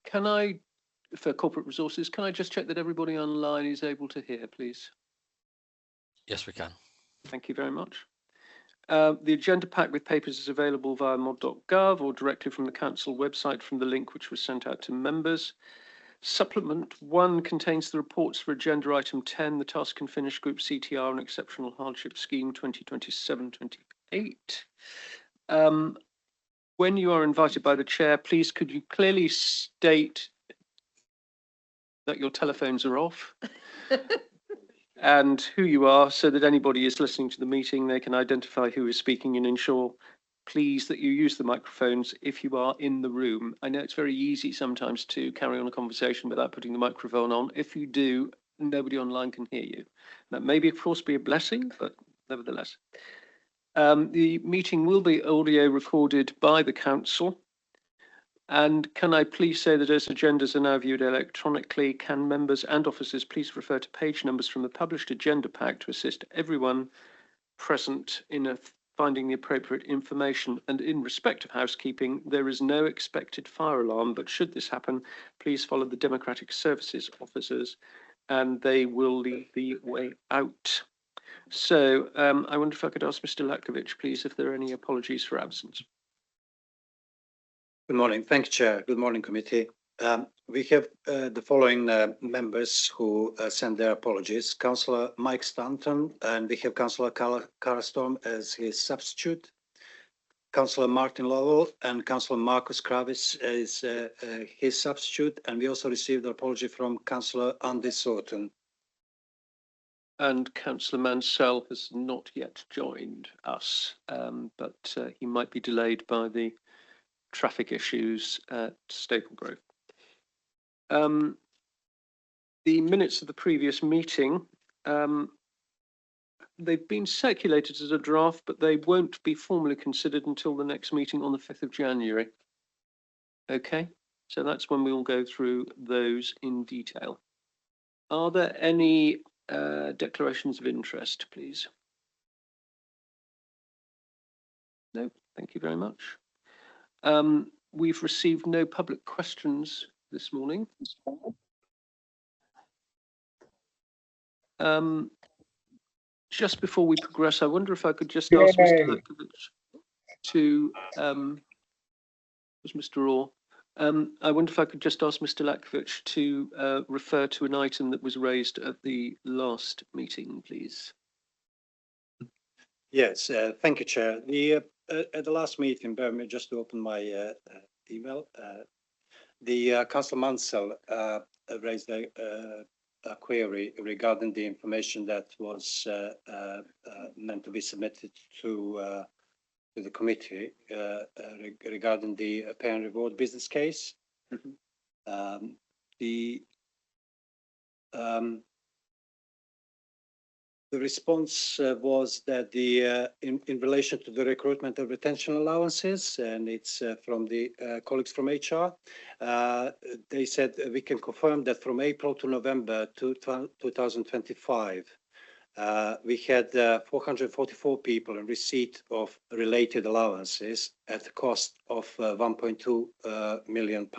Can I, for corporate resources, can I just check that everybody online is able to hear, please? Yes, we can. Thank you very much. The agenda pack with papers is available via mod.gov or directly from the council website from the link which was sent out to members. Supplement 1 contains the reports for agenda item 10, the Task and Finish Group CTR and Exceptional Hardship Scheme 2027-28. When you are invited by the chair, please could you clearly state that your telephones are off and who you are, so that anybody is listening to the meeting, they can identify who is speaking, and ensure, please, that you use the microphones if you are in the room. I know it's very easy sometimes to carry on a conversation without putting the microphone on. If you do, nobody online can hear you. That may, of course, be a blessing, but nevertheless. The meeting will be audio recorded by the council. And can I please say that as agendas are now viewed electronically, can members and officers please refer to page numbers from the published agenda pack to assist everyone present in finding the appropriate information. And in respect of housekeeping, there is no expected fire alarm, but should this happen, please follow the Democratic Services officers and they will lead the way out. So I wonder if I could ask Mr. Latkovich, please, if there are any apologies for absence. Good morning. Thank you, Chair. Good morning, committee. We have the following members who send their apologies. Councillor Mike Stanton, and we have Councillor Cara Storm as his substitute. Councillor Martin Lovell and Councillor Marcus Kravis as his substitute. And we also received an apology from Councillor Andy Soughton. And Councillor Mansell has not yet joined us, but he might be delayed by the traffic issues at Staple Grove. The minutes of the previous meeting, they've been circulated as a draft, but they won't be formally considered until the next meeting on the 5th of January. Okay, so that's when we will go through those in detail. Are there any declarations of interest, please? No, thank you very much. We've received no public questions this morning. Just before we progress, I wonder if I could just ask Mr. Latkovich to, was Mr. Orr? I wonder if I could just ask Mr. Latkovich to refer to an item that was raised at the last meeting, please. Yes, thank you, Chair. At the last meeting, bear me just to open my email. The Councillor Mansell raised a query regarding the information that was meant to be submitted to the committee regarding the pay and reward business case. Mm-hmm. The response was that in relation to the recruitment of retention allowances, and it's from the colleagues from HR, they said we can confirm that from April to November 2025, we had 444 people in receipt of related allowances at the cost of £1.2 million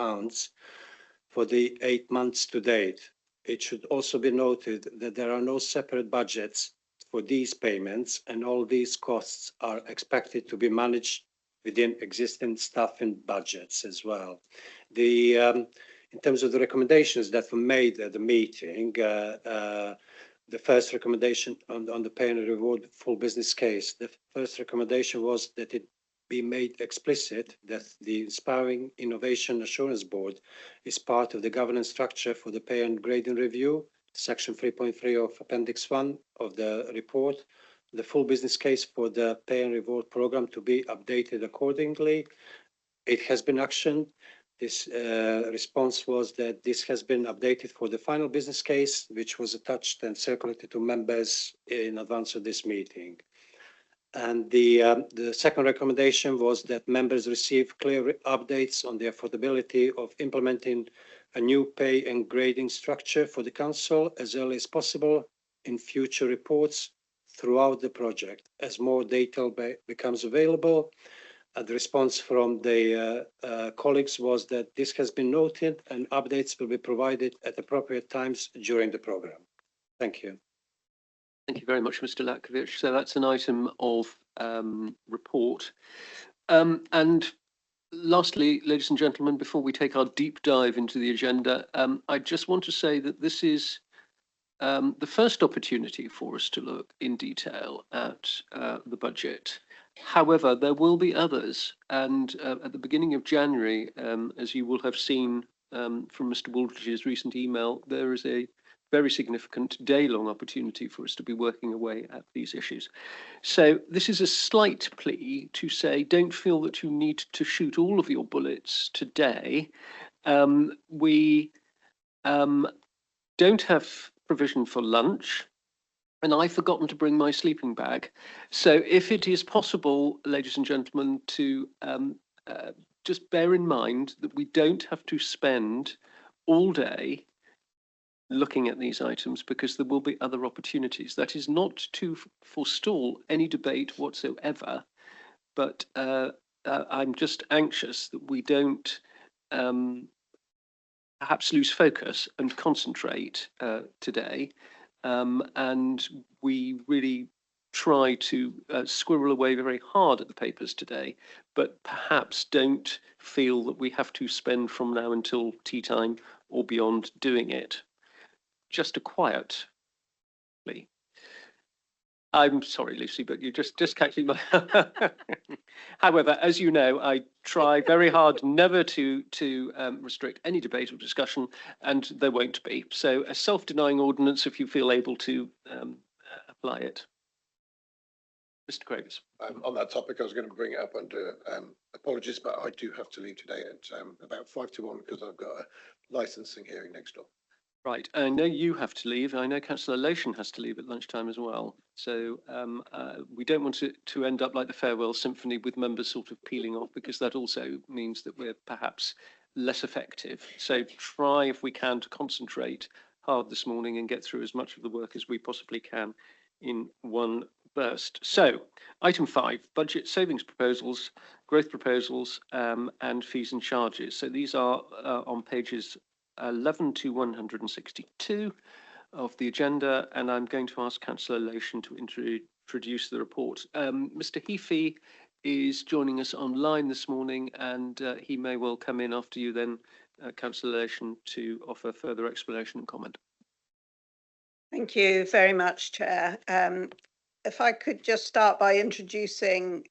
for the 8 months to date. It should also be noted that there are no separate budgets for these payments, and all these costs are expected to be managed within existing staffing budgets as well. In terms of the recommendations that were made at the meeting, the first recommendation on the pay and reward full business case, the first recommendation was that it be made explicit that the Inspiring Innovation Assurance Board is part of the governance structure for the pay and grading review, section 3.3 of Appendix 1 of the report. The full business case for the pay and reward program to be updated accordingly. It has been actioned. This response was that this has been updated for the final business case, which was attached and circulated to members in advance of this meeting. And the second recommendation was that members receive clear updates on the affordability of implementing a new pay and grading structure for the council as early as possible in future reports throughout the project. As more data becomes available, the response from the colleagues was that this has been noted and updates will be provided at appropriate times during the program. Thank you. Thank you very much, Mr. Latkovich. So that's an item of report. And lastly, ladies and gentlemen, before we take our deep dive into the agenda, I just want to say that this is the first opportunity for us to look in detail at the budget. However, there will be others, and at the beginning of January, as you will have seen from Mr. Wooldridge's recent email, there is a very significant day-long opportunity for us to be working away at these issues. So this is a slight plea to say, don't feel that you need to shoot all of your bullets today. We don't have provision for lunch, and I've forgotten to bring my sleeping bag. So if it is possible, ladies and gentlemen, to just bear in mind that we don't have to spend all day looking at these items because there will be other opportunities. That is not to forestall any debate whatsoever, but I'm just anxious that we don't perhaps lose focus and concentrate today, and we really try to squirrel away very hard at the papers today, but perhaps don't feel that we have to spend from now until tea time or beyond doing it. Just a quiet plea. I'm sorry, Lucy, but you're just catching my. However, as you know, I try very hard never to restrict any debate or discussion, and there won't be. So a self-denying ordinance, if you feel able to apply it. Mr. Cravis. On that topic, I was going to bring it up under apologies, but I do have to leave today at about 5 to 1 because I've got a licensing hearing next door. Right, I know you have to leave. I know Councillor Lation has to leave at lunchtime as well. So we don't want to end up like the Farewell Symphony with members sort of peeling off, because that also means that we're perhaps less effective. So try, if we can, to concentrate hard this morning and get through as much of the work as we possibly can in one burst. So item 5, budget savings proposals, growth proposals, and fees and charges. So these are on pages 11 to 162 of the agenda, and I'm going to ask Councillor Lation to introduce the report. Mr. Heafy is joining us online this morning, and he may well come in after you then, Councillor Lation, to offer further explanation and comment. Thank you very much, Chair. If I could just start by introducing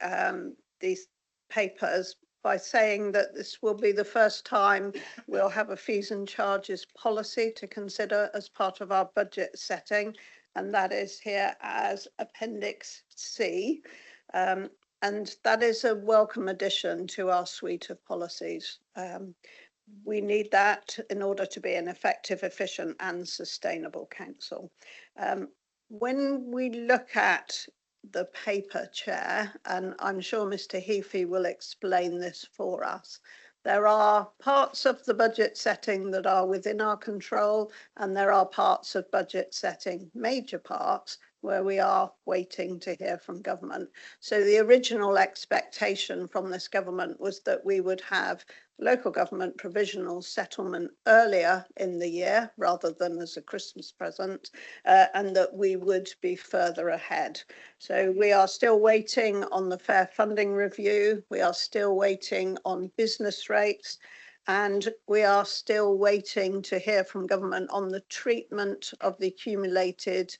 these papers by saying that this will be the first time we'll have a fees and charges policy to consider as part of our budget setting, and that is here as Appendix C. And that is a welcome addition to our suite of policies. We need that in order to be an effective, efficient and sustainable council. When we look at the paper, Chair, and I'm sure Mr. Heafy will explain this for us, there are parts of the budget setting that are within our control, and there are parts of budget setting, major parts, where we are waiting to hear from government. So the original expectation from this government was that we would have local government provisional settlement earlier in the year rather than as a Christmas present, and that we would be further ahead. So we are still waiting on the fair funding review, we are still waiting on business rates, and we are still waiting to hear from government on the treatment of the accumulated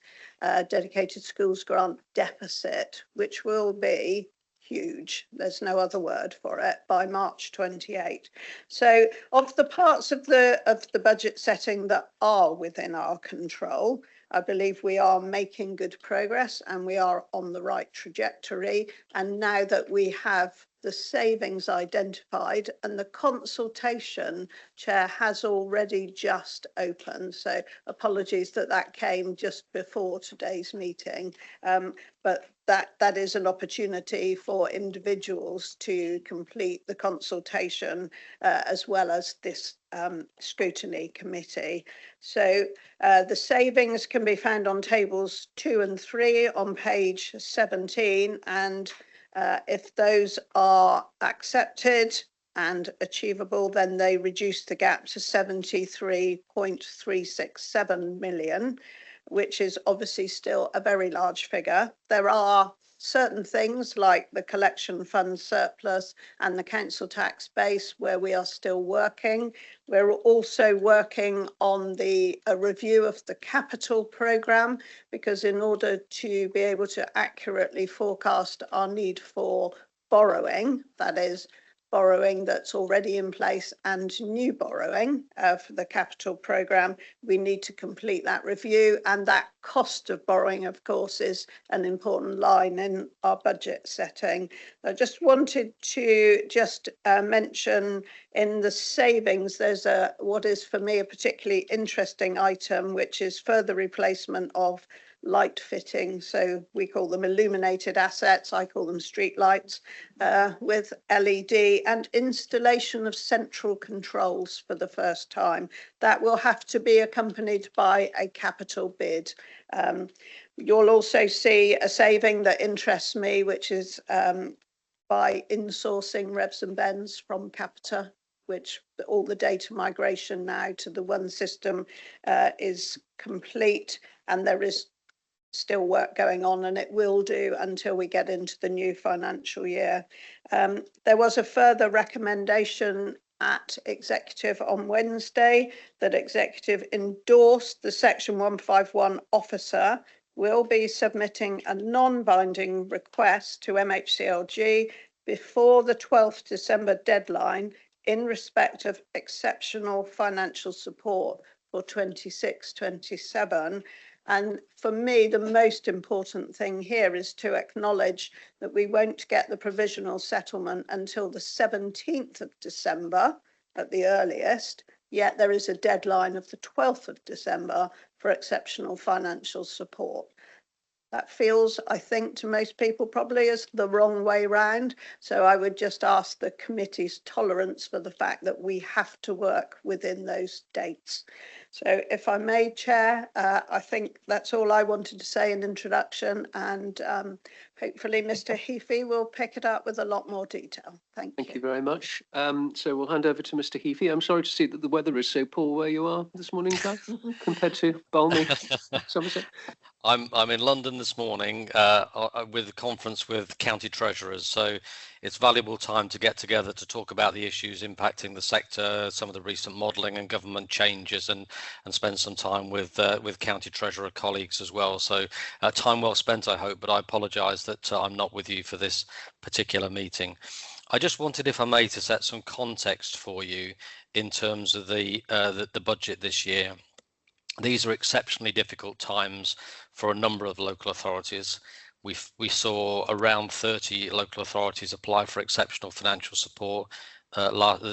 dedicated schools grant deficit, which will be huge. There's no other word for it, by March 28. So of the parts of the budget setting that are within our control, I believe we are making good progress and we are on the right trajectory. And now that we have the savings identified and the consultation, Chair, has already just opened. So apologies that came just before today's meeting. But that is an opportunity for individuals to complete the consultation as well as this scrutiny committee. So the savings can be found on tables 2 and 3 on page 17, and If those are accepted and achievable, then they reduce the gap to 73.367 million, which is obviously still a very large figure. There are certain things like the collection fund surplus and the council tax base where we are still working. We're also working on a review of the capital programme, because in order to be able to accurately forecast our need for borrowing, that is borrowing that's already in place and new borrowing for the capital programme, we need to complete that review, and that cost of borrowing, of course, is an important line in our budget setting. I just wanted to mention in the savings, there's what is for me a particularly interesting item, which is further replacement of light fitting. So we call them illuminated assets. I call them street lights with LED, and installation of central controls for the first time. That will have to be accompanied by a capital bid. You'll also see a saving that interests me, which is by insourcing revs and bends from Capita, which all the data migration now to the one system is complete, and there is still work going on, and it will do until we get into the new financial year. There was a further recommendation at executive on Wednesday that executive endorsed the section 151 officer will be submitting a non-binding request to MHCLG before the 12th December deadline in respect of exceptional financial support for 26-27. And for me, the most important thing here is to acknowledge that we won't get the provisional settlement until the 17th of December at the earliest, yet there is a deadline of the 12th of December for exceptional financial support. That feels, I think, to most people probably as the wrong way round. So I would just ask the committee's tolerance for the fact that we have to work within those dates. So if I may, Chair, I think that's all I wanted to say in introduction, and hopefully Mr. Heafy will pick it up with a lot more detail. Thank you. Thank you very much. So we'll hand over to Mr. Heafy. I'm sorry to see that the weather is so poor where you are this morning, Clive, compared to balmy Somerset. I'm in London this morning with a conference with county treasurers, so it's valuable time to get together to talk about the issues impacting the sector, some of the recent modelling and government changes, and spend some time with county treasurer colleagues as well. So time well spent, I hope, but I apologise that I'm not with you for this particular meeting. I just wanted, if I may, to set some context for you in terms of the budget this year. These are exceptionally difficult times for a number of local authorities. We saw around 30 local authorities apply for exceptional financial support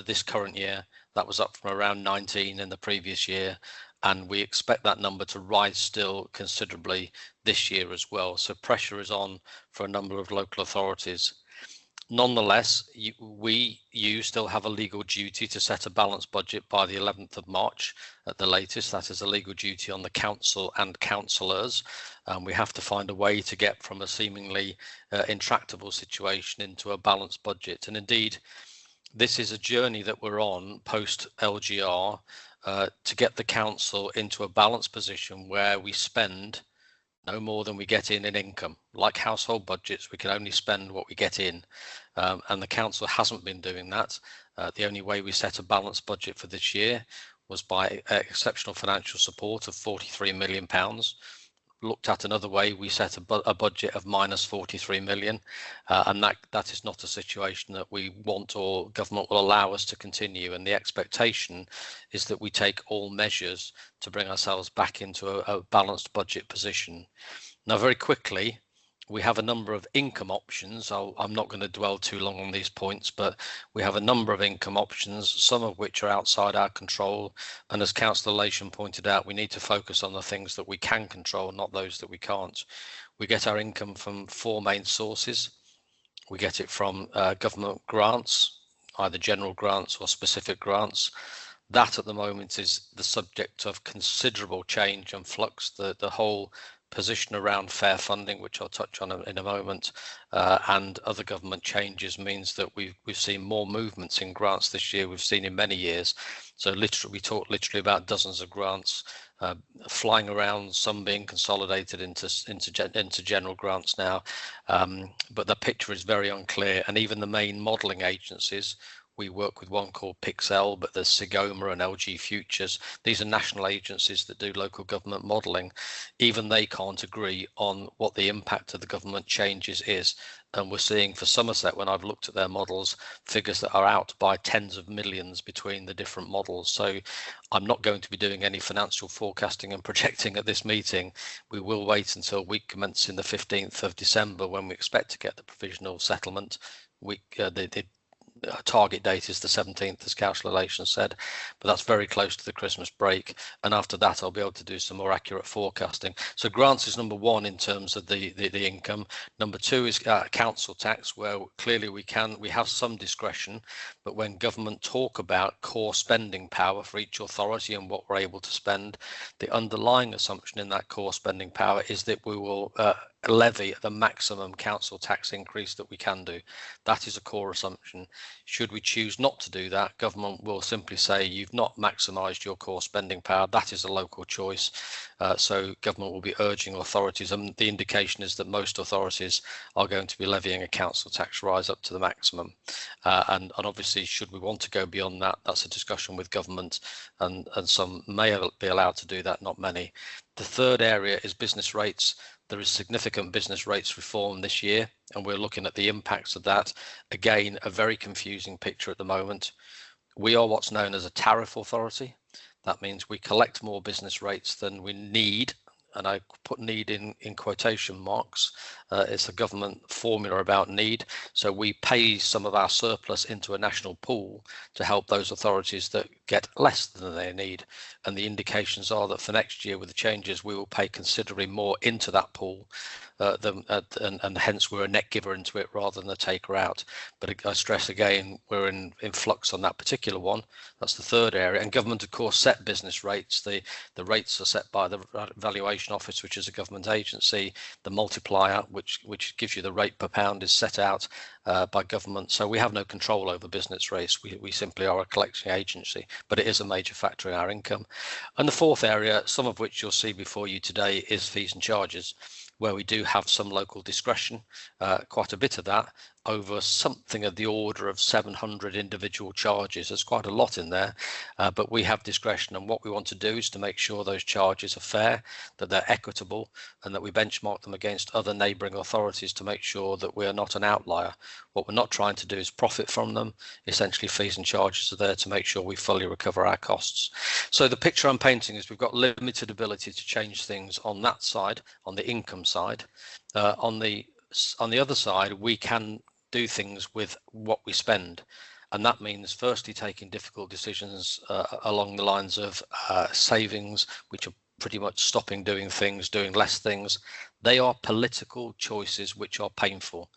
this current year. That was up from around 19 in the previous year, and we expect that number to rise still considerably this year as well. So pressure is on for a number of local authorities. Nonetheless, you still have a legal duty to set a balanced budget by the 11th of March at the latest. That is a legal duty on the council and councillors. We have to find a way to get from a seemingly intractable situation into a balanced budget. And indeed, this is a journey that we're on post LGR to get the council into a balanced position where we spend no more than we get in income. Like household budgets, we can only spend what we get in, and the council hasn't been doing that. The only way we set a balanced budget for this year was by exceptional financial support of £43 million. Looked at another way, we set a budget of minus 43 million, and that is not a situation that we want or government will allow us to continue. And the expectation is that we take all measures to bring ourselves back into a balanced budget position. Now, very quickly, we have a number of income options. I'm not going to dwell too long on these points, but we have a number of income options, some of which are outside our control. And as Councillor Lation pointed out, we need to focus on the things that we can control, not those that we can't. We get our income from four main sources. We get it from government grants, either general grants or specific grants. That at the moment is the subject of considerable change and flux. The whole position around fair funding, which I'll touch on in a moment, and other government changes means that we've seen more movements in grants this year we've seen in many years. So we talk literally about dozens of grants flying around, some being consolidated into general grants now, but the picture is very unclear. And even the main modelling agencies, we work with one called Pixel, but there's Sigoma and LG Futures. These are national agencies that do local government modelling. Even they can't agree on what the impact of the government changes is. And we're seeing for Somerset, when I've looked at their models, figures that are out by tens of millions between the different models. So I'm not going to be doing any financial forecasting and projecting at this meeting. We will wait until week commencing the 15th of December when we expect to get the provisional settlement. The target date is the 17th, as Councillor Lation said, but that's very close to the Christmas break. And after that, I'll be able to do some more accurate forecasting. So grants is number one in terms of the income. Number two is council tax, where clearly we have some discretion, but when government talk about core spending power for each authority and what we're able to spend, the underlying assumption in that core spending power is that we will levy the maximum council tax increase that we can do. That is a core assumption. Should we choose not to do that, government will simply say you've not maximised your core spending power. That is a local choice. So government will be urging authorities, and the indication is that most authorities are going to be levying a council tax rise up to the maximum. And obviously, should we want to go beyond that, that's a discussion with government, and some may be allowed to do that, not many. The third area is business rates. There is significant business rates reform this year, and we're looking at the impacts of that. Again, a very confusing picture at the moment. We are what's known as a tariff authority. That means we collect more business rates than we need, and I put need in quotation marks. It's a government formula about need. So we pay some of our surplus into a national pool to help those authorities that get less than they need. And the indications are that for next year, with the changes, we will pay considerably more into that pool, and hence we're a net giver into it rather than a taker out. But I stress again, we're in flux on that particular one. That's the third area. And government, of course, set business rates. The rates are set by the Valuation Office, which is a government agency. The multiplier, which gives you the rate per pound, is set out by government. So we have no control over business rates. We simply are a collecting agency, but it is a major factor in our income. And the fourth area, some of which you'll see before you today, is fees and charges, where we do have some local discretion, quite a bit of that, over something of the order of 700 individual charges. There's quite a lot in there, but we have discretion, and what we want to do is to make sure those charges are fair, that they're equitable, and that we benchmark them against other neighbouring authorities to make sure that we are not an outlier. What we're not trying to do is profit from them. Essentially, fees and charges are there to make sure we fully recover our costs. So the picture I'm painting is we've got limited ability to change things on that side, on the income side. On the other side, we can do things with what we spend, and that means firstly taking difficult decisions along the lines of savings, which are pretty much stopping doing things, doing less things. They are political choices which are painful,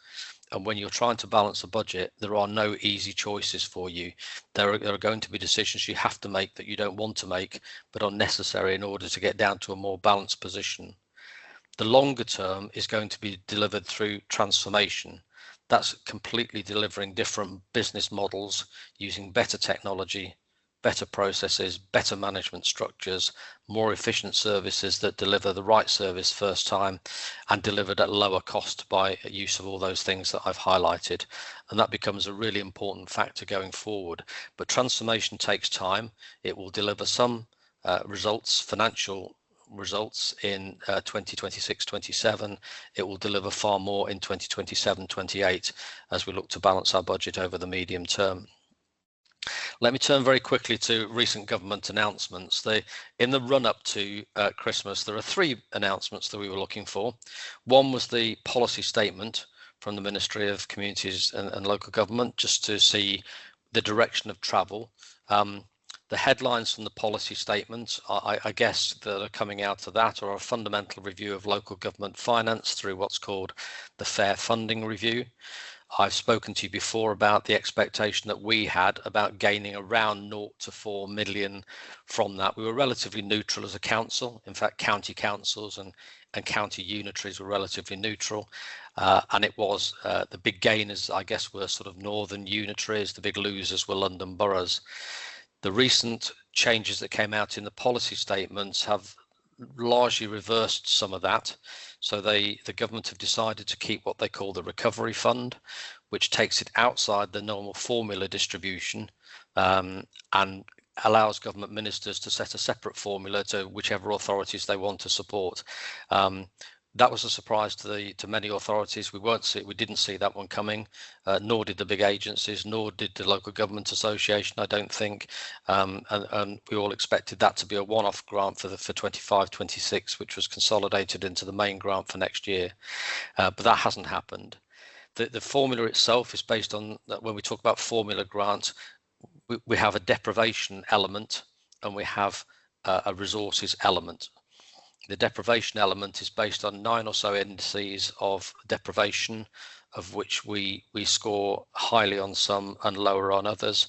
and when you're trying to balance a budget, there are no easy choices for you. There are going to be decisions you have to make that you don't want to make, but are necessary in order to get down to a more balanced position. The longer term is going to be delivered through transformation. That's completely delivering different business models, using better technology, better processes, better management structures, more efficient services that deliver the right service first time and delivered at lower cost by use of all those things that I've highlighted. And that becomes a really important factor going forward. But transformation takes time. It will deliver some results, financial results in 2026-27. It will deliver far more in 2027-28 as we look to balance our budget over the medium term. Let me turn very quickly to recent government announcements. In the run-up to Christmas, there are three announcements that we were looking for. One was the policy statement from the Ministry of Communities and Local Government, just to see the direction of travel. The headlines from the policy statements, I guess, that are coming out of that are a fundamental review of local government finance through what's called the Fair Funding Review. I've spoken to you before about the expectation that we had about gaining around 0 to 4 million from that. We were relatively neutral as a council. In fact, county councils and and county unitaries were relatively neutral. And it was the big gainers, I guess, were sort of northern unitaries. The big losers were London boroughs. The recent changes that came out in the policy statements have largely reversed some of that. So the government have decided to keep what they call the recovery fund, which takes it outside the normal formula distribution and allows government ministers to set a separate formula to whichever authorities they want to support. That was a surprise to many authorities. We didn't see that one coming, nor did the big agencies, nor did the local government association, I don't think. And we all expected that to be a one-off grant for 25-26, which was consolidated into the main grant for next year. But that hasn't happened. The formula itself is based on, when we talk about formula grant, we have a deprivation element and we have a resources element. The deprivation element is based on 9 or so indices of deprivation, of which we score highly on some and lower on others.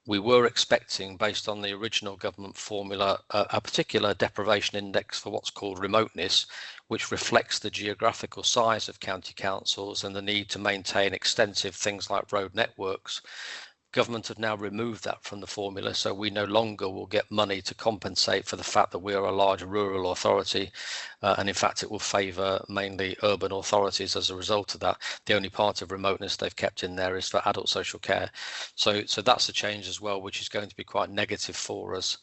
We were expecting, based on the original government formula, a particular deprivation index for what's called remoteness, which reflects the geographical size of county councils and the need to maintain extensive things like road networks. Government have now removed that from the formula, so we no longer will get money to compensate for the fact that we are a large rural authority, and in fact it will favour mainly urban authorities as a result of that. The only part of remoteness they've kept in there is for adult social care. So that's a change as well, which is going to be quite negative for us.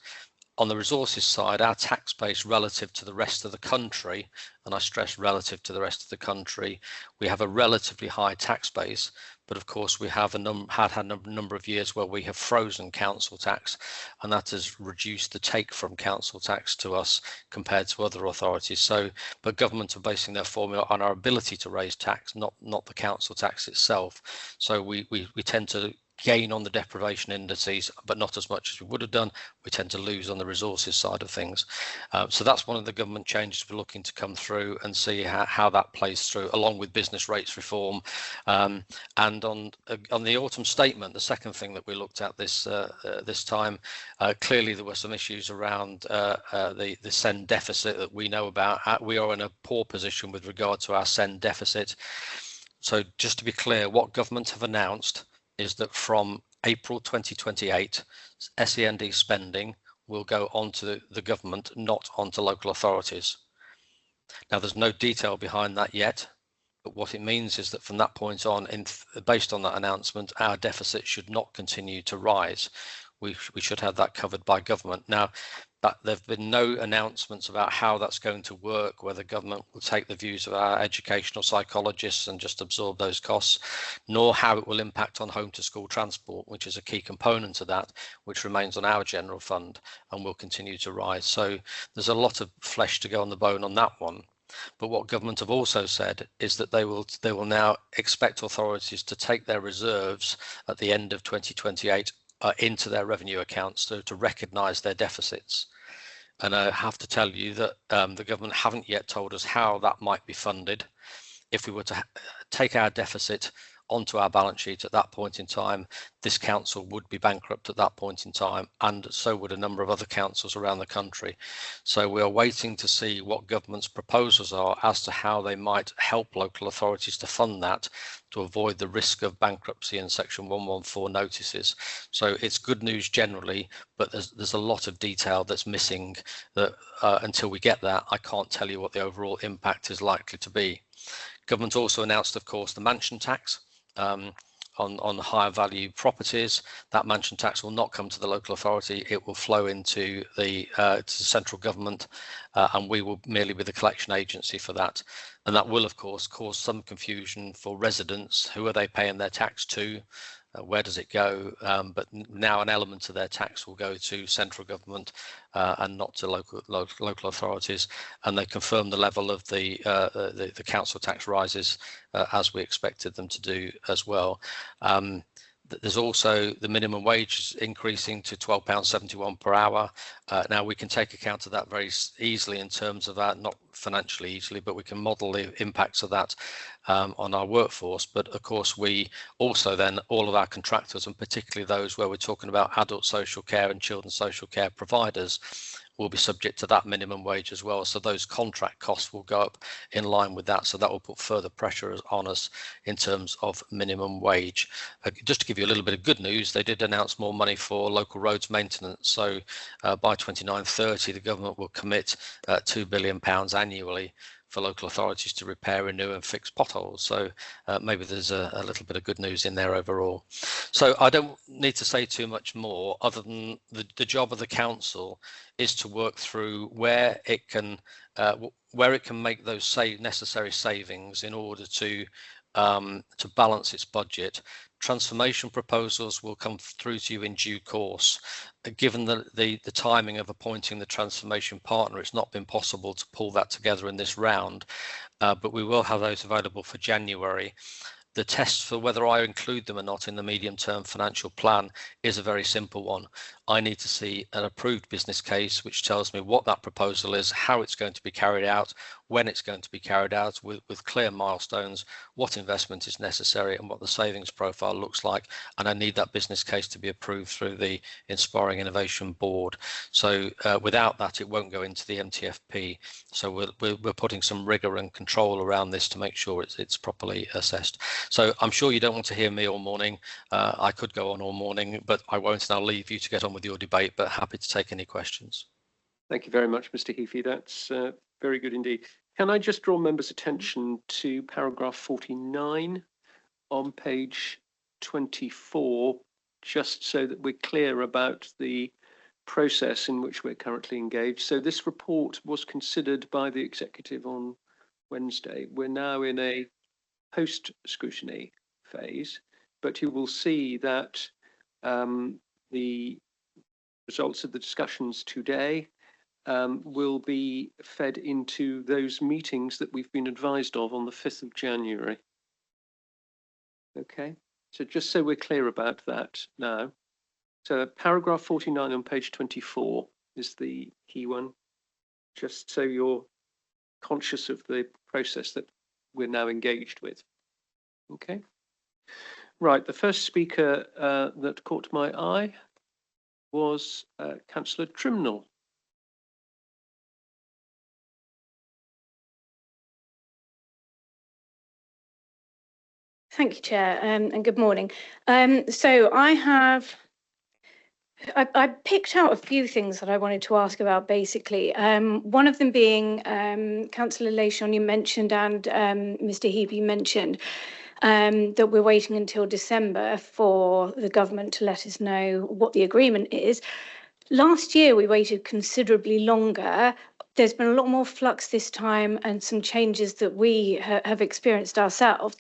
On the resources side, our tax base relative to the rest of the country, and I stress relative to the rest of the country, we have a relatively high tax base, but of course we have had a number of years where we have frozen council tax, and that has reduced the take from council tax to us compared to other authorities. So, but government are basing their formula on our ability to raise tax, not the council tax itself. So we tend to gain on the deprivation indices, but not as much as we would have done. We tend to lose on the resources side of things. So that's one of the government changes we're looking to come through and see how that plays through, along with business rates reform. And on the autumn statement, the second thing that we looked at this time, clearly there were some issues around the SEND deficit that we know about. We are in a poor position with regard to our SEND deficit. So just to be clear, what government have announced is that from April 2028, SEND spending will go onto the government, not onto local authorities. Now, there's no detail behind that yet, but what it means is that from that point on, based on that announcement, our deficit should not continue to rise. We should have that covered by government. Now, there have been no announcements about how that's going to work, whether government will take the views of our educational psychologists and just absorb those costs, nor how it will impact on home to school transport, which is a key component of that, which remains on our general fund and will continue to rise. So there's a lot of flesh to go on the bone on that one. But what government have also said is that they will now expect authorities to take their reserves at the end of 2028 into their revenue accounts to recognise their deficits. And I have to tell you that the government haven't yet told us how that might be funded. If we were to take our deficit onto our balance sheet at that point in time, this council would be bankrupt at that point in time, and so would a number of other councils around the country. So we are waiting to see what government's proposals are as to how they might help local authorities to fund that, to avoid the risk of bankruptcy and Section 114 notices. So it's good news generally, but there's a lot of detail that's missing that until we get that, I can't tell you what the overall impact is likely to be. Government also announced, of course, the mansion tax. On higher value properties. That mansion tax will not come to the local authority. It will flow into the central government, and we will merely be the collection agency for that. And that will, of course, cause some confusion for residents. Who are they paying their tax to? Where does it go? But now an element of their tax will go to central government and not to local authorities. And they confirmed the level of the council tax rises as we expected them to do as well. There's also the minimum wage increasing to £12.71 per hour. Now we can take account of that very easily in terms of that, not financially easily, but we can model the impacts of that on our workforce. But of course, we also then, all of our contractors, and particularly those where we're talking about adult social care and children's social care providers, will be subject to that minimum wage as well. So those contract costs will go up in line with that. So that will put further pressure on us in terms of minimum wage. Just to give you a little bit of good news, they did announce more money for local roads maintenance. So by 29-30, the government will commit £2 billion annually for local authorities to repair, renew and fix potholes. So maybe there's a little bit of good news in there overall. So I don't need to say too much more other than the job of the council is to work through where it can make those necessary savings in order to balance its budget. Transformation proposals will come through to you in due course. Given the timing of appointing the transformation partner, it's not been possible to pull that together in this round, but we will have those available for January. The test for whether I include them or not in the medium-term financial plan is a very simple one. I need to see an approved business case which tells me what that proposal is, how it's going to be carried out, when it's going to be carried out with clear milestones, what investment is necessary and what the savings profile looks like. And I need that business case to be approved through the Inspiring Innovation Board. So without that, it won't go into the MTFP. So we're putting some rigor and control around this to make sure it's properly assessed. So I'm sure you don't want to hear me all morning. I could go on all morning, but I won't, and I'll leave you to get on with your debate, but happy to take any questions. Thank you very much, Mr. Heafy. That's very good indeed. Can I just draw members' attention to paragraph 49 on page 24, just so that we're clear about the process in which we're currently engaged. So this report was considered by the executive on Wednesday. We're now in a post-scrutiny phase, but you will see that the results of the discussions today will be fed into those meetings that we've been advised of on the 5th of January. Okay, so just so we're clear about that now. So paragraph 49 on page 24 is the key one, just so you're conscious of the process that we're now engaged with. Okay, right, the first speaker that caught my eye was Councillor Trimnell. Thank you, Chair, and good morning. So I picked out a few things that I wanted to ask about, basically. One of them being Councillor Lation, you mentioned, and Mr. Heafy mentioned that we're waiting until December for the government to let us know what the agreement is. Last year, we waited considerably longer. There's been a lot more flux this time and some changes that we have experienced ourselves.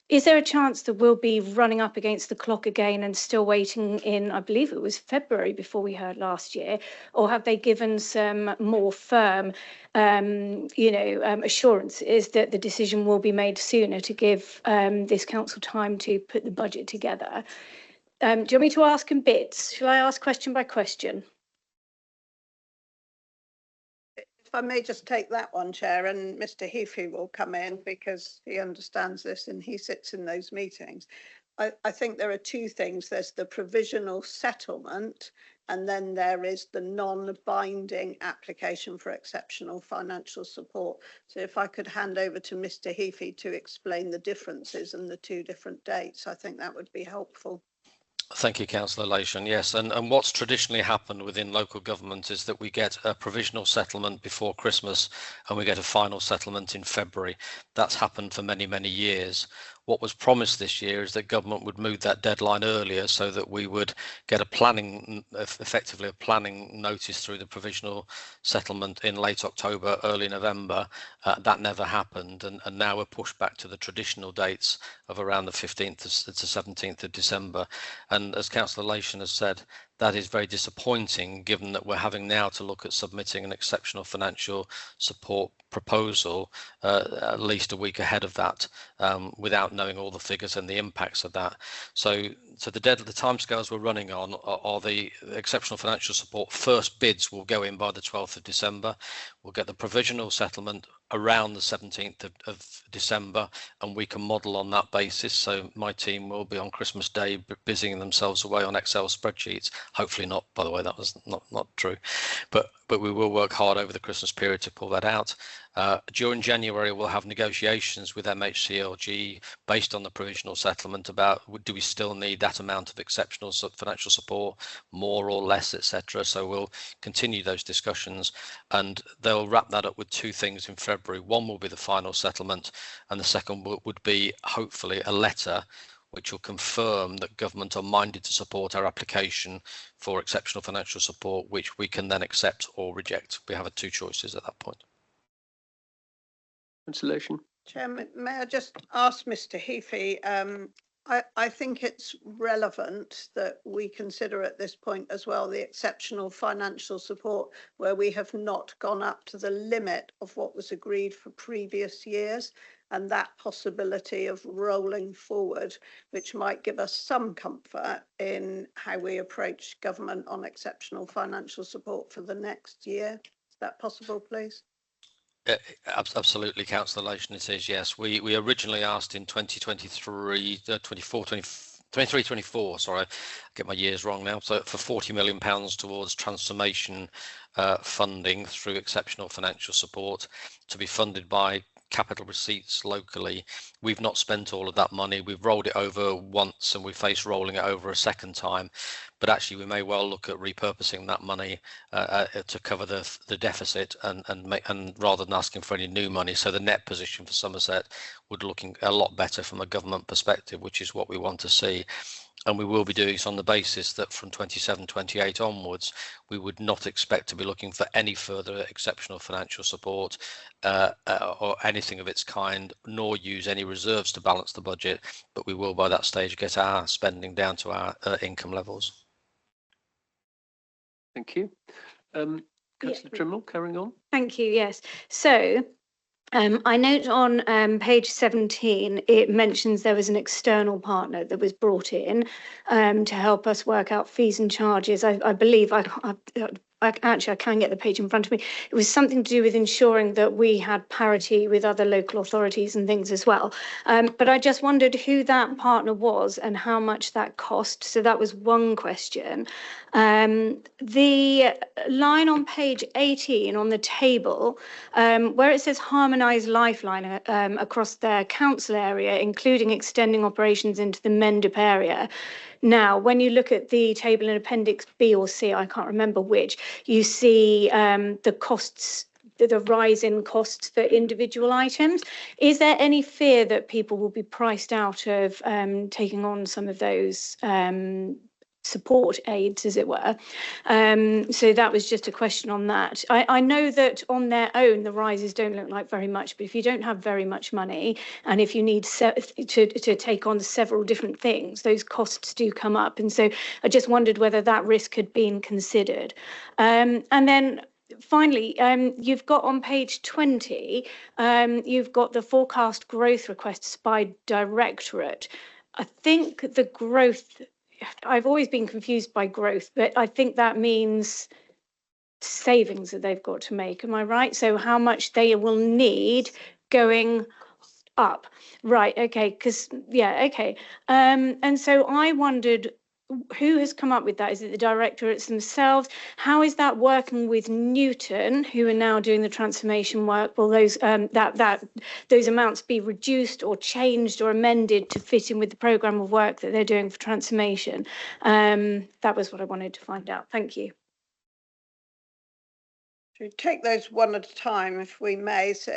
Is there a chance that we'll be running up against the clock again and still waiting in, I believe it was February before we heard last year, or have they given some more firm, assurances that the decision will be made sooner to give this council time to put the budget together? Do you want me to ask in bits? Shall I ask question by question? If I may just take that one, Chair, and Mr. Heafy will come in because he understands this and he sits in those meetings. I think there are two things. There's the provisional settlement, and then there is the non-binding application for exceptional financial support. So if I could hand over to Mr. Heafy to explain the differences and the two different dates, I think that would be helpful. Thank you, Councillor Lation. Yes, and what's traditionally happened within local government is that we get a provisional settlement before Christmas and we get a final settlement in February. That's happened for many, many years. What was promised this year is that government would move that deadline earlier so that we would get effectively a planning notice through the provisional settlement in late October, early November. That never happened, and now we're pushed back to the traditional dates of around the 15th to 17th of December. And as Councillor Lation has said, that is very disappointing, given that we're having now to look at submitting an exceptional financial support proposal at least a week ahead of that, without knowing all the figures and the impacts of that. So the timescales we're running on are the exceptional financial support first bids will go in by the 12th of December. We'll get the provisional settlement around the 17th of December, and we can model on that basis. So my team will be on Christmas Day busying themselves away on Excel spreadsheets Hopefully not, by the way, that was not true. But we will work hard over the Christmas period to pull that out. During January, we'll have negotiations with MHCLG based on the provisional settlement about do we still need that amount of exceptional financial support, more or less, etc. So we'll continue those discussions, and they'll wrap that up with two things in February. One will be the final settlement, and the second would be hopefully a letter which will confirm that government are minded to support our application for exceptional financial support, which we can then accept or reject. We have two choices at that point. Consolation. Chairman, may I just ask Mr. Heafy, I think it's relevant that we consider at this point as well the exceptional financial support where we have not gone up to the limit of what was agreed for previous years, and that possibility of rolling forward, which might give us some comfort in how we approach government on exceptional financial support for the next year. Is that possible, please? Absolutely, Councillor Lation, it is, yes. We originally asked in 2023, 24, sorry, I get my years wrong now, so for £40 million towards transformation funding through exceptional financial support to be funded by capital receipts locally. We've not spent all of that money. We've rolled it over once and we face rolling it over a second time, but actually we may well look at repurposing that money to cover the deficit and rather than asking for any new money. So the net position for Somerset would looking a lot better from a government perspective, which is what we want to see. And we will be doing this on the basis that from 27-28 onwards, we would not expect to be looking for any further exceptional financial support or anything of its kind, nor use any reserves to balance the budget. But we will, by that stage, get our spending down to our income levels. Thank you. Councillor Trimble, carrying on. Thank you. Yes. So I note on page 17, it mentions there was an external partner that was brought in to help us work out fees and charges. I believe I can get the page in front of me. It was something to do with ensuring that we had parity with other local authorities and things as well. But I just wondered who that partner was and how much that cost. So that was one question. The line on page 18 on the table, where it says harmonised lifeline across their council area, including extending operations into the Mendip area. Now, when you look at the table in Appendix B or C, I can't remember which, you see the costs, the rise in costs for individual items. Is there any fear that people will be priced out of taking on some of those support aids, as it were? So that was just a question on that. I know that on their own, the rises don't look like very much, but if you don't have very much money and if you need to take on several different things, those costs do come up. And so I just wondered whether that risk had been considered. And then finally, you've got on page 20, you've got the forecast growth requests by directorate. I think the growth, I've always been confused by growth, but I think that means savings that they've got to make. Am I right? So how much they will need going up. Right. Okay. Because, yeah. Okay. And so I wondered, who has come up with that? Is it the directorates themselves? How is that working with Newton, who are now doing the transformation work? Will those those amounts be reduced or changed or amended to fit in with the programme of work that they're doing for transformation? That was what I wanted to find out. Thank you. To take those one at a time, if we may. So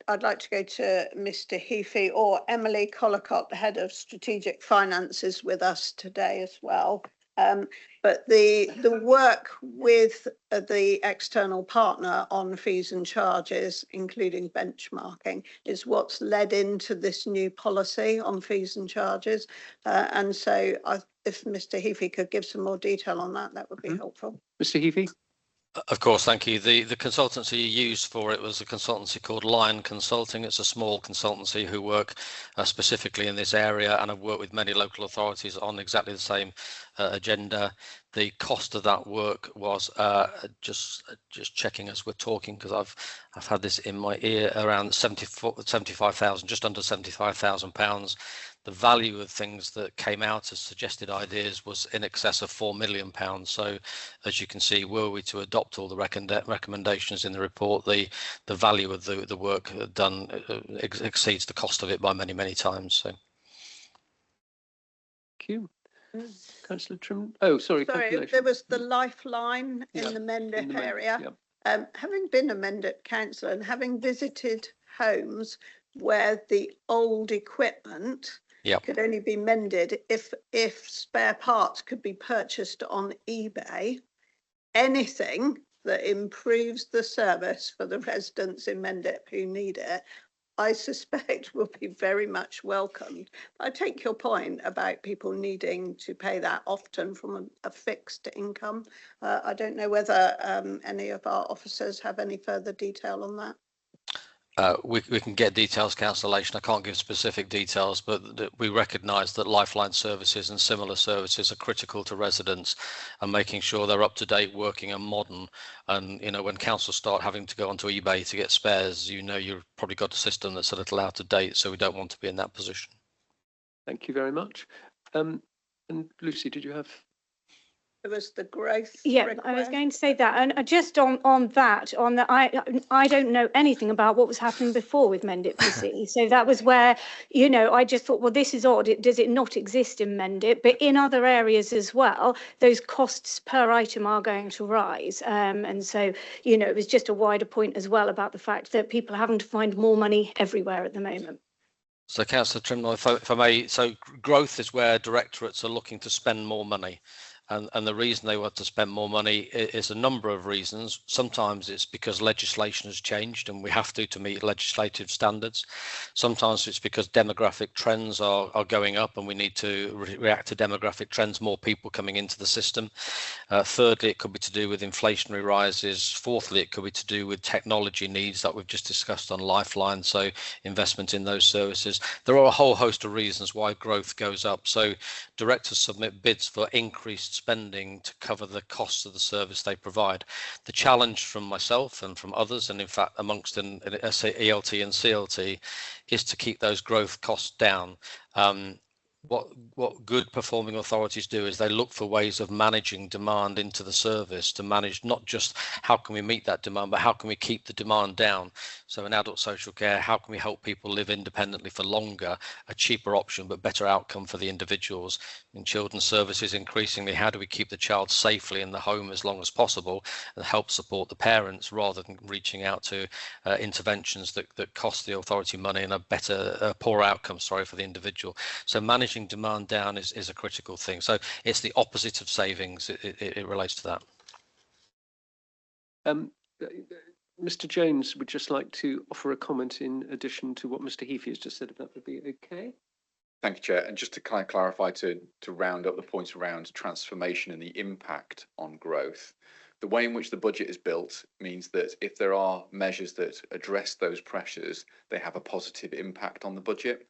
I'd like to go to Mr. Heafy or Emily Collicott, the head of strategic finances, with us today as well. But the work with the external partner on fees and charges, including benchmarking, is what's led into this new policy on fees and charges. And so if Mr. Heafy could give some more detail on that, that would be helpful. Mr. Heafy. Of course, thank you. The consultancy you used for it was a consultancy called Lion Consulting. It's a small consultancy who work specifically in this area, and I've worked with many local authorities on exactly the same agenda. The cost of that work was just checking as we're talking, because I've had this in my ear, around 75,000, just under £75,000. the value of things that came out as suggested ideas was in excess of £4 million. So as you can see, were we to adopt all the recommendations in the report, the value of the work done exceeds the cost of it by many times. So Thank you. Councillor Trim. Oh, sorry. Sorry, there was the lifeline in the Mendip area. Having been a Mendip councillor and having visited homes where the old equipment could only be mended if spare parts could be purchased on eBay, anything that improves the service for the residents in Mendip who need it, I suspect will be very much welcomed. I take your point about people needing to pay that often from a fixed income. I don't know whether any of our officers have any further detail on that. We can get details, Councillor Lation. I can't give specific details, but we recognise that lifeline services and similar services are critical to residents and making sure they're up to date, working and modern. And when councils start having to go onto eBay to get spares, you've probably got a system that's a little out of date, so we don't want to be in that position. Thank you very much. And Lucy, did you have? It was the growth. Yeah, request. I was going to say that, and just on that, I don't know anything about what was happening before with Mendip, you see. So that was where, I just thought, well, this is odd. Does it not exist in Mendip? But in other areas as well, those costs per item are going to rise. And so, it was just a wider point as well about the fact that people are having to find more money everywhere at the moment. So, Councillor Trimnall, if I may, so growth is where directorates are looking to spend more money. And the reason they want to spend more money is a number of reasons. Sometimes it's because legislation has changed and we have to meet legislative standards. Sometimes it's because demographic trends are going up and we need to react to demographic trends, more people coming into the system. Thirdly, it could be to do with inflationary rises. Fourthly, it could be to do with technology needs that we've just discussed on Lifeline, so investment in those services. There are a whole host of reasons why growth goes up. So directors submit bids for increased spending to cover the costs of the service they provide. The challenge from myself and from others, and in fact amongst ELT and CLT, is to keep those growth costs down. What good performing authorities do is they look for ways of managing demand into the service, to manage not just how can we meet that demand, but how can we keep the demand down. So in adult social care, how can we help people live independently for longer, a cheaper option but better outcome for the individuals. In children's services, increasingly, how do we keep the child safely in the home as long as possible and help support the parents rather than reaching out to interventions that cost the authority money and a poor outcome, for the individual. So managing demand down is a critical thing. So it's the opposite of savings. It relates to that. Mr. Jones would just like to offer a comment in addition to what Mr. Heafy has just said, if that would be okay. Thank you, Chair. And just to kind of clarify, to round up the points around transformation and the impact on growth, the way in which the budget is built means that if there are measures that address those pressures, they have a positive impact on the budget.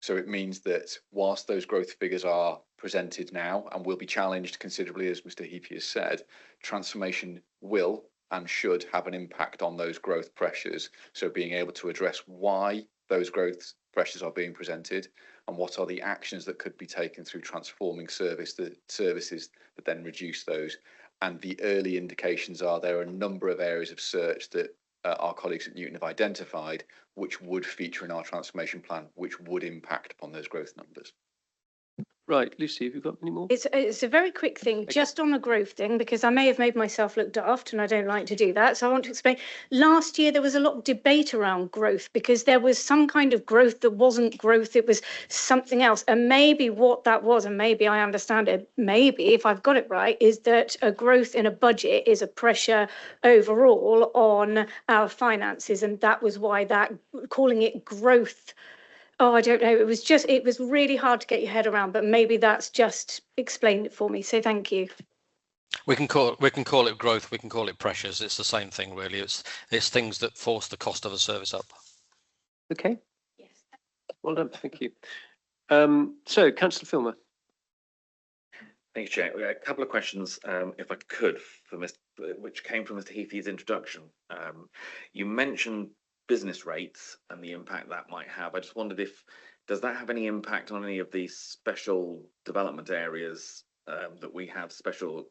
So it means that whilst those growth figures are presented now and will be challenged considerably, as Mr. Heafy has said, transformation will and should have an impact on those growth pressures. So being able to address why those growth pressures are being presented and what are the actions that could be taken through transforming services that then reduce those. And the early indications are there are a number of areas of search that our colleagues at Newton have identified, which would feature in our transformation plan, which would impact upon those growth numbers. Right, Lucy, have you got any more? It's a very quick thing, just on the growth thing, because I may have made myself look daft and I don't like to do that. So I want to explain. Last year, there was a lot of debate around growth because there was some kind of growth that wasn't growth. It was something else. And maybe what that was, and maybe I understand it, maybe if I've got it right, is that a growth in a budget is a pressure overall on our finances. And that was why calling it growth. Oh, I don't know. It was really hard to get your head around, but maybe that's just explained it for me. So thank you. We can call it growth. We can call it pressures. It's the same thing, really. It's things that force the cost of a service up. Okay. Yes. Well done. Thank you. So, Councillor Filmer. Thank you, Chair. A couple of questions, if I could, which came from Mr. Heafy's introduction. You mentioned business rates and the impact that might have. I just wondered if Does that have any impact on any of the special development areas that we have special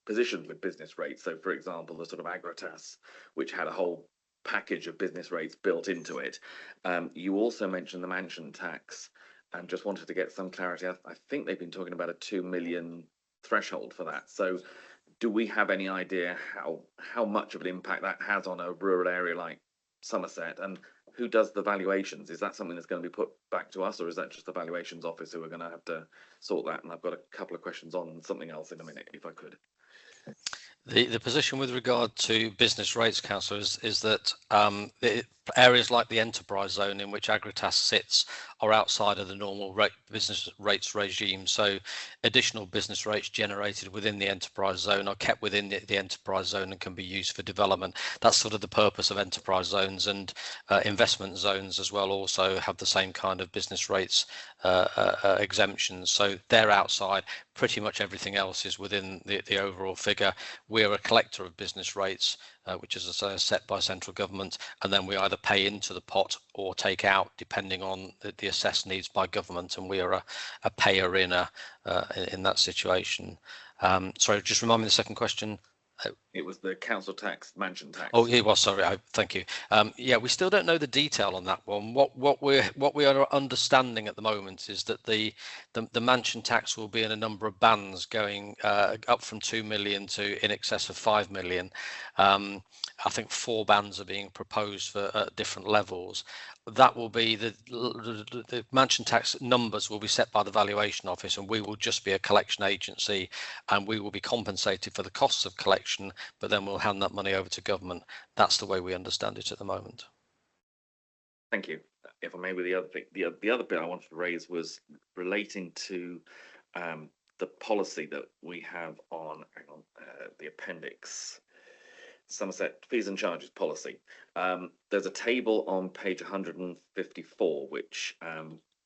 positioned with business rates? So, for example, the sort of Agratas, which had a whole package of business rates built into it. You also mentioned the mansion tax, and just wanted to get some clarity. I think they've been talking about a 2 million threshold for that. So, do we have any idea how much of an impact that has on a rural area like Somerset, and who does the valuations? Is that something that's going to be put back to us, or is that just the valuations office who are going to have to sort that? And I've got a couple of questions on something else in a minute, if I could. The position with regard to business rates, Councillor, is that areas like the enterprise zone in which Agratas sits are outside of the normal business rates regime. So additional business rates generated within the enterprise zone are kept within the enterprise zone and can be used for development. That's sort of the purpose of enterprise zones, and investment zones as well also have the same kind of business rates exemptions. So they're outside. Pretty much everything else is within the overall figure. We're a collector of business rates, which is set by central government, and then we either pay into the pot or take out depending on the assessed needs by government, and we are a payer in that situation. Sorry, just remind me the second question. It was the council tax, mansion tax. Oh, it was. Sorry, thank you. Yeah, we still don't know the detail on that one. What we are understanding at the moment is that the mansion tax will be in a number of bands, going up from 2 million to in excess of 5 million. I think 4 bands are being proposed for at different levels. That will be the mansion tax numbers will be set by the valuation office, and we will just be a collection agency, and we will be compensated for the costs of collection, but then we'll hand that money over to government. That's the way we understand it at the moment. Thank you. If I may, with the other bit I wanted to raise was relating to the policy that we have on the appendix. Somerset fees and charges policy. There's a table on page 154, which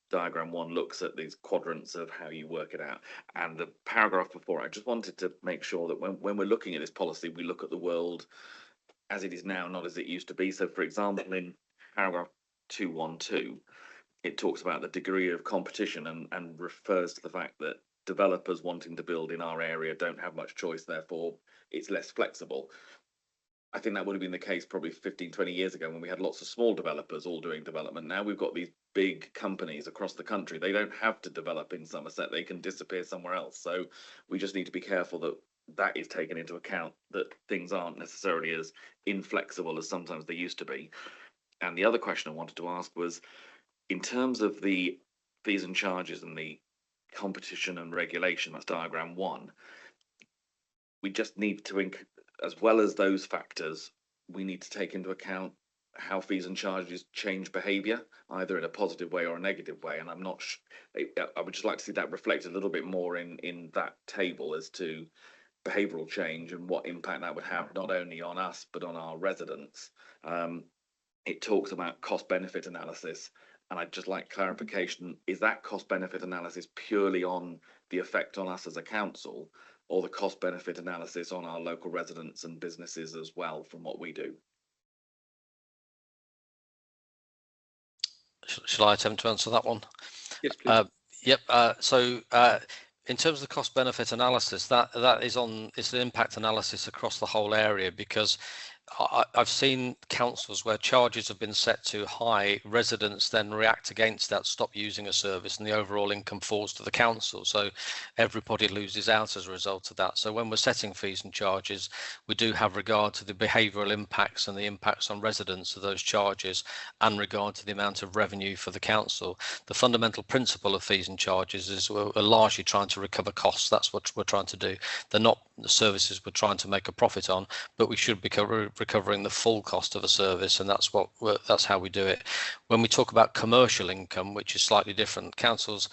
diagram 1 looks at these quadrants of how you work it out. And the paragraph before, I just wanted to make sure that when we're looking at this policy, we look at the world as it is now, not as it used to be. So, for example, in paragraph 212, it talks about the degree of competition and refers to the fact that developers wanting to build in our area don't have much choice, therefore it's less flexible. I think that would have been the case probably 15, 20 years ago when we had lots of small developers all doing development. Now we've got these big companies across the country. They don't have to develop in Somerset. They can disappear somewhere else. So we just need to be careful that that is taken into account, that things aren't necessarily as inflexible as sometimes they used to be. And the other question I wanted to ask was, in terms of the fees and charges and the competition and regulation, that's diagram 1, we just need to, as well as those factors, we need to take into account how fees and charges change behaviour, either in a positive way or a negative way. And I'm not I would just like to see that reflected a little bit more in that table as to behavioural change and what impact that would have not only on us but on our residents. It talks about cost benefit analysis, and I'd just like clarification. Is that cost benefit analysis purely on the effect on us as a council, or the cost benefit analysis on our local residents and businesses as well from what we do? Shall I attempt to answer that one? Yes, please. Yep. So in terms of the cost benefit analysis, that is it's an impact analysis across the whole area, because I've seen councils where charges have been set too high, residents then react against that, stop using a service, and the overall income falls to the council. So everybody loses out as a result of that. So when we're setting fees and charges, we do have regard to the behavioural impacts and the impacts on residents of those charges, and regard to the amount of revenue for the council. The fundamental principle of fees and charges is we're largely trying to recover costs. That's what we're trying to do. They're not the services we're trying to make a profit on, but we should be recovering the full cost of a service, and that's how we do it. When we talk about commercial income, which is slightly different, councils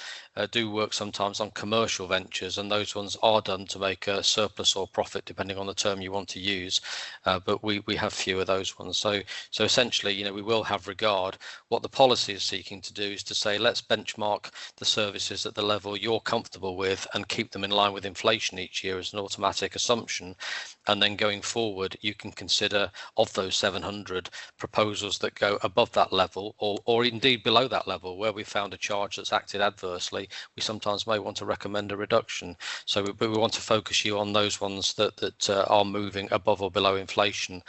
do work sometimes on commercial ventures, and those ones are done to make a surplus or profit, depending on the term you want to use. But we have few of those ones. So essentially, we will have regard. What the policy is seeking to do is to say, let's benchmark the services at the level you're comfortable with and keep them in line with inflation each year as an automatic systematic assumption, and then going forward you can consider, of those 700, proposals that go above that level, or indeed below that level. Where we found a charge that's acted adversely, we sometimes may want to recommend a reduction. So we want to focus you on those ones that are moving above or below inflation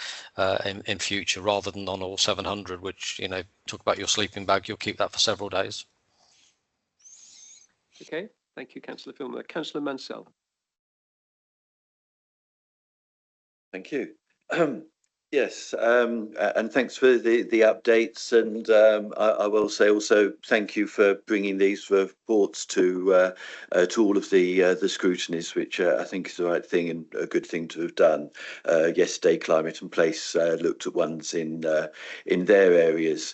in future, rather than on all 700, which, you know, talk about your sleeping bag, you'll keep that for several days. Okay, thank you, Councillor Filmer. Councillor Mansell. Thank you. Yes, and thanks for the updates, and I will say also thank you for bringing these reports to all of the scrutinies, which I think is the right thing and a good thing to have done. Yesterday, Climate and Place looked at ones in their areas.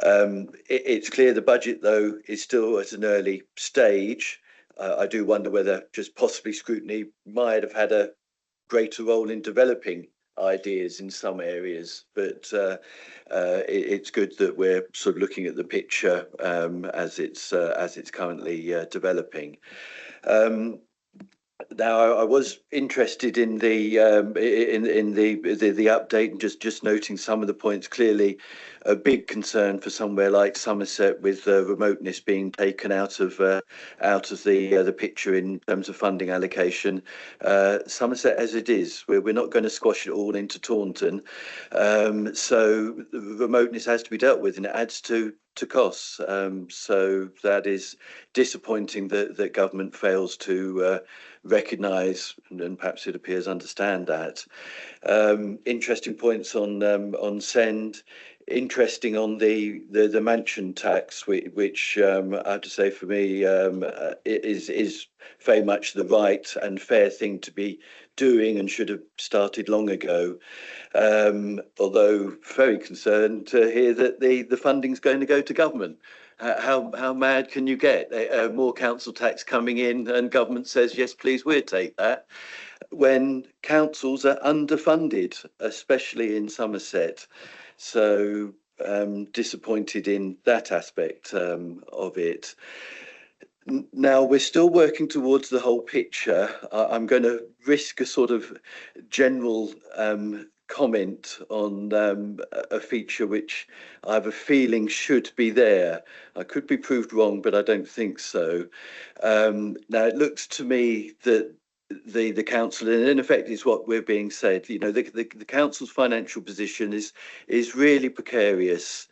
It's clear the budget, though, is still at an early stage. I do wonder whether just possibly Scrutiny might have had a greater role in developing ideas in some areas, but it's good that we're sort of looking at the picture as it's currently developing. Now, I was interested in the update, and just noting some of the points. Clearly, a big concern for somewhere like Somerset, with remoteness being taken out of the picture in terms of funding allocation. Somerset, as it is, we're not going to squash it all into Taunton, so remoteness has to be dealt with, and it adds to costs. So that is disappointing that government fails to recognise, and perhaps it appears understand that. Interesting points on Send. Interesting on the mansion tax, which I have to say for me is very much the right and fair thing to be doing, and should have started long ago. Although very concerned to hear that the funding's going to go to government. How mad can you get? More council tax coming in, and government says, yes, please, we'll take that, when councils are underfunded, especially in Somerset. So disappointed in that aspect of it. Now, we're still working towards the whole picture. I'm going to risk a sort of general comment on a feature which I have a feeling should be there. I could be proved wrong, but I don't think so. Now, it looks to me that the council, and in effect is what we're being said, you know, the council's financial position is really precarious.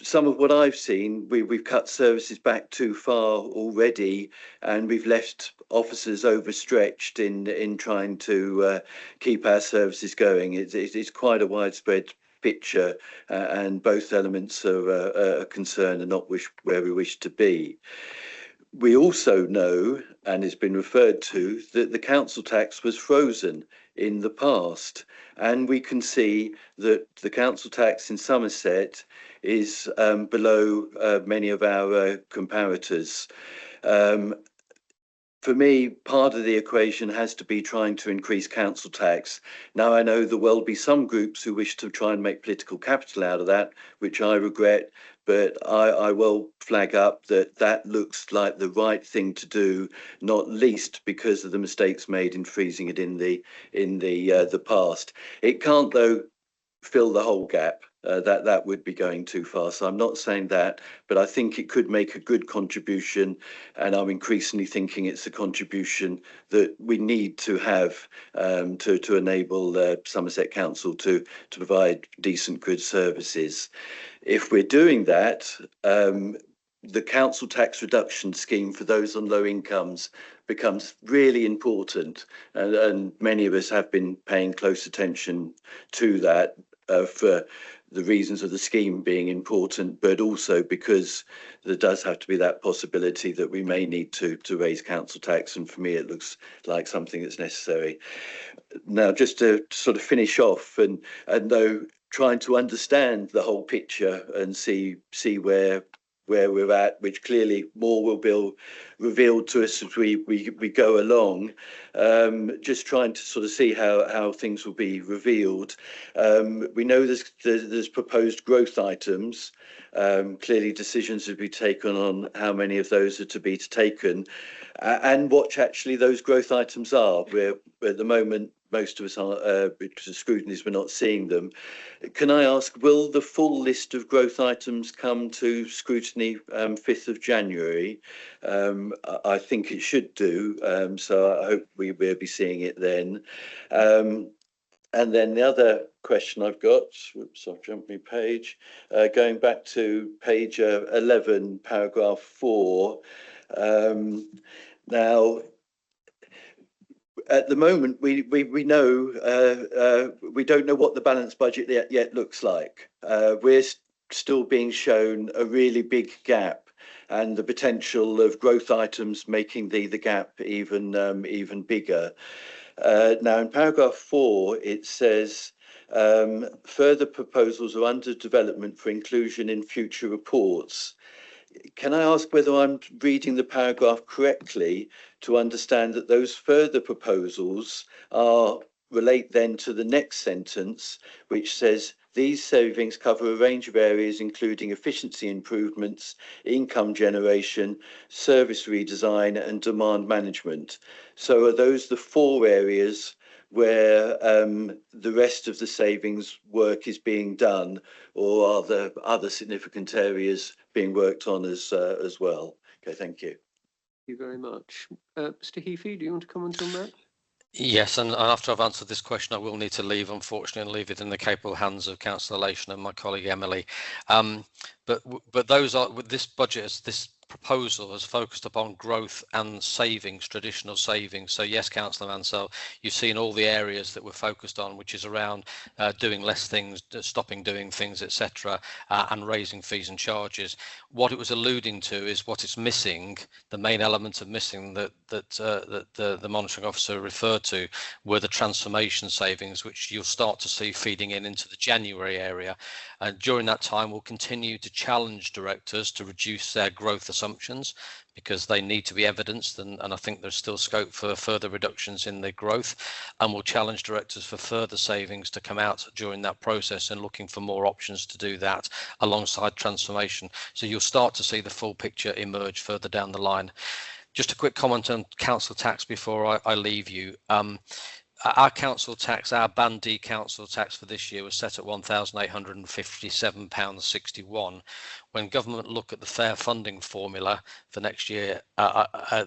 Some of what I've seen, we've cut services back too far already, and we've left officers overstretched in trying to keep our services going. It's quite a widespread picture, and both elements are a concern and not where we wish to be. We also know, and it's been referred to, that the council tax was frozen in the past, and we can see that the council tax in Somerset is below many of our comparators. For me, part of the equation has to be trying to increase council tax. Now, I know there will be some groups who wish to try and make political capital out of that, which I regret, but I will flag up that looks like the right thing to do, not least because of the mistakes made in freezing it in the past. It can't, though, fill the whole gap. That would be going too far. So I'm not saying that, but I think it could make a good contribution, and I'm increasingly thinking it's a contribution that we need to have to enable Somerset Council to provide decent, good services. If we're doing that, the council tax reduction scheme for those on low incomes becomes really important, and many of us have been paying close attention to that for the reasons of the scheme being important, but also because there does have to be that possibility that we may need to raise council tax, and for me it looks like something that's necessary. Now, just to sort of finish off, and though trying to understand the whole picture and see where where we're at, which clearly more will be revealed to us as we go along. Just trying to sort of see how things will be revealed. We know there's proposed growth items. Clearly decisions will be taken on how many of those are to be taken, and what actually those growth items are. We're at the moment, most of us are, because of scrutinies, we're not seeing them. Can I ask, will the full list of growth items come to scrutiny 5th of January? I think it should do, so I hope we will be seeing it then. And then the other question I've got, whoops, I've jumped my page, going back to page 11, paragraph 4. Now, at the moment, we know we don't know what the balanced budget yet looks like. We're still being shown a really big gap, and the potential of growth items making the gap even bigger. Now, in paragraph 4, it says further proposals are under development for inclusion in future reports. Can I ask whether I'm reading the paragraph correctly to understand that those further proposals relate then to the next sentence, which says these savings cover a range of areas, including efficiency improvements, income generation, service redesign, and demand management. So are those the 4 areas where the rest of the savings work is being done, or are there other significant areas being worked on as well? Okay, thank you. Thank you very much. Mr. Heafy, do you want to comment on that? Yes, and after I've answered this question, I will need to leave, unfortunately, and leave it in the capable hands of Councillor Lation and my colleague Emily. But those are, with this budget, this proposal has focused upon growth and savings, traditional savings. So yes, Councillor Mansell, you've seen all the areas that we're focused on, which is around doing less things, stopping doing things, etc., and raising fees and charges. What it was alluding to is what it's missing. The main element of missing that the monitoring officer referred to were the transformation savings, which you'll start to see feeding into the January area. And during that time, we'll continue to challenge directors to reduce their growth assumptions, because they need to be evidenced, and I think there's still scope for further reductions in the growth, and we'll challenge directors for further savings to come out during that process, and looking for more options to do that alongside transformation. So you'll start to see the full picture emerge further down the line. Just a quick comment on council tax before I leave you. Our council tax, our Band D council tax for this year was set at £1,857.61. When government look at the fair funding formula for next year,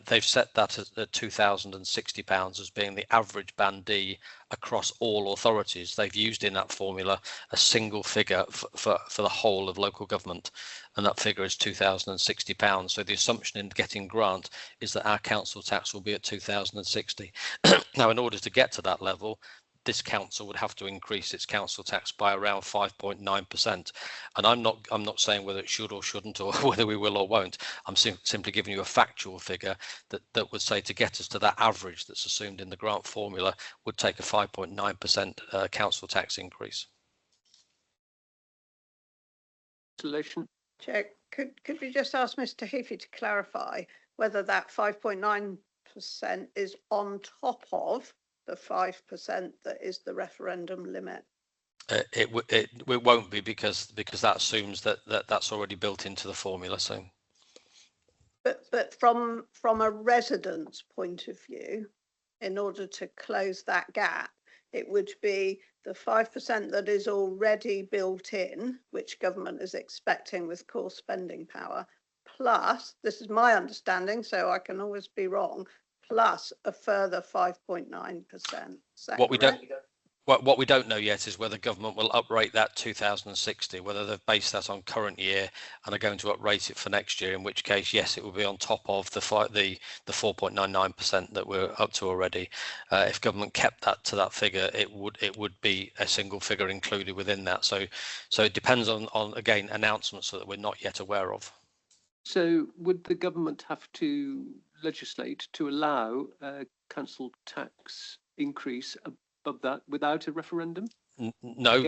they've set that at £2,060 as being the average Band D across all authorities. They've used in that formula a single figure for the whole of local government, and that figure is £2,060. So the assumption in getting grant is that our council tax will be at £2,060. Now, in order to get to that level, this council would have to increase its council tax by around 5.9%. And I'm not saying whether it should or shouldn't, or whether we will or won't. I'm simply giving you a factual figure that would say to get us to that average that's assumed in the grant formula would take a 5.9% council tax increase. Chair, could we just ask Mr. Heafy to clarify whether that 5.9% is on top of the 5% that is the referendum limit? It won't be, because that assumes that's already built into the formula. So, but from a resident's point of view, in order to close that gap, it would be the 5% that is already built in, which government is expecting with core spending power, plus, this is my understanding, so I can always be wrong, plus a further 5.9%. What we don't know yet is whether government will uprate that 2060, whether they've based that on current year and are going to uprate it for next year, in which case, yes, it will be on top of the 4.99% that we're up to already. If government kept that to that figure, it would be a single figure included within that. So it depends on again, announcements that we're not yet aware of. So would the government have to legislate to allow a council tax increase above that without a referendum? No,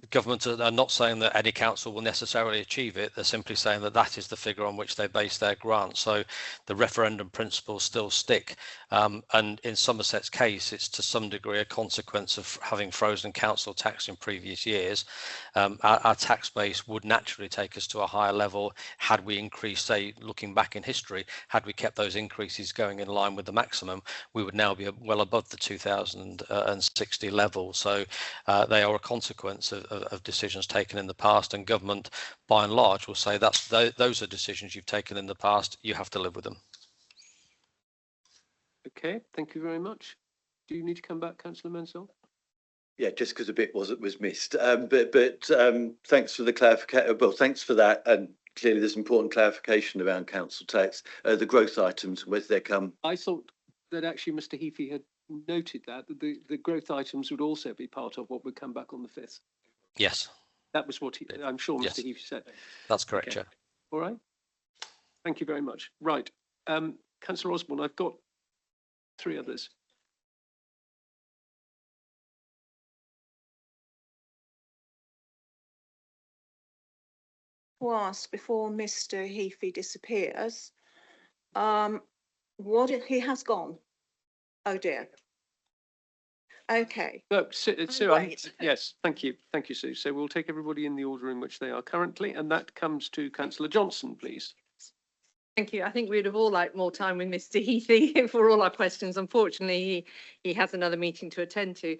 government are not saying that any council will necessarily achieve it. They're simply saying that that is the figure on which they base their grant. So the referendum principles still stick. And in Somerset's case, it's to some degree a consequence of having frozen council tax in previous years. Our tax base would naturally take us to a higher level had we increased, say, looking back in history, had we kept those increases going in line with the maximum, we would now be well above the 2060 level. So they are a consequence of decisions taken in the past, and government by and large will say those are decisions you've taken in the past, you have to live with them. Okay, thank you very much. Do you need to come back, Councillor Mansell? Yeah, just because a bit was missed. But thanks for the clarification. Well, thanks for that. And clearly there's important clarification around council tax, the growth items, whether they come. I thought that actually Mr. Heafy had noted that the growth items would also be part of what would come back on the 5th. Yes. That was what I'm sure Yes. Mr. Heafy said. That's correct, Okay. Chair. All right. Thank you very much. Right. Councillor Osborne, I've got 3 others. To ask before Mr. Heafy disappears, what if he has gone? Oh dear. Okay. No, Sue, Right. yes, thank you, Sue. So we'll take everybody in the order in which they are currently, and that comes to Councillor Johnson, please. Thank you. I think we'd have all liked more time with Mr. Heafy for all our questions. Unfortunately, he has another meeting to attend to.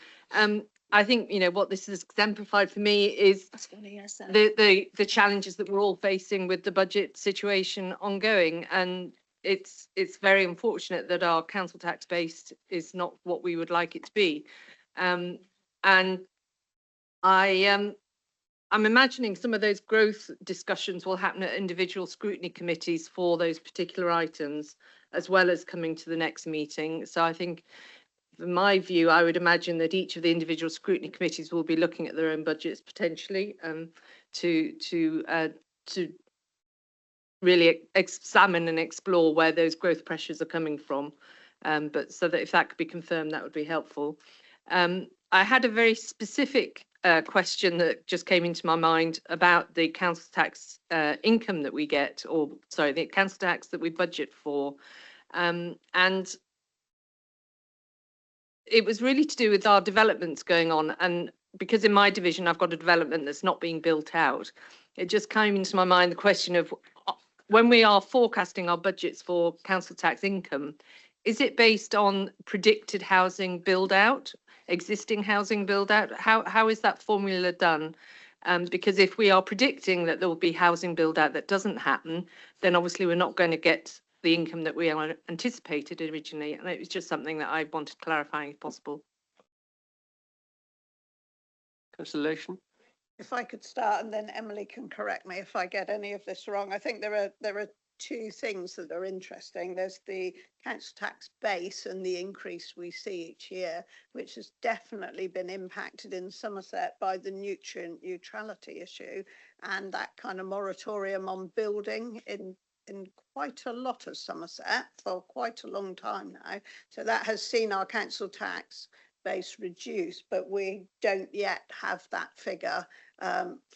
I think, you know, what this has exemplified for me is the challenges that we're all facing with the budget situation ongoing. And it's very unfortunate that our council tax base is not what we would like it to be. And I'm imagining some of those growth discussions will happen at individual scrutiny committees for those particular items, as well as coming to the next meeting. So I think, from my view, I would imagine that each of the individual scrutiny committees will be looking at their own budgets potentially to really examine and explore where those growth pressures are coming from. But so that if that could be confirmed, that would be helpful. I had a very specific question that just came into my mind about the council tax income that we get, or sorry, the council tax that we budget for. And it was really to do with our developments going on. And because in my division, I've got a development that's not being built out, it just came into my mind the question of when we are forecasting our budgets for council tax income, is it based on predicted housing build out, existing housing build out? How is that formula done? Because if we are predicting that there will be housing build out that doesn't happen, then obviously we're not going to get the income that we anticipated originally. And it was just something that I wanted clarifying if possible. Councillor Lation. If I could start, and then Emily can correct me if I get any of this wrong. I think there are 2 things that are interesting. There's the council tax base and the increase we see each year, which has definitely been impacted in Somerset by the nutrient neutrality issue and that kind of moratorium on building in quite a lot of Somerset for quite a long time now. So that has seen our council tax base reduced, but we don't yet have that figure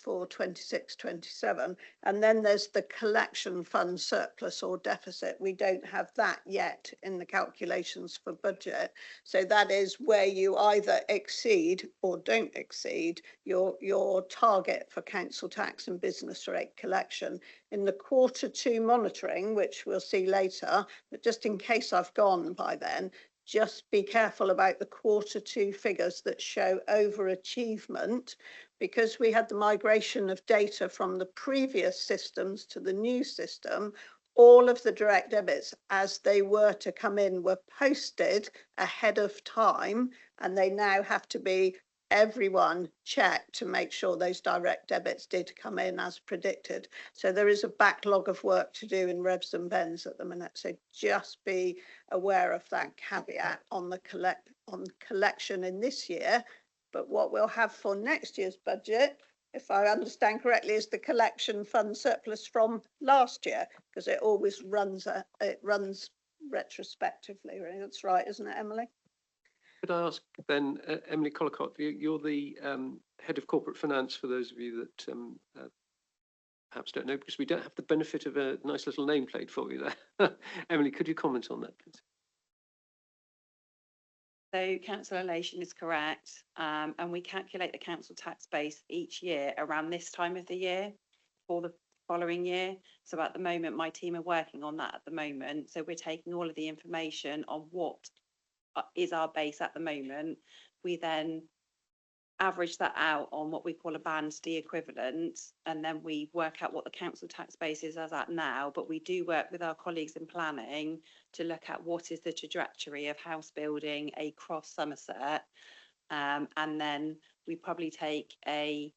for 26-27. And then there's the collection fund surplus or deficit. We don't have that yet in the calculations for budget. So that is where you either exceed or don't exceed your target for council tax and business rate collection. In the Q2 monitoring, which we'll see later, but just in case I've gone by then, just be careful about the Q2 figures that show overachievement, because we had the migration of data from the previous systems to the new system. All of the direct debits as they were to come in were posted ahead of time, and they now have to be everyone checked to make sure those direct debits did come in as predicted. So there is a backlog of work to do in Revs and Bens at the minute. So just be aware of that caveat on the collection in this year. But what we'll have for next year's budget, if I understand correctly, is the collection fund surplus from last year, because it always runs retrospectively. Right? That's right, isn't it, Emily? Could I ask then, Emily Collicott, you're the head of corporate finance, for those of you that perhaps don't know, because we don't have the benefit of a nice little nameplate for you there. Emily, could you comment on that, please? So council elation is correct, and we calculate the council tax base each year around this time of the year for the following year. So at the moment, my team are working on that at the moment. So we're taking all of the information on what is our base at the moment. We then average that out on what we call a band D equivalent, and then we work out what the council tax base is as at now. But we do work with our colleagues in planning to look at what is the trajectory of house building across Somerset, and then we probably take a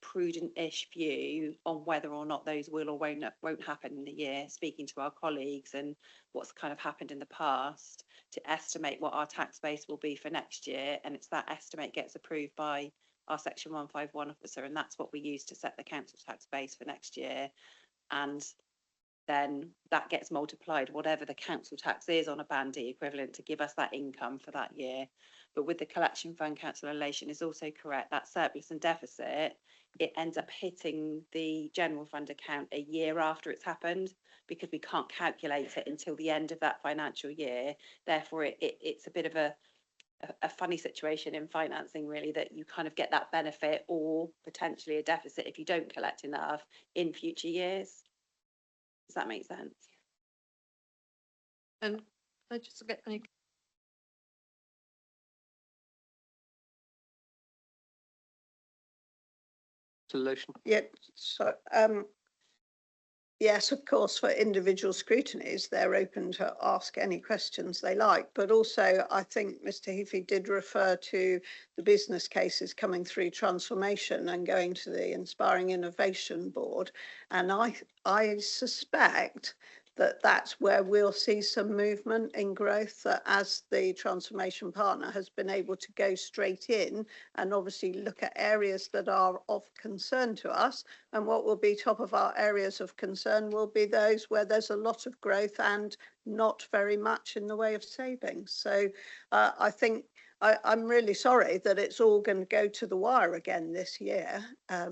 prudent-ish view on whether or not those will or won't happen in the year, speaking to our colleagues and what's kind of happened in the past to estimate what our tax base will be for next year. And it's that estimate gets approved by our Section 151 officer, and that's what we use to set the council tax base for next year. And then that gets multiplied, whatever the council tax is on a band D equivalent, to give us that income for that year. But with the collection fund council elation is also correct, that surplus and deficit, it ends up hitting the general fund account a year after it's happened, because we can't calculate it until the end of that financial year. Therefore, it's a bit of a funny situation in financing, really, that you kind of get that benefit or potentially a deficit if you don't collect enough in future years. Does that make sense? And I just get any. Yeah, so yes, of course, for individual scrutinies, they're open to ask any questions they like. But also, I think Mr. Heafy did refer to the business cases coming through transformation and going to the Inspiring Innovation Board. And I suspect that that's where we'll see some movement in growth, that as the transformation partner has been able to go straight in and obviously look at areas that are of concern to us. And what will be top of our areas of concern will be those where there's a lot of growth and not very much in the way of savings. So I think I'm really sorry that it's all going to go to the wire again this year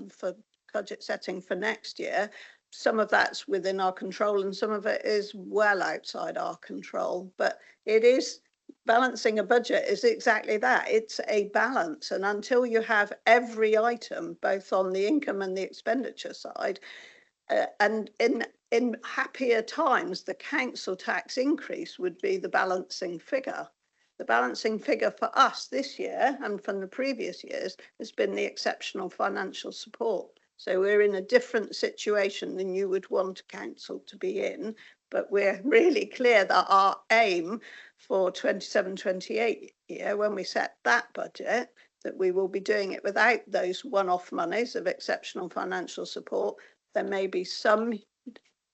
for budget setting for next year. Some of that's within our control and some of it is well outside our control, but it is balancing a budget is exactly that. It's a balance, and until you have every item both on the income and the expenditure side, and in happier times the council tax increase would be the balancing figure. The balancing figure for us this year and from the previous years has been the exceptional financial support. So we're in a different situation than you would want a council to be in, but we're really clear that our aim for 27-28 year, when we set that budget, that we will be doing it without those one-off monies of exceptional financial support. There may be some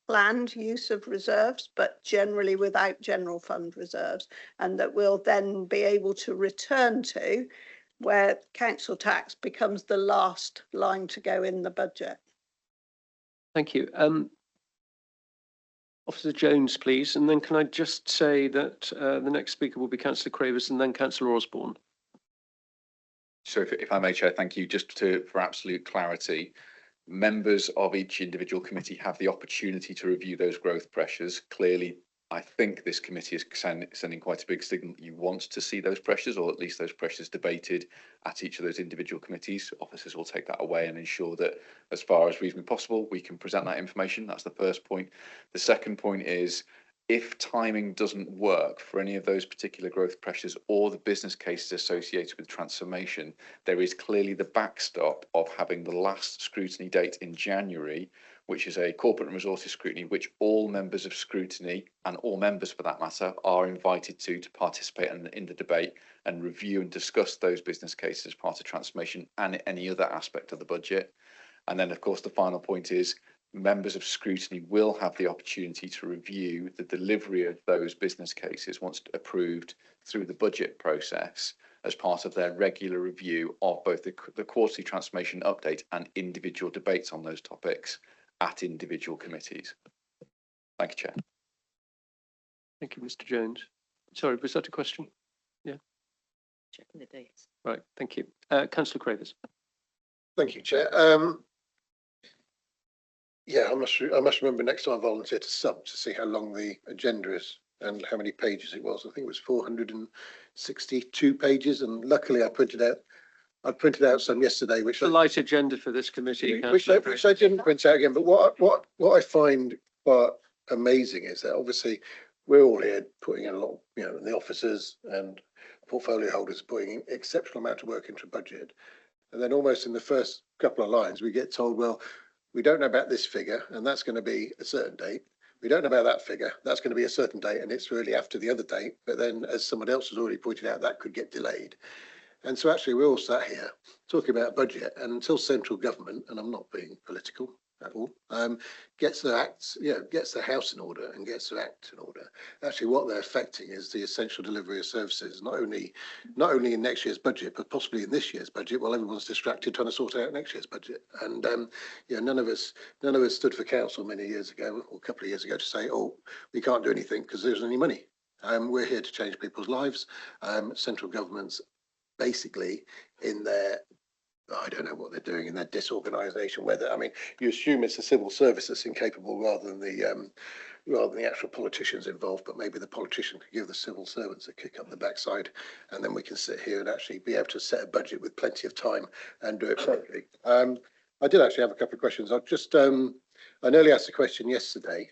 planned use of reserves, but generally without general fund reserves, and that we'll then be able to return to where council tax becomes the last line to go in the budget. Thank you. Officer Jones, please. And then can I just say that the next speaker will be Councillor Cravers and then Councillor Osborne. So if I may, Chair, thank you. Just for absolute clarity, members of each individual committee have the opportunity to review those growth pressures. Clearly, I think this committee is sending quite a big signal that you want to see those pressures, or at least those pressures debated at each of those individual committees. Officers will take that away and ensure that, as far as reasonably possible, we can present that information. That's the first point. The second point is, if timing doesn't work for any of those particular growth pressures or the business cases associated with transformation, there is clearly the backstop of having the last scrutiny date in January, which is a corporate and resources scrutiny, which all members of scrutiny, and all members for that matter, are invited to participate in the debate and review and discuss those business cases as part of transformation and any other aspect of the budget. And then, of course, the final point is members of scrutiny will have the opportunity to review the delivery of those business cases once approved through the budget process as part of their regular review of both the quarterly transformation update and individual debates on those topics at individual committees. Thank you, Chair. Thank you, Mr. Jones. Sorry, was that a question? Yeah. Checking the dates. Right, thank you. Councillor Cravers. Thank you, Chair. Yeah, I must remember next time I volunteer to sub to see how long the agenda is and how many pages it was. I think it was 462 pages, and luckily I printed out some yesterday, which The light agenda for this committee, which I didn't print out again. But what I find quite amazing is that obviously we're all here putting in a lot, the officers and portfolio holders putting in exceptional amount of work into a budget, and then almost in the first couple of lines we get told, well, we don't know about this figure, and that's going to be a certain date. We don't know about that figure, that's going to be a certain date, and it's really after the other date. But then, as someone else has already pointed out, that could get delayed. And so actually we're all sat here talking about budget, and until central government, and I'm not being political at all, gets their acts, gets their house in order and gets their act in order, actually what they're affecting is the essential delivery of services, not only in next year's budget, but possibly in this year's budget, while everyone's distracted trying to sort out next year's budget. And none of us stood for council many years ago, or a couple of years ago, to say, oh, we can't do anything because there isn't any money. We're here to change people's lives. Central government's basically in their, I don't know what they're doing in their disorganisation. You assume it's the civil service that's incapable rather than the actual politicians involved, but maybe the politician could give the civil servants a kick up the backside, and then we can sit here and actually be able to set a budget with plenty of time and do it properly. I did actually have a couple of questions. I nearly asked a question yesterday.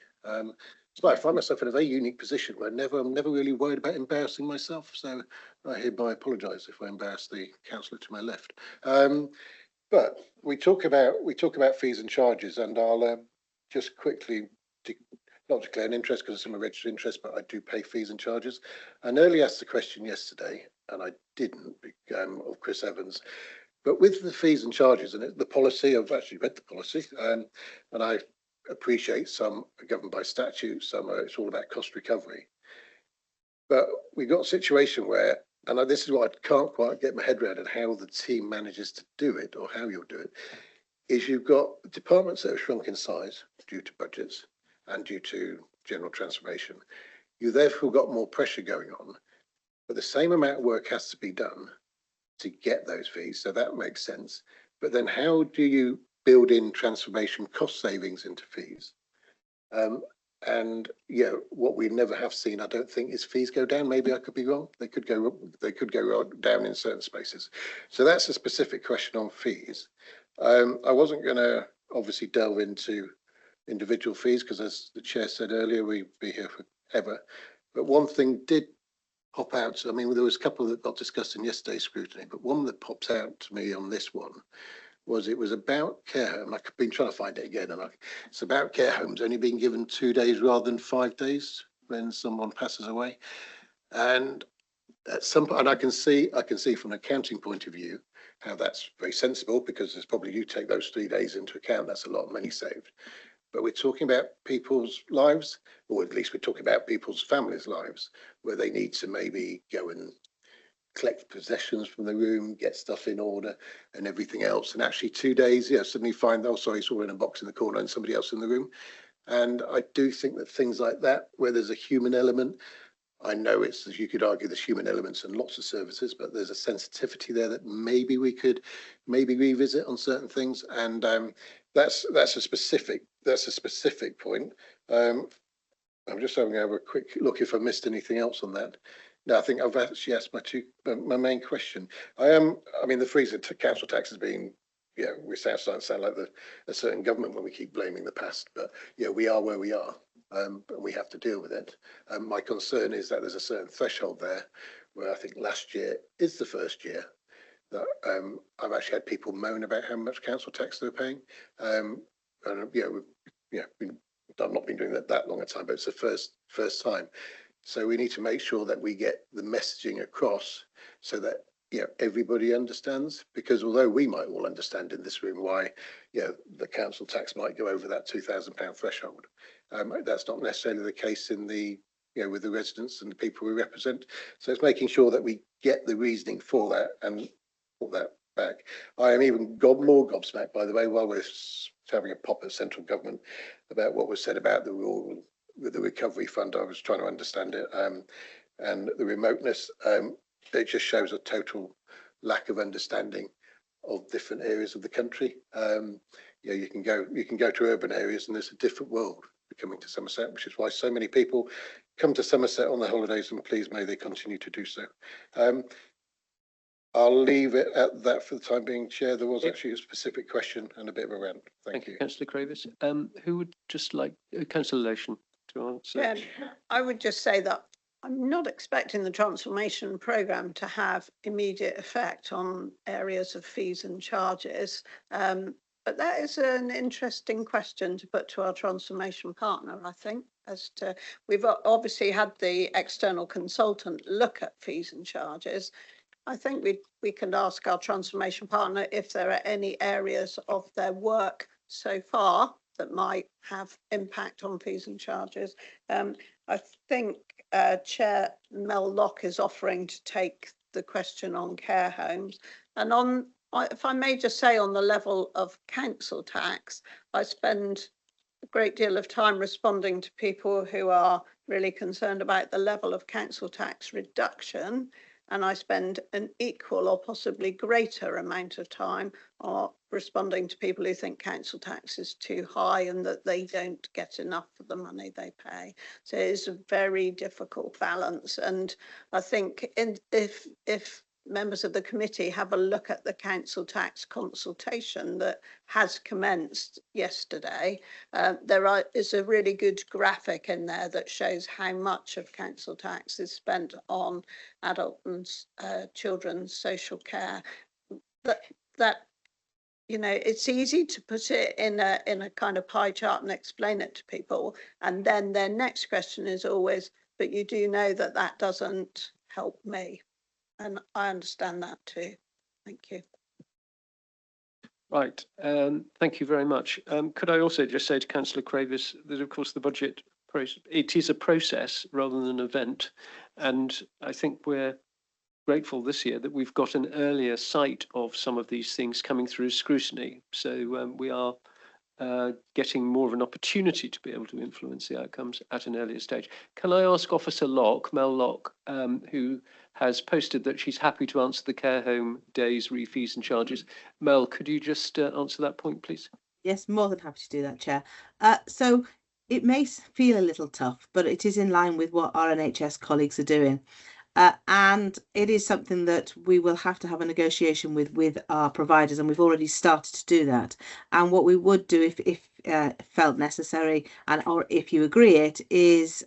So I find myself in a very unique position where I'm never really worried about embarrassing myself. So I hereby apologise if I embarrass the councillor to my left. But we talk about fees and charges, and I'll just quickly not declare an interest because I'm a registered interest, but I do pay fees and charges. I nearly asked the question yesterday, and I didn't, of Chris Evans. But with the fees and charges and the policy, I've actually read the policy, and I appreciate some are governed by statute, some are, it's all about cost recovery. But we got a situation where, and this is what I can't quite get my head around, and how the team manages to do it, or how you'll do it, is you've got departments that have shrunk in size due to budgets and due to general transformation. You therefore got more pressure going on, but the same amount of work has to be done to get those fees, so that makes sense. But then how do you build in transformation cost savings into fees? And what we never have seen, I don't think, is fees go down. Maybe I could be wrong. They could go down in certain spaces. So that's a specific question on fees. I wasn't going to obviously delve into individual fees because, as the chair said earlier, we'd be here forever. But one thing did pop out. I mean, there was a couple that got discussed in yesterday's scrutiny, but one that pops out to me on this one was it was about care home. I've been trying to find it again, and it's about care homes only being given 2 days rather than 5 days when someone passes away. And at some point, and I can see from an accounting point of view how that's very sensible, because there's probably, you take those 3 days into account, that's a lot of money saved. But we're talking about people's lives, or at least we're talking about people's families' lives, where they need to maybe go and collect possessions from the room, get stuff in order and everything else. And actually 2 days, suddenly find, oh, sorry, it's all in a box in the corner and somebody else in the room. And I do think that things like that, where there's a human element, I know it's, as you could argue, there's human elements in lots of services, but there's a sensitivity there that maybe we could revisit on certain things. And that's a specific point. I'm just having a quick look if I missed anything else on that. No, I think I've actually asked my main question. The freeze in council tax has been, we sound like a certain government when we keep blaming the past, but we are where we are, and we have to deal with it. My concern is that there's a certain threshold there where I think last year is the first year that I've actually had people moan about how much council tax they're paying. And I've not been doing that long a time, but it's the first time. So we need to make sure that we get the messaging across so that everybody understands, because although we might all understand in this room why the council tax might go over that £2,000 threshold, that's not necessarily the case in the with the residents and the people we represent. So it's making sure that we get the reasoning for that and put that back. I am even more gobsmacked, by the way, while we're having a pop at central government about what was said about the rule with the recovery fund. I was trying to understand it, and the remoteness. it just shows a total lack of understanding of different areas of the country. You know, you can go to urban areas and there's a different world coming to Somerset, which is why so many people come to Somerset on their holidays, and please may they continue to do so. I'll leave it at that for the time being, Chair. There was actually a specific question and a bit of a rant. Thank you. Councillor Cravis. Who would just like Councillor Lation to answer? Yeah, I would just say that I'm not expecting the transformation programme to have immediate effect on areas of fees and charges. But that is an interesting question to put to our transformation partner, I think, as to, we've obviously had the external consultant look at fees and charges. I think we can ask our transformation partner if there are any areas of their work so far that might have impact on fees and charges. I think Chair Mel Locke is offering to take the question on care homes. And on, if I may just say, on the level of council tax, I spend a great deal of time responding to people who are really concerned about the level of council tax reduction. And I spend an equal or possibly greater amount of time responding to people who think council tax is too high and that they don't get enough for the money they pay. So it is a very difficult balance. And I think if members of the committee have a look at the council tax consultation that has commenced yesterday, there is a really good graphic in there that shows how much of council tax is spent on adult and children's social care. That you know, it's easy to put it in a kind of pie chart and explain it to people, and then their next question is always, but you do know that that doesn't help me. And I understand that too. Thank you. Right. Thank you very much. Could I also just say to Councillor Cravis that, of course, the budget process, it is a process rather than an event. And I think we're grateful this year that we've got an earlier sight of some of these things coming through scrutiny. So we are getting more of an opportunity to be able to influence the outcomes at an earlier stage. Can I ask Officer Locke, Mel Locke, who has posted that she's happy to answer the care home days, fees and charges. Mel, could you just answer that point, please? Yes, more than happy to do that, Chair. So it may feel a little tough, but it is in line with what our NHS colleagues are doing. And it is something that we will have to have a negotiation with our providers, and we've already started to do that. And what we would do if felt necessary, and or if you agree it, is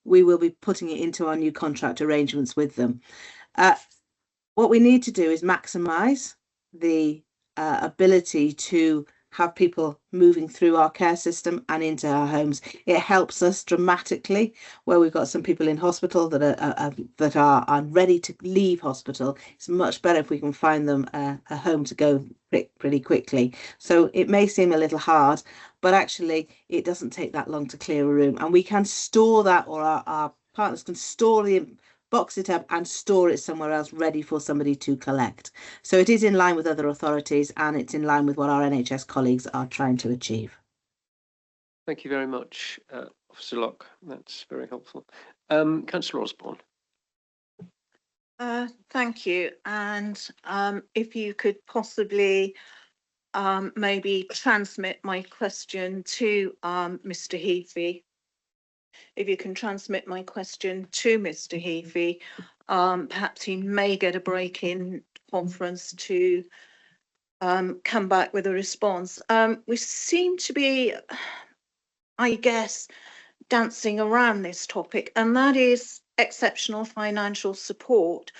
we will be putting it into our new contract arrangements with them. What we need to do is maximise the ability to have people moving through our care system and into our homes. It helps us dramatically where we've got some people in hospital that are ready to leave hospital. It's much better if we can find them a home to go pretty quickly. So it may seem a little hard, but actually it doesn't take that long to clear a room, and we can store that, or our partners can store box it up and store it somewhere else ready for somebody to collect. So it is in line with other authorities, and it's in line with what our NHS colleagues are trying to achieve. Thank you very much, Officer Locke. That's very helpful. Councillor Osborne. Thank you. And if you could possibly maybe transmit my question to Mr. Heafy. If you can transmit my question to Mr. Heafy, perhaps he may get a break in conference to come back with a response. We seem to be, I guess, dancing around this topic, and that is exceptional financial support.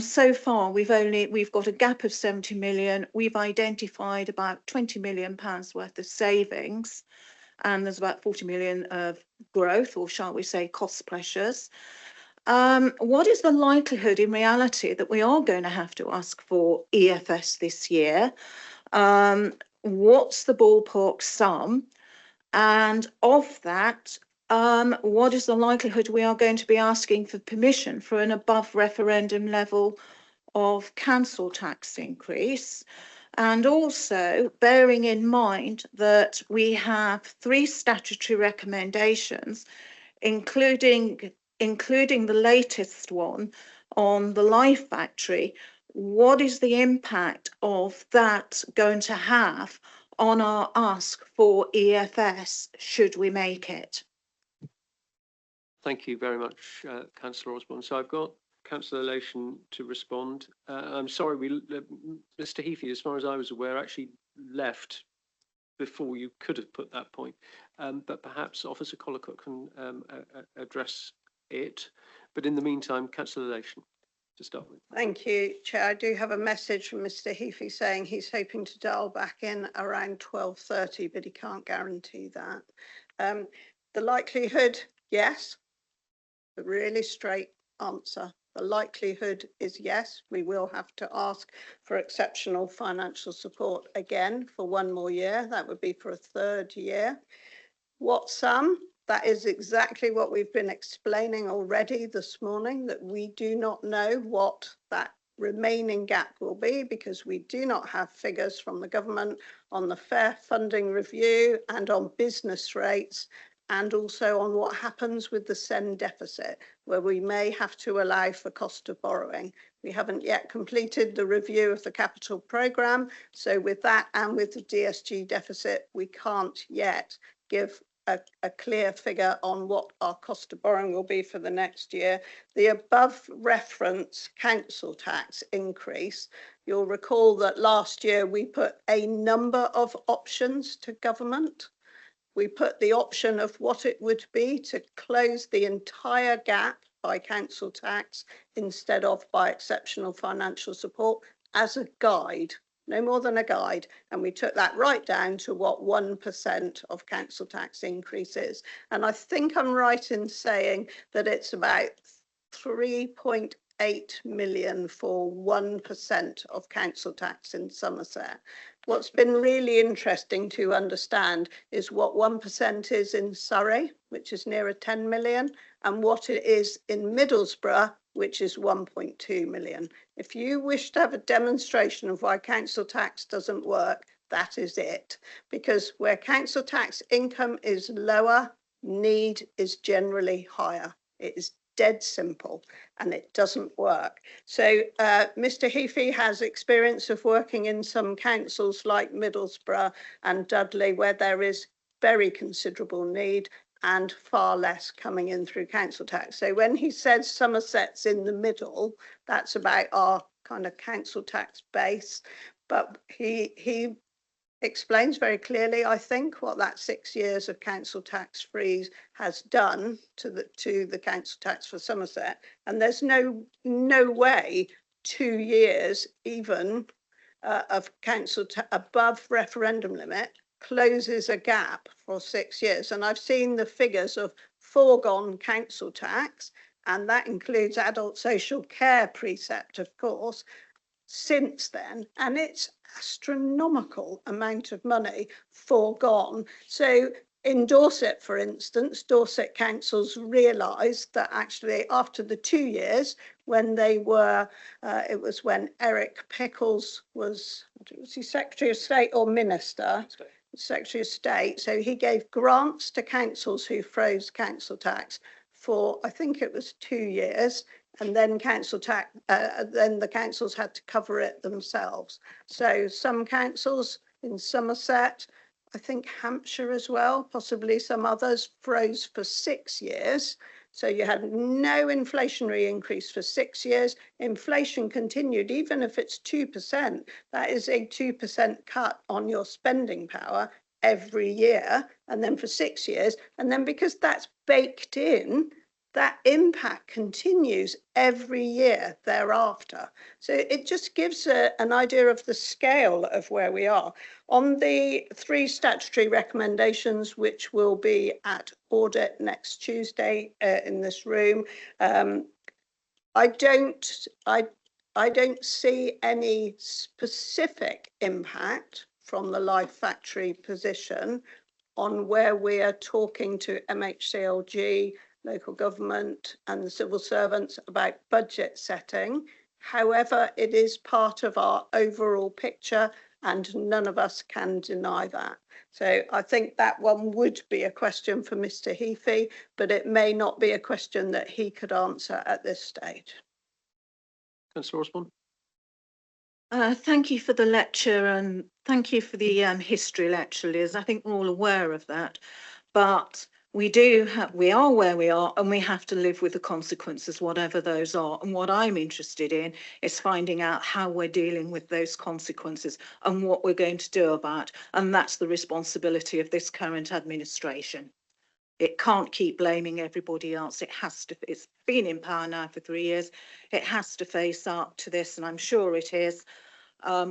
So far, we've got a gap of 70 million. We've identified about 20 million pounds worth of savings, and there's about 40 million of growth, or shall we say cost pressures. What is the likelihood in reality that we are going to have to ask for EFS this year? What's the ballpark sum? And of that, what is the likelihood we are going to be asking for permission for an above referendum level of council tax increase? And also bearing in mind that we have 3 statutory recommendations, including including the latest one on the Life Factory, what is the impact of that going to have on our ask for EFS should we make it? Thank you very much, Councillor Osborne. So I've got Councillor Lation to respond. I'm sorry, Mr. Heafy, as far as I was aware, actually left before you could have put that point. But perhaps Officer Collicutt can address it. But in the meantime, Councillor Lation, to start with. Thank you, Chair. I do have a message from Mr. Heafy saying he's hoping to dial back in around 12:30, but he can't guarantee that. The likelihood, yes. The really straight answer. The likelihood is yes, we will have to ask for exceptional financial support again for one more year. That would be for a third year. What sum? That is exactly what we've been explaining already this morning, that we do not know what that remaining gap will be because we do not have figures from the government on the fair funding review and on business rates, and also on what happens with the SEND deficit, where we may have to allow for cost of borrowing. We haven't yet completed the review of the capital programme, so with that and with the DSG deficit, we can't yet give a clear figure on what our cost of borrowing will be for the next year. The above reference council tax increase, you'll recall that last year we put a number of options to government. We put the option of what it would be to close the entire gap by council tax instead of by exceptional financial support as a guide, no more than a guide. And we took that right down to what 1% of council tax increase is. And I think I'm right in saying that it's about 3.8 million for 1% of council tax in Somerset. What's been really interesting to understand is what 1% is in Surrey, which is nearer 10 million, and what it is in Middlesbrough, which is 1.2 million. If you wish to have a demonstration of why council tax doesn't work, that is it. Because where council tax income is lower, need is generally higher. It is dead simple, and it doesn't work. So Mr. Heafy has experience of working in some councils like Middlesbrough and Dudley, where there is very considerable need and far less coming in through council tax. So when he says Somerset's in the middle, that's about our kind of council tax base. But he explains very clearly, I think, what that 6 years of council tax freeze has done to the council tax for Somerset. And there's no way 2 years even of council above referendum limit closes a gap for 6 years. And I've seen the figures of foregone council tax, and that includes adult social care precept, of course, since then, and it's astronomical amount of money foregone. So in Dorset, for instance, Dorset councils realised that actually after the 2 years, when they were, it was when Eric Pickles was he Secretary of State or Minister? Secretary of State. So he gave grants to councils who froze council tax for, I think it was 2 years. And then then the councils had to cover it themselves. So some councils in Somerset, I think Hampshire as well, possibly some others, froze for 6 years. So you had no inflationary increase for 6 years. Inflation continued, even if it's 2%. That is a 2% cut on your spending power every year, and then for 6 years. And then because that's baked in, that impact continues every year thereafter. So it just gives an idea of the scale of where we are. On the 3 statutory recommendations, which will be at audit next Tuesday in this room, I don't see any specific impact from the Life Factory position on where we are talking to MHCLG, local government and the civil servants about budget setting. However, it is part of our overall picture and none of us can deny that. So I think that one would be a question for Mr. Heafy, but it may not be a question that he could answer at this stage. Councillor Osborne. Thank you for the lecture and thank you for the history lecture, Liz. I think we're all aware of that, but we are where we are and we have to live with the consequences, whatever those are. And what I'm interested in is finding out how we're dealing with those consequences and what we're going to do about it. And that's the responsibility of this current administration. It can't keep blaming everybody else. It has to, it's been in power now for 3 years. It has to face up to this, and I'm sure it is.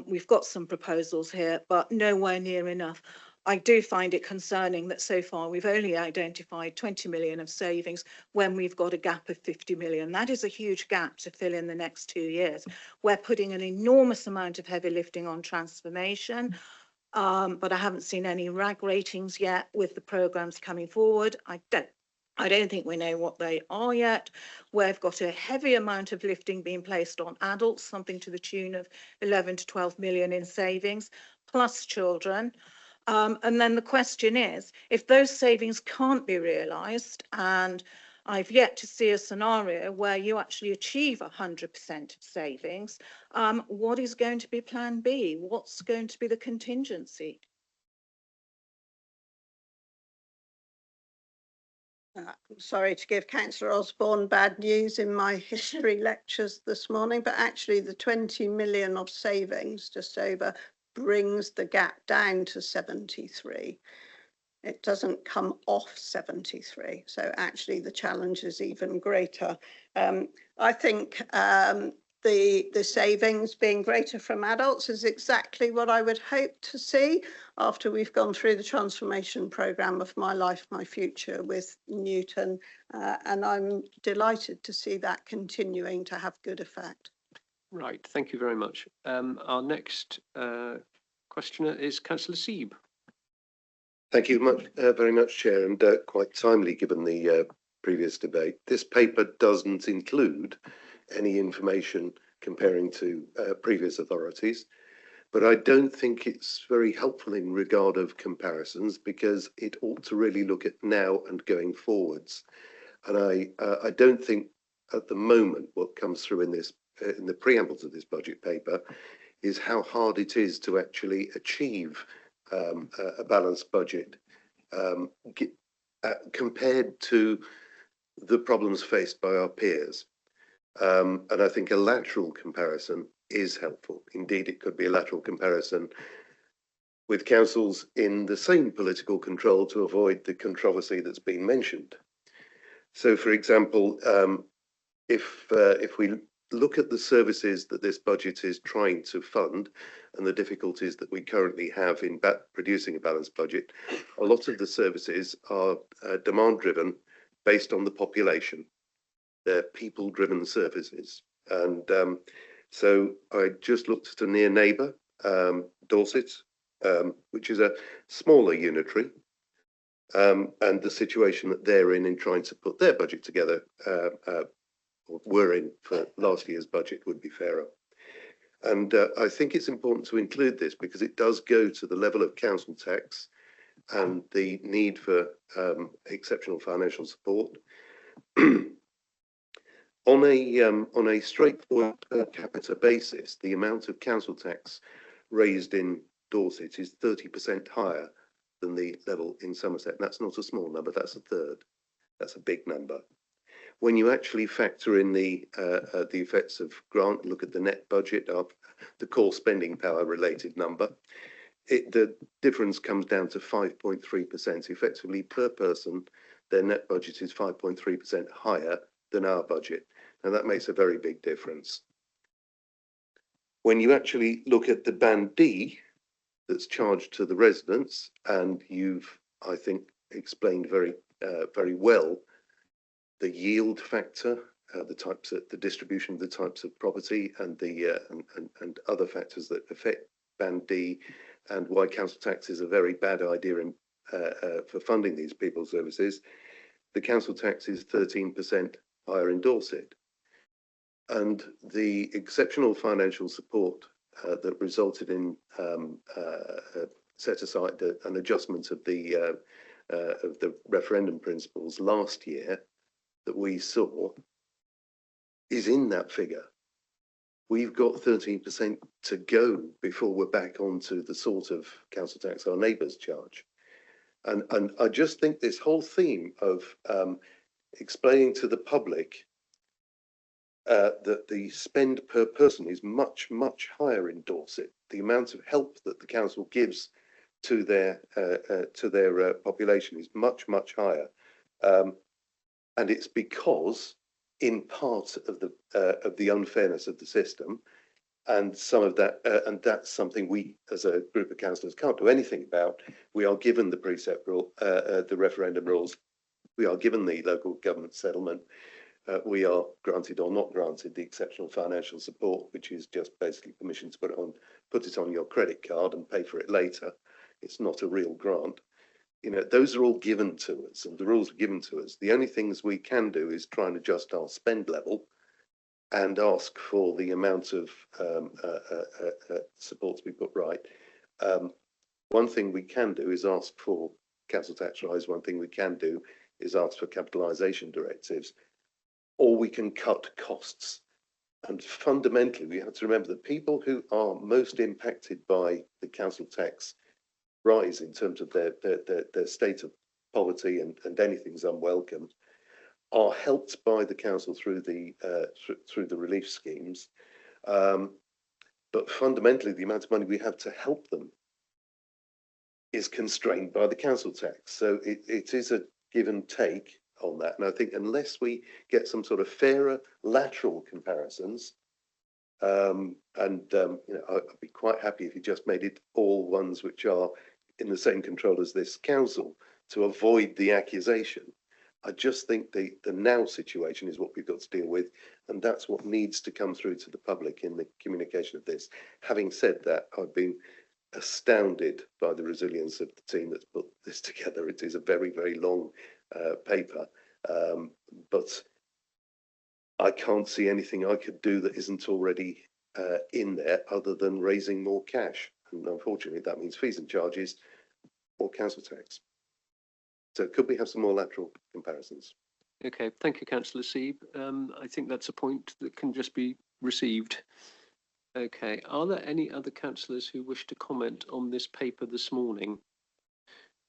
We've got some proposals here, but nowhere near enough. I do find it concerning that so far we've only identified 20 million of savings when we've got a gap of 50 million. That is a huge gap to fill in the next 2 years. We're putting an enormous amount of heavy lifting on transformation. But I haven't seen any RAG ratings yet with the programmes coming forward. I don't think we know what they are yet. We've got a heavy amount of lifting being placed on adults, something to the tune of 11 to 12 million in savings, plus children. And then the question is, if those savings can't be realised, and I've yet to see a scenario where you actually achieve 100% savings, what is going to be plan B? What's going to be the contingency? Sorry to give Councillor Osborne bad news in my history lectures this morning, but actually the 20 million of savings, just over, brings the gap down to 73. It doesn't come off 73. So actually the challenge is even greater. I think the savings being greater from adults is exactly what I would hope to see after we've gone through the transformation programme of My Life, My Future with Newton. And I'm delighted to see that continuing to have good effect. Right, thank you very much. Our next questioner is Councillor Seeb. Thank you very much, Chair, and quite timely given the previous debate. This paper doesn't include any information comparing to previous authorities, but I don't think it's very helpful in regard of comparisons because it ought to really look at now and going forwards. And I don't think at the moment what comes through in this in the preamble to this budget paper is how hard it is to actually achieve a balanced budget compared to the problems faced by our peers. And I think a lateral comparison is helpful. Indeed, it could be a lateral comparison with councils in the same political control to avoid the controversy that's been mentioned. So, for example, if we look at the services that this budget is trying to fund and the difficulties that we currently have in producing a balanced budget, a lot of the services are demand driven based on the population. They're people driven services. And so I just looked at a near neighbour, Dorset, which is a smaller unitary, and the situation that they're in trying to put their budget together, or were in for last year's budget, would be fairer. And I think it's important to include this because it does go to the level of council tax and the need for exceptional financial support. On a straightforward per capita basis, the amount of council tax raised in Dorset is 30% higher than the level in Somerset. And that's not a small number, that's a third. That's a big number. When you actually factor in the effects of grant, look at the net budget of the core spending power related number, the difference comes down to 5.3%. Effectively, per person, their net budget is 5.3% higher than our budget. And that makes a very big difference. When you actually look at the band D that's charged to the residents, and you've, I think, explained very well the yield factor, the distribution of the types of property, and the and other factors that affect band D, and why council tax is a very bad idea for funding these people's services. The council tax is 13% higher in Dorset, and the exceptional financial support that resulted in set aside an adjustment of the referendum principles last year that we saw is in that figure. We've got 13% to go before we're back onto the sort of council tax our neighbours charge. And I just think this whole theme of explaining to the public that the spend per person is much, much higher in Dorset. The amount of help that the council gives to their population is much, much higher. And it's because, in part of the unfairness of the system, and some of that, and that's something we, as a group of councillors, can't do anything about. We are given the precept rule, the referendum rules. We are given the local government settlement. We are granted or not granted the exceptional financial support, which is just basically permission to put it on your credit card and pay for it later. It's not a real grant. You know, those are all given to us, and the rules are given to us. The only things we can do is try and adjust our spend level and ask for the amount of supports we put right. One thing we can do is ask for council tax rise. One thing we can do is ask for capitalisation directives, or we can cut costs. And fundamentally, we have to remember that people who are most impacted by the council tax rise in terms of their state of poverty and anything's unwelcome are helped by the council through the relief schemes, but fundamentally the amount of money we have to help them is constrained by the council tax. So it is a give and take on that, and I think unless we get some sort of fairer lateral comparisons, you know, I'd be quite happy if you just made it all ones which are in the same control as this council to avoid the accusation. I just think the now situation is what we've got to deal with, and that's what needs to come through to the public in the communication of this. Having said that, I've been astounded by the resilience of the team that's put this together. It is a very, very long paper, but I can't see anything I could do that isn't already in there other than raising more cash. And unfortunately, that means fees and charges or council tax. So could we have some more lateral comparisons? Okay, thank you, Councillor Seeb. I think that's a point that can just be received. Okay, are there any other councillors who wish to comment on this paper this morning?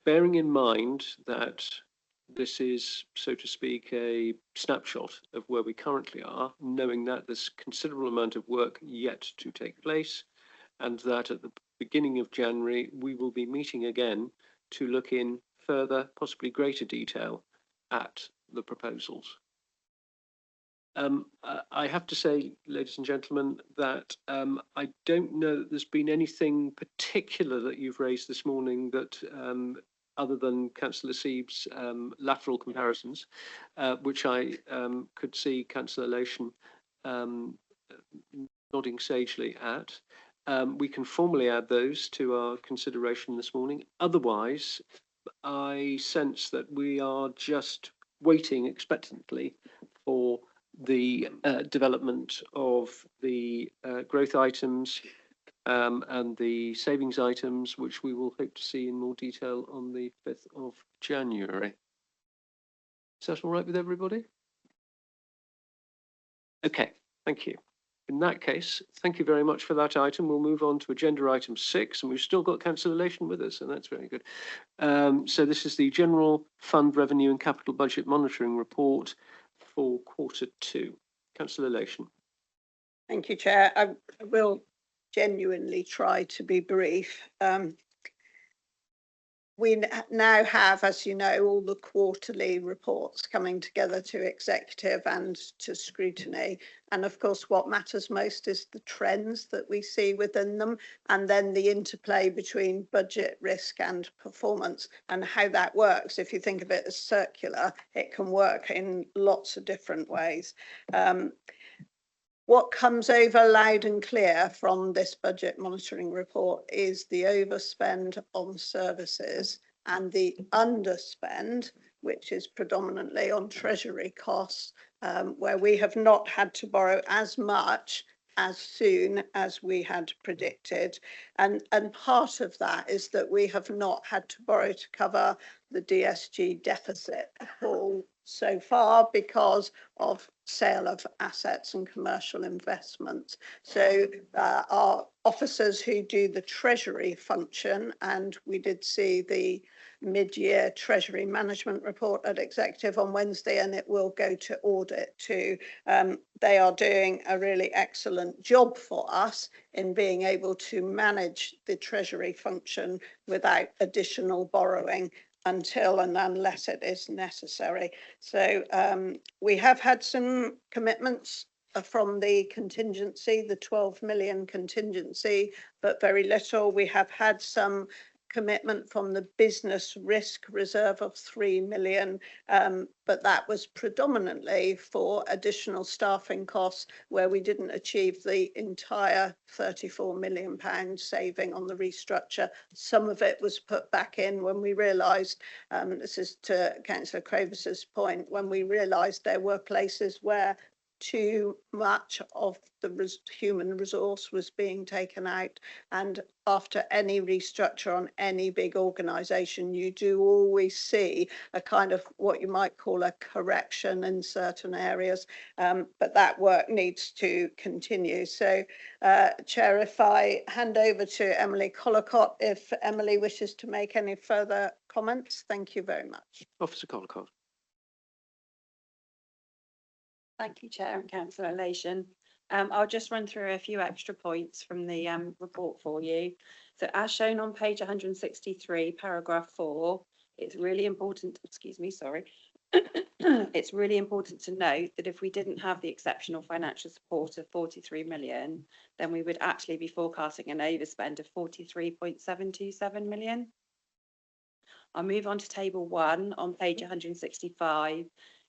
Bearing in mind that this is, so to speak, a snapshot of where we currently are, knowing that there's a considerable amount of work yet to take place, and that at the beginning of January we will be meeting again to look in further, possibly greater detail at the proposals. I have to say, ladies and gentlemen, that I don't know that there's been anything particular that you've raised this morning that other than Councillor Seeb's lateral comparisons, which I could see Councillor Lation nodding sagely at. We can formally add those to our consideration this morning. Otherwise, I sense that we are just waiting expectantly for the development of the growth items and the savings items, which we will hope to see in more detail on the 5th of January. Is that all right with everybody? Okay, thank you. In that case, thank you very much for that item. We'll move on to agenda item 6, and we've still got Councillor Lation with us, and that's very good. So this is the General Fund Revenue and Capital Budget Monitoring Report for Q2. Councillor Lation. Thank you, Chair. I will genuinely try to be brief. We now have, as you know, all the quarterly reports coming together to executive and to scrutiny. And of course, what matters most is the trends that we see within them, and then the interplay between budget, risk and performance, and how that works. If you think of it as circular, it can work in lots of different ways. What comes over loud and clear from this budget monitoring report is the overspend on services and the underspend, which is predominantly on treasury costs, where we have not had to borrow as much as soon as we had predicted. And part of that is that we have not had to borrow to cover the DSG deficit all so far because of sale of assets and commercial investments. So our officers who do the treasury function, and we did see the mid-year treasury management report at executive on Wednesday, and it will go to audit too. They are doing a really excellent job for us in being able to manage the treasury function without additional borrowing until and unless it is necessary. So we have had some commitments from the contingency, the 12 million contingency, but very little. We have had some commitment from the business risk reserve of 3 million, but that was predominantly for additional staffing costs where we didn't achieve the entire 34 million pound saving on the restructure. Some of it was put back in when we realised, this is to Councillor Cravis's point, when we realised there were places where too much of the human resource was being taken out. And after any restructure on any big organisation, you do always see a kind of what you might call a correction in certain areas, but that work needs to continue. So, Chair, if I hand over to Emily Collicott, if Emily wishes to make any further comments, thank you very much. Officer Collicott. Thank you, Chair and Councillor Elation. I'll just run through a few extra points from the report for you. So as shown on page 163, paragraph 4, it's really important, excuse me, sorry. It's really important to note that if we didn't have the exceptional financial support of 43 million, then we would actually be forecasting an overspend of 43.727 million. I'll move on to table 1 on page 165.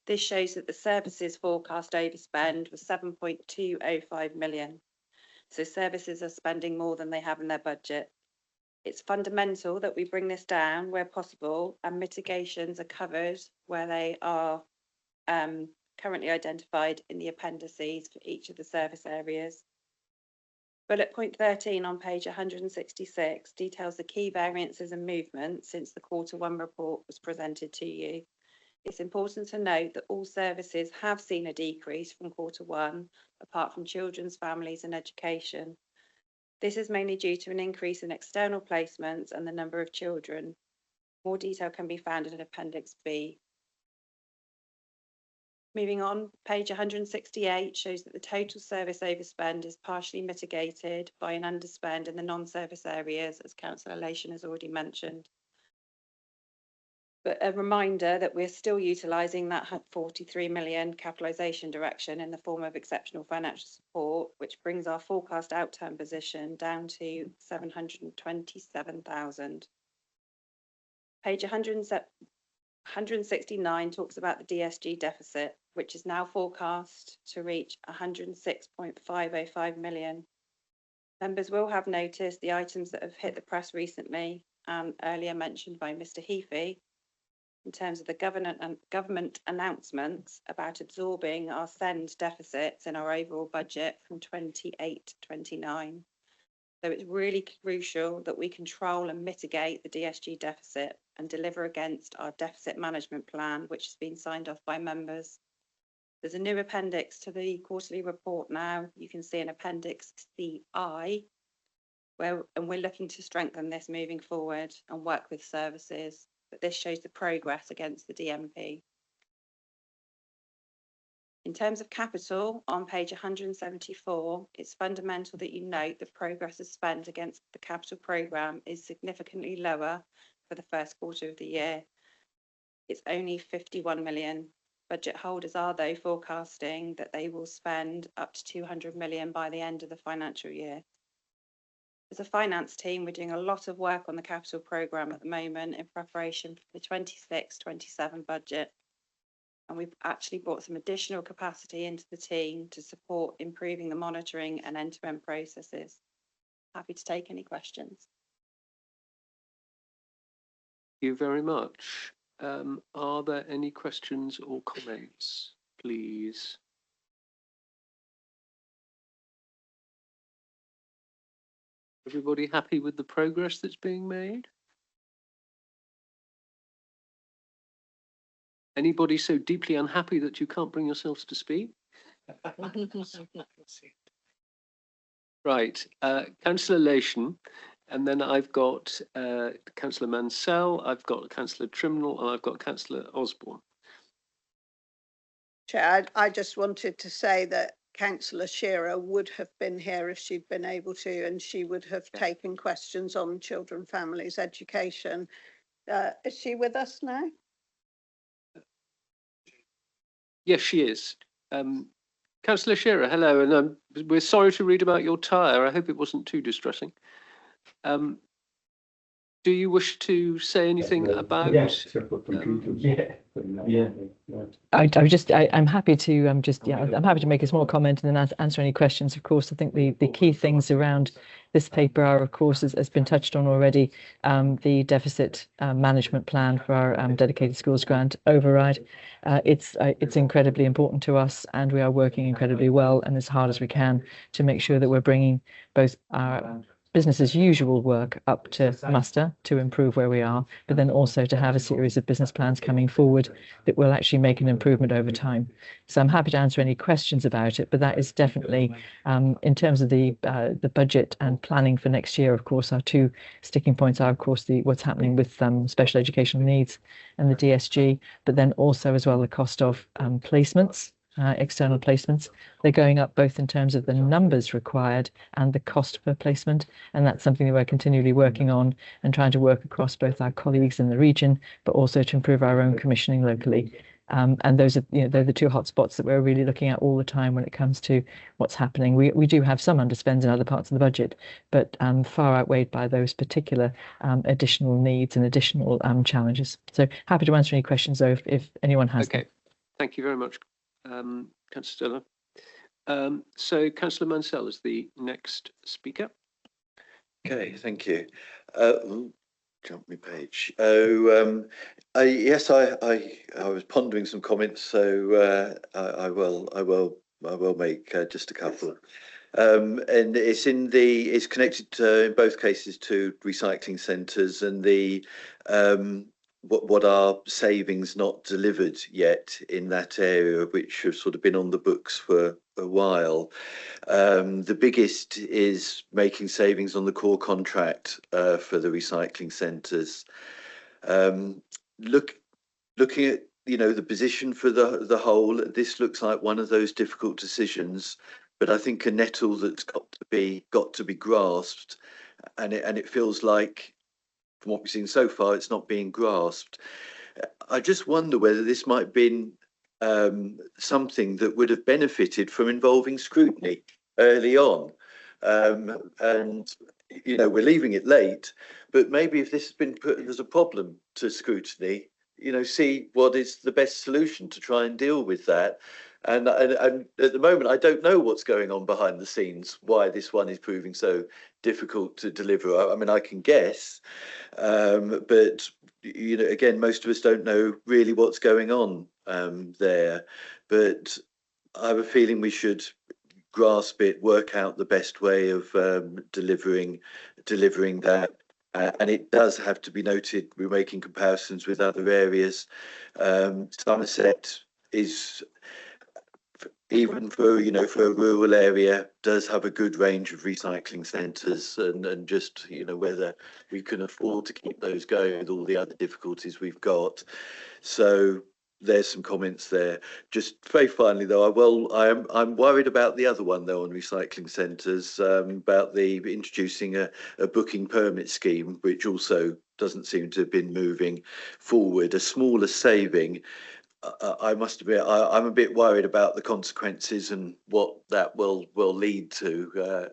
This shows that the services forecast overspend was 7.205 million. So services are spending more than they have in their budget. It's fundamental that we bring this down where possible, and mitigations are covered where they are currently identified in the appendices for each of the service areas. Bullet point 13 on page 166 details the key variances and movements since the Q1 report was presented to you. It's important to note that all services have seen a decrease from Q1, apart from children's, families and education. This is mainly due to an increase in external placements and the number of children. More detail can be found in Appendix B. Moving on, page 168 shows that the total service overspend is partially mitigated by an underspend in the non-service areas, as Councillor Elation has already mentioned. But a reminder that we're still utilising that 43 million capitalisation direction in the form of exceptional financial support, which brings our forecast outturn position down to 727,000. Page 169 talks about the DSG deficit, which is now forecast to reach 106.505 million. Members will have noticed the items that have hit the press recently and earlier mentioned by Mr. Heafy, in terms of the government announcements about absorbing our SEND deficits in our overall budget from 28-29. So it's really crucial that we control and mitigate the DSG deficit and deliver against our deficit management plan, which has been signed off by members. There's a new appendix to the quarterly report now. You can see an Appendix CI, and we're looking to strengthen this moving forward and work with services. But this shows the progress against the DMP. In terms of capital, on page 174, it's fundamental that you note the progress of spend against the capital programme is significantly lower for the first quarter of the year. It's only 51 million. Budget holders are, though, forecasting that they will spend up to 200 million by the end of the financial year. As a finance team, we're doing a lot of work on the capital programme at the moment in preparation for the 26-27 budget. And we've actually brought some additional capacity into the team to support improving the monitoring and end-to-end processes. Happy to take any questions. Thank you very much. Are there any questions or comments, please? Everybody happy with the progress that's being made? Anybody so deeply unhappy that you can't bring yourselves to speak? Right, Councillor Lation, and then I've got Councillor Mansell, I've got Councillor Trimnell, and I've got Councillor Osborne. Chair, I just wanted to say that Councillor Shearer would have been here if she'd been able to, and she would have taken questions on children, families, education. Is she with us now? Yes, she is. Councillor Shearer, hello, and we're sorry to read about your tyre. I hope it wasn't too distressing. Do you wish to say anything about? I'm happy to I'm happy to make a small comment and then answer any questions. Of course, I think the key things around this paper are, of course, as has been touched on already, the deficit management plan for our dedicated schools grant override. It's incredibly important to us, and we are working incredibly well and as hard as we can to make sure that we're bringing both our business as usual work up to muster to improve where we are, but then also to have a series of business plans coming forward that will actually make an improvement over time. So I'm happy to answer any questions about it, but that is definitely, in terms of the budget and planning for next year, of course, our two sticking points are, of course, what's happening with special educational needs and the DSG, but then also as well the cost of placements. External placements, they're going up both in terms of the numbers required and the cost per placement, and that's something that we're continually working on and trying to work across both our colleagues in the region, but also to improve our own commissioning locally. And those are, they're the two hotspots that we're really looking at all the time when it comes to what's happening. We do have some underspends in other parts of the budget, but far outweighed by those particular additional needs and additional challenges. So happy to answer any questions though if anyone has them. Thank you very much. Councillor Stella. So Councillor Mansell is the next speaker. Okay, thank you. Jump me page. Yes, I was pondering some comments, so I will make just a couple. And it's connected in both cases to recycling centres and the what are savings not delivered yet in that area, which have sort of been on the books for a while. The biggest is making savings on the core contract for the recycling centres. Looking at the position for the whole, this looks like one of those difficult decisions, but I think a nettle that's got to be grasped, and it feels like, from what we've seen so far, it's not being grasped. I just wonder whether this might have been something that would have benefited from involving scrutiny early on. And we're leaving it late, but maybe if this has been put as a problem to scrutiny, see what is the best solution to try and deal with that. And at the moment, I don't know what's going on behind the scenes, why this one is proving so difficult to deliver. I mean, I can guess, but again, most of us don't know really what's going on there. But I have a feeling we should grasp it, work out the best way of delivering that. And it does have to be noted, we're making comparisons with other areas. Somerset is, even for a rural area, does have a good range of recycling centres, and just whether we can afford to keep those going with all the other difficulties we've got. So there's some comments there. Just very finally though, I'm worried about the other one though on recycling centres, about introducing a booking permit scheme, which also doesn't seem to have been moving forward. A smaller saving. I must admit, I'm a bit worried about the consequences and what that will lead to.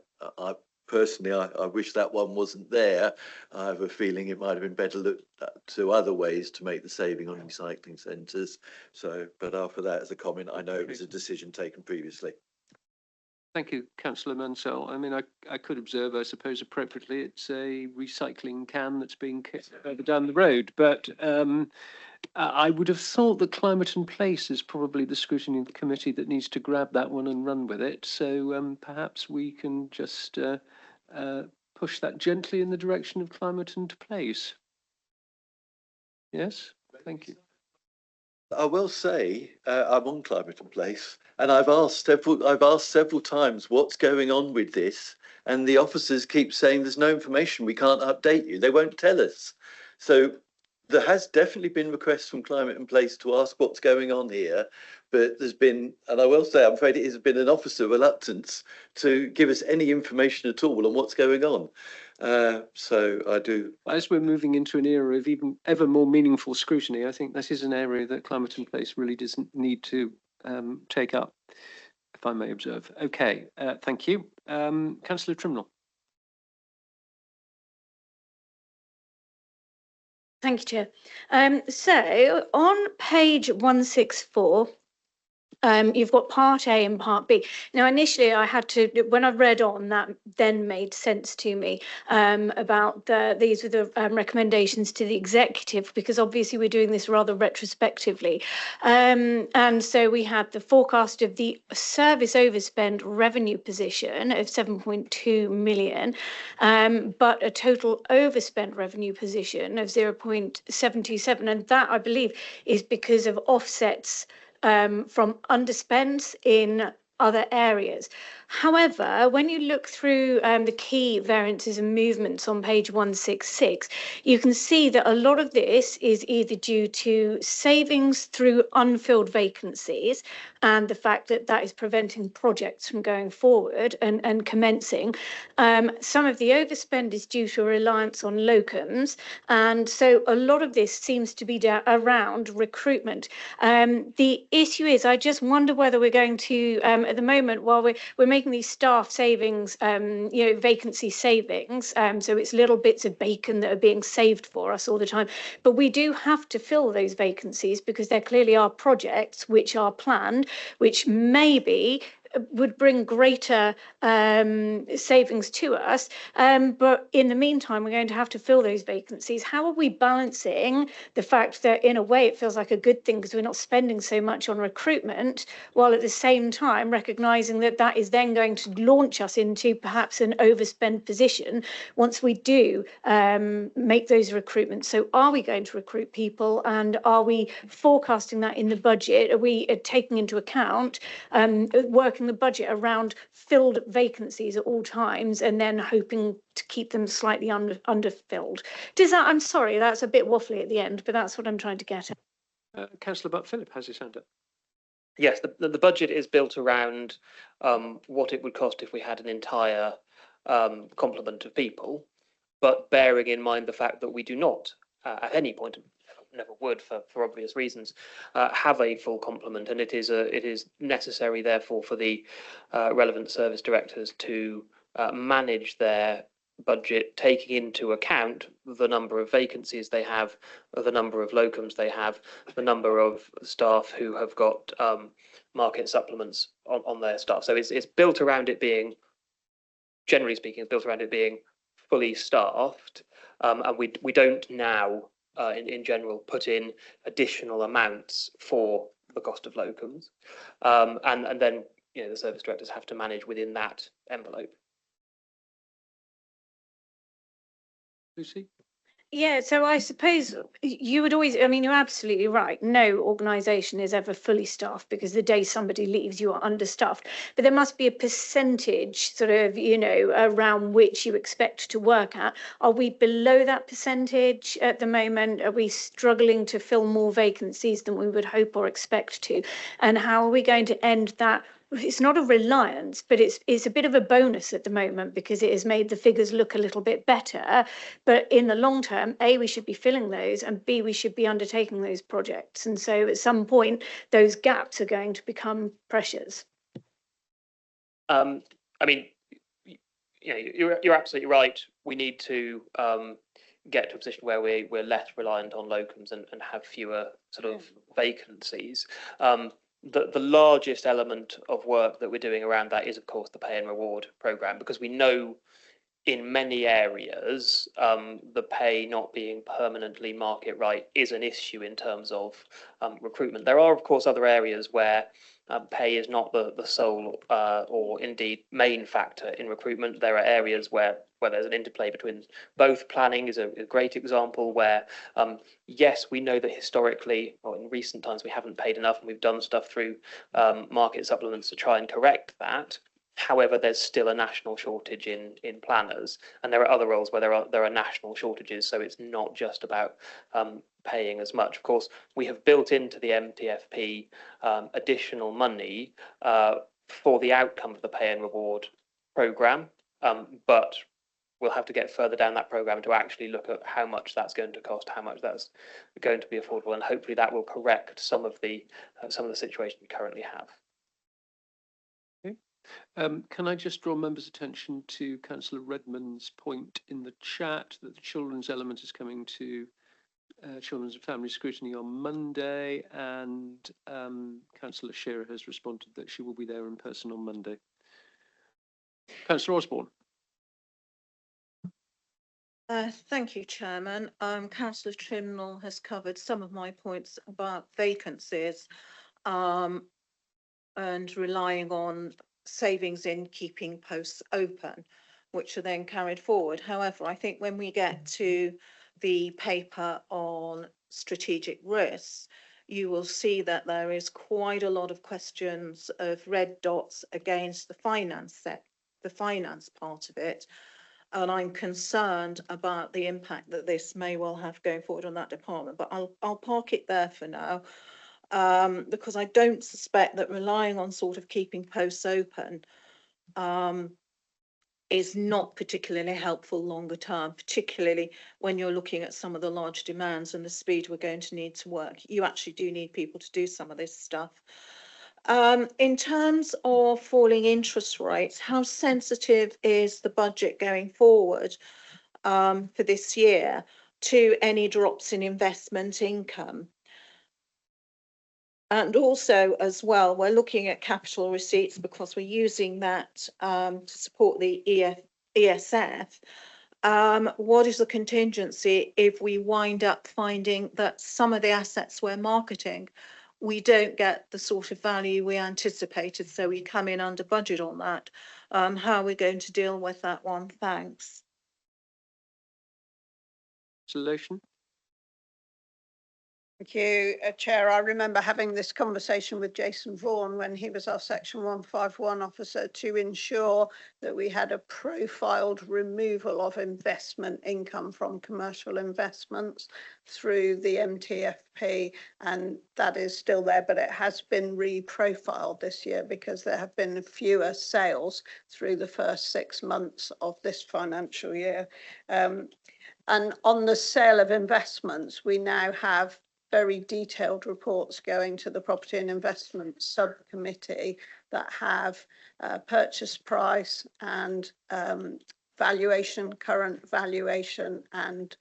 Personally, I wish that one wasn't there. I have a feeling it might have been better looked to other ways to make the saving on recycling centres. So, but after that, as a comment, I know it was a decision taken previously. Thank you, Councillor Mansell. I mean, I could observe, I suppose, appropriately, it's a recycling can that's being kicked further down the road, but I would have thought that climate and place is probably the scrutiny committee that needs to grab that one and run with it. So perhaps we can just push that gently in the direction of climate and place? Yes, thank you. I will say I'm on climate and place, and I've asked several times what's going on with this, and the officers keep saying there's no information. We can't update you. They won't tell us. So there has definitely been requests from climate and place to ask what's going on here, but there's been, and I will say, I'm afraid it has been an officer reluctance to give us any information at all on what's going on. So I do. As we're moving into an era of even ever more meaningful scrutiny, I think that is an area that climate and place really doesn't need to take up, if I may observe. Okay, thank you. Councillor Trimnell. Thank you, Chair. So on page 164, you've got part A and part B. Now, initially I had to, when I read on, that then made sense to me about these were the recommendations to the executive, because obviously we're doing this rather retrospectively. And so we had the forecast of the service overspend revenue position of 7.2 million, but a total overspend revenue position of 0.727. And that, I believe, is because of offsets from underspends in other areas. However, when you look through the key variances and movements on page 166, you can see that a lot of this is either due to savings through unfilled vacancies and the fact that that is preventing projects from going forward and commencing. Some of the overspend is due to a reliance on locums. And so a lot of this seems to be around recruitment. The issue is, I just wonder whether we're going to, at the moment, while we're making these staff savings, vacancy savings, so it's little bits of bacon that are being saved for us all the time, but we do have to fill those vacancies because there clearly are projects which are planned, which maybe would bring greater savings to us. But in the meantime, we're going to have to fill those vacancies. How are we balancing the fact that in a way it feels like a good thing because we're not spending so much on recruitment, while at the same time recognizing that that is then going to launch us into perhaps an overspend position once we do make those recruitments? So are we going to recruit people, and are we forecasting that in the budget? Are we taking into account working the budget around filled vacancies at all times and then hoping to keep them slightly underfilled? Does that, I'm sorry, that's a bit waffly at the end, but that's what I'm trying to get at. Councillor Butt-Philip has his hand up. Yes, the budget is built around what it would cost if we had an entire complement of people, but bearing in mind the fact that we do not at any point, never would for obvious reasons, have a full complement, and it is necessary therefore for the relevant service directors to manage their budget, taking into account the number of vacancies they have, the number of locums they have, the number of staff who have got market supplements on their staff. So it's built around it being, generally speaking, it's built around it being fully staffed, and we don't now in general put in additional amounts for the cost of locums, and then the service directors have to manage within that envelope. Lucy? Yeah, so I suppose you would always, I mean, you're absolutely right. No organisation is ever fully staffed because the day somebody leaves, you are understaffed. But there must be a percentage sort of, around which you expect to work at. Are we below that percentage at the moment? Are we struggling to fill more vacancies than we would hope or expect to? And how are we going to end that? It's not a reliance, but it's a bit of a bonus at the moment because it has made the figures look a little bit better. But in the long term, A, we should be filling those, and B, we should be undertaking those projects. And so at some point, those gaps are going to become pressures. I mean, you're absolutely right. We need to get to a position where we're less reliant on locums and have fewer sort of vacancies. The largest element of work that we're doing around that is, of course, the pay and reward programme, because we know in many areas, the pay not being permanently market right is an issue in terms of recruitment. There are, of course, other areas where pay is not the sole or indeed main factor in recruitment. There are areas where there's an interplay between both. Planning is a great example where, yes, we know that historically, or in recent times, we haven't paid enough, and we've done stuff through market supplements to try and correct that. However, there's still a national shortage in planners, and there are other roles where there are national shortages. So it's not just about paying as much. Of course, we have built into the MTFP additional money for the outcome of the pay and reward programme, but we'll have to get further down that programme to actually look at how much that's going to cost, how much that's going to be affordable, and hopefully that will correct some of the situation we currently have. Can I just draw members' attention to Councillor Redmond's point in the chat that the children's element is coming to Children's and Family Scrutiny on Monday, and Councillor Shearer has responded that she will be there in person on Monday. Councillor Osborne. Thank you, Chairman. Councillor Trimnell has covered some of my points about vacancies and relying on savings in keeping posts open, which are then carried forward. However, I think when we get to the paper on strategic risks, you will see that there is quite a lot of questions of red dots against the finance part of it. And I'm concerned about the impact that this may well have going forward on that department. But I'll park it there for now. Because I don't suspect that relying on sort of keeping posts open is not particularly helpful longer term, particularly when you're looking at some of the large demands and the speed we're going to need to work. You actually do need people to do some of this stuff. In terms of falling interest rates, how sensitive is the budget going forward for this year to any drops in investment income? And also, as well, we're looking at capital receipts because we're using that to support the ESF. What is the contingency if we wind up finding that some of the assets we're marketing, we don't get the sort of value we anticipated, so we come in under budget on that? How are we going to deal with that one? Thanks. Solution. Thank you, Chair. I remember having this conversation with Jason Vaughan when he was our Section 151 officer to ensure that we had a profiled removal of investment income from commercial investments through the MTFP, and that is still there, but it has been reprofiled this year because there have been fewer sales through the first 6 months of this financial year. And on the sale of investments, we now have very detailed reports going to the Property and Investment Subcommittee that have purchase price and valuation, current valuation, and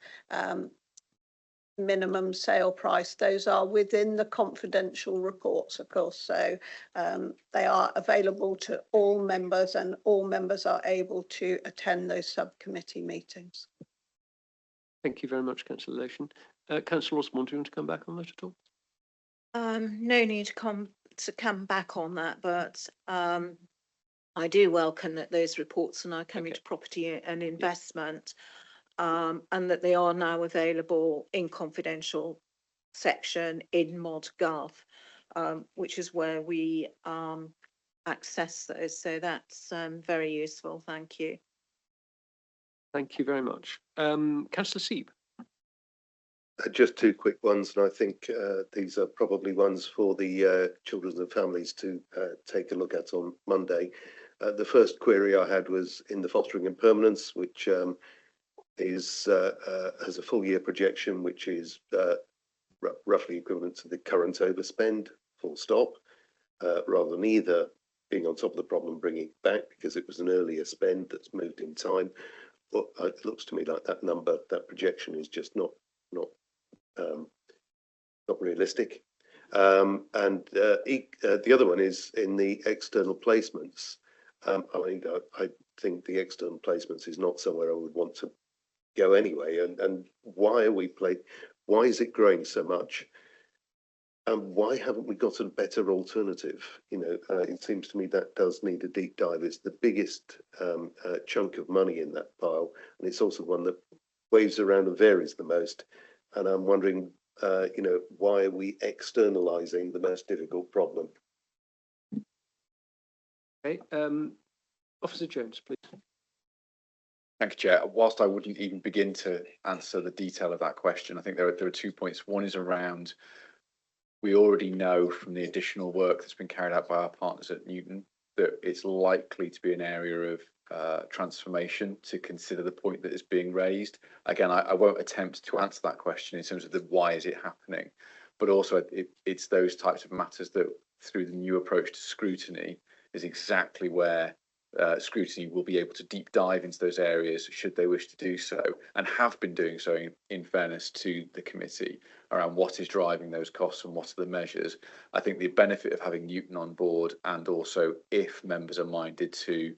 minimum sale price. Those are within the confidential reports, of course, so they are available to all members, and all members are able to attend those subcommittee meetings. Thank you very much, Councillor Lation. Councillor Osborne, do you want to come back on that at all? No need to come back on that, but I do welcome that those reports are now coming to Property and Investment, and that they are now available in confidential section in ModGov, which is where we access those. So that's very useful. Thank you. Thank you very much. Councillor Seeb. Just 2 quick ones, and I think these are probably ones for the children and families to take a look at on Monday. The first query I had was in the fostering and permanence, which has a full year projection, which is roughly equivalent to the current overspend, full stop, rather than either being on top of the problem, bringing it back because it was an earlier spend that's moved in time. But it looks to me like that number, that projection is just not realistic. And the other one is in the external placements. I mean, think the external placements is not somewhere I would want to go anyway. And why are we why is it growing so much? And why haven't we got a better alternative? You know, it seems to me that does need a deep dive. It's the biggest chunk of money in that pile, and it's also one that waves around and varies the most. And I'm wondering, you know, why are we externalising the most difficult problem? Okay, Officer Jones, please. Thank you, Chair. Whilst I wouldn't even begin to answer the detail of that question, I think there are 2 points. One is around, we already know from the additional work that's been carried out by our partners at Newton that it's likely to be an area of transformation to consider the point that is being raised. Again, I won't attempt to answer that question in terms of the why is it happening, but also it's those types of matters that through the new approach to scrutiny is exactly where scrutiny will be able to deep dive into those areas should they wish to do so, and have been doing so in fairness to the committee around what is driving those costs and what are the measures. I think the benefit of having Newton on board, and also if members are minded to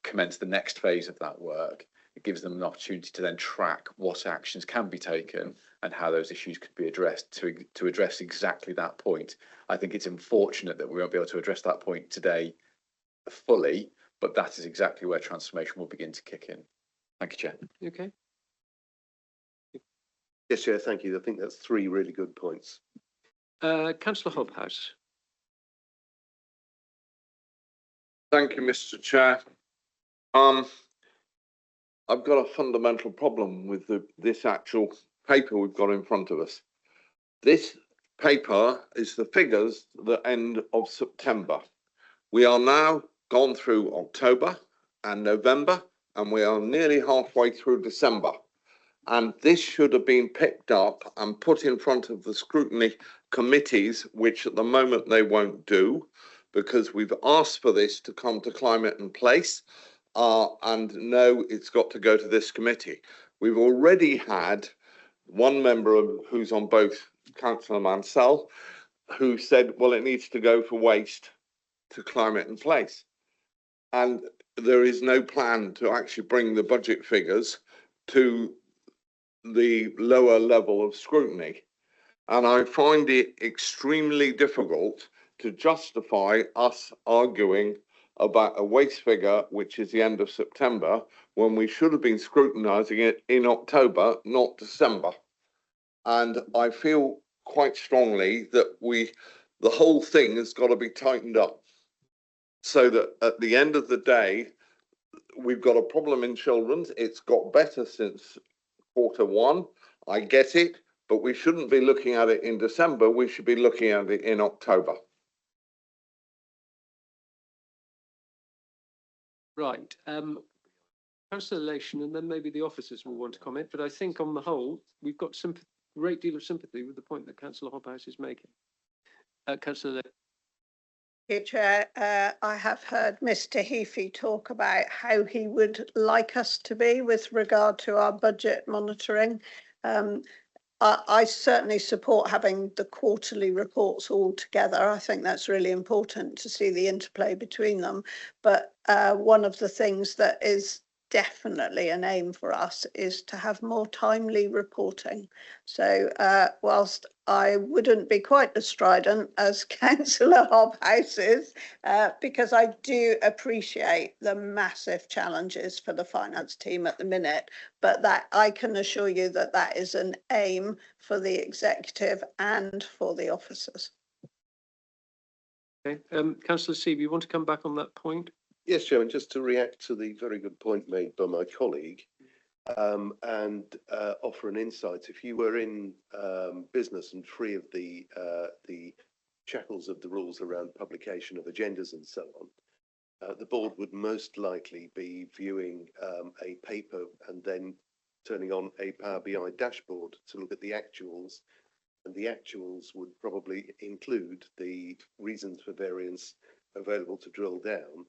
commence the next phase of that work, it gives them an opportunity to then track what actions can be taken and how those issues could be addressed to address exactly that point. I think it's unfortunate that we won't be able to address that point today fully, but that is exactly where transformation will begin to kick in. Thank you, Chair. Okay. Yes, Chair, thank you. I think that's 3 really good points. Councillor Hobhouse. Thank you, Mr. Chair. I've got a fundamental problem with this actual paper we've got in front of us. This paper is the figures at the end of September. We are now gone through October and November, and we are nearly halfway through December. And this should have been picked up and put in front of the scrutiny committees, which at the moment they won't do, because we've asked for this to come to Climate and Place, and no, it's got to go to this committee. We've already had one member who's on both, Councillor Mansell, who said, well, it needs to go for waste to Climate and Place. And there is no plan to actually bring the budget figures to the lower level of scrutiny. And I find it extremely difficult to justify us arguing about a waste figure, which is the end of September, when we should have been scrutinising it in October, not December. And I feel quite strongly that the whole thing has got to be tightened up, so that at the end of the day, we've got a problem in children's. It's got better since Q1. I get it, but we shouldn't be looking at it in December. We should be looking at it in October. Right. Councillor Lation, and then maybe the officers will want to comment, but I think on the whole, we've got a great deal of sympathy with the point that Councillor Hobhouse is making. Councillor Lation. Chair, I have heard Mr. Heafy talk about how he would like us to be with regard to our budget monitoring. I certainly support having the quarterly reports all together. I think that's really important to see the interplay between them. But one of the things that is definitely an aim for us is to have more timely reporting. So whilst I wouldn't be quite as strident as Councillor Hobhouse is, because I do appreciate the massive challenges for the finance team at the minute, but that I can assure you that that is an aim for the executive and for the officers. Okay, Councillor Seaver, you want to come back on that point? Yes, Chairman, just to react to the very good point made by my colleague and offer an insight. If you were in business and free of the shackles of the rules around publication of agendas and so on, the board would most likely be viewing a paper and then turning on a Power BI dashboard to look at the actuals, and the actuals would probably include the reasons for variance available to drill down.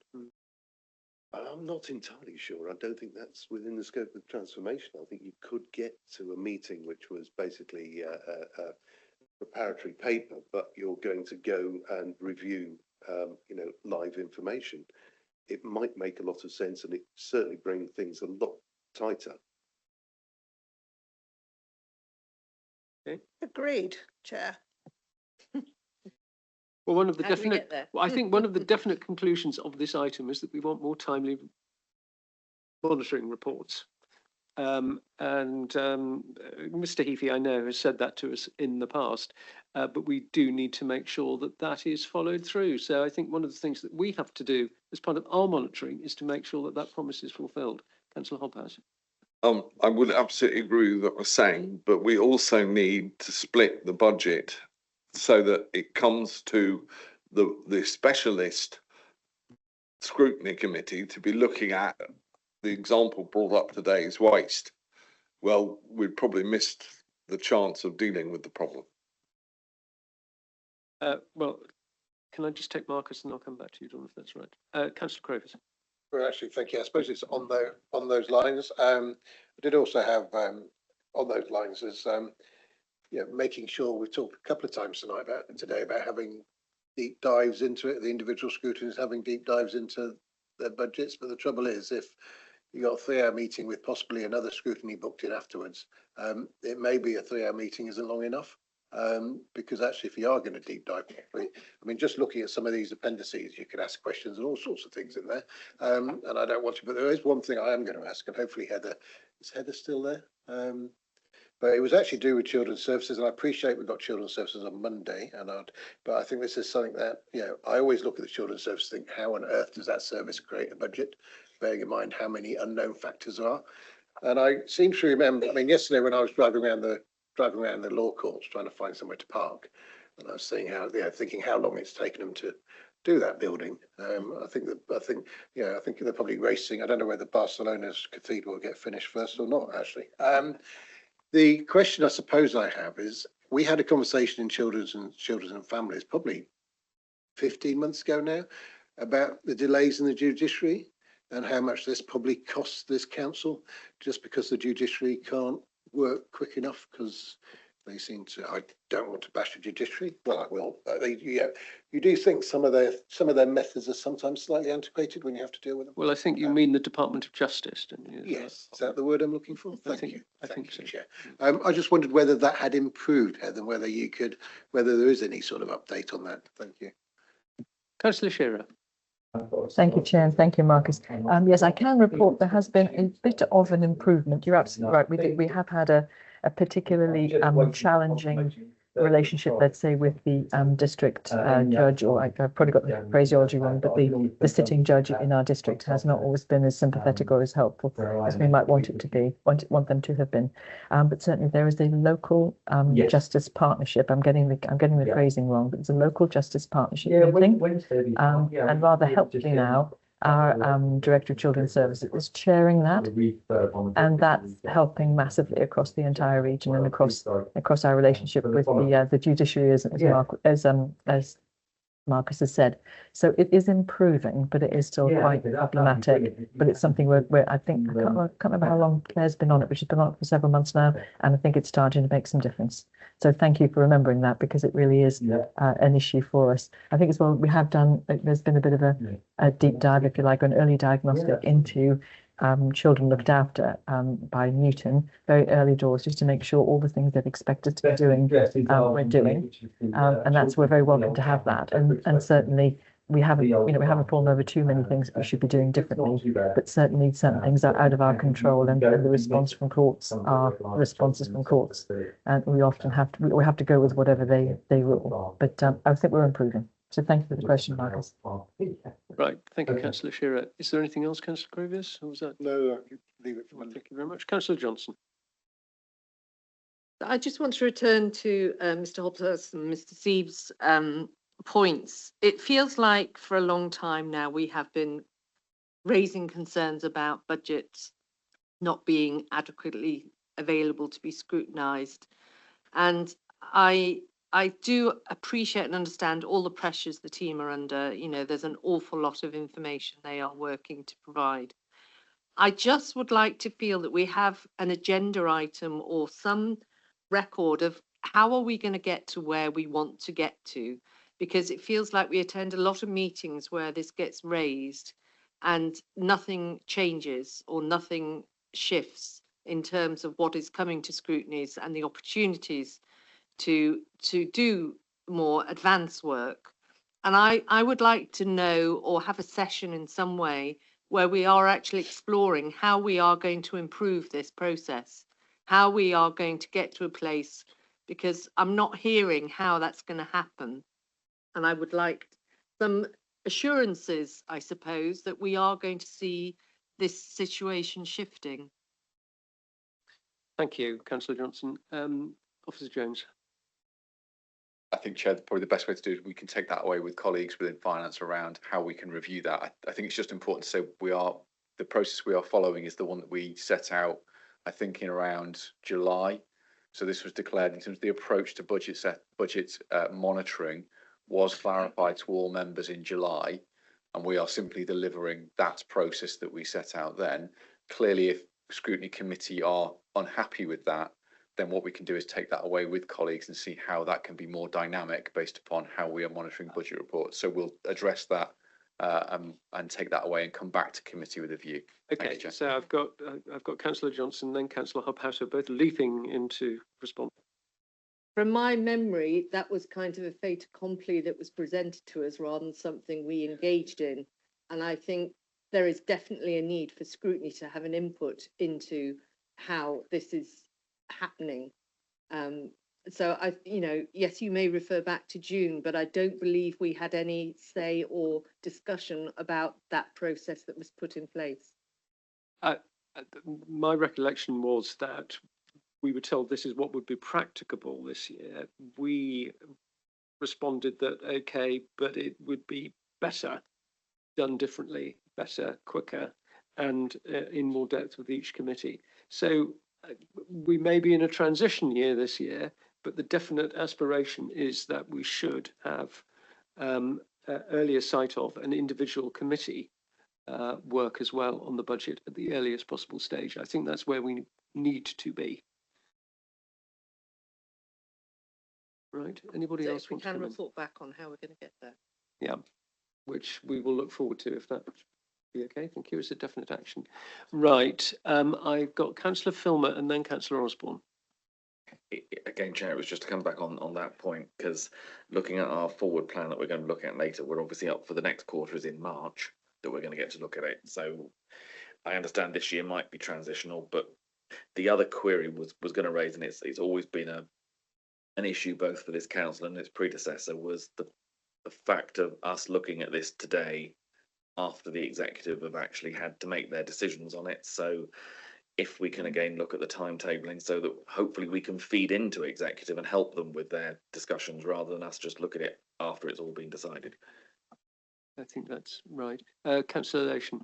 I'm not entirely sure. I don't think that's within the scope of transformation. I think you could get to a meeting which was basically a preparatory paper, but you're going to go and review, live information. it might make a lot of sense, and it certainly bring things a lot tighter. Okay. Agreed, Chair. Well, one of the How do we definite, get there? well, I think one of the definite conclusions of this item is that we want more timely monitoring reports. Mr. Heafy, I know, has said that to us in the past, but we do need to make sure that that is followed through. So I think one of the things that we have to do as part of our monitoring is to make sure that that promise is fulfilled. Councillor Hobhouse. I would absolutely agree with what we're saying, but we also need to split the budget so that it comes to the specialist scrutiny committee to be looking at the example brought up today is waste. Well, we'd probably missed the chance of dealing with the problem. Well, can I just take Marcus and I'll come back to you, John, if that's right. Councillor Crovers. Well, actually, thank you. I suppose it's on those lines. I did also have on those lines is making sure we've talked a couple of times today about having deep dives into it. The individual scrutineers having deep dives into their budgets. But the trouble is, if you got a 3-hour meeting with possibly another scrutiny booked in afterwards, it may be a 3-hour meeting isn't long enough. Because actually, if you are going to deep dive properly, I mean, just looking at some of these appendices, you could ask questions and all sorts of things in there. And I don't want to, but there is one thing I am going to ask, and hopefully is Heather still there? But it was actually due with children's services, and I appreciate we've got children's services on Monday, but I think this is something that, I always look at the children's services and think, how on earth does that service create a budget, bearing in mind how many unknown factors are. And I seem to remember, I mean, yesterday when I was driving around the law courts trying to find somewhere to park, and I was seeing thinking how long it's taken them to do that building. I think they're probably racing. I don't know whether Barcelona's cathedral will get finished first or not, actually. The question I suppose I have is, we had a conversation in Children's and Families probably 15 months ago now about the delays in the judiciary and how much this probably costs this council just because the judiciary can't work quick enough, because they seem to. I don't want to bash the judiciary. Well, I will. You do think some of their methods are sometimes slightly antiquated when you have to deal with them. Well, I think you mean the Department of Justice, don't you? Yes, is that the word I'm looking for? I think so. Chair. I just wondered whether that had improved, Heather, and whether there is any sort of update on that. Thank you. Councillor Shearer. Thank you, Chair, and thank you, Marcus. Yes, I can report there has been a bit of an improvement. You're absolutely right. We have had a particularly challenging relationship, let's say, with the district judge, or I've probably got the phraseology wrong, but the sitting judge in our district has not always been as sympathetic or as helpful as we might want it to be, want them to have been. But certainly there is a local justice partnership. I'm getting the phrasing wrong, but it's a local justice partnership building, and rather helpfully now, our Director of Children's Services is chairing that, and that's helping massively across the entire region and across our relationship with the judiciary, as Marcus has said. So it is improving, but it is still quite problematic. But it's something where I think, I can't remember how long Claire's been on it, but she's been on it for several months now, and I think it's starting to make some difference. So thank you for remembering that, because it really is an issue for us. I think as well, there's been a bit of a deep dive, if you like, an early diagnostic into children looked after by Newton, very early doors, just to make sure all the things they've expected to be doing, we're doing. And we're very welcome to have that. And certainly we haven't fallen over too many things that we should be doing differently, but certainly certain things are out of our control, and the response from courts are responses from courts. And we often have to go with whatever they rule. But I think we're improving. So thank you for the question, Marcus. Right, thank you, Councillor Shearer. Is there anything else, Councillor Grovius? Or was that? No, leave it for Thank you very much. Councillor Johnson. I just want to return to Mr. Hobbs and Mr. Siebes' points. It feels like for a long time now we have been raising concerns about budgets not being adequately available to be scrutinised. And I do appreciate and understand all the pressures the team are under. There's an awful lot of information they are working to provide. I just would like to feel that we have an agenda item or some record of how are we going to get to where we want to get to, because it feels like we attend a lot of meetings where this gets raised, and nothing changes or nothing shifts in terms of what is coming to scrutinies and the opportunities to do more advanced work. And I would like to know or have a session in some way where we are actually exploring how we are going to improve this process, how we are going to get to a place, because I'm not hearing how that's going to happen. And I would like some assurances, I suppose, that we are going to see this situation shifting. Thank you, Councillor Johnson. Officer Jones. I think, Chair, probably the best way to do it, we can take that away with colleagues within finance around how we can review that. I think it's just important to say the process we are following is the one that we set out, I think, in around July. So this was declared in terms of the approach to budget monitoring was clarified to all members in July, and we are simply delivering that process that we set out then. Clearly, if Scrutiny Committee are unhappy with that, then what we can do is take that away with colleagues and see how that can be more dynamic based upon how we are monitoring budget reports. So we'll address that and take that away and come back to committee with a view. Okay, so I've got Councillor Johnson, then Councillor Hobhouse, both leaping into response. From my memory, that was kind of a fait accompli that was presented to us rather than something we engaged in. And I think there is definitely a need for scrutiny to have an input into how this is happening. So yes, you may refer back to June, but I don't believe we had any say or discussion about that process that was put in place. My recollection was that we were told this is what would be practicable this year. We responded that okay, but it would be better done differently, better, quicker, and in more depth with each committee. So we may be in a transition year this year, but the definite aspiration is that we should have earlier sight of an individual committee work as well on the budget at the earliest possible stage. I think that's where we need to be. Right. Anybody else want to come in? We can report back on how we're going to get there. Yeah, which we will look forward to if that be okay. Thank you. It's a definite action. Right. I've got Councillor Filmer and then Councillor Osborne. Again, Chair, it was just to come back on that point, because looking at our forward plan that we're going to look at later, we're obviously up for the next quarter is in March that we're going to get to look at it. So I understand this year might be transitional, but the other query was going to raise, and it's always been an issue both for this council and its predecessor, was the fact of us looking at this today after the executive have actually had to make their decisions on it. So if we can again look at the timetabling so that hopefully we can feed into executive and help them with their discussions rather than us just look at it after it's all been decided. I think that's right. Councillor Lation.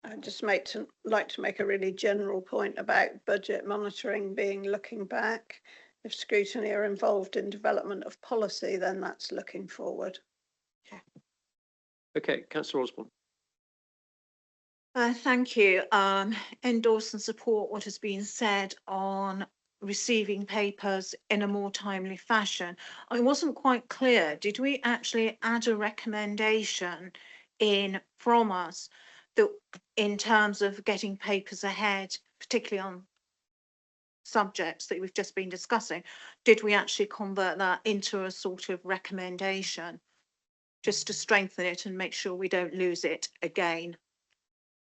I'd just like to make a really general point about budget monitoring being looking back. If scrutiny are involved in development of policy, then that's looking forward. Yeah. Okay, Councillor Osborne. Thank you. Endorse and support what has been said on receiving papers in a more timely fashion. I wasn't quite clear. Did we actually add a recommendation in from us that in terms of getting papers ahead, particularly on subjects that we've just been discussing, did we actually convert that into a sort of recommendation just to strengthen it and make sure we don't lose it again?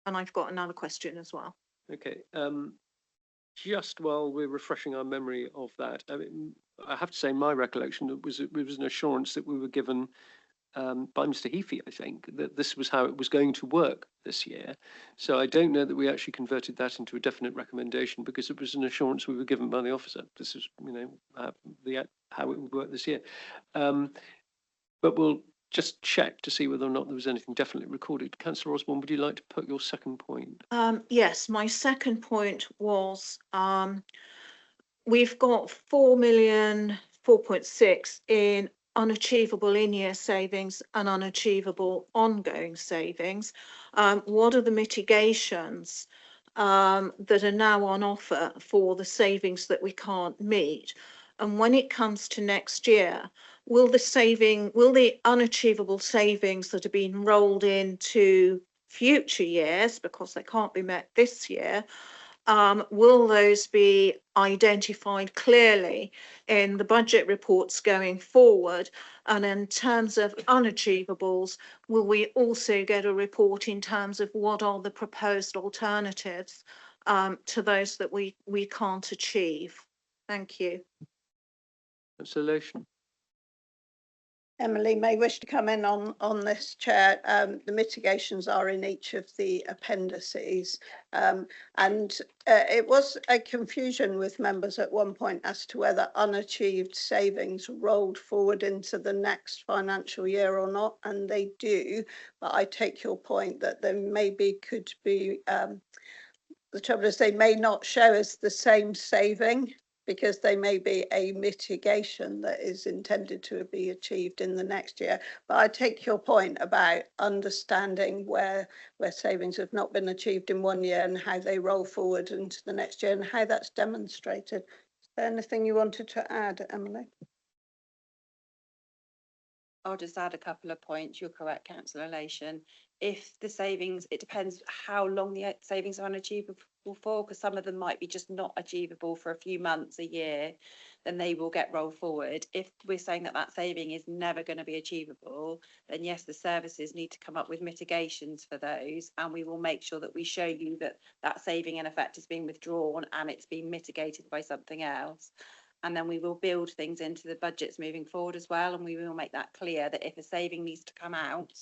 And I've got another question as well. Okay, just while we're refreshing our memory of that, I mean, I have to say my recollection it was an assurance that we were given by Mr. Heafy, I think, that this was how it was going to work this year. So I don't know that we actually converted that into a definite recommendation because it was an assurance we were given by the officer. This is, how it would work this year. But we'll just check to see whether or not there was anything definitely recorded. Councillor Osborne, would you like to put your second point? Yes, my second point was we've got 4,000,000, 4.6 in unachievable in-year savings and unachievable ongoing savings. What are the mitigations that are now on offer for the savings that we can't meet? And when it comes to next year, will the unachievable savings that have been rolled into future years, because they can't be met this year, will those be identified clearly in the budget reports going forward? And in terms of unachievables, will we also get a report in terms of what are the proposed alternatives to those that we can't achieve? Thank you. Consolation. Emily may wish to come in on this, Chair. The mitigations are in each of the appendices. It was a confusion with members at one point as to whether unachieved savings rolled forward into the next financial year or not, and they do. But I take your point that there maybe could be, the trouble is they may not show as the same saving, because they may be a mitigation that is intended to be achieved in the next year. But I take your point about understanding where savings have not been achieved in one year and how they roll forward into the next year and how that's demonstrated. Is there anything you wanted to add, Emily? I'll just add a couple of points. You're correct, Councillor Lation. If the savings, it depends how long the savings are unachievable for, because some of them might be just not achievable for a few months, a year, then they will get rolled forward. If we're saying that that saving is never going to be achievable, then yes, the services need to come up with mitigations for those, and we will make sure that we show you that that saving in effect is being withdrawn and it's being mitigated by something else. And then we will build things into the budgets moving forward as well, and we will make that clear that if a saving needs to come out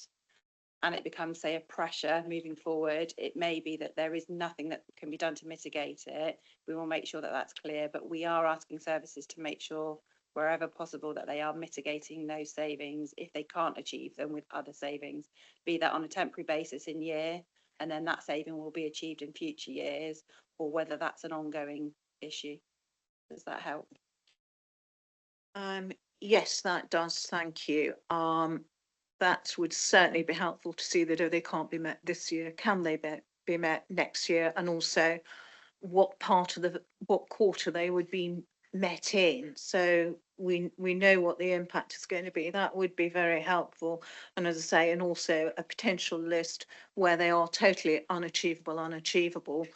and it becomes, say, a pressure moving forward, it may be that there is nothing that can be done to mitigate it. We will make sure that that's clear, but we are asking services to make sure wherever possible that they are mitigating those savings if they can't achieve them with other savings, be that on a temporary basis in year, and then that saving will be achieved in future years, or whether that's an ongoing issue. Does that help? Yes, that does. Thank you. That would certainly be helpful to see that if they can't be met this year, can they be met next year, and also what part of what quarter they would be met in, so we know what the impact is going to be. That would be very helpful. And as I say, and also a potential list where they are totally unachievable.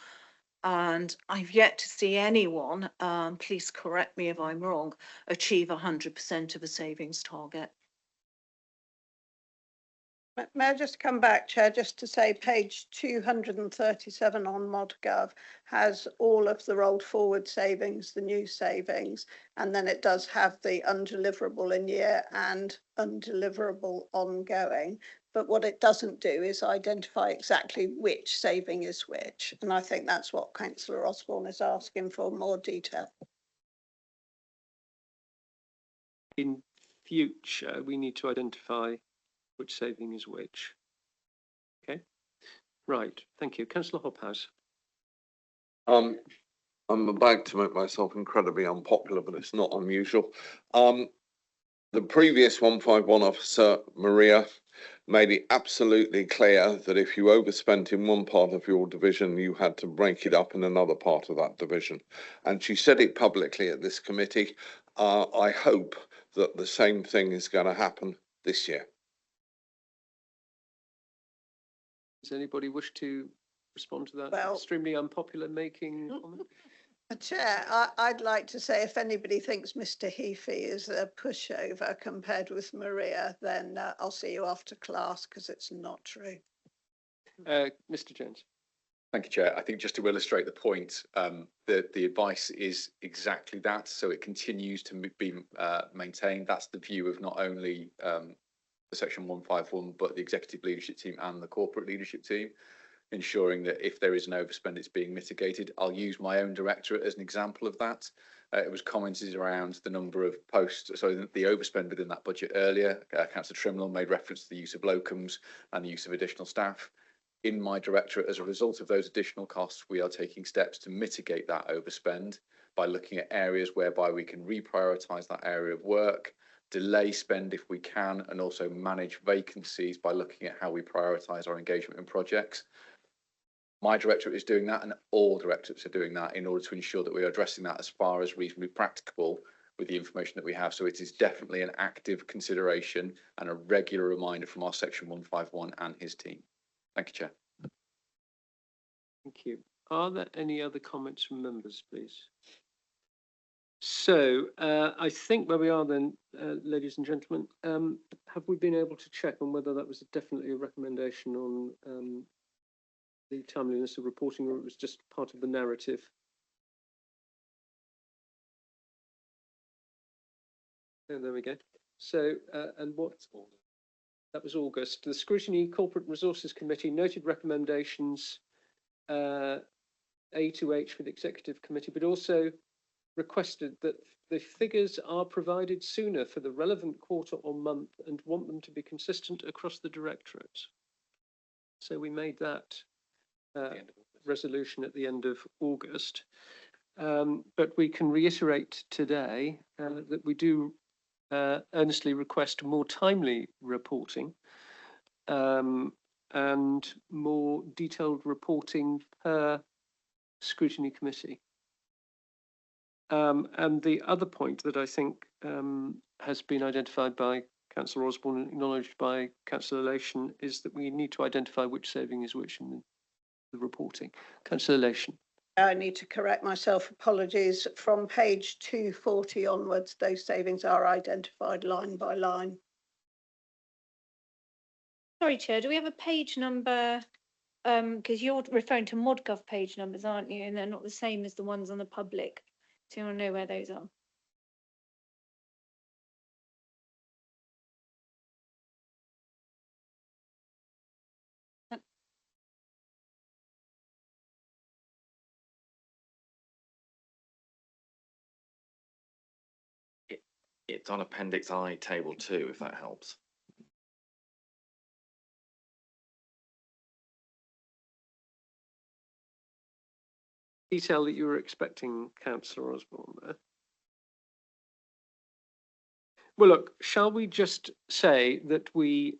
And I've yet to see anyone, please correct me if I'm wrong, achieve 100% of a savings target. May I just come back, Chair, just to say page 237 on ModGov has all of the rolled forward savings, the new savings, and then it does have the undeliverable in year and undeliverable ongoing. But what it doesn't do is identify exactly which saving is which. And I think that's what Councillor Osborne is asking for, more detail. In future, we need to identify which saving is which. Okay, right, thank you. Councillor Hobhouse. I'm about to make myself incredibly unpopular, but it's not unusual. The previous 151 officer, Maria, made it absolutely clear that if you overspent in one part of your division, you had to break it up in another part of that division. And she said it publicly at this committee. I hope that the same thing is going to happen this year. Does anybody wish to respond to that Well, extremely unpopular making comment? Chair, I'd like to say if anybody thinks Mr. Heafy is a pushover compared with Maria, then I'll see you after class, because it's not true. Mr. Jones. Thank you, Chair. I think just to illustrate the point, the advice is exactly that. So it continues to be maintained. That's the view of not only the Section 151, but the executive leadership team and the corporate leadership team, ensuring that if there is an overspend, it's being mitigated. I'll use my own directorate as an example of that. It was commented around the number of posts, so the overspend within that budget earlier. Councillor Trimnell made reference to the use of locums and the use of additional staff. In my directorate, as a result of those additional costs, we are taking steps to mitigate that overspend by looking at areas whereby we can reprioritise that area of work, delay spend if we can, and also manage vacancies by looking at how we prioritise our engagement in projects. My directorate is doing that, and all directorates are doing that in order to ensure that we are addressing that as far as reasonably practicable with the information that we have. So it is definitely an active consideration and a regular reminder from our Section 151 and his team. Thank you, Chair. Thank you. Are there any other comments from members, please? So I think where we are then, ladies and gentlemen, have we been able to check on whether that was definitely a recommendation on the timeliness of reporting, or it was just part of the narrative? And there we go. So, and what? That was August. The Scrutiny Corporate Resources Committee noted recommendations A to H for the Executive Committee, but also requested that the figures are provided sooner for the relevant quarter or month and want them to be consistent across the directorates. So we made that resolution at the end of August. But we can reiterate today that we do earnestly request more timely reporting and more detailed reporting per scrutiny committee. And the other point that I think has been identified by Councillor Osborne and acknowledged by Councillor Lation is that we need to identify which saving is which in the reporting. Councillor Lation. I need to correct myself. Apologies. From page 240 onwards, those savings are identified line by line. Sorry, Chair, do we have a page number? Because you're referring to ModGov page numbers, aren't you? And they're not the same as the ones on the public. So you want to know where those are? It's on Appendix I, Table 2, if that helps. Detail that you were expecting, Councillor Osborne, there. Well, look, shall we just say that we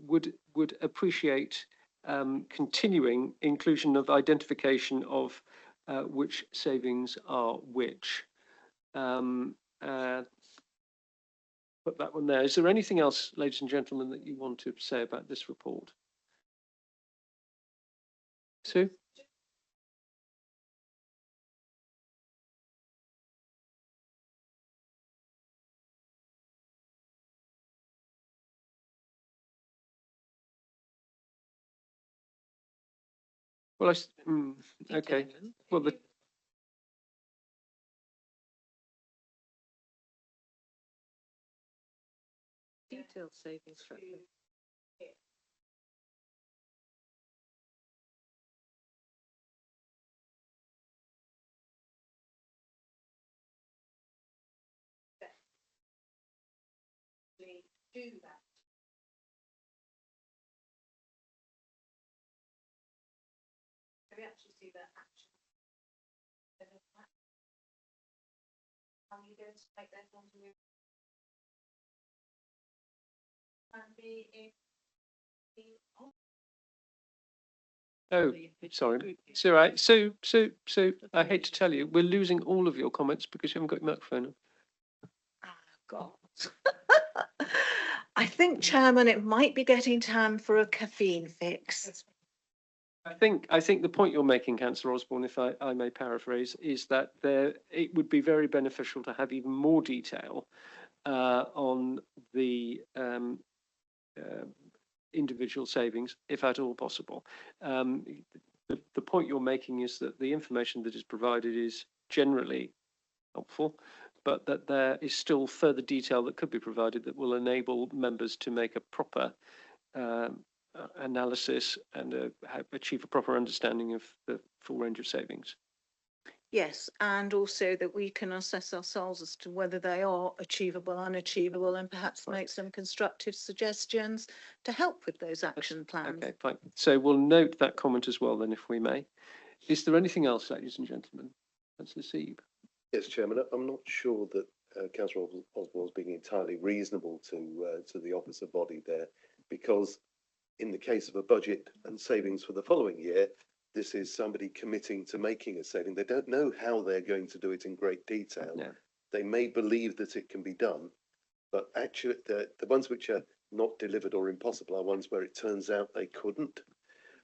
would appreciate continuing inclusion of identification of which savings are which. Put that one there. Is there anything else, ladies and gentlemen, that you want to say about this report? Sue? Well, okay. Well, the Detailed savings structure. Do that. Can we actually see that action? How are you going to make that one to and be in Oh, sorry. It's all right. So I hate to tell you, we're losing all of your comments because you haven't got your microphone on. God. I think, Chairman, it might be getting time for a caffeine fix. I think the point you're making, Councillor Osborne, if I may paraphrase, is that it would be very beneficial to have even more detail on the individual savings, if at all possible. The point you're making is that the information that is provided is generally helpful, but that there is still further detail that could be provided that will enable members to make a proper analysis and achieve a proper understanding of the full range of savings. Yes, and also that we can assess ourselves as to whether they are achievable, unachievable, and perhaps make some constructive suggestions to help with those action plans. Okay, fine. So we'll note that comment as well then, if we may. Is there anything else, ladies and gentlemen? Councillor Seeb. Yes, Chairman, I'm not sure that Councillor Osborne is being entirely reasonable to the officer body there, because in the case of a budget and savings for the following year, this is somebody committing to making a saving. They don't know how they're going to do it in great detail. No. They may believe that it can be done, but actually the ones which are not delivered or impossible are ones where it turns out they couldn't.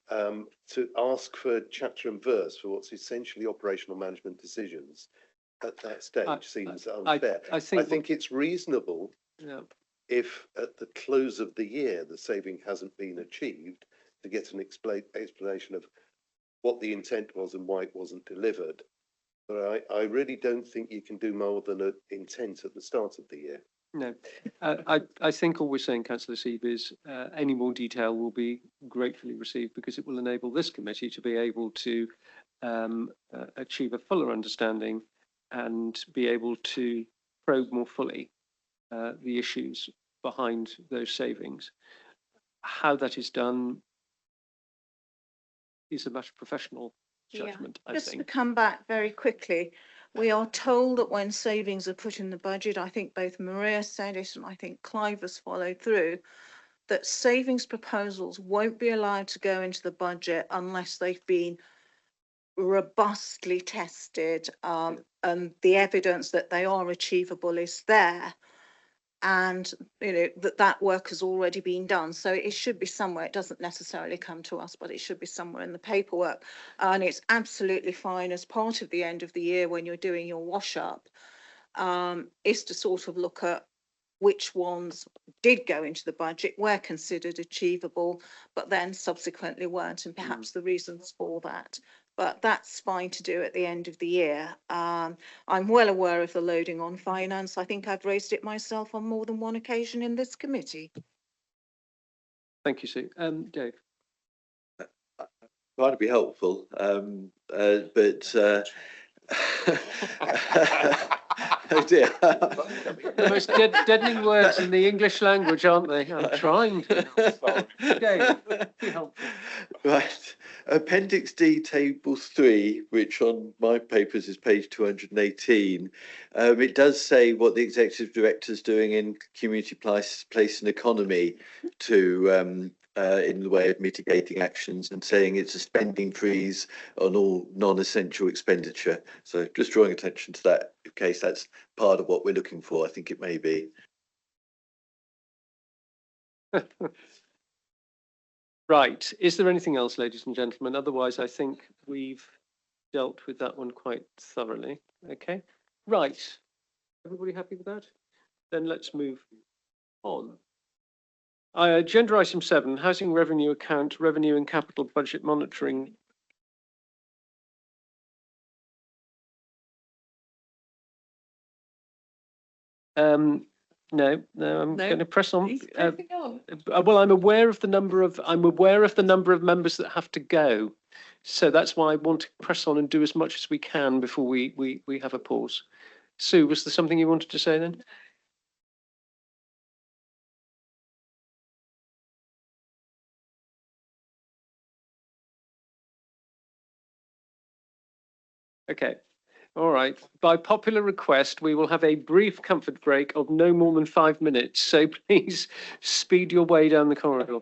To ask for chapter and verse for what's essentially operational management decisions at that stage seems unfair. I think it's reasonable if at the close of the year the saving hasn't been achieved, to get an explanation of what the intent was and why it wasn't delivered. But I really don't think you can do more than an intent at the start of the year. No, I think all we're saying, Councillor Seeb, is any more detail will be gratefully received, because it will enable this committee to be able to achieve a fuller understanding and be able to probe more fully the issues behind those savings. How that is done is a matter of professional judgment, I think. Just to come back very quickly, we are told that when savings are put in the budget, I think both Maria said it and I think Clive has followed through, that savings proposals won't be allowed to go into the budget unless they've been robustly tested and the evidence that they are achievable is there, and that work has already been done. So it should be somewhere. It doesn't necessarily come to us, but it should be somewhere in the paperwork. And it's absolutely fine as part of the end of the year when you're doing your wash up, is to sort of look at which ones did go into the budget, were considered achievable, but then subsequently weren't, and perhaps the reasons for that. But that's fine to do at the end of the year. I'm well aware of the loading on finance. I think I've raised it myself on more than one occasion in this committee. Thank you, Sue. Dave. Trying to be helpful, but oh dear. The most deadening words in the English language, aren't they? I'm trying to. Dave, be helpful. Right. Appendix D, Table 3, which on my papers is page 218. It does say what the Executive Director's doing in community place and economy to in the way of mitigating actions, and saying it's a spending freeze on all non-essential expenditure. So just drawing attention to that, in case that's part of what we're looking for. I think it may be. Right. Is there anything else, ladies and gentlemen? Otherwise, I think we've dealt with that one quite thoroughly. Okay. Right. Everybody happy with that? Then let's move on. Agenda item 7, housing revenue account, revenue and capital budget monitoring. No, I'm going to press on. Well, I'm aware of the number of members that have to go, so that's why I want to press on and do as much as we can before we have a pause. Sue, was there something you wanted to say then? Okay. All right. By popular request, we will have a brief comfort break of no more than 5 minutes. So please speed your way down the corridor.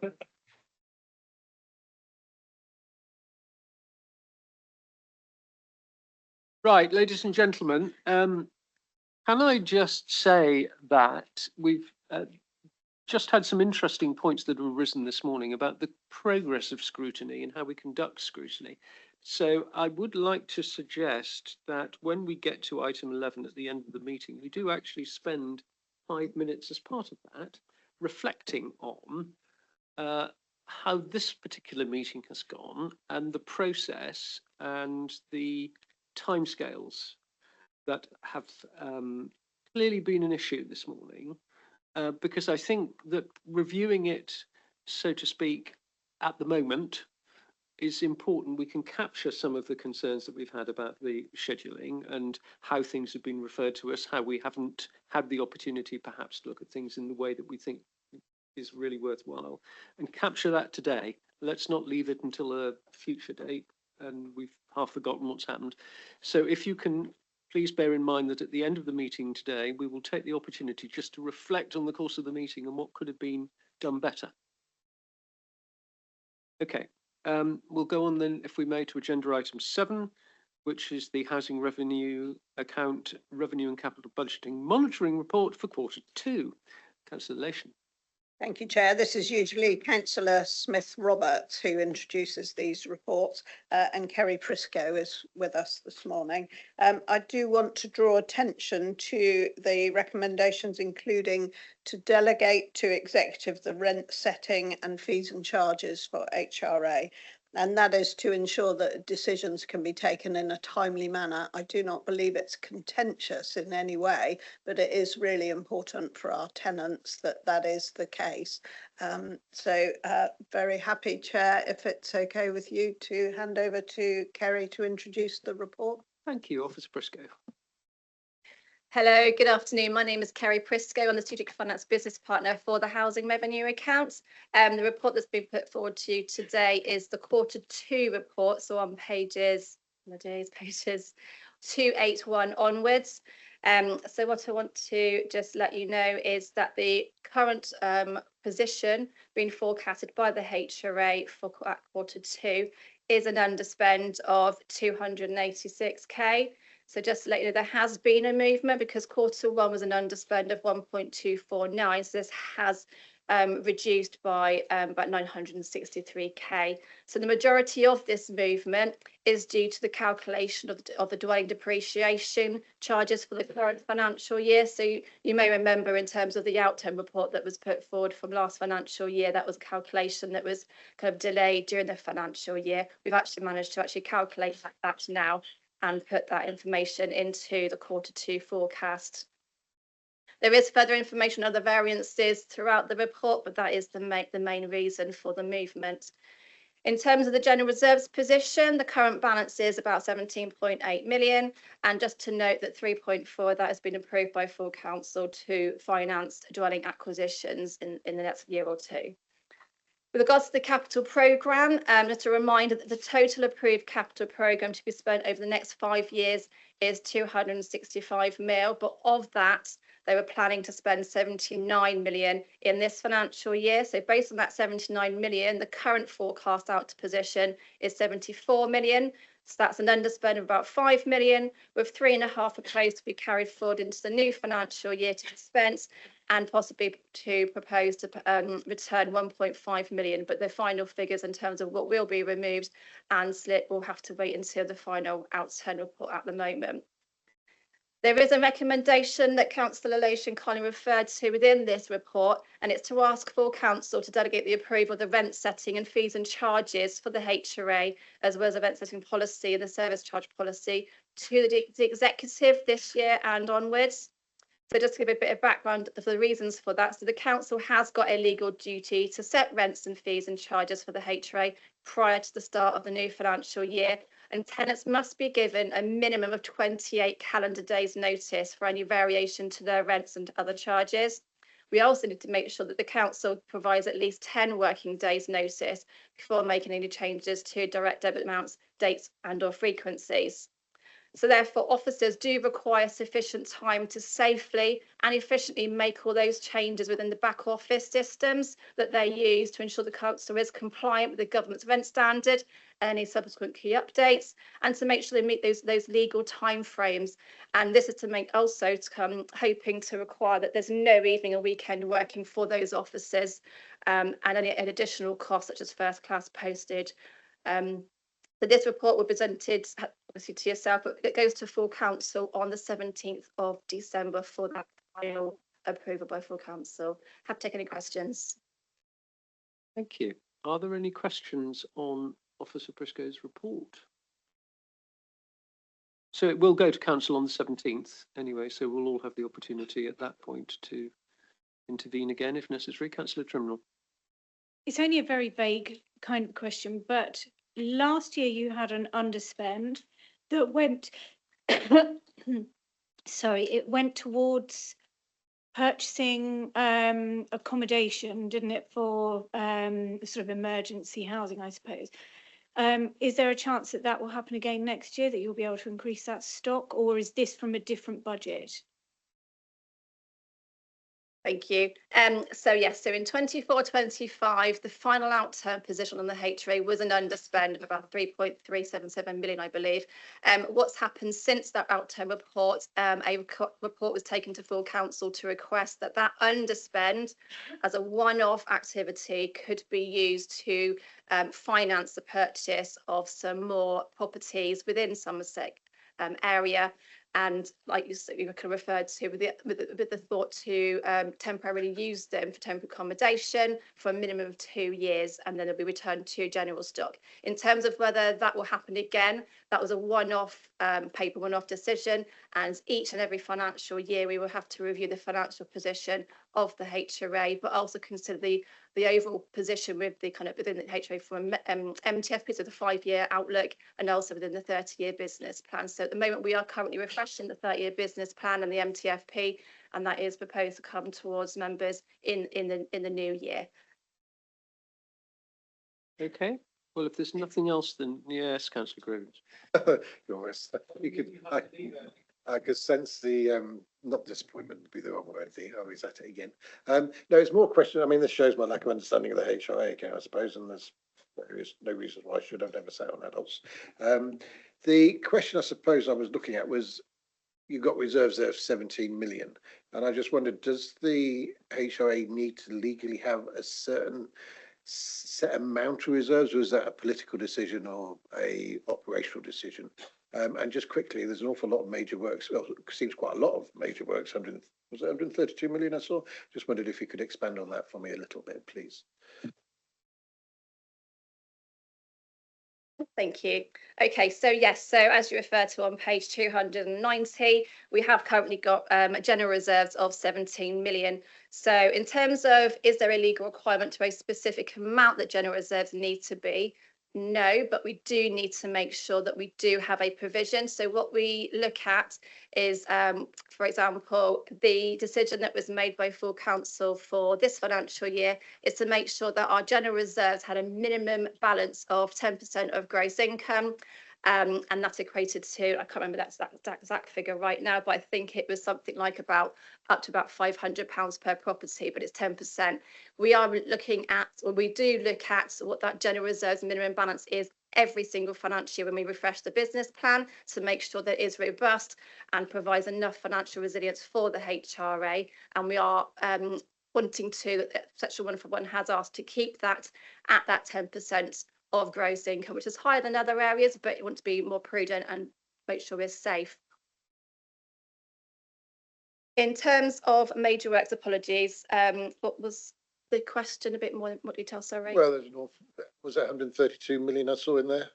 Right, ladies and gentlemen, can I just say that we've just had some interesting points that have arisen this morning about the progress of scrutiny and how we conduct scrutiny. So I would like to suggest that when we get to item 11 at the end of the meeting, we do actually spend 5 minutes as part of that reflecting on how this particular meeting has gone and the process and the timescales that have clearly been an issue this morning. Because I think that reviewing it, so to speak, at the moment is important. We can capture some of the concerns that we've had about the scheduling and how things have been referred to us, how we haven't had the opportunity perhaps to look at things in the way that we think is really worthwhile, and capture that today. Let's not leave it until a future date and we've half forgotten what's happened. So if you can please bear in mind that at the end of the meeting today, we will take the opportunity just to reflect on the course of the meeting and what could have been done better. Okay, we'll go on then, if we may, to agenda item 7, which is the housing revenue account, revenue and capital budgeting monitoring report for quarter 2. Councillor Lation. Thank you, Chair. This is usually Councillor Smith-Roberts who introduces these reports, and Kerry Prisco is with us this morning. I do want to draw attention to the recommendations, including to delegate to executive the rent setting and fees and charges for HRA. And that is to ensure that decisions can be taken in a timely manner. I do not believe it's contentious in any way, but it is really important for our tenants that that is the case. Very happy, Chair, if it's okay with you, to hand over to Kerry to introduce the report. Thank you, Officer Prisco. Hello, good afternoon. My name is Kerry Prisco. I'm the Strategic Finance Business Partner for the Housing Revenue Accounts. The report that's been put forward to you today is the Q2 report, so on pages 281 onwards. So what I want to just let you know is that the current position being forecasted by the HRA for Q2 is an underspend of 286k. So just to let you know, there has been a movement because Q1 was an underspend of 1.249. So this has reduced by about 963k. So the majority of this movement is due to the calculation of the dwelling depreciation charges for the current financial year. So you may remember in terms of the outcome report that was put forward from last financial year, that was a calculation that was kind of delayed during the financial year. We've actually managed to calculate that now and put that information into the Q2 forecast. There is further information on the variances throughout the report, but that is the main reason for the movement. In terms of the general reserves position, the current balance is about 17.8 million. And just to note that 3.4 of that has been approved by full council to finance dwelling acquisitions in the next year or two. With regards to the capital programme, just a reminder that the total approved capital programme to be spent over the next 5 years is 265 mil, but of that, they were planning to spend 79 million in this financial year. So based on that 79 million, the current forecast out to position is 74 million. So that's an underspend of about 5 million, with 3.5 proposed to be carried forward into the new financial year to be spent, and possibly to propose to return 1.5 million. But the final figures in terms of what will be removed and split will have to wait until the final outturn report at the moment. There is a recommendation that Councillor Lation kindly referred to within this report, and it's to ask full council to delegate the approval of the rent setting and fees and charges for the HRA, as well as the rent setting policy and the service charge policy, to the executive this year and onwards. So just to give a bit of background for the reasons for that. So the council has got a legal duty to set rents and fees and charges for the HRA prior to the start of the new financial year. And tenants must be given a minimum of 28 calendar days notice for any variation to their rents and other charges. We also need to make sure that the council provides at least 10 working days notice before making any changes to direct debit amounts, dates and/or frequencies. So therefore, officers do require sufficient time to safely and efficiently make all those changes within the back office systems that they use to ensure the council is compliant with the government's rent standard and any subsequent key updates, and to make sure they meet those legal timeframes. And this is to make also to come hoping to require that there's no evening or weekend working for those officers, and any additional costs such as first class postage. So this report will be presented obviously to yourself, but it goes to full council on the 17th of December for that final approval by full council. Have to take any questions. Thank you. Are there any questions on Officer Prisco's report? So it will go to council on the 17th anyway, so we'll all have the opportunity at that point to intervene again if necessary. Councillor Trimnell. It's only a very vague kind of question, but last year you had an underspend that went it went towards purchasing accommodation, didn't it, for sort of emergency housing, I suppose. Is there a chance that that will happen again next year, that you'll be able to increase that stock, or is this from a different budget? Thank you. So yes, so in 24-25, the final outturn position on the HRA was an underspend of about 3.377 million, I believe. What's happened since that outturn report? A report was taken to full council to request that that underspend as a one-off activity could be used to finance the purchase of some more properties within Somerset area. And like you kind of referred to, with the thought to temporarily use them for temporary accommodation for a minimum of 2 years, and then they'll be returned to general stock. In terms of whether that will happen again, that was a one-off paper, one-off decision, and each and every financial year we will have to review the financial position of the HRA, but also consider the overall position with the kind of within the HRA from MTFP, so the 5-year outlook, and also within the 30-year business plan. So at the moment we are currently refreshing the 30-year business plan and the MTFP, and that is proposed to come towards members in the new year. Okay. Well, if there's nothing else, then yes, Councillor Groves. I could sense the not disappointment would be the wrong word. Oh, is that it again? No, it's more question. I mean, this shows my lack of understanding of the HRA account, I suppose, and there's no reason why I should have never sat on adults. The question I suppose I was looking at was, you've got reserves there of 17 million, and I just wondered, does the HRA need to legally have a certain set amount of reserves, or is that a political decision or a operational decision? And just quickly, there's an awful lot of major works. Well, it seems quite a lot of major works. Was it 132 million I saw? Just wondered if you could expand on that for me a little bit, please. Thank you. Okay, so yes, so as you referred to on page 290, we have currently got general reserves of 17 million. So in terms of, is there a legal requirement to a specific amount that general reserves need to be? No, but we do need to make sure that we do have a provision. So what we look at is, for example, the decision that was made by full council for this financial year is to make sure that our general reserves had a minimum balance of 10% of gross income. And that equated to, I can't remember that exact figure right now, but I think it was something like up to about £500 per property, but it's 10%. We are looking at, or we do look at what that general reserves minimum balance is every single financial year when we refresh the business plan to make sure that it is robust and provides enough financial resilience for the HRA. And we are wanting to, Section 141 has asked to keep that at that 10% of gross income, which is higher than other areas, but you want to be more prudent and make sure we're safe. In terms of major works, apologies, what was the question? A bit more detail, sorry. Well, there's an awful, was that 132 million I saw in there?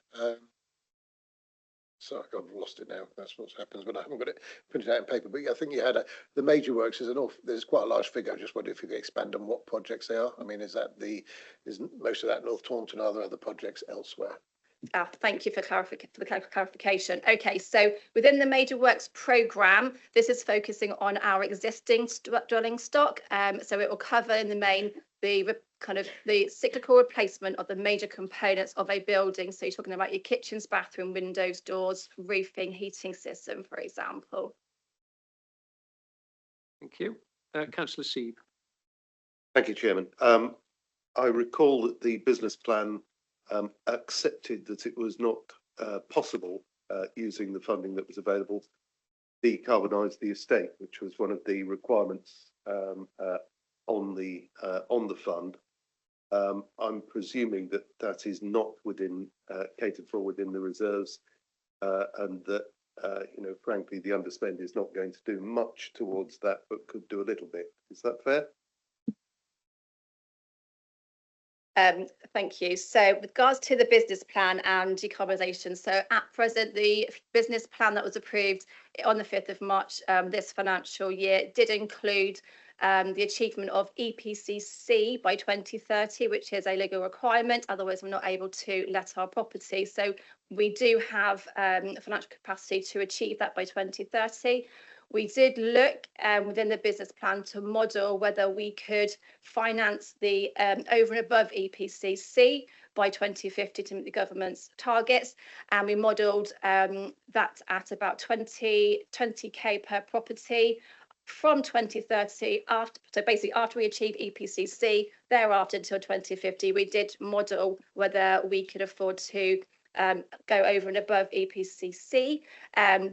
Sorry, I've lost it now. That's what happens when I haven't got it printed out in paper. But I think you had the major works is there's quite a large figure. I just wondered if you could expand on what projects they are. I mean, is most of that North Taunton, or are there other projects elsewhere? Thank you for the clarification. Okay, so within the major works programme, this is focusing on our existing dwelling stock. So it will cover in the main the cyclical replacement of the major components of a building. So you're talking about your kitchens, bathroom, windows, doors, roofing, heating system, for example. Thank you. Councillor Seeb. Thank you, Chairman. I recall that the business plan accepted that it was not possible, using the funding that was available, decarbonise the estate, which was one of the requirements on the fund. I'm presuming that that is not catered for within the reserves, and that frankly, the underspend is not going to do much towards that, but could do a little bit. Is that fair? Thank you. So with regards to the business plan and decarbonisation, so at present, the business plan that was approved on the 5th of March this financial year did include the achievement of EPC by 2030, which is a legal requirement. Otherwise, we're not able to let our property. So we do have financial capacity to achieve that by 2030. We did look within the business plan to model whether we could finance the over and above EPCC by 2050 to meet the government's targets, and we modelled that at about 20k per property from 2030, so basically after we achieve EPCC, thereafter until 2050, we did model whether we could afford to go over and above EPCC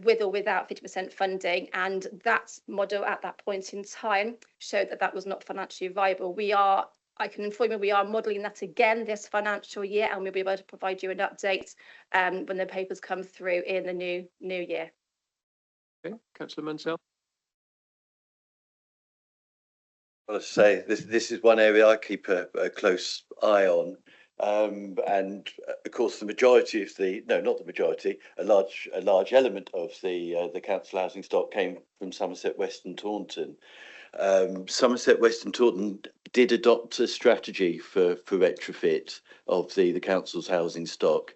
with or without 50% funding, and that model at that point in time showed that that was not financially viable. I can inform you we are modelling that again this financial year, and we'll be able to provide you an update when the papers come through in the new year. Okay, Councillor Mansell. Well, I say this is one area I keep a close eye on, and of course the majority of not the majority, a large element of the council housing stock came from Somerset West and Taunton. Somerset West and Taunton did adopt a strategy for retrofit of the council's housing stock.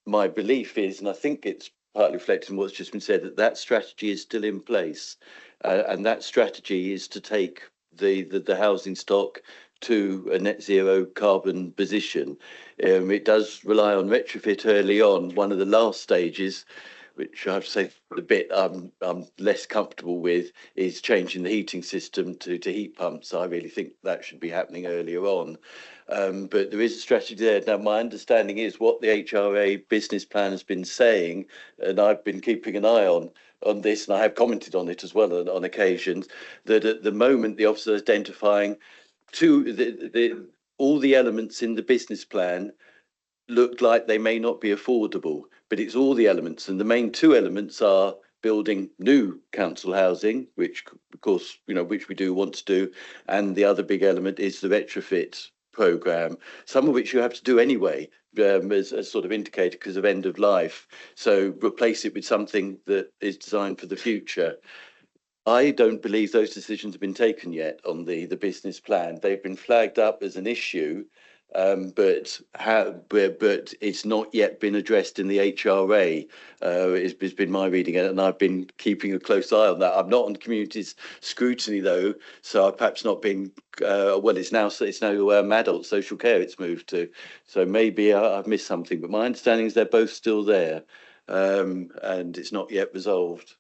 My belief is, and I think it's partly reflected in what's just been said, that strategy is still in place, and that strategy is to take the housing stock to a net zero carbon position. It does rely on retrofit early on. One of the last stages, which I have to say the bit I'm less comfortable with, is changing the heating system to heat pumps. I really think that should be happening earlier on. But there is a strategy there. Now, my understanding is what the HRA business plan has been saying, and I've been keeping an eye on this, and I have commented on it as well on occasions, that at the moment the officer is identifying all the elements in the business plan look like they may not be affordable, but it's all the elements, and the main two elements are building new council housing, which of course which we do want to do, and the other big element is the retrofit programme, some of which you have to do anyway, as sort of indicated because of end of life, so replace it with something that is designed for the future. I don't believe those decisions have been taken yet on the business plan. They've been flagged up as an issue, but it's not yet been addressed in the HRA. It's been my reading, and I've been keeping a close eye on that. I'm not on communities scrutiny though, so I've perhaps not been. Well, it's now adult social care it's moved to, so maybe I've missed something. But my understanding is they're both still there, and it's not yet resolved.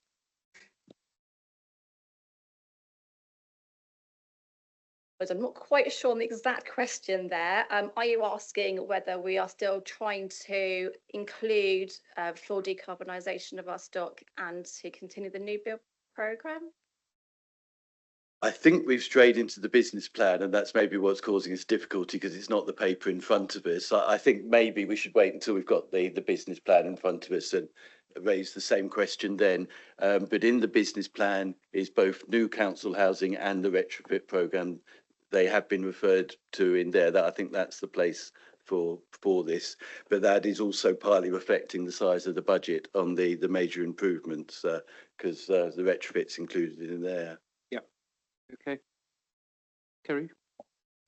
I'm not quite sure on the exact question there. Are you asking whether we are still trying to include full decarbonisation of our stock and to continue the new build programme? I think we've strayed into the business plan, and that's maybe what's causing us difficulty because it's not the paper in front of us. I think maybe we should wait until we've got the business plan in front of us and raise the same question then. But in the business plan is both new council housing and the retrofit programme. They have been referred to in there. That I think that's the place for this, but that is also partly reflecting the size of the budget on the major improvements because the retrofit's included in there. Yeah. Okay. Kerry.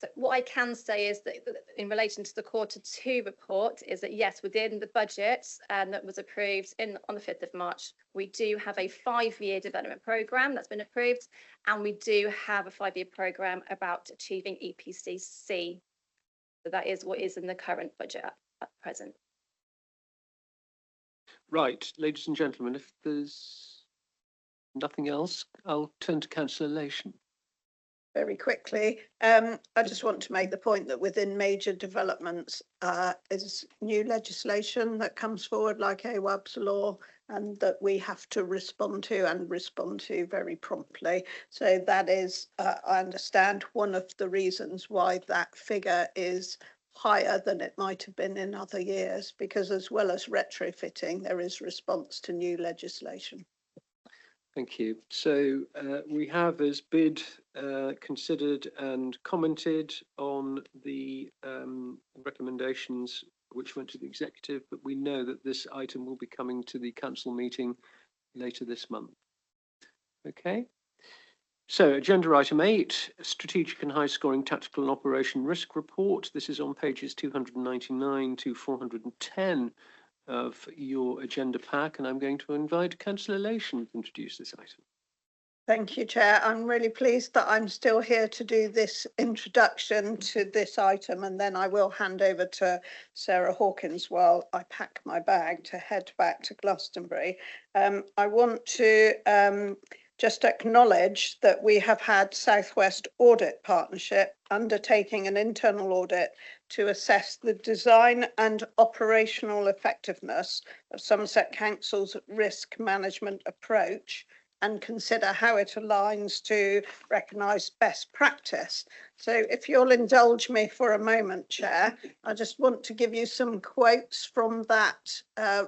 So what I can say is that in relation to the Q2 report is that yes, within the budget that was approved on the 5th of March, we do have a 5-year development programme that's been approved, and we do have a 5-year programme about achieving EPCC. So that is what is in the current budget at present. Right, ladies and gentlemen, if there's nothing else, I'll turn to Councillor Lation. Very quickly, I just want to make the point that within major developments is new legislation that comes forward like AWAB's law, and that we have to respond to very promptly. So that is, I understand, one of the reasons why that figure is higher than it might have been in other years, because as well as retrofitting, there is response to new legislation. Thank you. So we have as bid considered and commented on the recommendations which went to the executive, but we know that this item will be coming to the council meeting later this month. Okay. So agenda item 8, strategic and high scoring tactical and operation risk report. This is on pages 299 to 410 of your agenda pack, and I'm going to invite Councillor Lation to introduce this item. Thank you, Chair. I'm really pleased that I'm still here to do this introduction to this item, and then I will hand over to Sarah Hawkins while I pack my bag to head back to Glastonbury. I want to just acknowledge that we have had Southwest Audit Partnership undertaking an internal audit to assess the design and operational effectiveness of Somerset Council's risk management approach and consider how it aligns to recognised best practice. So if you'll indulge me for a moment, Chair, I just want to give you some quotes from that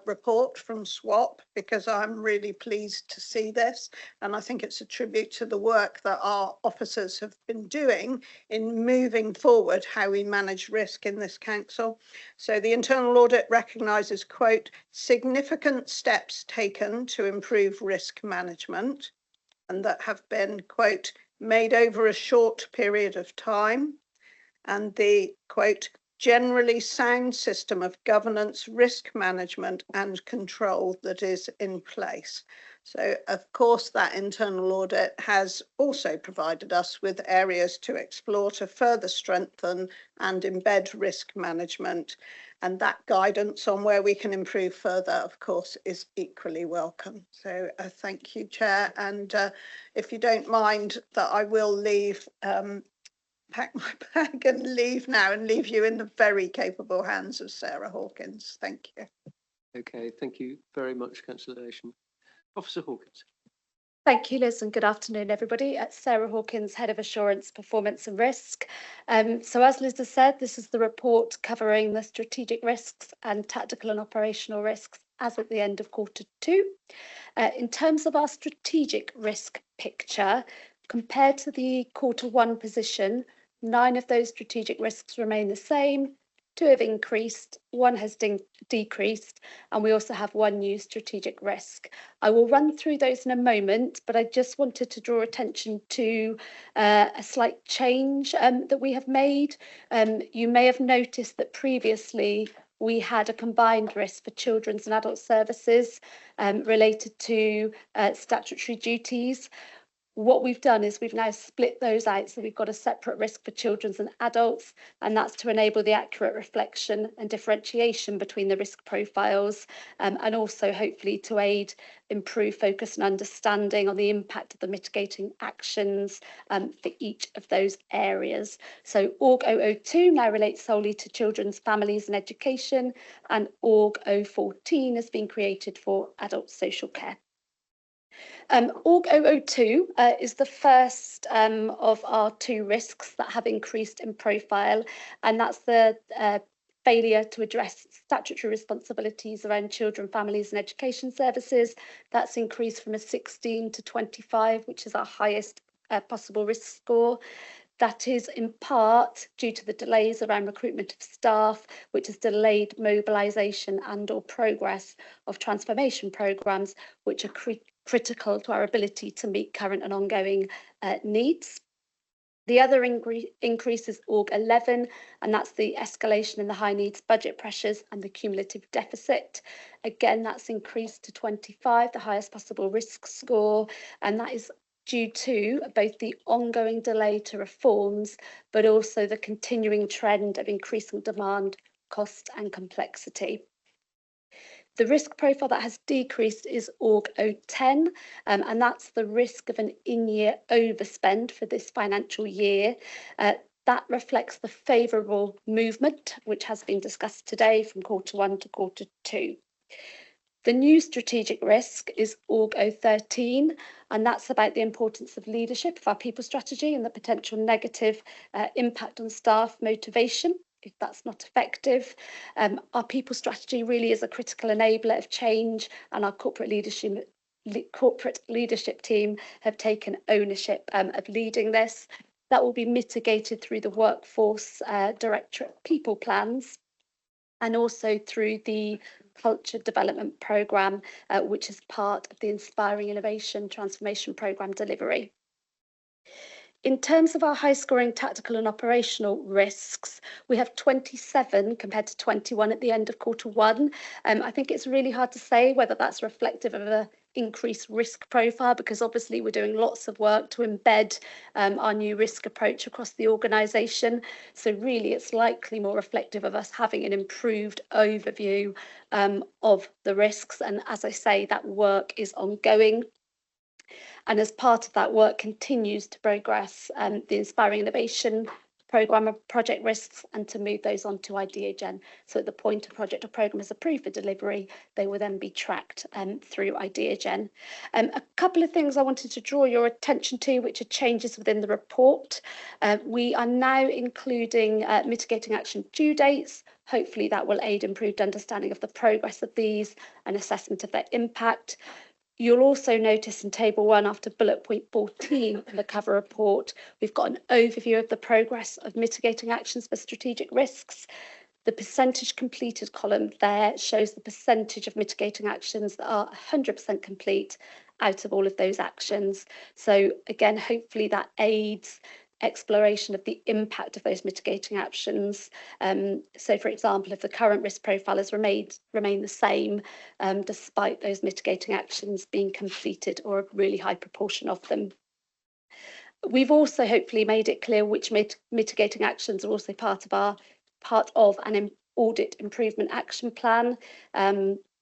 report from SWAP, because I'm really pleased to see this. And I think it's a tribute to the work that our officers have been doing in moving forward how we manage risk in this council. So the internal audit recognises, quote, significant steps taken to improve risk management, and that have been, quote, made over a short period of time, and the, quote, generally sound system of governance, risk management and control that is in place. So, of course, that internal audit has also provided us with areas to explore to further strengthen and embed risk management. And that guidance on where we can improve further, of course, is equally welcome. So thank you, Chair. And if you don't mind that I will leave, pack my bag and leave now and leave you in the very capable hands of Sarah Hawkins. Thank you. Okay, thank you very much, Councillor Nation. Officer Hawkins. Thank you, Liz, and good afternoon, everybody. Sarah Hawkins, Head of Assurance, Performance and Risk. So as Liz has said, this is the report covering the strategic risks and tactical and operational risks as at the end of Q2. In terms of our strategic risk picture, compared to the Q1 position, 9 of those strategic risks remain the same, 2 have increased, 1 has decreased, and we also have 1 new strategic risk. I will run through those in a moment, but I just wanted to draw attention to a slight change that we have made. You may have noticed that previously we had a combined risk for children's and adult services related to statutory duties. What we've done is we've now split those out, so we've got a separate risk for children's and adults, and that's to enable the accurate reflection and differentiation between the risk profiles, and also hopefully to aid improve focus and understanding on the impact of the mitigating actions for each of those areas. So Org 002 now relates solely to children's, families and education, and Org 014 has been created for adult social care. Org 002 is the first of our 2 risks that have increased in profile, and that's the failure to address statutory responsibilities around children, families and education services. That's increased from a 16 to 25, which is our highest possible risk score. That is in part due to the delays around recruitment of staff, which has delayed mobilisation and or progress of transformation programmes, which are critical to our ability to meet current and ongoing needs. The other increase is Org 11, and that's the escalation in the high needs budget pressures and the cumulative deficit. Again, that's increased to 25, the highest possible risk score, and that is due to both the ongoing delay to reforms, but also the continuing trend of increasing demand, cost and complexity. The risk profile that has decreased is Org 010, and that's the risk of an in-year overspend for this financial year. That reflects the favourable movement, which has been discussed today from Q1 to Q2. The new strategic risk is Org 013, and that's about the importance of leadership of our people strategy and the potential negative impact on staff motivation if that's not effective. Our people strategy really is a critical enabler of change, and our corporate leadership team have taken ownership of leading this. That will be mitigated through the workforce directorate people plans, and also through the culture development programme, which is part of the Inspiring Innovation Transformation Programme delivery. In terms of our high scoring tactical and operational risks, we have 27 compared to 21 at the end of Q1. I think it's really hard to say whether that's reflective of an increased risk profile, because obviously we're doing lots of work to embed our new risk approach across the organisation. So really it's likely more reflective of us having an improved overview of the risks. And as I say, that work is ongoing. And as part of that work continues to progress the Inspiring Innovation programme of project risks and to move those onto IdeaGen. So at the point a project or programme is approved for delivery, they will then be tracked through IdeaGen. A couple of things I wanted to draw your attention to, which are changes within the report. We are now including mitigating action due dates. Hopefully that will aid improved understanding of the progress of these and assessment of their impact. You'll also notice in table 1 after bullet point 14 in the cover report, we've got an overview of the progress of mitigating actions for strategic risks. The percentage completed column there shows the percentage of mitigating actions that are 100% complete out of all of those actions. So again, hopefully that aids exploration of the impact of those mitigating actions. So for example, if the current risk profile has remain the same, despite those mitigating actions being completed or a really high proportion of them. We've also hopefully made it clear which mitigating actions are also part of an audit improvement action plan.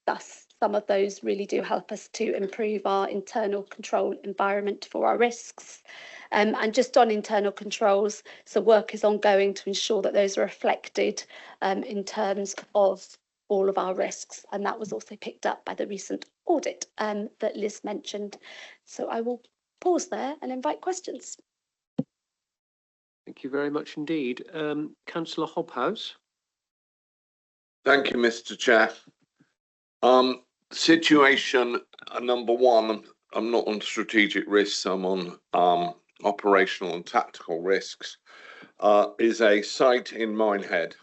Thus, some of those really do help us to improve our internal control environment for our risks. And just on internal controls, so work is ongoing to ensure that those are reflected in terms of all of our risks. And that was also picked up by the recent audit that Liz mentioned. So I will pause there and invite questions. Thank you very much indeed. Councillor Hobhouse. Thank you, Mr. Chair. Situation number 1, I'm not on strategic risks, I'm on operational and tactical risks, is a site in Minehead.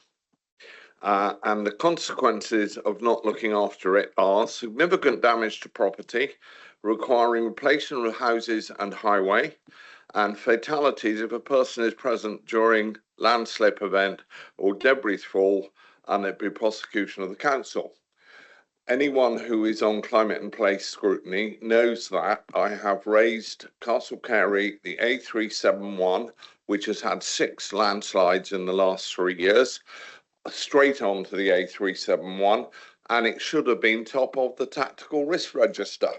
And the consequences of not looking after it are significant damage to property, requiring replacement of houses and highway, and fatalities if a person is present during landslip event or debris fall, and there'd be prosecution of the council. Anyone who is on climate and place scrutiny knows that I have raised Castle Carey, the A371, which has had 6 landslides in the last 3 years, straight on to the A371, and it should have been top of the tactical risk register,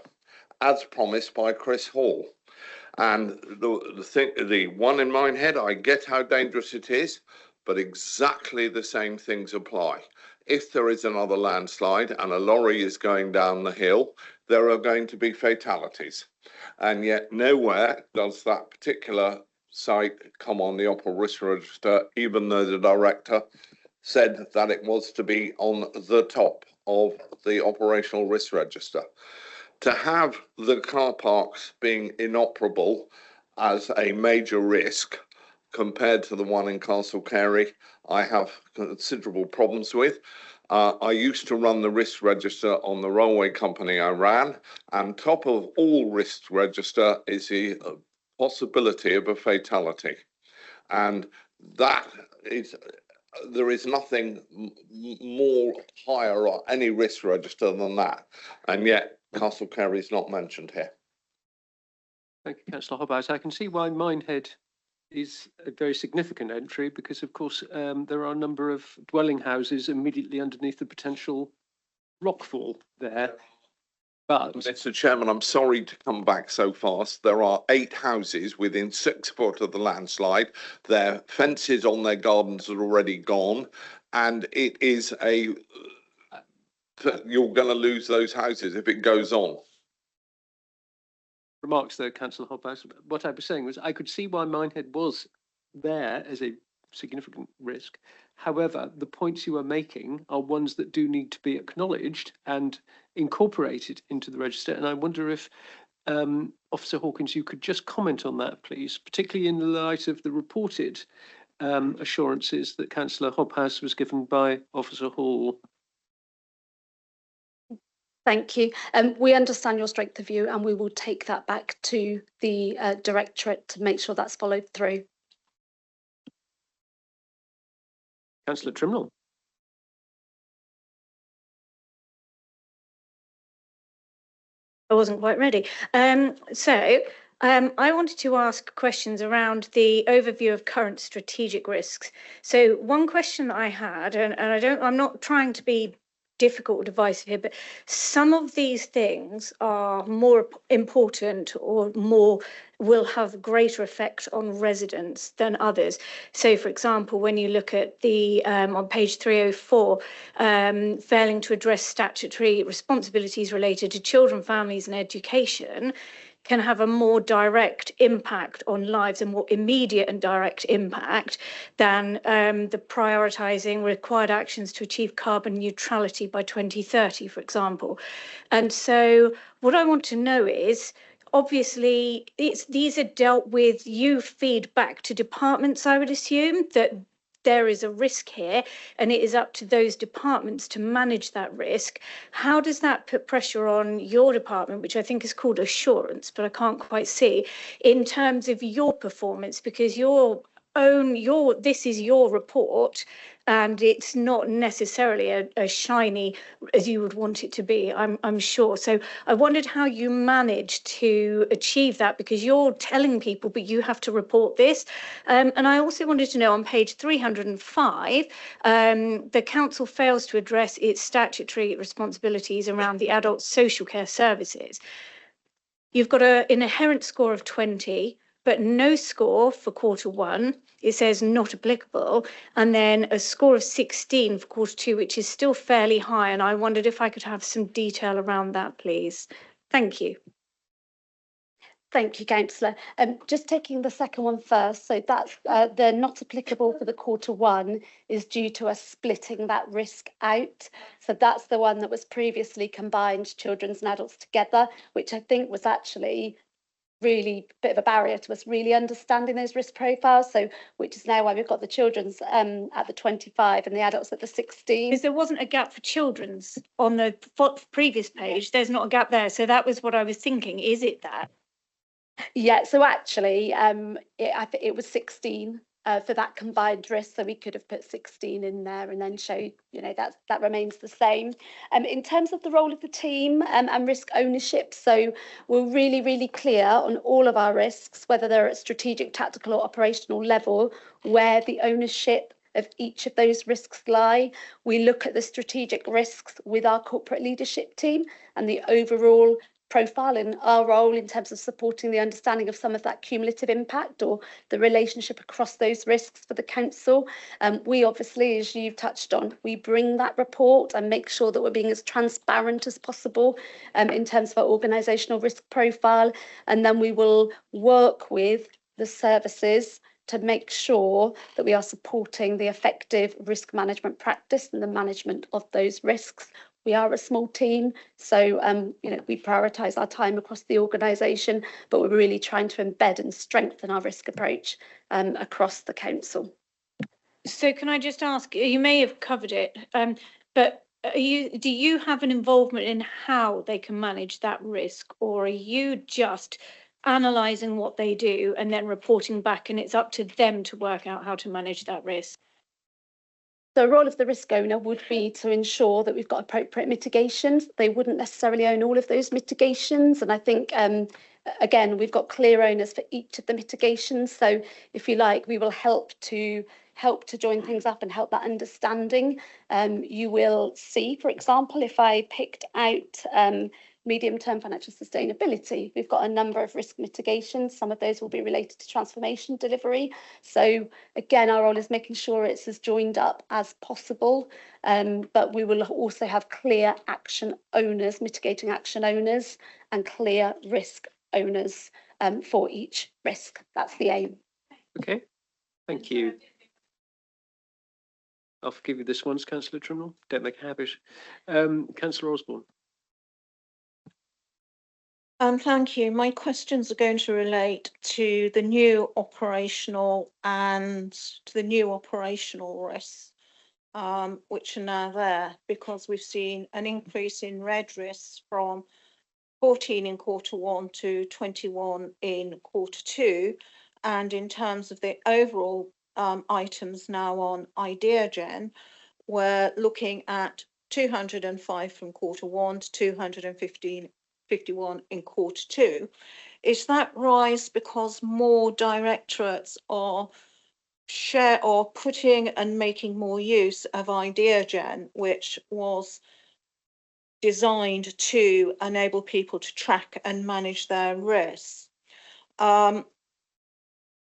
as promised by Chris Hall. And the one in Minehead, I get how dangerous it is, but exactly the same things apply. If there is another landslide and a lorry is going down the hill, there are going to be fatalities. And yet nowhere does that particular site come on the opera risk register, even though the director said that it was to be on the top of the operational risk register. To have the car parks being inoperable as a major risk compared to the one in Castle Carey, I have considerable problems with. I used to run the risk register on the railway company I ran, and top of all risk register is the possibility of a fatality. And that is, there is nothing more higher on any risk register than that. And yet Castle Carey is not mentioned here. Thank you, Councillor Hobhouse. I can see why Minehead is a very significant entry because, of course, there are a number of dwelling houses immediately underneath the potential rockfall there. But Mr. Chairman, I'm sorry to come back so fast. There are 8 houses within 6 foot of the landslide. Their fences on their gardens are already gone, and it is a you're going to lose those houses if it goes on. Remarks there, Councillor Hobhouse. What I was saying was I could see why Minehead was there as a significant risk. However, the points you are making are ones that do need to be acknowledged and incorporated into the register. And I wonder if, Officer Hawkins, you could just comment on that, please, particularly in the light of the reported assurances that Councillor Hobhouse was given by Officer Hall. Thank you. We understand your strength of view and we will take that back to the Directorate to make sure that's followed through. Councillor Trimnell. I wasn't quite ready. I wanted to ask questions around the overview of current strategic risks. So one question that I had, and I'm not trying to be difficult or divisive here, but some of these things are more important or more will have greater effect on residents than others. So, for example, when you look at the on page 304, failing to address statutory responsibilities related to children, families, and education can have a more direct impact on lives, a more immediate and direct impact than the prioritising required actions to achieve carbon neutrality by 2030, for example. And so what I want to know is, obviously, these are dealt with, you feed back to departments, I would assume, that there is a risk here and it is up to those departments to manage that risk. How does that put pressure on your department, which I think is called assurance, but I can't quite see, in terms of your performance? Because this is your report and it's not necessarily a shiny as you would want it to be, I'm sure. So I wondered how you managed to achieve that, because you're telling people, but you have to report this. And I also wanted to know, on page 305, the council fails to address its statutory responsibilities around the adult social care services. You've got an inherent score of 20, but no score for Q1. It says not applicable, and then a score of 16 for Q2, which is still fairly high. And I wondered if I could have some detail around that, please. Thank you. Thank you, Councillor. Just taking the second one first, so that's the not applicable for the Q1 is due to us splitting that risk out. So that's the one that was previously combined children's and adults together, which I think was actually really a bit of a barrier to us really understanding those risk profiles. So which is now why we've got the children's at the 25 and the adults at the 16. Because there wasn't a gap for children's on the previous page. There's not a gap there. So that was what I was thinking. Is it that? Yeah, so actually I think it was 16 for that combined risk, so we could have put 16 in there and then show, you know, that remains the same. In terms of the role of the team and risk ownership, so we're really clear on all of our risks, whether they're at strategic, tactical or operational level, where the ownership of each of those risks lie. We look at the strategic risks with our corporate leadership team and the overall profile and our role in terms of supporting the understanding of some of that cumulative impact or the relationship across those risks for the council. We obviously, as you've touched on, we bring that report and make sure that we're being as transparent as possible in terms of our organisational risk profile, and then we will work with the services to make sure that we are supporting the effective risk management practice and the management of those risks. We are a small team, so you know, we prioritise our time across the organisation, but we're really trying to embed and strengthen our risk approach across the council. So can I just ask, you may have covered it, but do you have an involvement in how they can manage that risk, or are you just analysing what they do and then reporting back, and it's up to them to work out how to manage that risk? The role of the risk owner would be to ensure that we've got appropriate mitigations. They wouldn't necessarily own all of those mitigations. And I think, again, we've got clear owners for each of the mitigations. So if you like, we will help to join things up and help that understanding. You will see, for example, if I picked out medium-term financial sustainability, we've got a number of risk mitigations. Some of those will be related to transformation delivery. So again, our role is making sure it's as joined up as possible, but we will also have clear action owners, mitigating action owners, and clear risk owners for each risk. That's the aim. Okay, thank you. I'll forgive you this once, Councillor Trimnell. Don't make a habit. Councillor Osborne. Thank you. My questions are going to relate to the new operational risks, which are now there, because we've seen an increase in red risks from 14 in Q1 to 21 in Q2. And in terms of the overall items now on IdeaGen, we're looking at 205 from Q1 to 251 in Q2. Is that rise because more directorates are putting and making more use of IdeaGen, which was designed to enable people to track and manage their risks. It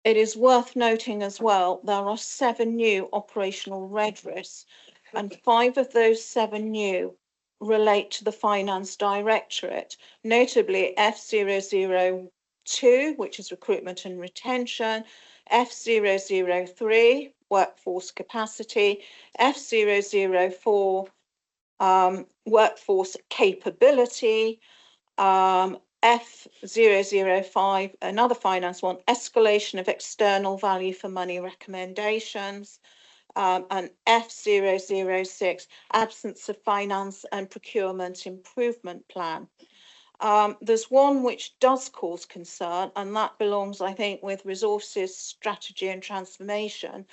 is worth noting as well, there are 7 new operational red risks, and 5 of those 7 new relate to the Finance Directorate, notably F002, which is recruitment and retention, F003, workforce capacity, F004, workforce capability, F005, another finance one, escalation of external value for money recommendations, and F006, absence of finance and procurement improvement plan. There's one which does cause concern, and that belongs, I think, with resources, strategy and transformation.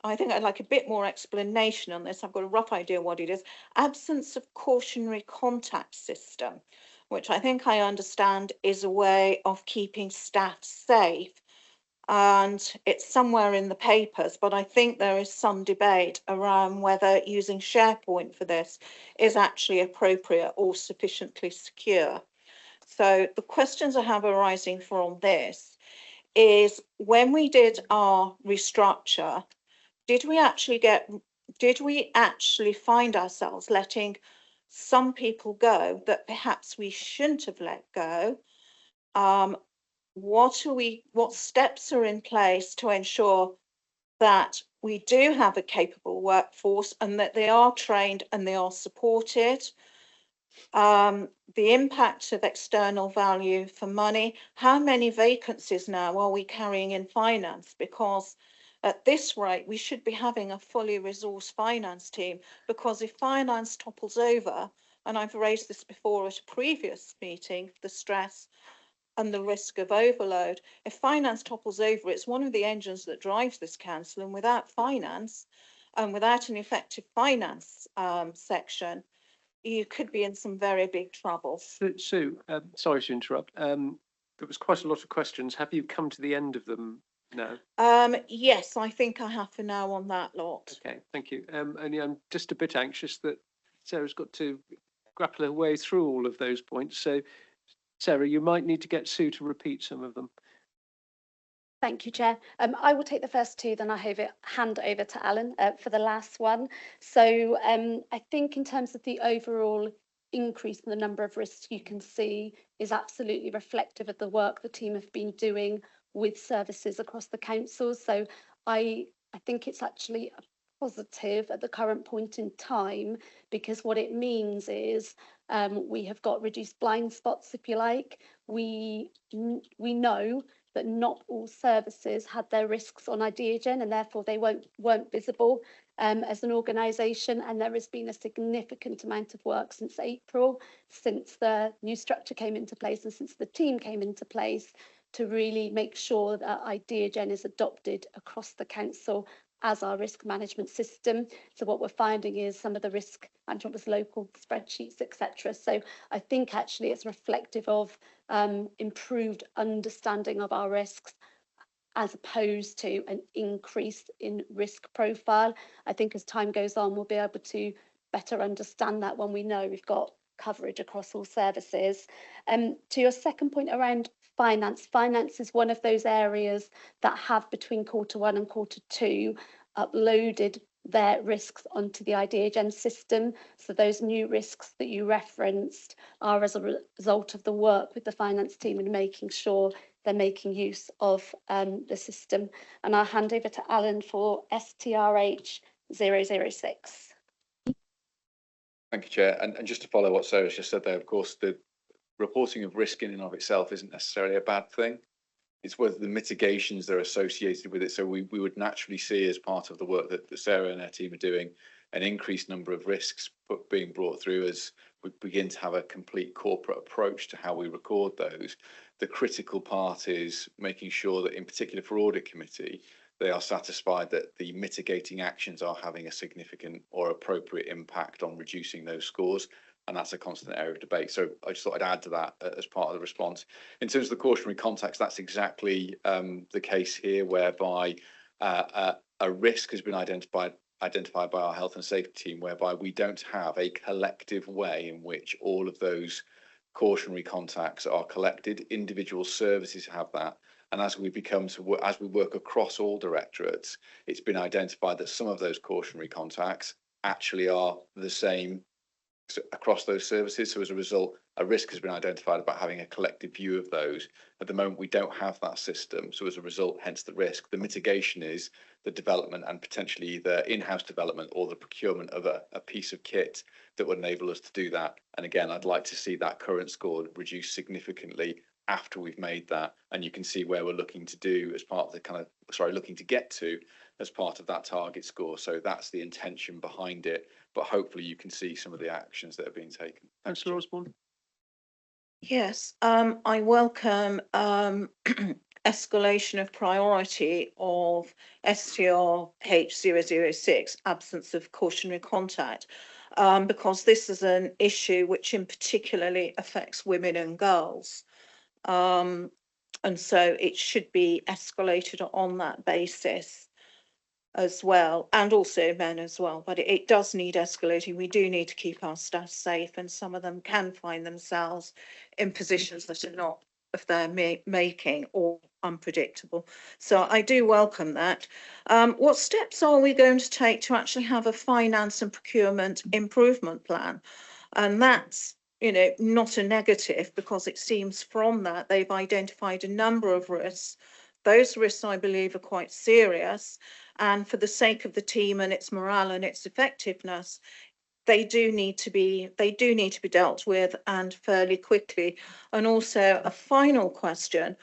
I think I'd like a bit more explanation on this. I've got a rough idea what it is. Absence of cautionary contact system, which I think I understand is a way of keeping staff safe. And it's somewhere in the papers, but I think there is some debate around whether using SharePoint for this is actually appropriate or sufficiently secure. So the questions I have arising from this is, when we did our restructure, did we actually find ourselves letting some people go that perhaps we shouldn't have let go? What steps are in place to ensure that we do have a capable workforce and that they are trained and they are supported? The impact of external value for money. How many vacancies now are we carrying in finance? Because at this rate, we should be having a fully resourced finance team, because if finance topples over, and I've raised this before at a previous meeting, the stress and the risk of overload. If finance topples over, it's one of the engines that drives this council, and without finance and without an effective finance section, you could be in some very big trouble. Sue, sorry to interrupt. There was quite a lot of questions. Have you come to the end of them now? Yes, I think I have for now on that lot. Okay, thank you. Only I'm just a bit anxious that Sarah's got to grapple her way through all of those points. So, Sarah, you might need to get Sue to repeat some of them. Thank you, Chair. I will take the first 2, then I hand over to Alan for the last one. So I think in terms of the overall increase in the number of risks you can see is absolutely reflective of the work the team have been doing with services across the council. So I think it's actually a positive at the current point in time, because what it means is we have got reduced blind spots, if you like. We know that not all services had their risks on Ideagen, and therefore they weren't visible as an organisation. And there has been a significant amount of work since April, since the new structure came into place and since the team came into place, to really make sure that Ideagen is adopted across the council as our risk management system. So what we're finding is some of the risk management was local spreadsheets, etc. So I think actually it's reflective of improved understanding of our risks, as opposed to an increase in risk profile. I think as time goes on, we'll be able to better understand that when we know we've got coverage across all services. To your second point around finance, finance is one of those areas that have, between Q1 and Q2, uploaded their risks onto the Ideagen system. So those new risks that you referenced are as a result of the work with the finance team and making sure they're making use of the system. And I'll hand over to Alan for STRH 006. Thank you, Chair. And just to follow what Sarah's just said there, of course, the reporting of risk in and of itself isn't necessarily a bad thing. It's whether the mitigations that are associated with it. So we would naturally see, as part of the work that Sarah and her team are doing, an increased number of risks being brought through as we begin to have a complete corporate approach to how we record those. The critical part is making sure that, in particular for Audit Committee, they are satisfied that the mitigating actions are having a significant or appropriate impact on reducing those scores. And that's a constant area of debate. So I just thought I'd add to that as part of the response. In terms of the cautionary context, that's exactly the case here, whereby a risk has been identified identified by our health and safety team, whereby we don't have a collective way in which all of those cautionary contacts are collected. Individual services have that. And as we work across all directorates, it's been identified that some of those cautionary contacts actually are the same across those services. So as a result, a risk has been identified about having a collective view of those. At the moment, we don't have that system. So as a result, hence the risk. The mitigation is the development and potentially either in-house development or the procurement of a piece of kit that would enable us to do that. And again, I'd like to see that current score reduced significantly after we've made that. And you can see where we're looking to do as part of the looking to get to as part of that target score. So that's the intention behind it. But hopefully you can see some of the actions that are being taken. Councillor Osborne. Yes, I welcome escalation of priority of STR H006, absence of cautionary contact, because this is an issue which in particularly affects women and girls. And so it should be escalated on that basis as well, and also men as well, but it does need escalating. We do need to keep our staff safe, and some of them can find themselves in positions that are not of their making or unpredictable. So I do welcome that. What steps are we going to take to actually have a finance and procurement improvement plan? And that's, you know, not a negative, because it seems from that they've identified a number of risks. Those risks, I believe, are quite serious, and for the sake of the team and its morale and its effectiveness, they do need to be dealt with, and fairly quickly. And also a final question: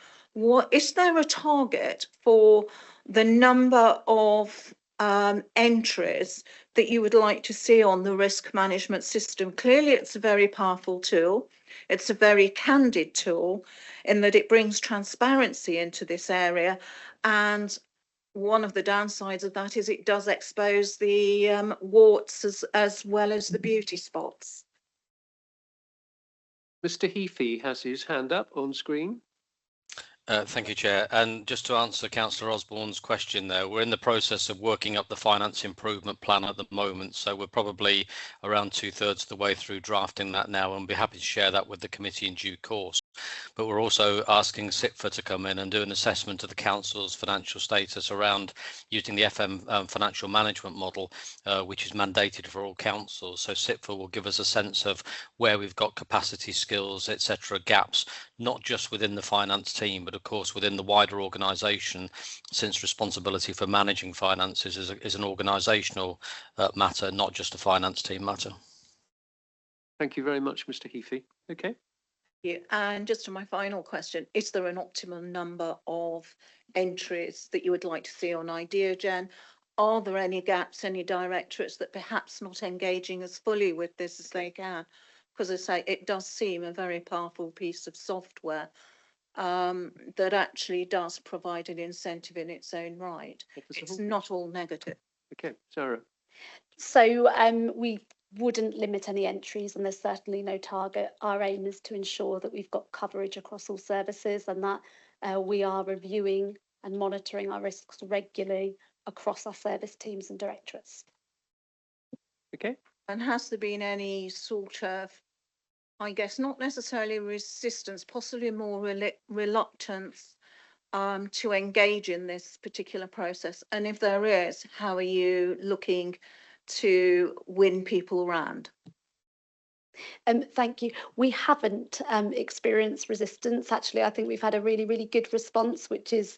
is there a target for the number of entries that you would like to see on the risk management system? Clearly, it's a very powerful tool. It's a very candid tool in that it brings transparency into this area. And one of the downsides of that is it does expose the warts as well as the beauty spots. Mr. Heafy has his hand up on screen. Thank you, Chair. And just to answer Councillor Osborne's question there, we're in the process of working up the finance improvement plan at the moment. So we're probably around 2/3 of the way through drafting that now, and be happy to share that with the committee in due course. But we're also asking SIPFA to come in and do an assessment of the council's financial status around using the FM financial management model, which is mandated for all councils. So SIPFA will give us a sense of where we've got capacity, skills, etc., gaps, not just within the finance team, but of course within the wider organisation, since responsibility for managing finances is an organisational matter, not just a finance team matter. Thank you very much, Mr. Heafy. Okay. Yeah, and just to my final question, is there an optimum number of entries that you would like to see on IdeaGen? Are there any gaps, any directorates that perhaps not engaging as fully with this as they can? Because as I say, it does seem a very powerful piece of software that actually does provide an incentive in its own right. It's not all negative. Okay, Sarah. So we wouldn't limit any entries, and there's certainly no target. Our aim is to ensure that we've got coverage across all services, and that we are reviewing and monitoring our risks regularly across our service teams and directorates. Okay. And has there been any sort of, I guess, not necessarily resistance, possibly more reluctance to engage in this particular process? And if there is, how are you looking to win people round? Thank you. We haven't experienced resistance. Actually, I think we've had a really, really good response, which is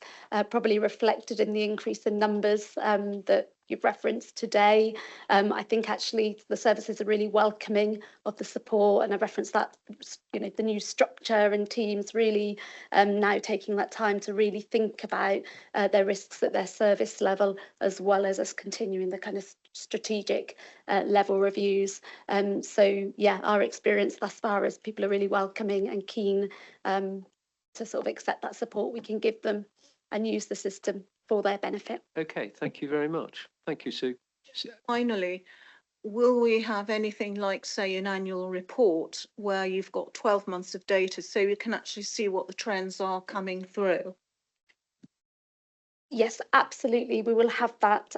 probably reflected in the increase in numbers that you've referenced today. I think actually the services are really welcoming of the support, and I referenced that, you know, the new structure and teams really now taking that time to really think about their risks at their service level, as well as us continuing the kind of strategic level reviews. So yeah, our experience thus far is people are really welcoming and keen to sort of accept that support we can give them and use the system for their benefit. Okay, thank you very much. Thank you, Sue. Finally, will we have anything like, say, an annual report where you've got 12 months of data so you can actually see what the trends are coming through? Yes, absolutely. We will have that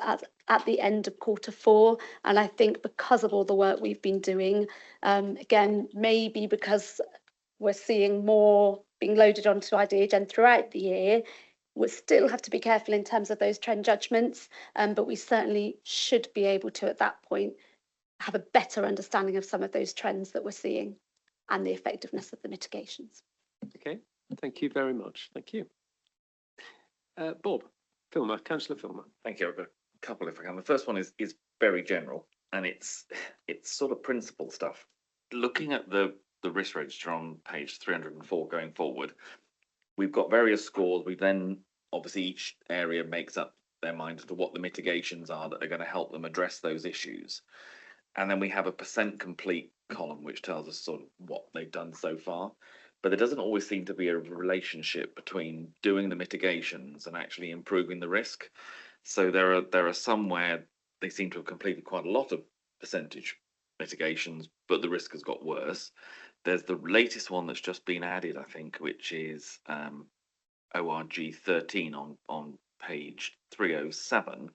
at the end of Q4. And I think because of all the work we've been doing, again, maybe because we're seeing more being loaded onto IDHN throughout the year, we'll still have to be careful in terms of those trend judgments. But we certainly should be able to, at that point, have a better understanding of some of those trends that we're seeing and the effectiveness of the mitigations. Okay, thank you very much. Thank you. Bob Filmer, Councillor Filmer. Thank you. I've got a couple if I can. The first one is very general, and it's sort of principle stuff. Looking at the risk register on page 304 going forward, we've got various scores. We then obviously each area makes up their mind as to what the mitigations are that are going to help them address those issues. And then we have a % complete column, which tells us sort of what they've done so far. But there doesn't always seem to be a relationship between doing the mitigations and actually improving the risk. So there are some where they seem to have completed quite a lot of percentage mitigations, but the risk has got worse. There's the latest one that's just been added, I think, which is ORG 13 on page 307,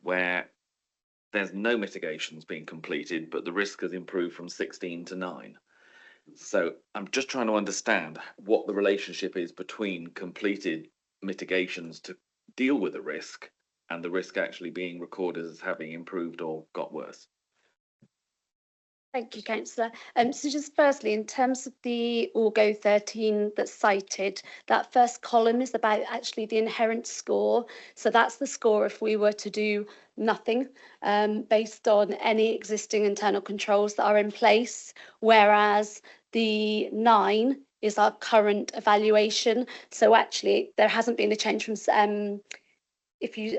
where there's no mitigations being completed, but the risk has improved from 16 to 9. So I'm just trying to understand what the relationship is between completed mitigations to deal with the risk and the risk actually being recorded as having improved or got worse. Thank you, Councillor. So just firstly, in terms of the Orgo 13 that's cited, that first column is about actually the inherent score. So that's the score if we were to do nothing based on any existing internal controls that are in place, whereas the 9 is our current evaluation. So actually there hasn't been a change from if you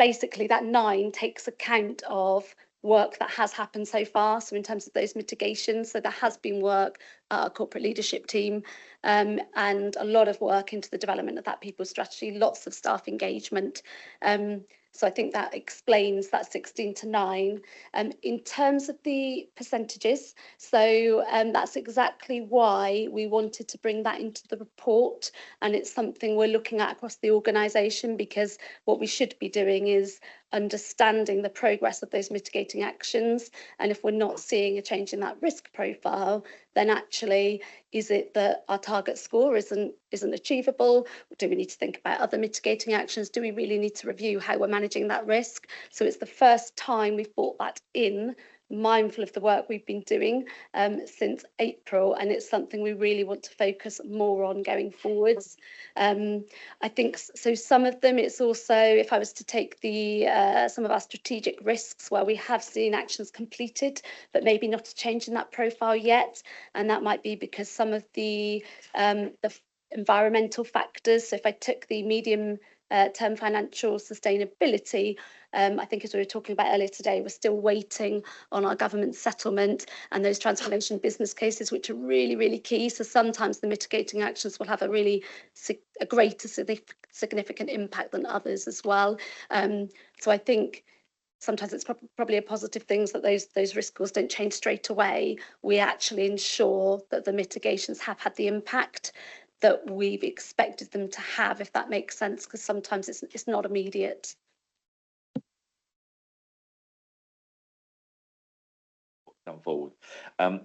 basically that 9 takes account of work that has happened so far. So in terms of those mitigations, so there has been work at our corporate leadership team and a lot of work into the development of that people strategy, lots of staff engagement. So I think that explains that 16 to 9. In terms of the percentages, so that's exactly why we wanted to bring that into the report, and it's something we're looking at across the organisation, because what we should be doing is understanding the progress of those mitigating actions, and if we're not seeing a change in that risk profile, then actually is it that our target score isn't achievable? Do we need to think about other mitigating actions? Do we really need to review how we're managing that risk? So it's the first time we've brought that in, mindful of the work we've been doing since April, and it's something we really want to focus more on going forwards. I think so some of them, it's also, if I was to take the some of our strategic risks where we have seen actions completed but maybe not a change in that profile yet, and that might be because some of the environmental factors, so if I took the medium term financial sustainability, I think as we were talking about earlier today, we're still waiting on our government settlement and those transformation business cases, which are really, really key. So sometimes the mitigating actions will have a greater significant impact than others as well. So I think sometimes it's probably a positive thing that those risk scores don't change straight away. We actually ensure that the mitigations have had the impact that we've expected them to have, if that makes sense, because sometimes it's not immediate. Come forward.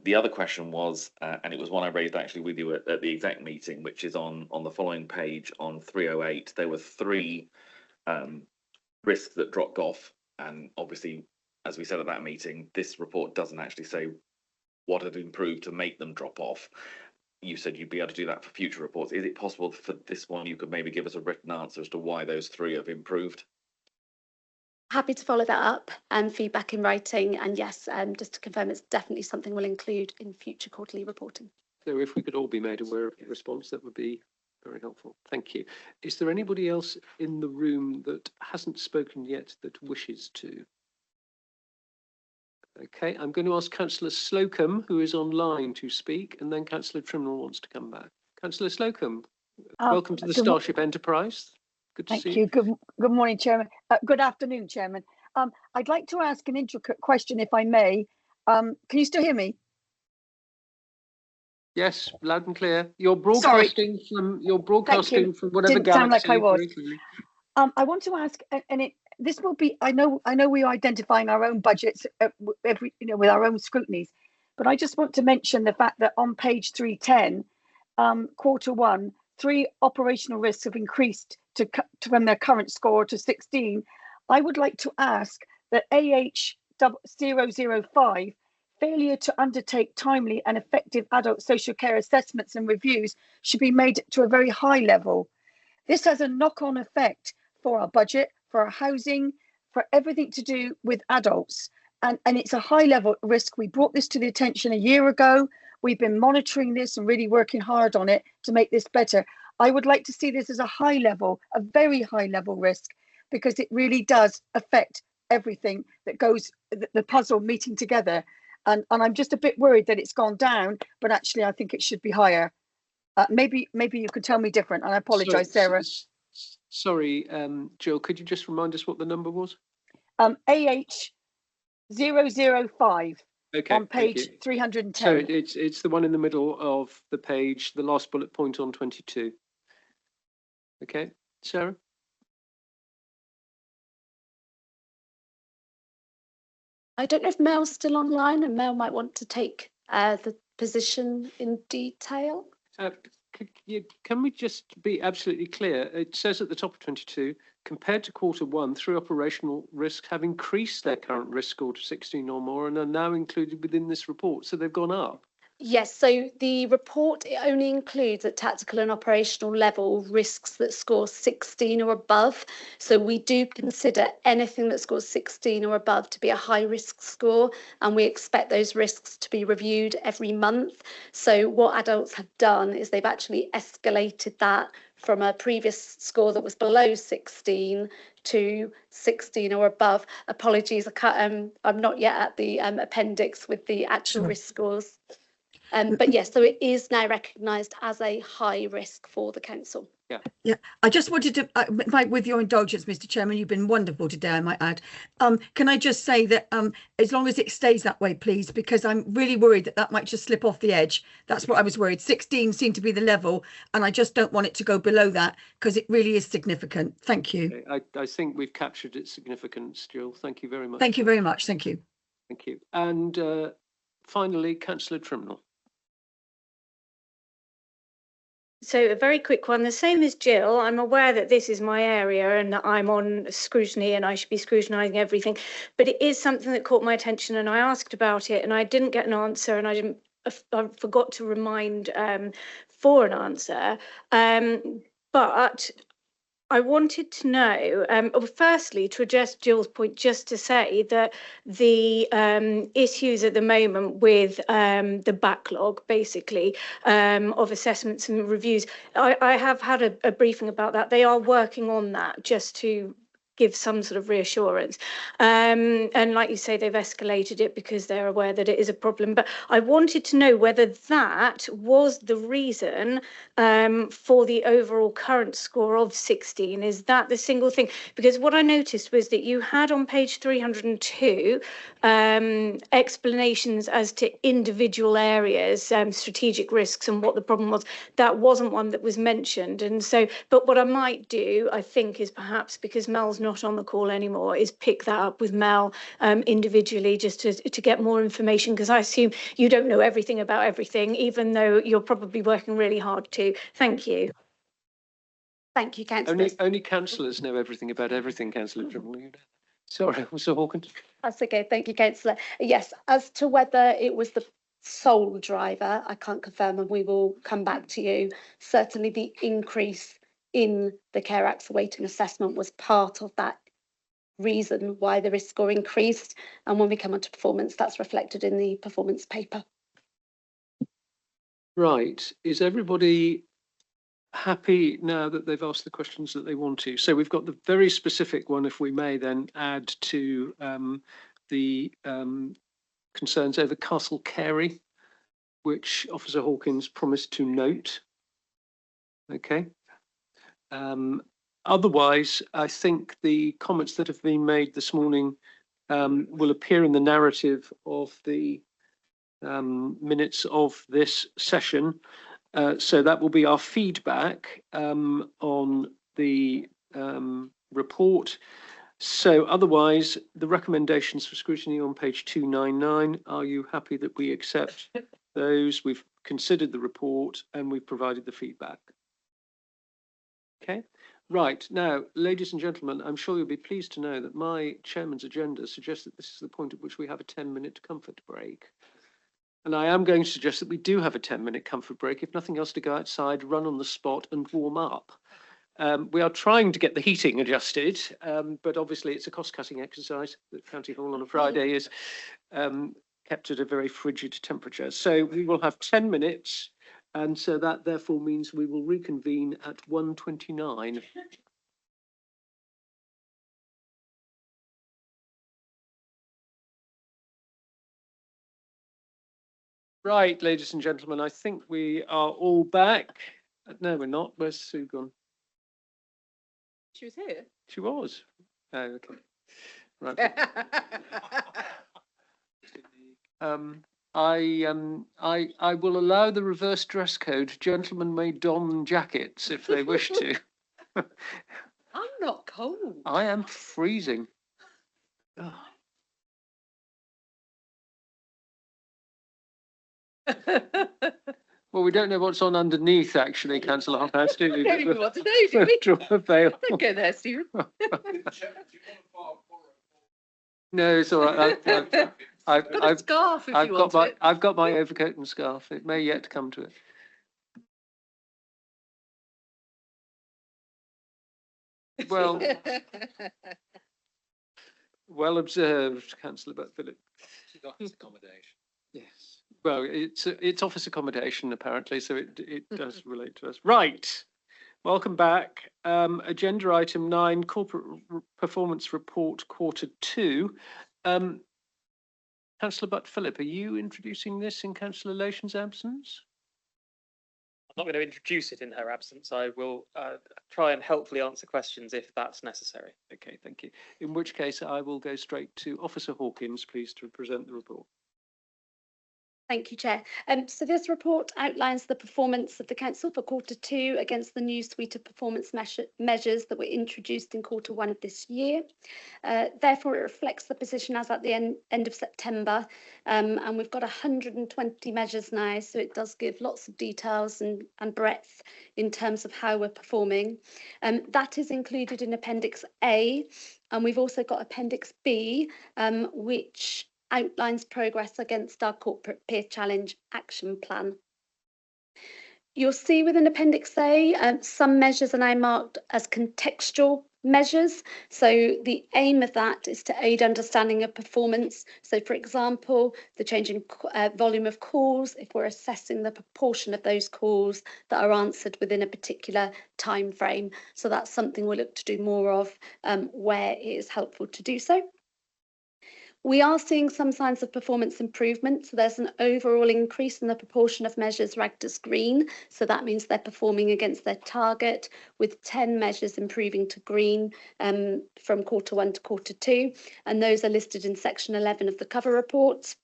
The other question was, and it was one I raised actually with you at the exec meeting, which is on the following page on 308. There were 3 risks that dropped off, and obviously, as we said at that meeting, this report doesn't actually say what had improved to make them drop off. You said you'd be able to do that for future reports. Is it possible for this one you could maybe give us a written answer as to why those 3 have improved? Happy to follow that up and feedback in writing, and yes, just to confirm, it's definitely something we'll include in future quarterly reporting. So if we could all be made aware of the response, that would be very helpful. Thank you. Is there anybody else in the room that hasn't spoken yet that wishes to? Okay, I'm going to ask Councillor Slocum, who is online, to speak, and then Councillor Trimnell wants to come back. Councillor Slocum, welcome to the Starship Enterprise. Good to see you. Thank you. Good morning, Chairman. Good afternoon, Chairman. I'd like to ask an intricate question, if I may. Can you still hear me? Yes, loud and clear. You're broadcasting from whatever Didn't galaxy. sound like I was. I want to ask, this will be, I know we're identifying our own budgets every, with our own scrutinies, but I just want to mention the fact that on page 310, Q1, 3 operational risks have increased from their current score to 16. I would like to ask that AH005, failure to undertake timely and effective adult social care assessments and reviews, should be made to a very high level. This has a knock-on effect for our budget, for our housing, for everything to do with adults. And it's a high level risk. We brought this to the attention a year ago. We've been monitoring this and really working hard on it to make this better. I would like to see this as a high level, a very high level risk, because it really does affect everything that goes, the puzzle meeting together. And I'm just a bit worried that it's gone down, but actually I think it should be higher. Maybe you could tell me different, and I apologise, Sarah. Sorry, Jill, could you just remind us what the number was? AH005 on page 310. So it's the one in the middle of the page, the last bullet point on 22. Okay, Sarah? I don't know if Mel's still online, and Mel might want to take the position in detail. Can we just be absolutely clear? It says at the top of 22, compared to Q1, 3 operational risks have increased their current risk score to 16 or more and are now included within this report. So they've gone up. Yes, so the report, it only includes at tactical and operational level risks that score 16 or above. So we do consider anything that scores 16 or above to be a high risk score, and we expect those risks to be reviewed every month. So what adults have done is they've actually escalated that from a previous score that was below 16 to 16 or above. Apologies, I'm not yet at the appendix with the actual risk scores. But yes, so it is now recognised as a high risk for the council. Yeah. I just wanted to, with your indulgence, Mr. Chairman, you've been wonderful today, I might add. Can I just say that as long as it stays that way, please, because I'm really worried that might just slip off the edge. That's what I was worried. 16 seemed to be the level, and I just don't want it to go below that because it really is significant. Thank you. I think we've captured its significance, Jill. Thank you very much. Thank you very much. Thank you. Thank you. And finally, Councillor Trimnell. So a very quick one, the same as Jill, I'm aware that this is my area and that I'm on scrutiny and I should be scrutinising everything, but it is something that caught my attention and I asked about it and I didn't get an answer and I forgot to remind for an answer. But I wanted to know, firstly, to address Jill's point, just to say that the issues at the moment with the backlog, basically, of assessments and reviews, I have had a briefing about that. They are working on that just to give some sort of reassurance. And like you say, they've escalated it because they're aware that it is a problem. But I wanted to know whether that was the reason for the overall current score of 16. Is that the single thing? Because what I noticed was that you had on page 302 explanations as to individual areas, strategic risks and what the problem was. That wasn't one that was mentioned. And so, but what I might do, I think, is perhaps because Mel's not on the call anymore, is pick that up with Mel individually just to get more information, because I assume you don't know everything about everything, even though you're probably working really hard to. Thank you. Thank you, Councillor. Only councillors know everything about everything, Councillor Trimble. Sorry, Mr. Hawkins. That's okay. Thank you, Councillor. Yes, as to whether it was the sole driver, I can't confirm, and we will come back to you. Certainly the increase in the Care Act for waiting assessment was part of that reason why the risk score increased. And when we come on to performance, that's reflected in the performance paper. Right. Is everybody happy now that they've asked the questions that they want to? So we've got the very specific one, if we may then add to the concerns over Castle Carey, which Officer Hawkins promised to note. Okay. Otherwise, I think the comments that have been made this morning will appear in the narrative of the minutes of this session. So that will be our feedback on the report. So otherwise, the recommendations for scrutiny on page 299, are you happy that we accept those? We've considered the report and we've provided the feedback. Okay, right. Now, ladies and gentlemen, I'm sure you'll be pleased to know that my chairman's agenda suggests that this is the point at which we have a 10-minute comfort break. And I am going to suggest that we do have a 10-minute comfort break, if nothing else, to go outside, run on the spot and warm up. We are trying to get the heating adjusted, but obviously it's a cost-cutting exercise. The County Hall on a Friday is kept at a very frigid temperature. So we will have 10 minutes, and so that therefore means we will reconvene at 1:29. Right, ladies and gentlemen, I think we are all back. No, we're not. Where's Sue gone? She was here. She was. Oh, okay. Right. I will allow the reverse dress code. Gentlemen may don jackets if they wish to. I'm not cold. I am freezing. Oh. Well, we don't know what's on underneath, actually, Councillor Hophouse, do we? I don't even want to know, do we? Draw a veil. Don't go there, Stephen. No, it's all right. I've got a scarf if I've you got want my it. I've got my overcoat and scarf. It may yet come to it. Well, well observed, Councillor Butt-Philip. Office accommodation. Yes. Well, it's office accommodation apparently, so it does relate to us. Right. Welcome back. Agenda item 9, corporate performance report Q2. Councillor Butt-Philip, are you introducing this in Councillor Lation's absence? I'm not going to introduce it in her absence. I will try and helpfully answer questions if that's necessary. Okay, thank you. In which case, I will go straight to Officer Hawkins, please, to present the report. Thank you, Chair. So this report outlines the performance of the Council for Q2 against the new suite of performance measures that were introduced in Q1 of this year. Therefore, it reflects the position as at the end of September, and we've got 120 measures now, so it does give lots of details and breadth in terms of how we're performing. That is included in Appendix A, and we've also got Appendix B, which outlines progress against our corporate peer challenge action plan. You'll see within Appendix A, some measures are now marked as contextual measures. So the aim of that is to aid understanding of performance. So for example, the change in volume of calls, if we're assessing the proportion of those calls that are answered within a particular time frame. So that's something we'll look to do more of where it is helpful to do so. We are seeing some signs of performance improvement. So there's an overall increase in the proportion of measures ranked as green. So that means they're performing against their target, with 10 measures improving to green from Q1 to Q2. And those are listed in section 11 of the cover report.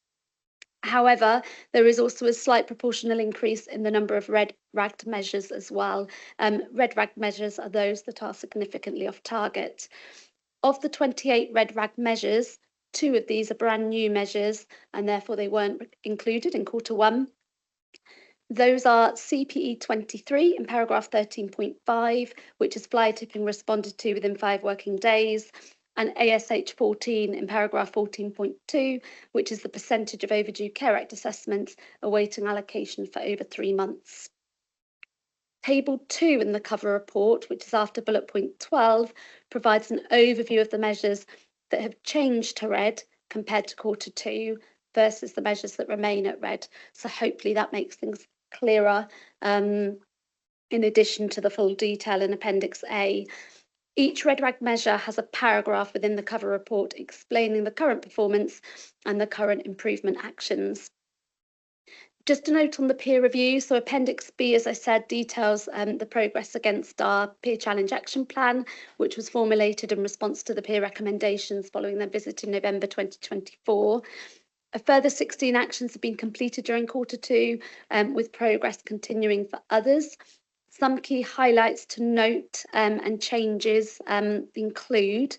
However, there is also a slight proportional increase in the number of red ragged measures as well. Red ragged measures are those that are significantly off target. Of the 28 red ragged measures, 2 of these are brand new measures and therefore they weren't included in Q1. Those are CPE 23 in paragraph 13.5, which is fly tipping responded to within 5 working days, and ASH 14 in paragraph 14.2, which is the percentage of overdue Care Act assessments awaiting allocation for over 3 months. Table 2 in the cover report, which is after bullet point 12, provides an overview of the measures that have changed to red compared to Q2 versus the measures that remain at red. So hopefully that makes things clearer in addition to the full detail in Appendix A. Each red rag measure has a paragraph within the cover report explaining the current performance and the current improvement actions. Just a note on the peer review. So Appendix B, as I said, details the progress against our peer challenge action plan, which was formulated in response to the peer recommendations following their visit in November 2024. A further 16 actions have been completed during Q2, with progress continuing for others. Some key highlights to note and changes include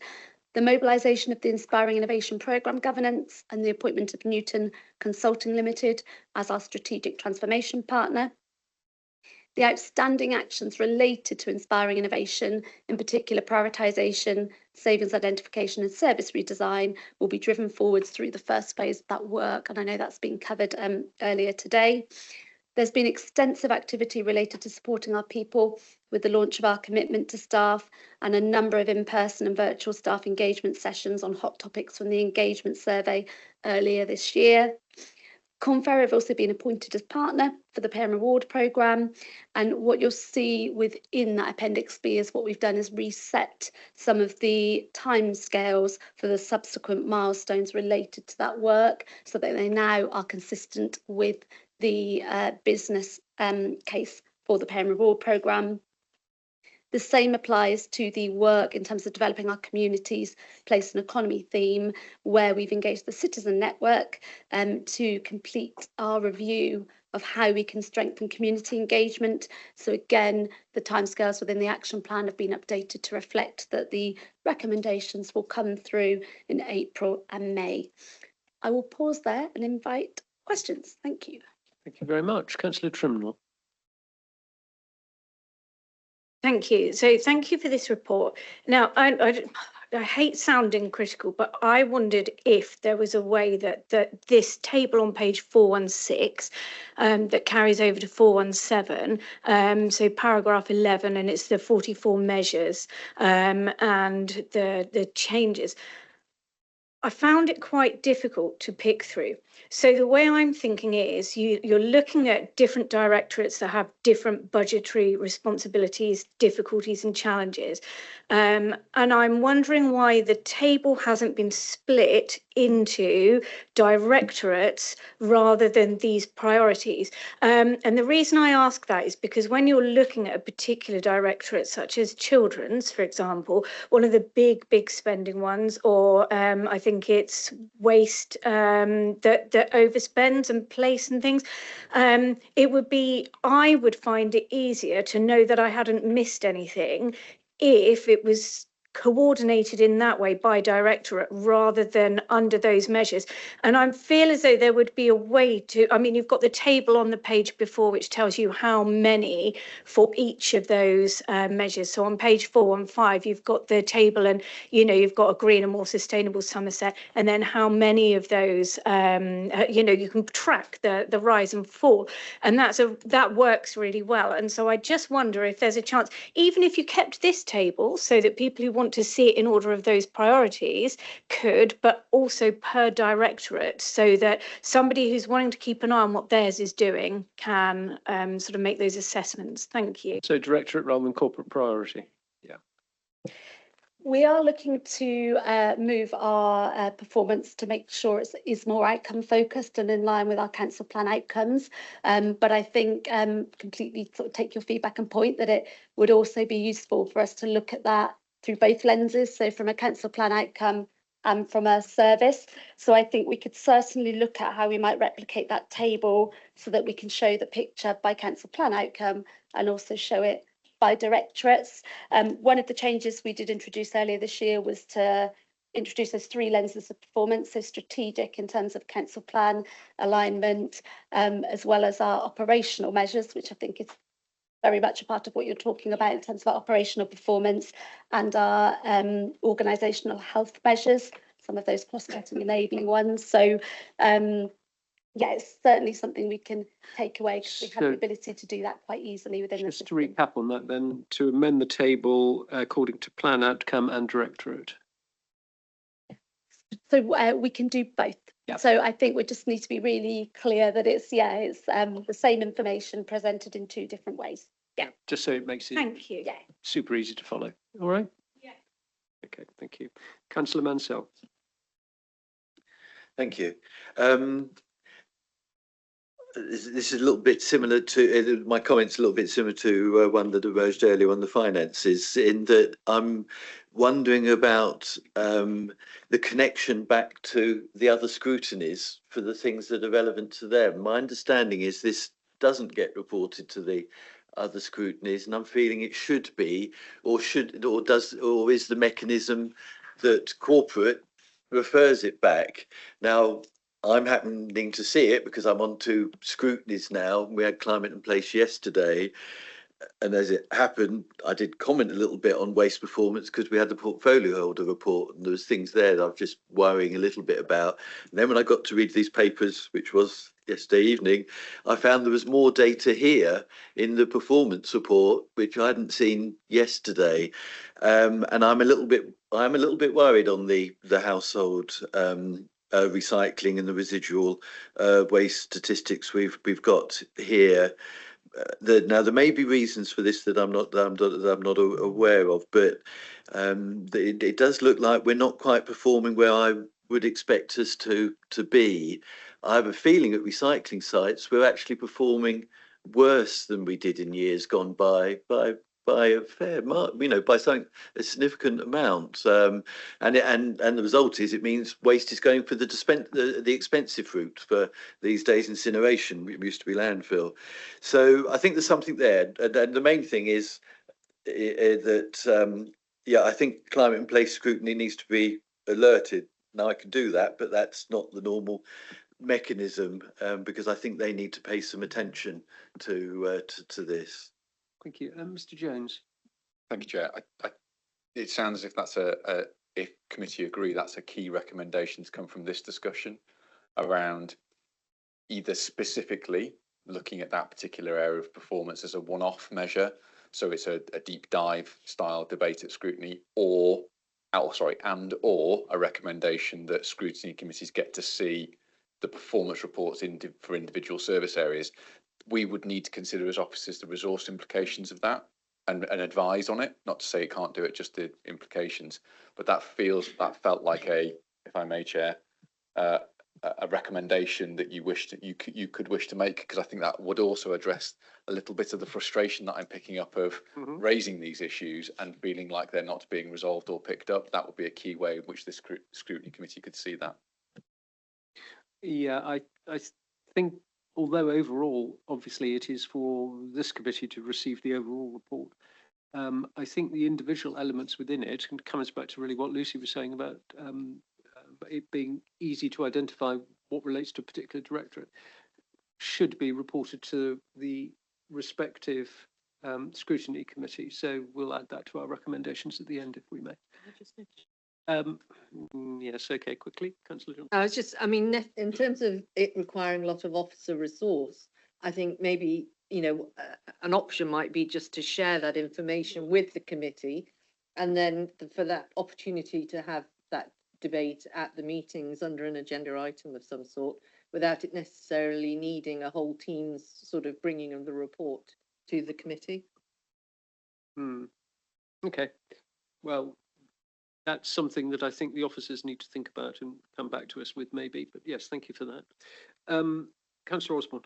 the mobilisation of the Inspiring Innovation Programme governance and the appointment of Newton Consulting Limited as our strategic transformation partner. The outstanding actions related to inspiring innovation, in particular prioritisation, savings identification and service redesign, will be driven forwards through the first phase of that work. And I know that's been covered earlier today. There's been extensive activity related to supporting our people with the launch of our commitment to staff and a number of in-person and virtual staff engagement sessions on hot topics from the engagement survey earlier this year. Confera have also been appointed as partner for the Pay and Reward programme, and what you'll see within that Appendix B is what we've done is reset some of the timescales for the subsequent milestones related to that work so that they now are consistent with the business case for the Pay and Reward programme. The same applies to the work in terms of developing our communities, place and economy theme, where we've engaged the Citizen Network to complete our review of how we can strengthen community engagement. So again, the timescales within the action plan have been updated to reflect that the recommendations will come through in April and May. I will pause there and invite questions. Thank you. Thank you very much. Councillor Trimnell. Thank you. So thank you for this report. Now, I hate sounding critical, but I wondered if there was a way that this table on page 416 that carries over to 417, so paragraph 11, and it's the 44 measures and the changes. I found it quite difficult to pick through. So the way I'm thinking is you're looking at different directorates that have different budgetary responsibilities, difficulties and challenges. And I'm wondering why the table hasn't been split into directorates rather than these priorities. And the reason I ask that is because when you're looking at a particular directorate, such as children's, for example, one of the big spending ones, or I think it's waste that overspends and place and things, I would find it easier to know that I hadn't missed anything if it was coordinated in that way by directorate rather than under those measures. And I feel as though there would be a way to, I mean, you've got the table on the page before which tells you how many for each of those measures. So on page 4 and 5, you've got the table and, you know, you've got a green and more sustainable Somerset, and then how many of those, you know, you can track the rise and fall. And that works really well. And so I just wonder if there's a chance, even if you kept this table so that people who want to see it in order of those priorities could, but also per directorate, so that somebody who's wanting to keep an eye on what theirs is doing can sort of make those assessments. Thank you. So directorate rather than corporate priority. Yeah. We are looking to move our performance to make sure it is more outcome focused and in line with our council plan outcomes. But I think completely sort of take your feedback and point that it would also be useful for us to look at that through both lenses, so from a council plan outcome and from a service. So I think we could certainly look at how we might replicate that table so that we can show the picture by council plan outcome and also show it by directorates. One of the changes we did introduce earlier this year was to introduce those 3 lenses of performance, so strategic in terms of council plan alignment, as well as our operational measures, which I think is very much a part of what you're talking about in terms of our operational performance, and our organisational health measures, some of those cross-cutting enabling ones. So yeah, it's certainly something we can take away because we have the ability to do that quite easily within the system. Just to recap on that then, to amend the table according to plan outcome and directorate. So we can do both. Yep. So I think we just need to be really clear that it's the same information presented in 2 different ways. Yeah. Just so it makes it Thank you. Yeah. super easy to follow. All right. Yeah. Okay. Thank you, Councillor Mansell. Thank you. This is a little bit similar to my comments, a little bit similar to one that emerged earlier on the finances, in that I'm wondering about the connection back to the other scrutinies for the things that are relevant to them. My understanding is this doesn't get reported to the other scrutinies, and I'm feeling it should be, or is the mechanism that corporate refers it back. Now, I'm happening to see it because I'm on 2 scrutinies now. We had climate and place yesterday, and as it happened, I did comment a little bit on waste performance because we had the portfolio holder report, and there was things there that I was just worrying a little bit about. And then when I got to read these papers, which was yesterday evening, I found there was more data here in the performance report, which I hadn't seen yesterday. And I'm a little bit worried on the household recycling and the residual waste statistics we've got here. Now there may be reasons for this that I'm not aware of, but it does look like we're not quite performing where I would expect us to be. I have a feeling at recycling sites we're actually performing worse than we did in years gone by a fair mark, by something a significant amount. And the result is it means waste is going for the expensive route for these days incineration. It used to be landfill. So I think there's something there. And the main thing is that I think climate and place scrutiny needs to be alerted. Now I can do that, but that's not the normal mechanism because I think they need to pay some attention to this. Thank you. Mr. Jones. Thank you, Chair. It sounds as if that's if committee agree, that's a key recommendation to come from this discussion around either specifically looking at that particular area of performance as a one-off measure, so it's a deep dive style debate at scrutiny, or a recommendation that scrutiny committees get to see the performance reports for individual service areas. We would need to consider as officers the resource implications of that and advise on it. Not to say it can't do it, just the implications. But that felt like if I may, Chair, a recommendation that you could wish to make, because I think that would also address a little bit of the frustration that I'm picking up of raising these issues and feeling like they're not being resolved or picked up. That would be a key way in which this scrutiny committee could see that. Yeah, I think, although overall, obviously, it is for this committee to receive the overall report, I think the individual elements within it, and comes back to really what Lucy was saying about it being easy to identify what relates to a particular directorate, should be reported to the respective scrutiny committee. So we'll add that to our recommendations at the end, if we may. Yes, okay, quickly, Councillor Johnson. In terms of it requiring a lot of officer resource, I think maybe, an option might be just to share that information with the committee, and then for that opportunity to have that debate at the meetings under an agenda item of some sort, without it necessarily needing a whole team's sort of bringing of the report to the committee. Okay, well, that's something that I think the officers need to think about and come back to us with, maybe. But yes, thank you for that. Councillor Osborne.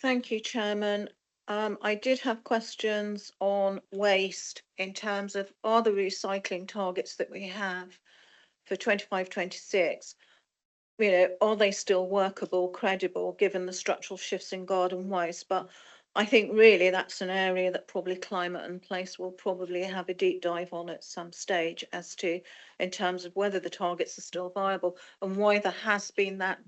Thank you, Chairman. I did have questions on waste in terms of, are the recycling targets that we have for 25-26, are they still workable, credible, given the structural shifts in garden waste? But I think really that's an area that probably climate and place will probably have a deep dive on at some stage, as to in terms of whether the targets are still viable and why there has been that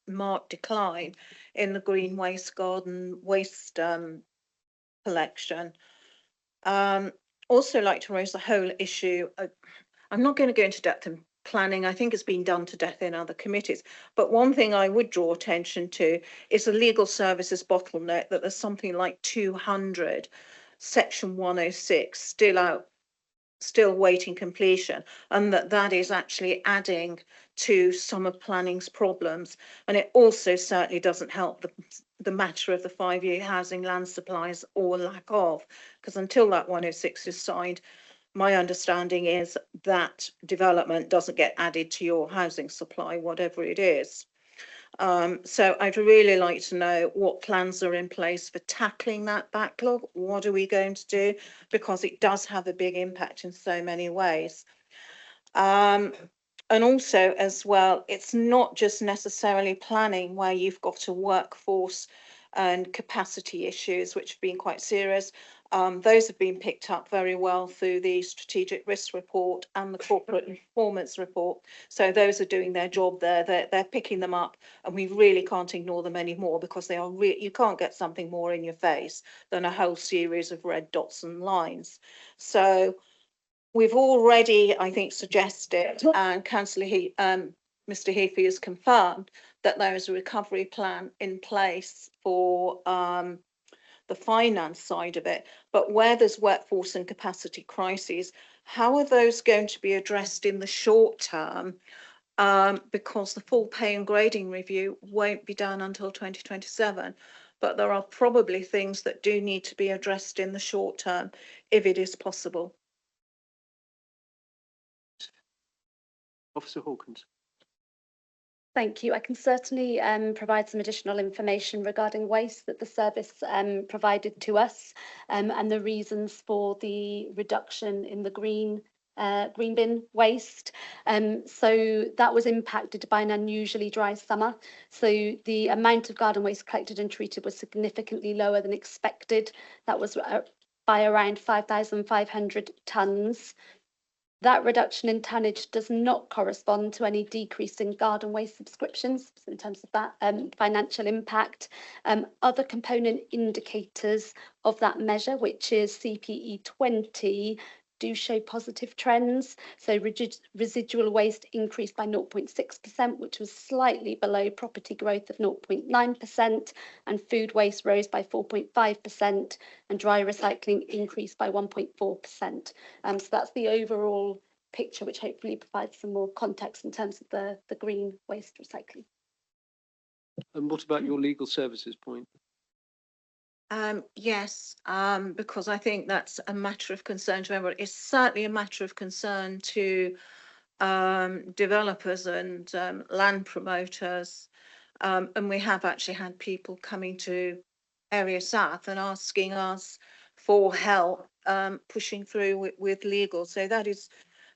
marked decline in the green waste garden waste collection. Also like to raise the whole issue. I'm not going to go into depth in planning. I think it's been done to death in other committees. But one thing I would draw attention to is the legal services bottleneck, that there's something like 200 section 106 still waiting completion, and that is actually adding to some of planning's problems. And it also certainly doesn't help the matter of the 5-year housing land supplies or lack of, because until that 106 is signed, my understanding is that development doesn't get added to your housing supply, whatever it is. So I'd really like to know what plans are in place for tackling that backlog. What are we going to do? Because it does have a big impact in so many ways. And also as well, it's not just necessarily planning where you've got a workforce and capacity issues, which have been quite serious. Those have been picked up very well through the strategic risk report and the corporate performance report. So those are doing their job there. They're picking them up, and we really can't ignore them anymore, because they are you can't get something more in your face than a whole series of red dots and lines. So we've already, I think, suggested, and Councillor Mr. Heafy has confirmed that there is a recovery plan in place for the finance side of it. But where there's workforce and capacity crises, how are those going to be addressed in the short term? Because the full pay and grading review won't be done until 2027. But there are probably things that do need to be addressed in the short term, if it is possible. Officer Hawkins. Thank you. I can certainly provide some additional information regarding waste that the service provided to us, and the reasons for the reduction in the green bin waste. So that was impacted by an unusually dry summer. So the amount of garden waste collected and treated was significantly lower than expected. That was by around 5,500 tonnes. That reduction in tonnage does not correspond to any decrease in garden waste subscriptions, so in terms of that financial impact. Other component indicators of that measure, which is CPE 20, do show positive trends. So residual waste increased by 0.6%, which was slightly below property growth of 0.9%, and food waste rose by 4.5%, and dry recycling increased by 1.4%. So that's the overall picture, which hopefully provides some more context in terms of the green waste recycling. And what about your legal services point? Yes, because I think that's a matter of concern to everyone. It's certainly a matter of concern to developers and land promoters. And we have actually had people coming to Area South and asking us for help pushing through with legal. So that is,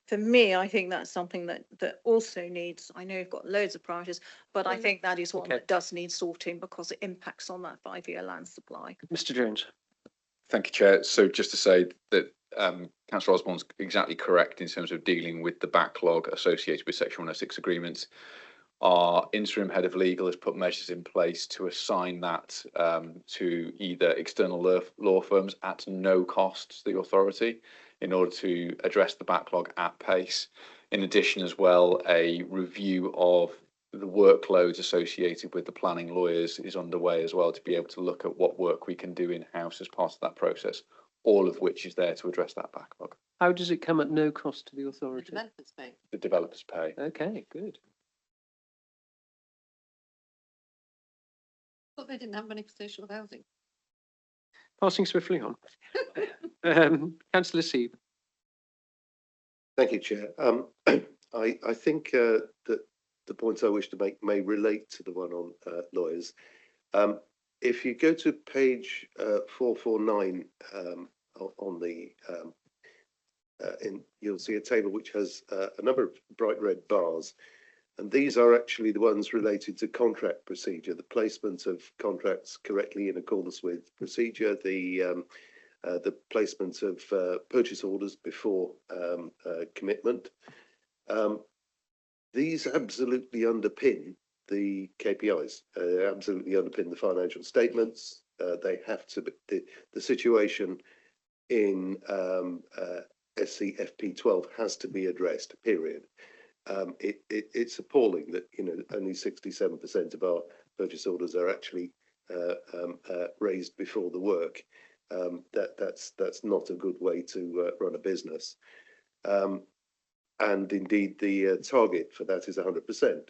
for me, I think that's something that also needs, I know you've got loads of priorities, but I think that is one that does need sorting, because it impacts on that 5-year land supply. Mr. Jones. Thank you, Chair. So just to say that Councillor Osborne's exactly correct in terms of dealing with the backlog associated with Section 106 agreements. Our interim head of legal has put measures in place to assign that to either external law firms at no cost to the authority, in order to address the backlog at pace. In addition, as well, a review of the workloads associated with the planning lawyers is underway as well, to be able to look at what work we can do in-house as part of that process, all of which is there to address that backlog. How does it come at no cost to the authority? The developers pay. The developers pay. Okay, good. But they didn't have money for social housing. Passing swiftly on. Councillor Seeb. Thank you, Chair. I think that the points I wish to make may relate to the one on lawyers. If you go to page 449 on the you'll see a table which has a number of bright red bars, and these are actually the ones related to contract procedure, the placement of contracts correctly in accordance with procedure, the placement of purchase orders before commitment. These absolutely underpin the KPIs, absolutely underpin the financial statements. They have to be, the situation in SCFP 12 has to be addressed, period. It's appalling that, you know, only 67% of our purchase orders are actually raised before the work. That's not a good way to run a business. And indeed, the target for that is 100%,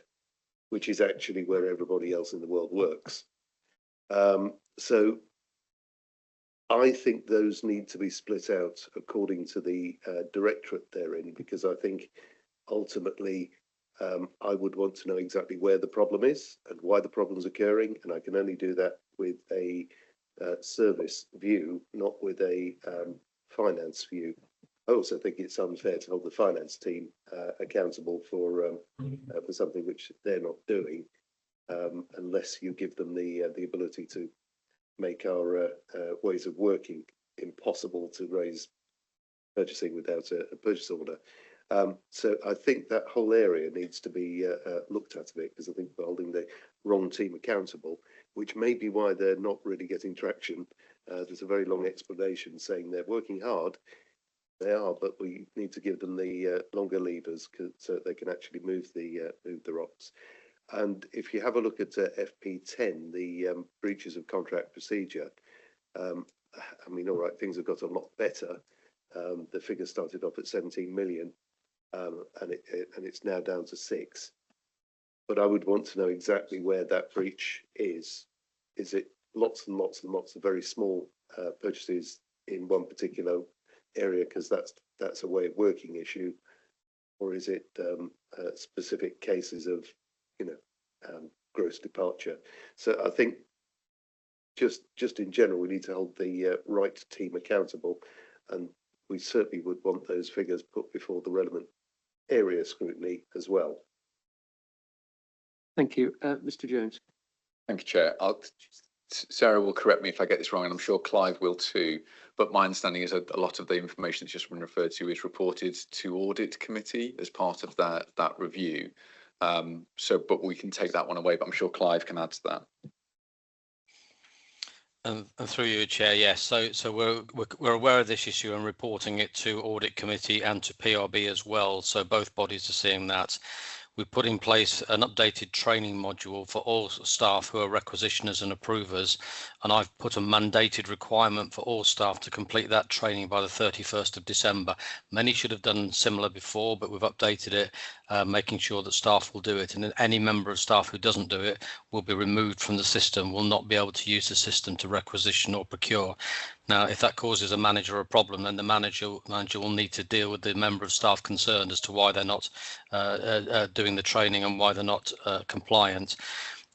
which is actually where everybody else in the world works. So I think those need to be split out according to the directorate they're in, because I think ultimately I would want to know exactly where the problem is and why the problem's occurring, and I can only do that with a service view, not with a finance view. I also think it's unfair to hold the finance team accountable for something which they're not doing, unless you give them the ability to make our ways of working impossible to raise purchasing without a purchase order. So I think that whole area needs to be looked at a bit, because I think we're holding the wrong team accountable, which may be why they're not really getting traction. There's a very long explanation saying they're working hard. They are, but we need to give them the longer levers so that they can actually move the rocks. And if you have a look at FP10, the breaches of contract procedure, I mean, all right, things have got a lot better. The figure started off at 17 million, and it's now down to 6. But I would want to know exactly where that breach is. Is it lots and lots and lots of very small purchases in one particular area, because that's a way of working issue, or is it specific cases of, you know, gross departure? So I think just in general, we need to hold the right team accountable, and we certainly would want those figures put before the relevant area scrutiny as well. Thank you. Mr. Jones. Thank you, Chair. Sarah will correct me if I get this wrong, and I'm sure Clive will too. But my understanding is a lot of the information that's just been referred to is reported to Audit Committee as part of that review. But we can take that one away, but I'm sure Clive can add to that. And through you, Chair, yes. So we're aware of this issue and reporting it to Audit Committee and to PRB as well. So both bodies are seeing that. We've put in place an updated training module for all staff who are requisitioners and approvers, and I've put a mandated requirement for all staff to complete that training by the 31st of December. Many should have done similar before, but we've updated it, making sure that staff will do it, and any member of staff who doesn't do it will be removed from the system, will not be able to use the system to requisition or procure. Now, if that causes a manager a problem, then the manager will need to deal with the member of staff concerned as to why they're not doing the training and why they're not compliant.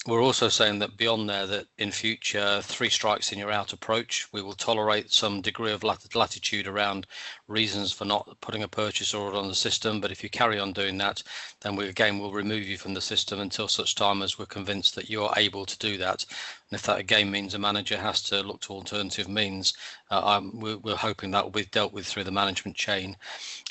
We're also saying that beyond there, that in future, 3 strikes and you're out approach. We will tolerate some degree of latitude around reasons for not putting a purchase order on the system. But if you carry on doing that, then we again will remove you from the system until such time as we're convinced that you are able to do that. And if that again means a manager has to look to alternative means, we're hoping that will be dealt with through the management chain.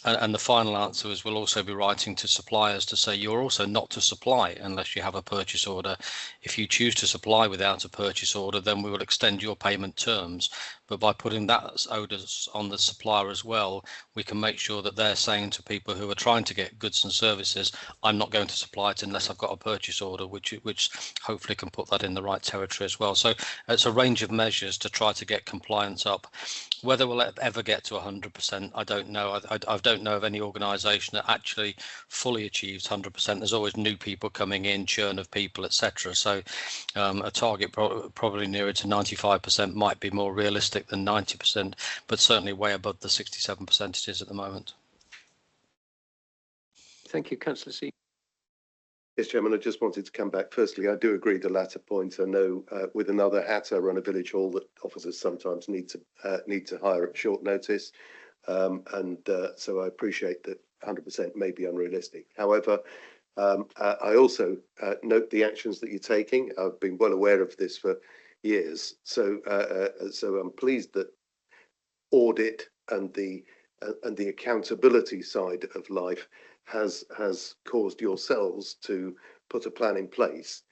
And the final answer is we'll also be writing to suppliers to say you're also not to supply unless you have a purchase order. If you choose to supply without a purchase order, then we will extend your payment terms. But by putting that onus on the supplier as well, we can make sure that they're saying to people who are trying to get goods and services, I'm not going to supply it unless I've got a purchase order, which hopefully can put that in the right territory as well. So it's a range of measures to try to get compliance up. Whether we'll ever get to 100%, I don't know. I don't know of any organisation that actually fully achieves 100%. There's always new people coming in, churn of people, etc. So a target probably nearer to 95% might be more realistic than 90%, but certainly way above the 67% it is at the moment. Thank you, Councillor C. Yes, Chairman, I just wanted to come back. Firstly, I do agree the latter point. I know with another hat, I run a village hall that officers sometimes need to hire at short notice. So I appreciate that 100% may be unrealistic. However, I also note the actions that you're taking. I've been well aware of this for years. So I'm pleased that audit and the accountability side of life has caused yourselves to put a plan in place.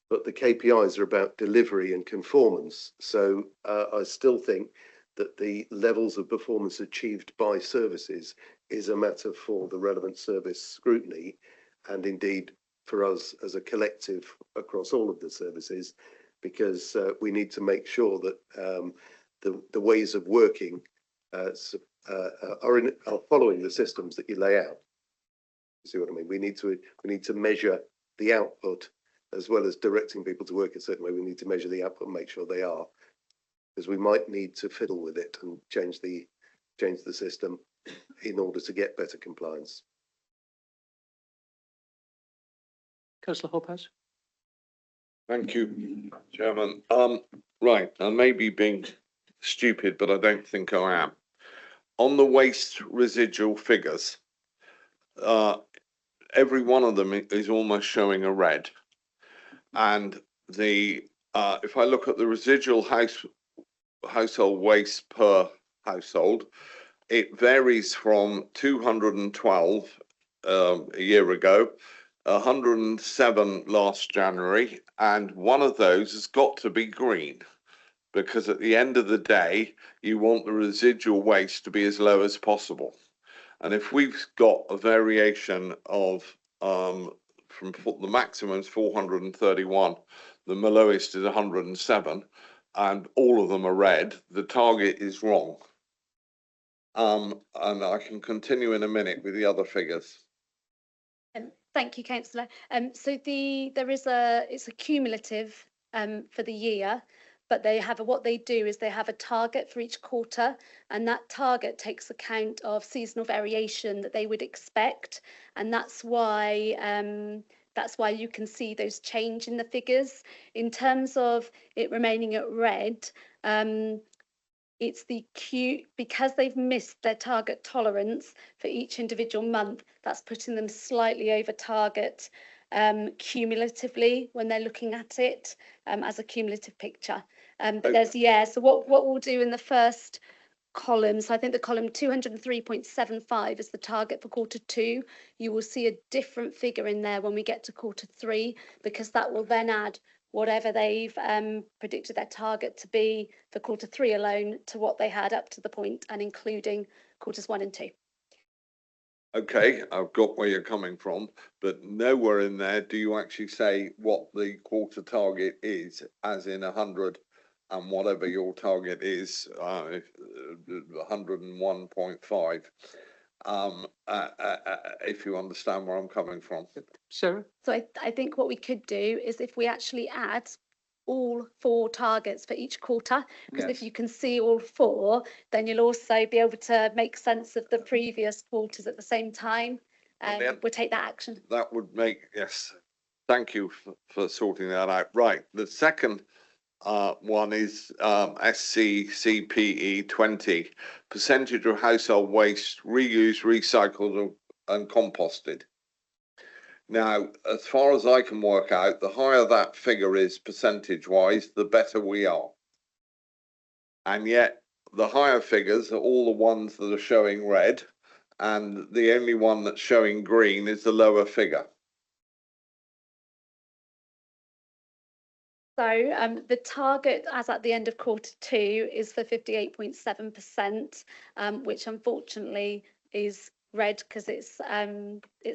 But the KPIs are about delivery and conformance. So I still think that the levels of performance achieved by services is a matter for the relevant service scrutiny, and indeed for us as a collective across all of the services, because we need to make sure that the ways of working are following the systems that you lay out. You see what I mean? We need to measure the output as well as directing people to work a certain way. We need to measure the output and make sure they are, because we might need to fiddle with it and change the system in order to get better compliance. Councillor Hobhouse. Thank you, Chairman. Right, I may be being stupid, but I don't think I am. On the waste residual figures, every one of them is almost showing a red. And if I look at the residual household waste per household. It varies from 212 a year ago, 107 last January, and one of those has got to be green, because at the end of the day, you want the residual waste to be as low as possible. And if we've got a variation of from the maximum is 431, the lowest is 107, and all of them are red, the target is wrong. And I can continue in a minute with the other figures. Thank you, Councillor. So it's a cumulative for the year, but what they do is they have a target for each quarter, and that target takes account of seasonal variation that they would expect, and that's why you can see those change in the figures. In terms of it remaining at red, it's because they've missed their target tolerance for each individual month, that's putting them slightly over target cumulatively when they're looking at it as a cumulative picture. But so what we'll do in the first column, so I think the column 203.75 is the target for Q2. You will see a different figure in there when we get to Q3, because that will then add whatever they've predicted their target to be for Q3 alone to what they had up to the point, and including Q1 and 2. Okay, I've got where you're coming from, but nowhere in there do you actually say what the quarter target is, as in 100 and whatever your target is, 101.5. If you understand where I'm coming from. Sarah? So I think what we could do is if we actually add all 4 targets for each quarter, because if you can see all 4, then you'll also be able to make sense of the previous quarters at the same time. We'll take that action. That would make, yes. Thank you for sorting that out. Right, the second one is SCCPE 20, percentage of household waste reused, recycled and composted. Now, as far as I can work out, the higher that figure is percentage wise, the better we are. And yet the higher figures are all the ones that are showing red, and the only one that's showing green is the lower figure. So the target as at the end of Q2 is for 58.7%, which unfortunately is red because it's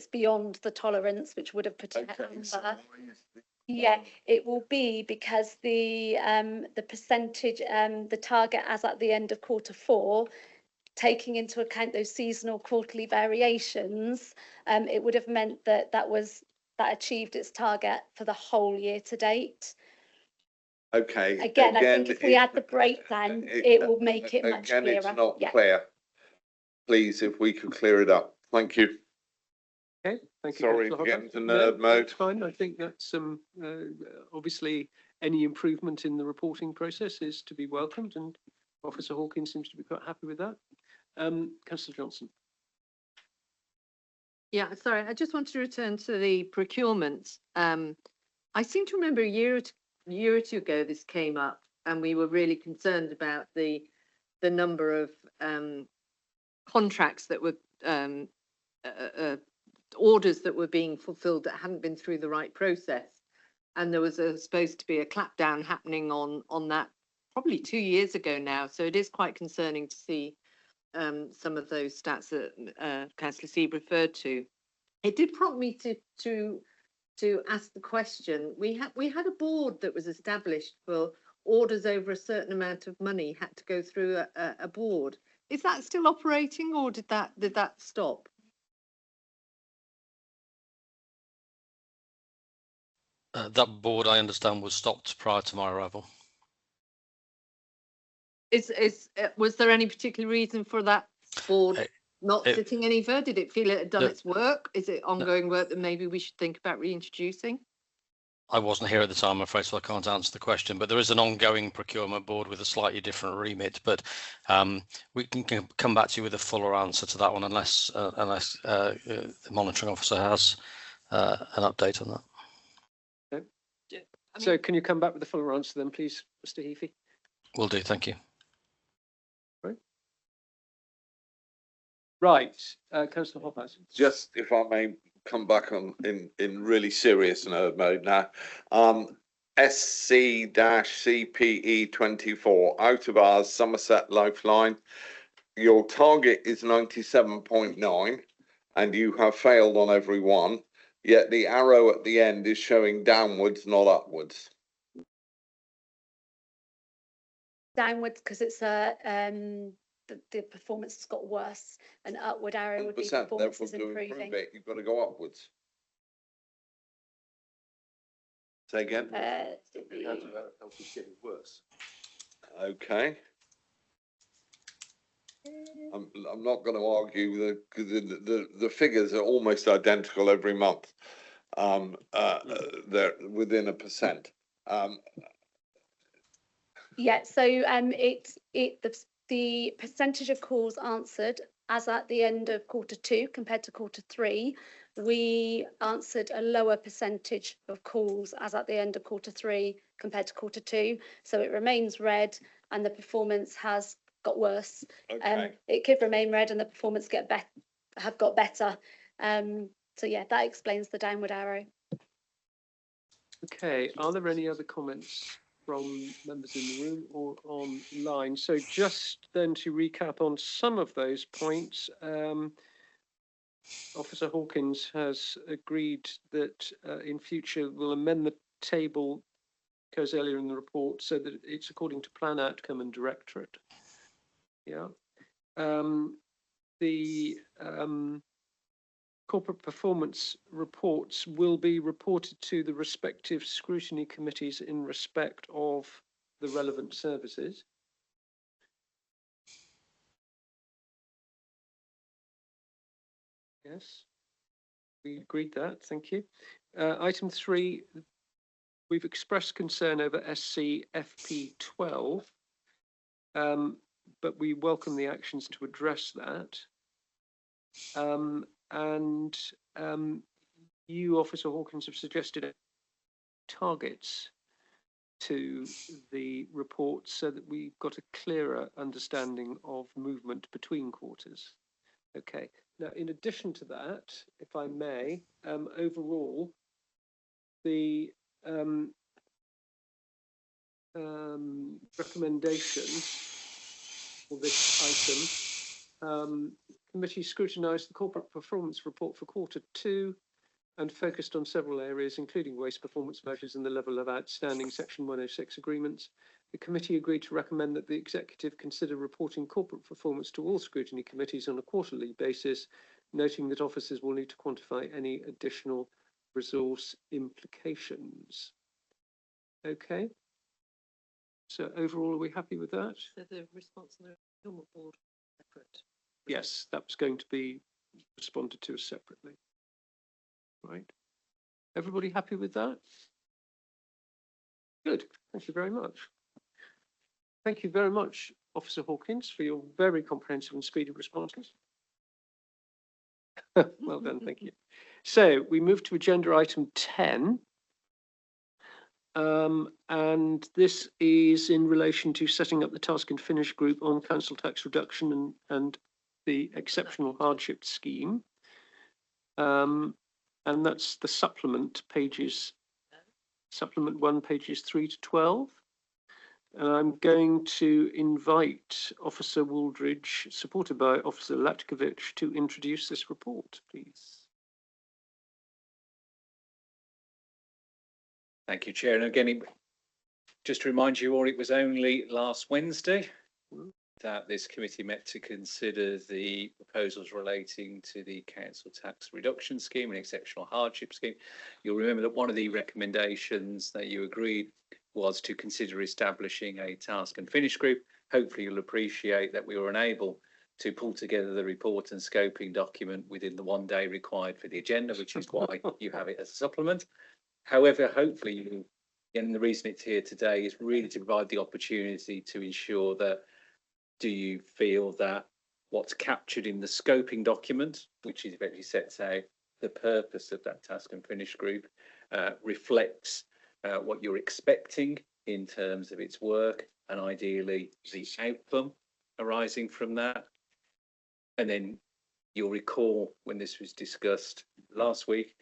beyond the tolerance, which would have put it at amber. Yeah, it will be because the percentage, the target as at the end of Q4, taking into account those seasonal quarterly variations, it would have meant that achieved its target for the whole year to date. Okay. Again, I think if we add the breakdown, it will make it much clearer. It's not clear. Please, if we could clear it up. Thank you. Okay, thank you. Sorry for getting to nerd mode. That's fine. I think that's obviously any improvement in the reporting process is to be welcomed, and Officer Hawkins seems to be quite happy with that. Councillor Johnson. Yeah, sorry, I just wanted to return to the procurement. I seem to remember a year or two ago this came up, and we were really concerned about the number of contracts that were orders that were being fulfilled that hadn't been through the right process, and there was supposed to be a clapdown happening on that probably 2 years ago now. So it is quite concerning to see some of those stats that Councillor Seeb referred to. It did prompt me to ask the question. We had a board that was established for orders over a certain amount of money had to go through a board. Is that still operating, or did that stop? That board, I understand, was stopped prior to my arrival. Was there any particular reason for that board not sitting any further? Did it feel it had done its work? Is it ongoing work that maybe we should think about reintroducing? I wasn't here at the time, I'm afraid, so I can't answer the question. But there is an ongoing procurement board with a slightly different remit. But we can come back to you with a fuller answer to that one, unless the monitoring officer has an update on that. Okay. So can you come back with a fuller answer then, please, Mr. Heafy? Will do, thank you. Right, Councillor Hophouse. Just if I may come back on in really serious nerd mode now. SC-CPE 24 out of hours Somerset Lifeline. Your target is 97.9 and you have failed on every one, yet the arrow at the end is showing downwards, not upwards. Downwards because it's the performance has got worse. An upward arrow would be 100%, performance therefore is to improve improving. it, you've got to go upwards. Say again? It's getting worse. Okay. I'm not going to argue that because the figures are almost identical every month. They're within a percent. Yeah, so the percentage of calls answered as at the end of Q2 compared to Q3, we answered a lower percentage of calls as at the end of Q3 compared to Q2. So it remains red and the performance has got worse. Okay. It could remain red and the performance have got better. So yeah, that explains the downward arrow. Okay, are there any other comments from members in the room or online? So just then to recap on some of those points, Officer Hawkins has agreed that in future we'll amend the table goes earlier in the report so that it's according to plan outcome and directorate. Yeah. The corporate performance reports will be reported to the respective scrutiny committees in respect of the relevant services. Yes, we agreed that, thank you. Item 3, we've expressed concern over SC FP12, but we welcome the actions to address that. You, Officer Hawkins, have suggested targets to the report so that we've got a clearer understanding of movement between quarters. Okay, now in addition to that, if I may, overall, the recommendation for this item, committee scrutinised the corporate performance report for Q2 and focused on several areas, including waste performance measures and the level of outstanding Section 106 agreements. The committee agreed to recommend that the executive consider reporting corporate performance to all scrutiny committees on a quarterly basis, noting that officers will need to quantify any additional resource implications. Okay. So overall, are we happy with that? So the response on the procurement board separate. Yes, that was going to be responded to separately. Right. Everybody happy with that? Good. Thank you very much. Thank you very much, Officer Hawkins, for your very comprehensive and speedy responses. Well done, thank you. So we move to agenda item 10. And this is in relation to setting up the task and finish group on council tax reduction and the exceptional hardship scheme. And that's the supplement pages, supplement 1, pages 3 to 12. And I'm going to invite Officer Wooldridge, supported by Officer Latkovich, to introduce this report, please. Thank you, Chair. And again, just to remind you all, it was only last Wednesday that this committee met to consider the proposals relating to the council tax reduction scheme and exceptional hardship scheme. You'll remember that one of the recommendations that you agreed was to consider establishing a task and finish group. Hopefully you'll appreciate that we were unable to pull together the report and scoping document within the 1 day required for the agenda, which is why you have it as a supplement. However, hopefully you, and the reason it's here today is really to provide the opportunity to ensure that, do you feel that what's captured in the scoping document, which is effectively sets out the purpose of that task and finish group, reflects what you're expecting in terms of its work and ideally the outcome arising from that. And then You'll recall when this was discussed last week,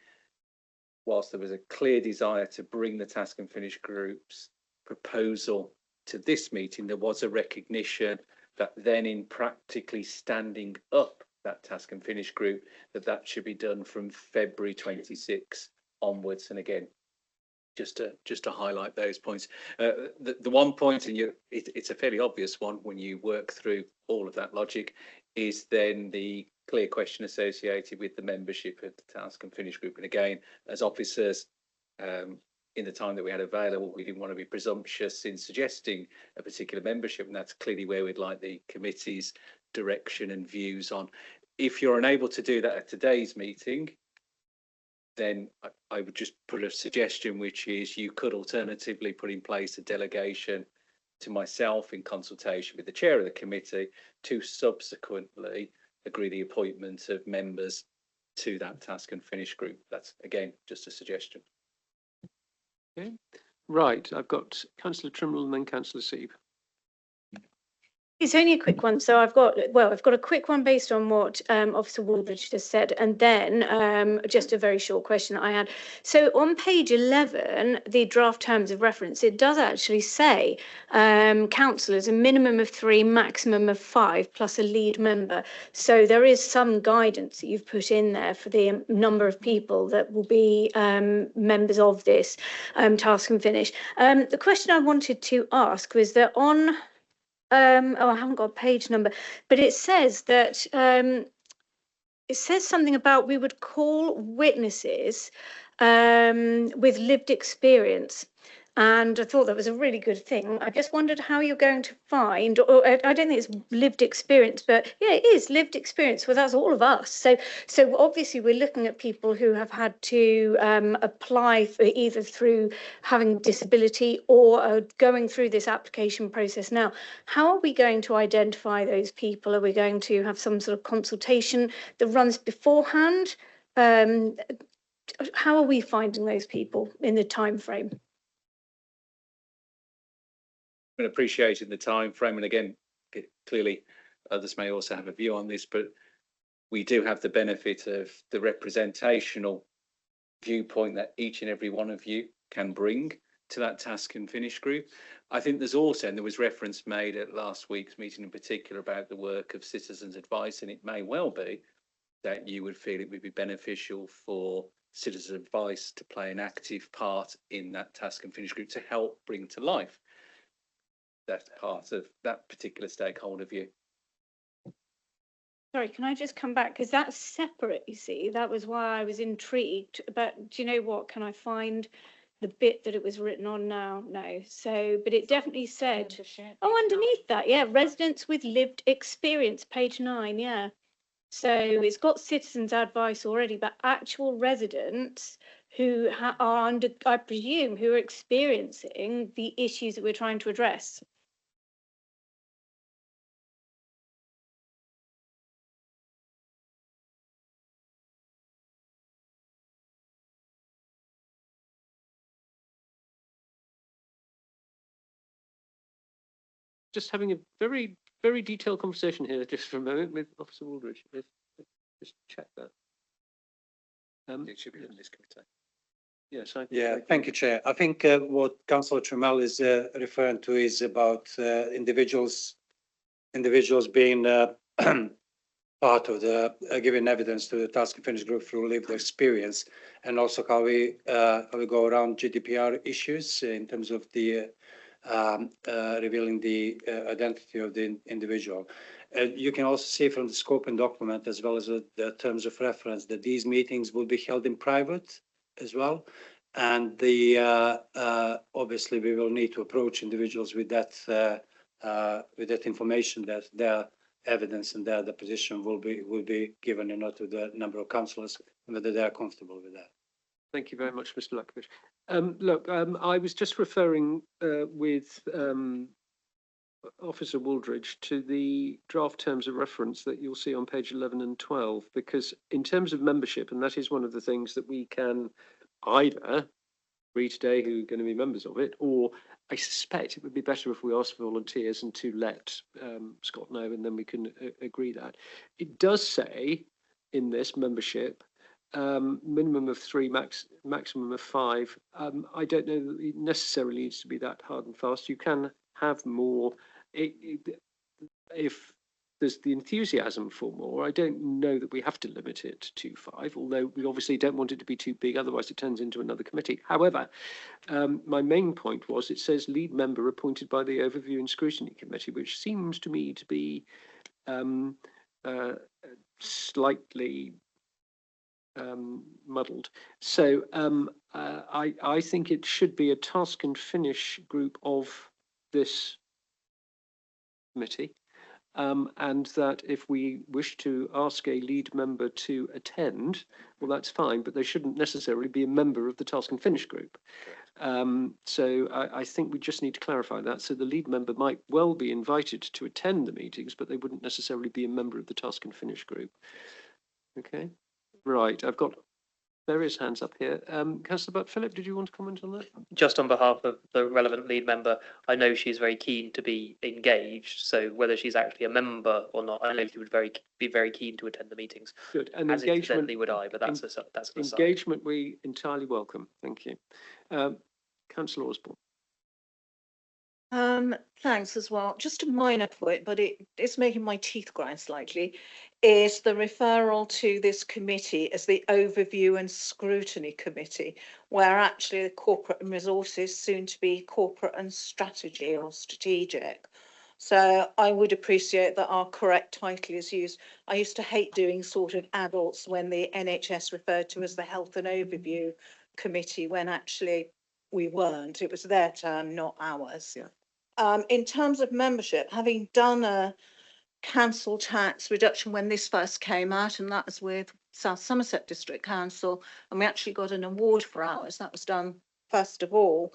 whilst there was a clear desire to bring the task and finish group's proposal to this meeting, there was a recognition that then in practically standing up that task and finish group, that should be done from February 26 onwards. And again, just to highlight those points. The one point, and it's a fairly obvious one when you work through all of that logic, is then the clear question associated with the membership of the task and finish group. And again, as officers, in the time that we had available, we didn't want to be presumptuous in suggesting a particular membership, and that's clearly where we'd like the committee's direction and views on. If you're unable to do that at today's meeting, then I would just put a suggestion, which is you could alternatively put in place a delegation to myself in consultation with the chair of the committee to subsequently agree the appointment of members to that task and finish group. That's again just a suggestion. Okay, right. I've got Councillor Trimble and then Councillor Seeb. It's only a quick one. So I've got a quick one based on what Officer Waldridge just said, and then just a very short question that I had. So on page 11, the draft terms of reference, it does actually say councillors, a minimum of 3, maximum of 5, plus a lead member. So there is some guidance that you've put in there for the number of people that will be members of this task and finish. The question I wanted to ask was that on I haven't got a page number, but it says that it says something about we would call witnesses with lived experience. And I thought that was a really good thing. I just wondered how you're going to find, or I don't think it's lived experience, but yeah, it is lived experience. Well, that's all of us. So obviously we're looking at people who have had to apply for either through having disability or going through this application process now. How are we going to identify those people? Are we going to have some sort of consultation that runs beforehand? How are we finding those people in the time frame? And appreciating the time frame, and again, clearly others may also have a view on this, but we do have the benefit of the representational viewpoint that each and every one of you can bring to that task and finish group. I think there's also, and there was reference made at last week's meeting in particular about the work of citizens' advice, and it may well be that you would feel it would be beneficial for citizens' advice to play an active part in that task and finish group to help bring to life that part of that particular stakeholder view. Sorry, can I just come back? Because that's separate, you see. That was why I was intrigued. But do you know what? Can I find the bit that it was written on now? No. So, but it definitely said, oh, underneath that, yeah, residents with lived experience, page 9, yeah. So it's got citizens' advice already, but actual residents who are under, I presume, who are experiencing the issues that we're trying to address. Just having a very, very detailed conversation here just for a moment with Officer Waldridge. Just check that. It should be in this committee. Yes, thank you, Chair. I think what Councillor Trammell is referring to is about individuals being part of the giving evidence to the task and finish group through lived experience, and also how we go around GDPR issues in terms of the revealing the identity of the individual. You can also see from the scoping document as well as the terms of reference that these meetings will be held in private as well, and the obviously we will need to approach individuals with that information, that their evidence and their deposition will be given to the number of councillors, and whether they are comfortable with that. Thank you very much, Mr. Lakovich. Look, I was just referring with Officer Waldridge to the draft terms of reference that you'll see on page 11 and 12, because in terms of membership, and that is one of the things that we can either read today who are going to be members of it, or I suspect it would be better if we ask for volunteers and to let Scott know, and then we can agree that. It does say in this membership, minimum of 3, maximum of 5. I don't know that it necessarily needs to be that hard and fast. You can have more if there's the enthusiasm for more. I don't know that we have to limit it to 5, although we obviously don't want it to be too big, otherwise it turns into another committee. However, my main point was it says lead member appointed by the Overview and Scrutiny Committee, which seems to me to be slightly muddled. So I think it should be a task and finish group of this committee. And that if we wish to ask a lead member to attend, well, that's fine, but they shouldn't necessarily be a member of the task and finish group. So I think we just need to clarify that. So the lead member might well be invited to attend the meetings, but they wouldn't necessarily be a member of the task and finish group. Okay, right. I've got various hands up here. Councillor Butt-Philip, did you want to comment on that? Just on behalf of the relevant lead member, I know she's very keen to be engaged. So whether she's actually a member or not, I know she would be very keen to attend the meetings. Good. And as engagement would I, but that's an aside. Engagement we entirely welcome. Thank you. Councillor Osborne. Thanks as well. Just a minor point, but it's making my teeth grind slightly, is the referral to this committee as the Overview and Scrutiny Committee, where actually the Corporate and Resources, soon to be Corporate and Strategy or Strategic. So I would appreciate that our correct title is used. I used to hate doing sort of adults when the NHS referred to as the Health and Overview Committee, when actually we weren't. It was their term, not ours. Yeah. In terms of membership, having done a council tax reduction when this first came out, and that was with South Somerset District Council, and we actually got an award for ours. That was done first of all.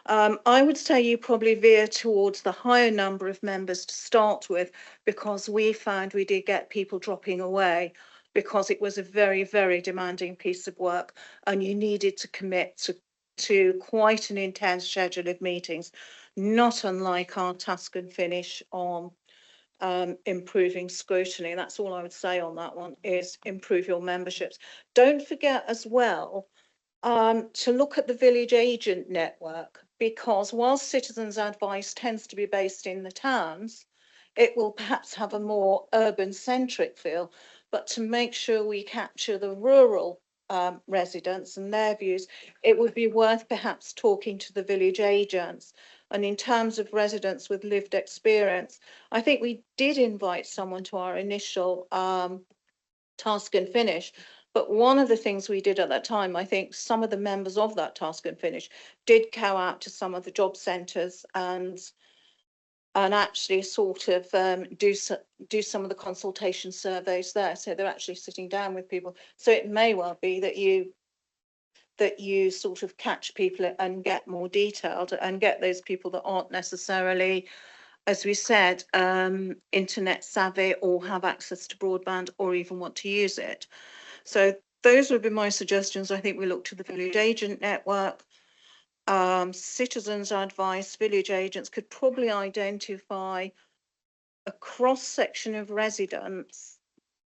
I would say you probably veer towards the higher number of members to start with, because we found we did get people dropping away because it was a very, very demanding piece of work and you needed to commit to quite an intense schedule of meetings, not unlike our task and finish on improving scrutiny. That's all I would say on that one, is improve your memberships. Don't forget as well to look at the village agent network, because while citizens' advice tends to be based in the towns, it will perhaps have a more urban centric feel, but to make sure we capture the rural residents and their views, it would be worth perhaps talking to the village agents. And in terms of residents with lived experience, I think we did invite someone to our initial task and finish. But one of the things we did at that time, I think some of the members of that task and finish did go out to some of the job centres and actually sort of do some of the consultation surveys there. So they're actually sitting down with people. So it may well be that you sort of catch people and get more detailed and get those people that aren't necessarily, as we said, internet savvy or have access to broadband or even want to use it. So those would be my suggestions. I think we look to the village agent network. Citizens' advice, village agents could probably identify a cross section of residents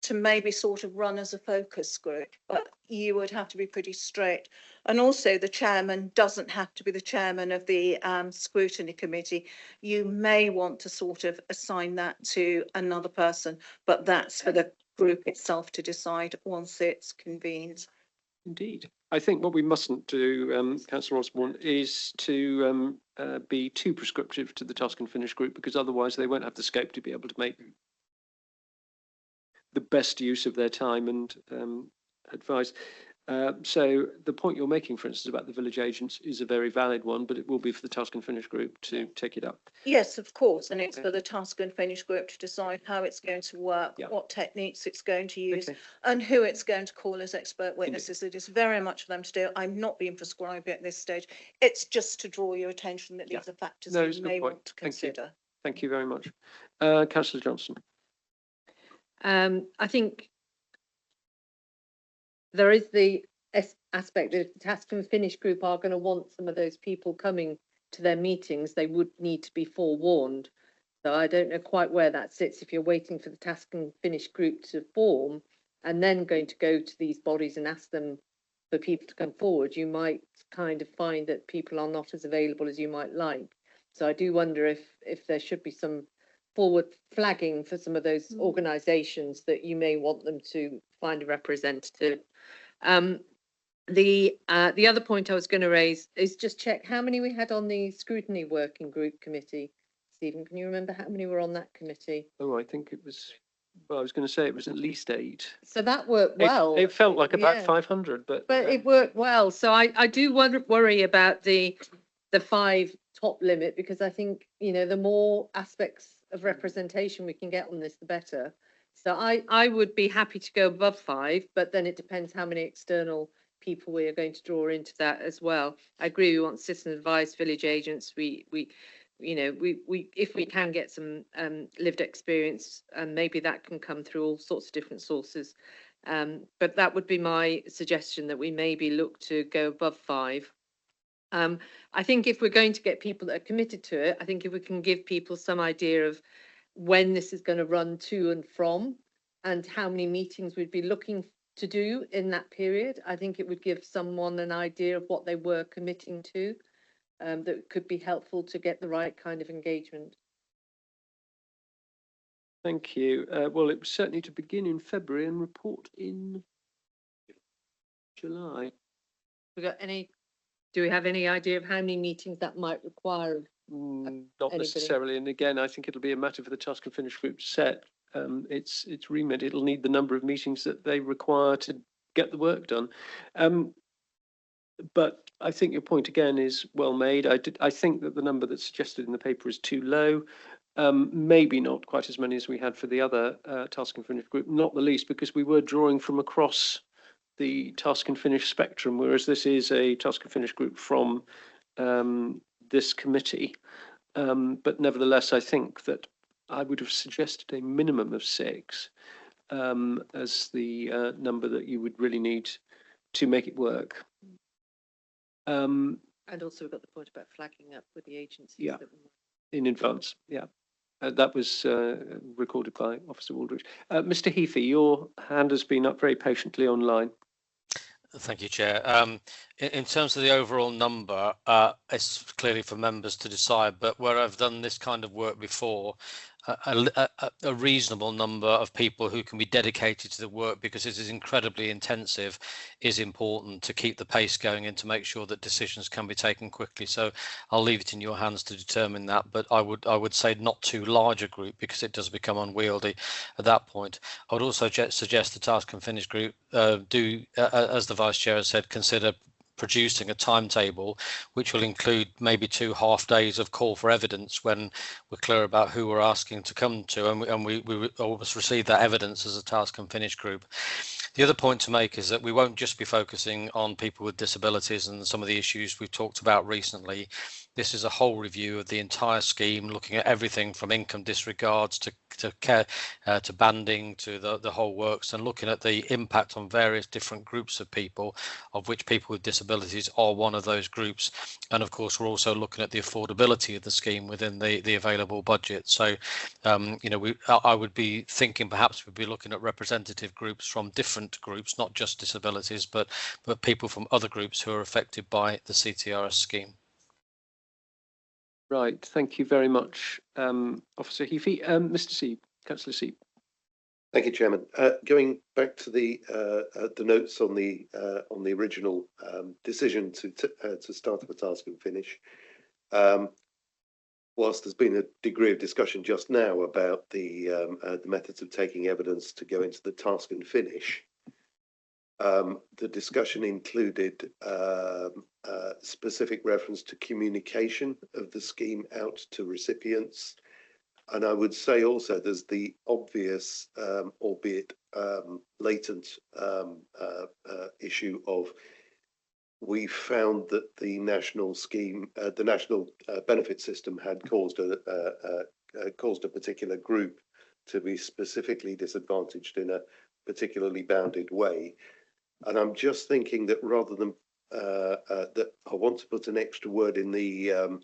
to maybe sort of run as a focus group, but you would have to be pretty straight. And also the chairman doesn't have to be the chairman of the scrutiny committee. You may want to sort of assign that to another person, but that's for the group itself to decide once it's convened. Indeed. I think what we mustn't do, Councillor Osborne, is to be too prescriptive to the task and finish group, because otherwise they won't have the scope to be able to make the best use of their time and advice. So the point you're making, for instance, about the village agents is a very valid one, but it will be for the task and finish group to take it up. Yes, of course. And it's for the task and finish group to decide how it's going to work, what techniques it's going to use, and who it's going to call as expert witnesses. It is very much for them to do. I'm not being prescribed at this stage. It's just to draw your attention that these are factors you may want to consider. Thank you very much. Councillor Johnson. I think there is the aspect that the task and finish group are going to want some of those people coming to their meetings. They would need to be forewarned. So I don't know quite where that sits. If you're waiting for the task and finish group to form, and then going to go to these bodies and ask them for people to come forward, you might kind of find that people are not as available as you might like. So I do wonder if there should be some forward flagging for some of those organisations that you may want them to find a representative. The other point I was going to raise is just check how many we had on the Scrutiny Working Group Committee. Stephen, can you remember how many were on that committee? Oh, I think it was, well, I was going to say it was at least 8. So that worked well. It felt like about Yeah. 500, but it worked well. So I do worry about the 5 top limit, because I think, you know, the more aspects of representation we can get on this, the better. So I would be happy to go above 5, but then it depends how many external people we are going to draw into that as well. I agree, we want citizen advice, village agents. We if we can get some lived experience, and maybe that can come through all sorts of different sources. But that would be my suggestion, that we maybe look to go above 5. I think if we're going to get people that are committed to it, I think if we can give people some idea of when this is going to run to and from, and how many meetings we'd be looking to do in that period, I think it would give someone an idea of what they were committing to, that could be helpful to get the right kind of engagement. thank you. Well, it was certainly to begin in February and report in July. Do we have any idea of how many meetings that might require? Not necessarily, and again, I think it'll be a matter for the Task and Finish group to set its remit. It'll need the number of meetings that they require to get the work done. But I think your point again is well made. I think that the number that's suggested in the paper is too low. Maybe not quite as many as we had for the other Task and Finish group, not the least because we were drawing from across the Task and Finish spectrum, whereas this is a Task and Finish group from this committee. But nevertheless, I think that I would have suggested a minimum of 6 as the number that you would really need to make it work. And also we've got the point about flagging up with the agencies. Yeah, in advance, yeah. That was recorded by Officer Waldridge. Mr. Heafy, your hand has been up very patiently online. Thank you, Chair. In terms of the overall number, it's clearly for members to decide, but where I've done this kind of work before, a reasonable number of people who can be dedicated to the work, because it is incredibly intensive, is important to keep the pace going and to make sure that decisions can be taken quickly. So I'll leave it in your hands to determine that, but I would say not too large a group, because it does become unwieldy at that point. I would also suggest the Task and Finish group do, as the Vice Chair has said, consider producing a timetable which will include maybe 2 half days of call for evidence when we're clear about who we're asking to come to, and we always receive that evidence as a Task and Finish group. The other point to make is that we won't just be focusing on people with disabilities and some of the issues we've talked about recently. This is a whole review of the entire scheme, looking at everything from income disregards to care, to banding, to the whole works, and looking at the impact on various different groups of people, of which people with disabilities are one of those groups. And of course, we're also looking at the affordability of the scheme within the available budget. So, I would be thinking perhaps we'd be looking at representative groups from different groups, not just disabilities, but people from other groups who are affected by the CTRS scheme. Right, thank you very much, Officer Heafy. Mr. Seeb, Councillor Seeb. Thank you, Chairman. Going back to the notes on the original decision to start up a Task and Finish, whilst there's been a degree of discussion just now about the methods of taking evidence to go into the Task and Finish, the discussion included specific reference to communication of the scheme out to recipients. And I would say also there's the obvious, albeit latent issue of we found that the national scheme, the national benefit system had caused a particular group to be specifically disadvantaged in a particularly bounded way. And I'm just thinking that rather than that, I want to put an extra word in the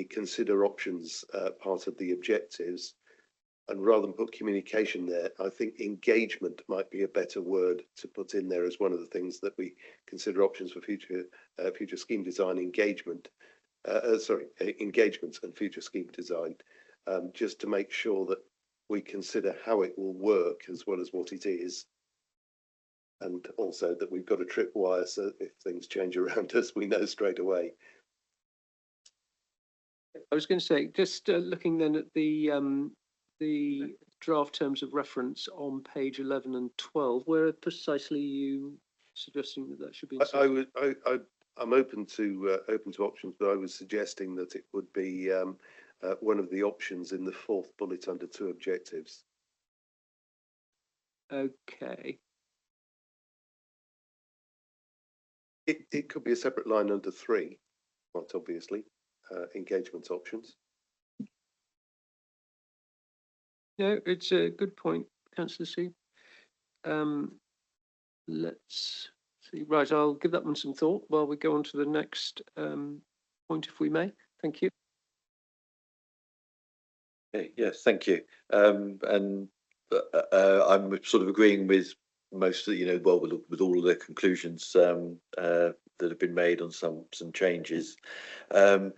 consider options part of the objectives, And rather than put communication there, I think engagement might be a better word to put in there as one of the things that we consider options for future scheme design engagement. Engagements and future scheme design, just to make sure that we consider how it will work as well as what it is. And also that we've got a tripwire so if things change around us, we know straight away. I was going to say, just looking then at the draft terms of reference on page 11 and 12, where precisely are you suggesting that should be inserted? I'm open to options, but I was suggesting that it would be one of the options in the fourth bullet under 2 objectives. Okay. It could be a separate line under 3, quite obviously, engagement options. No, it's a good point, Councillor C. Let's see. Right, I'll give that one some thought while we go on to the next point, if we may. Thank you. Okay, yes, thank you. And I'm sort of agreeing with most of, well, with all of the conclusions that have been made on some changes. The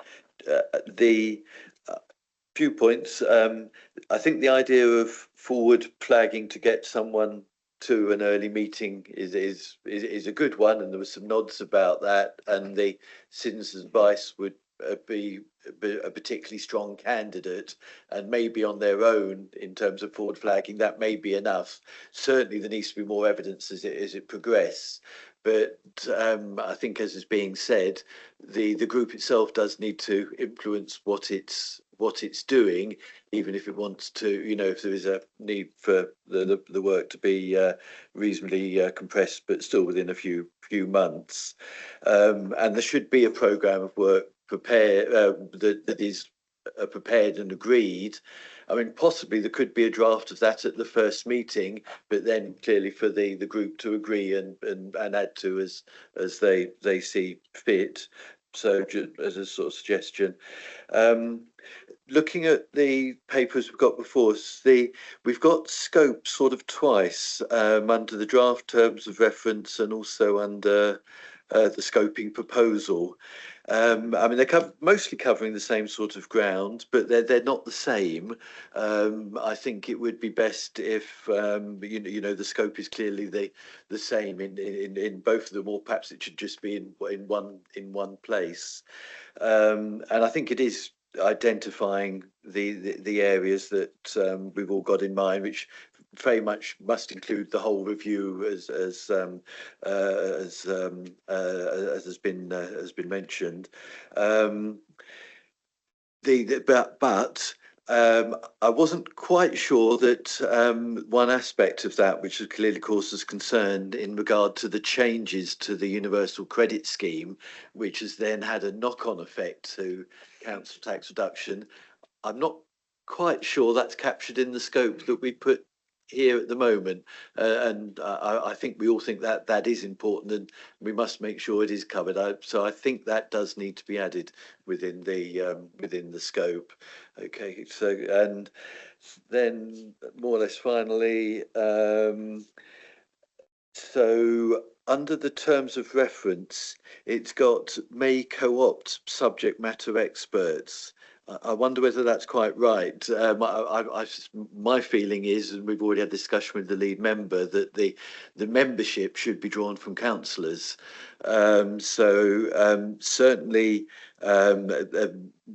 few points. I think the idea of forward flagging to get someone to an early meeting is a good one, and there were some nods about that. And the citizens' advice would be a particularly strong candidate, and maybe on their own in terms of forward flagging that may be enough. Certainly there needs to be more evidence as it progresses, but I think, as is being said, the group itself does need to influence what it's doing, even if it wants to, if there is a need for the work to be reasonably compressed but still within a few months. And there should be a programme of work that is prepared and agreed. I mean, possibly there could be a draft of that at the first meeting, but then clearly for the group to agree and add to as they see fit. So just as a sort of suggestion. Looking at the papers we've got before us, we've got scope sort of twice under the draft terms of reference and also under the scoping proposal. I mean, they're mostly covering the same sort of ground, but they're not the same. I think it would be best if the scope is clearly the same in both of them, or perhaps it should just be in one place. And I think it is identifying the areas that we've all got in mind, which very much must include the whole review, as has been mentioned. I wasn't quite sure that one aspect of that, which has clearly caused us concern in regard to the changes to the universal credit scheme, which has then had a knock-on effect to council tax reduction. I'm not quite sure that's captured in the scope that we put here at the moment, and I think we all think that is important, and we must make sure it is covered. So I think that does need to be added within the scope. Okay, so and then more or less finally, so under the terms of reference, it's got may co-opt subject matter experts. I wonder whether that's quite right. My feeling is, and we've already had discussion with the lead member, that the membership should be drawn from councillors. Certainly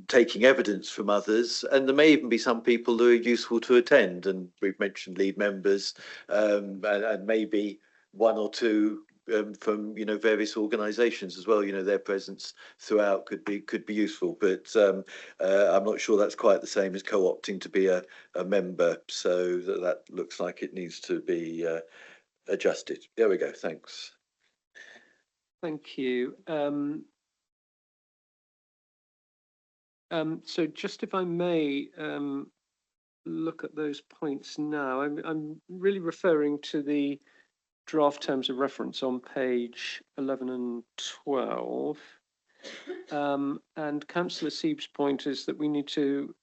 taking evidence from others, and there may even be some people who are useful to attend. And we've mentioned lead members, and maybe one or two from various organisations as well. Their presence throughout could be useful, but I'm not sure that's quite the same as co-opting to be a member. So that looks like it needs to be adjusted. There we go. Thanks. Thank you. So just if I may look at those points now, I'm really referring to the draft terms of reference on page 11 and 12. And Councillor Sieb's point is that we need to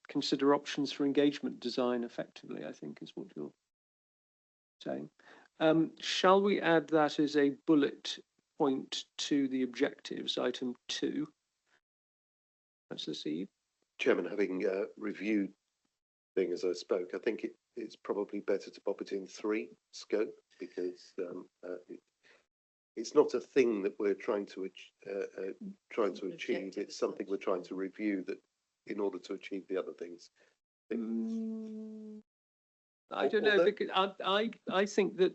consider options for engagement design effectively, I think is what you're saying. Shall we add that as a bullet point to the objectives, item 2? Councillor Seed. Chairman, having reviewed things as I spoke, I think it's probably better to pop it in 3 scope, because it's not a thing that we're trying to achieve. It's something we're trying to review that in order to achieve the other things. I don't know, because I think that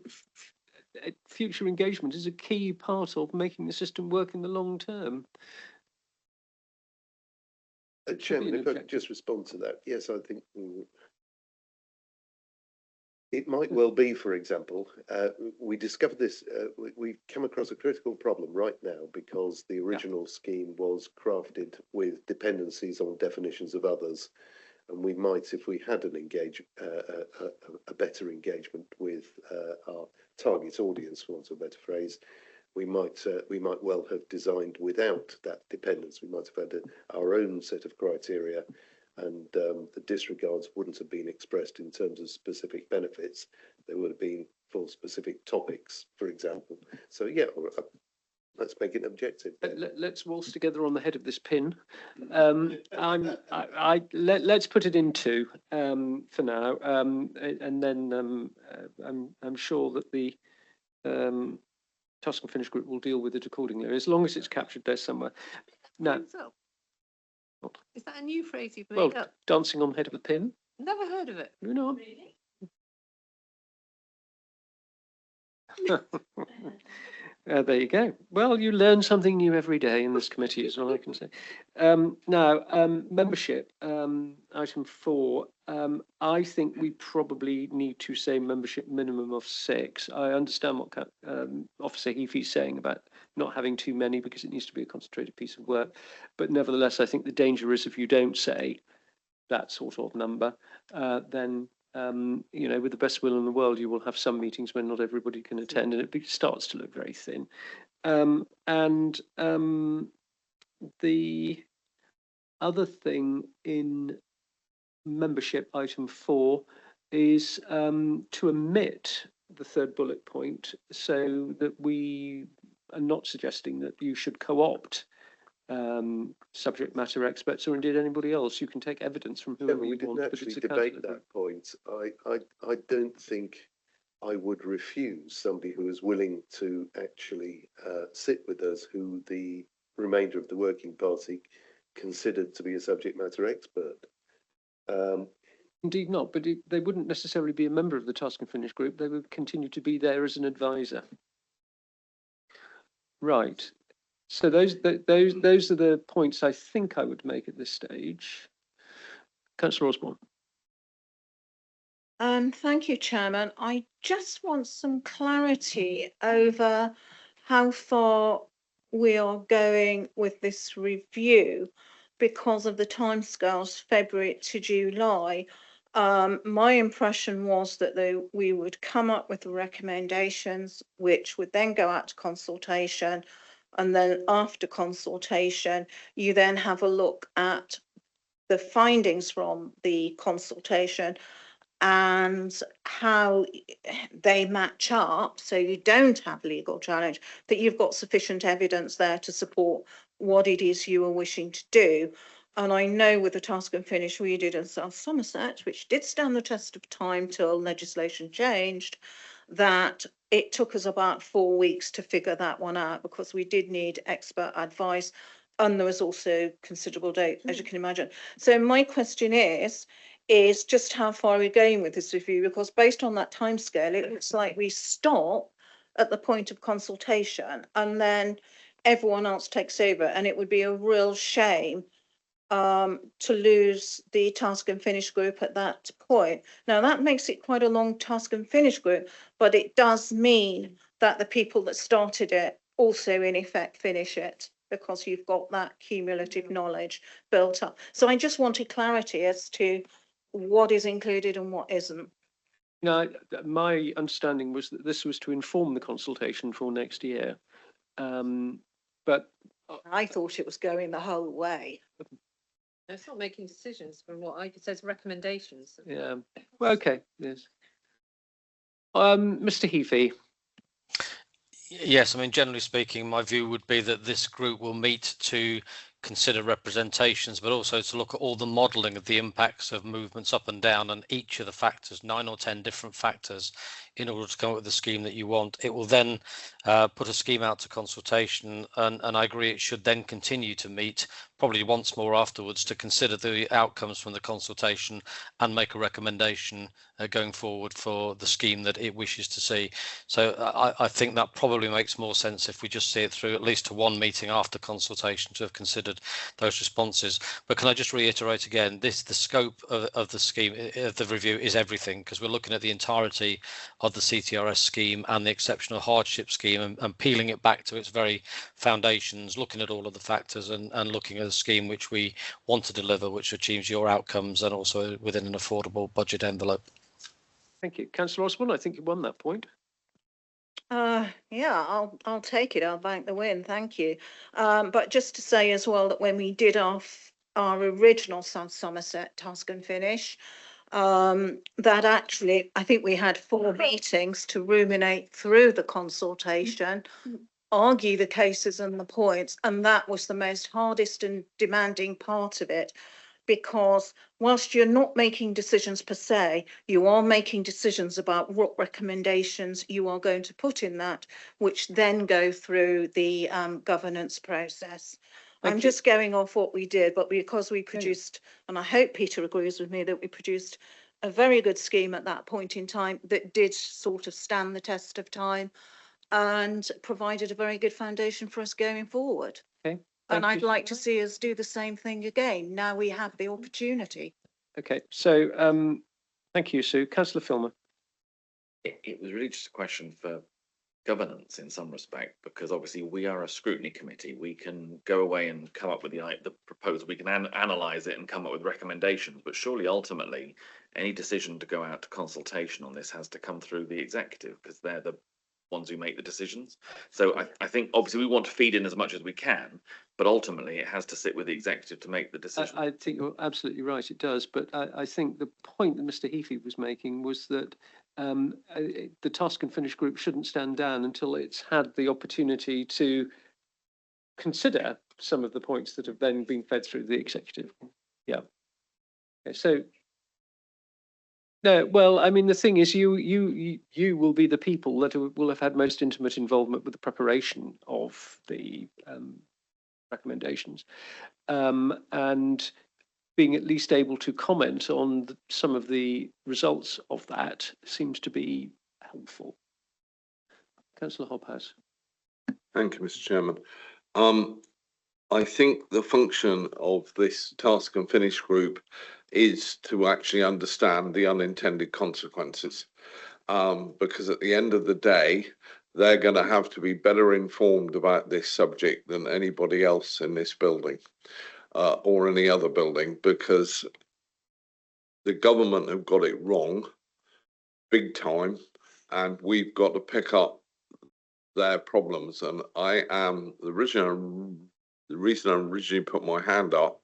future engagement is a key part of making the system work in the long term. Chairman, if I could just respond to that. Yes, I think it might well be, for example, we discovered this, we've come across a critical problem right now because the original scheme was crafted with dependencies on definitions of others. And we might, if we had an a better engagement with our target audience, for want of a better phrase, we might well have designed without that dependence. We might have had our own set of criteria, and the disregards wouldn't have been expressed in terms of specific benefits. They would have been for specific topics, for example. So yeah, let's make it an objective. Let's waltz together on the head of this pin. Let's put it in 2 for now, and then I'm sure that the Task and Finish group will deal with it accordingly, as long as it's captured there somewhere. Now, is that a new phrase you've well, made up? dancing on the head of a pin. Never heard of it. You know. There you go. Well, you learn something new every day in this committee, is all I can say. Now, membership, item 4. I think we probably need to say membership minimum of 6. I understand what Officer Heafy is saying about not having too many because it needs to be a concentrated piece of work. But nevertheless, I think the danger is if you don't say that sort of number, then you know, with the best will in the world, you will have some meetings when not everybody can attend, and it starts to look very thin. The other thing in membership item 4 is to omit the 3rd bullet point, so that we are not suggesting that you should co-opt subject matter experts or indeed anybody else. You can take evidence from whoever we we didn't want. actually debate that point. I don't think I would refuse somebody who is willing to actually sit with us, who the remainder of the working party considered to be a subject matter expert. Indeed not, but they wouldn't necessarily be a member of the Task and Finish group. They would continue to be there as an advisor. Right. So those are the points I think I would make at this stage. Councillor Osborne. Thank you, Chairman. I just want some clarity over how far we are going with this review because of the timescales, February to July. My impression was that we would come up with the recommendations, which would then go out to consultation. And then after consultation, you then have a look at the findings from the consultation and how they match up, so you don't have legal challenge, that you've got sufficient evidence there to support what it is you are wishing to do. And I know with the Task and Finish we did in South Somerset, which did stand the test of time till legislation changed, that it took us about 4 weeks to figure that one out because we did need expert advice, and there was also considerable data, as you can imagine. So my question is just how far are we going with this review? Because based on that timescale, it looks like we stop at the point of consultation and then everyone else takes over, and it would be a real shame to lose the Task and Finish group at that point. Now that makes it quite a long Task and Finish group, but it does mean that the people that started it also in effect finish it, because you've got that cumulative knowledge built up. So I just wanted clarity as to what is included and what isn't. No, my understanding was that this was to inform the consultation for next year, but I thought it was going the whole way. It's not making decisions from what it says recommendations. Yeah. Well, okay. Yes. Mr. Heafy. Yes, I mean, generally speaking, my view would be that this group will meet to consider representations, but also to look at all the modelling of the impacts of movements up and down and each of the factors, 9 or 10 different factors, in order to come up with the scheme that you want. It will then put a scheme out to consultation, and I agree it should then continue to meet probably once more afterwards to consider the outcomes from the consultation and make a recommendation going forward for the scheme that it wishes to see. So I think that probably makes more sense if we just see it through at least to one meeting after consultation to have considered those responses. But can I just reiterate again, the scope of the scheme, of the review, is everything, because we're looking at the entirety of the CTRS scheme and the exceptional hardship scheme and peeling it back to its very foundations, looking at all of the factors and looking at a scheme which we want to deliver, which achieves your outcomes and also within an affordable budget envelope. Thank you. Councillor Osborne, I think you won that point. Yeah, I'll take it. I'll bank the win. Thank you. But just to say as well that when we did our original South Somerset task and finish, that actually I think we had 4 meetings to ruminate through the consultation, argue the cases and the points, and that was the most hardest and demanding part of it. Because whilst you're not making decisions per se, you are making decisions about what recommendations you are going to put in that, which then go through the governance process. I'm just going off what we did, but because we produced, and I hope Peter agrees with me, that we produced a very good scheme at that point in time that did sort of stand the test of time and provided a very good foundation for us going forward. Okay. And I'd like to see us do the same thing again. Now we have the opportunity. Okay, so thank you, Sue. Councillor Filmer. It was really just a question for governance in some respect, because obviously we are a scrutiny committee. We can go away and come up with the proposal. We can analyse it and come up with recommendations. But surely, ultimately, any decision to go out to consultation on this has to come through the executive, because they're the ones who make the decisions. So I think obviously we want to feed in as much as we can, but ultimately it has to sit with the executive to make the decision. I think you're absolutely right, it does. But I think the point that Mr. Heafy was making was that the task and finish group shouldn't stand down until it's had the opportunity to consider some of the points that have then been fed through the executive. Yeah. Okay, so no, well, I mean, the thing is, you will be the people that will have had most intimate involvement with the preparation of the recommendations, and being at least able to comment on some of the results of that seems to be helpful. Councillor Hobhouse. Thank you, Mr. Chairman. I think the function of this task and finish group is to actually understand the unintended consequences, because at the end of the day, they're going to have to be better informed about this subject than anybody else in this building or any other building, because the government have got it wrong big time, and we've got to pick up their problems. And I am the reason I originally put my hand up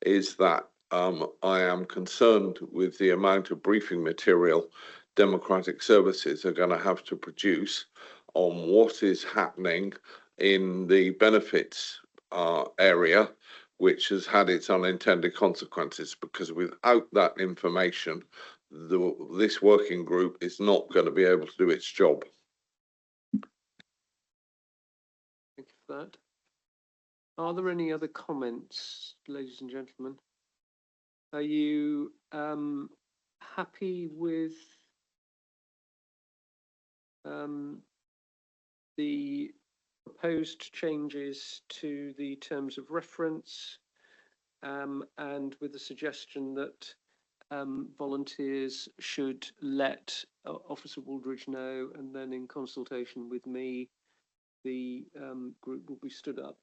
is that I am concerned with the amount of briefing material democratic services are going to have to produce on what is happening in the benefits area, which has had its unintended consequences, because without that information, this working group is not going to be able to do its job. Thank you for that. Are there any other comments, ladies and gentlemen? Are you happy with the proposed changes to the terms of reference, and with the suggestion that volunteers should let Officer Wooldridge know, and then in consultation with me, the group will be stood up?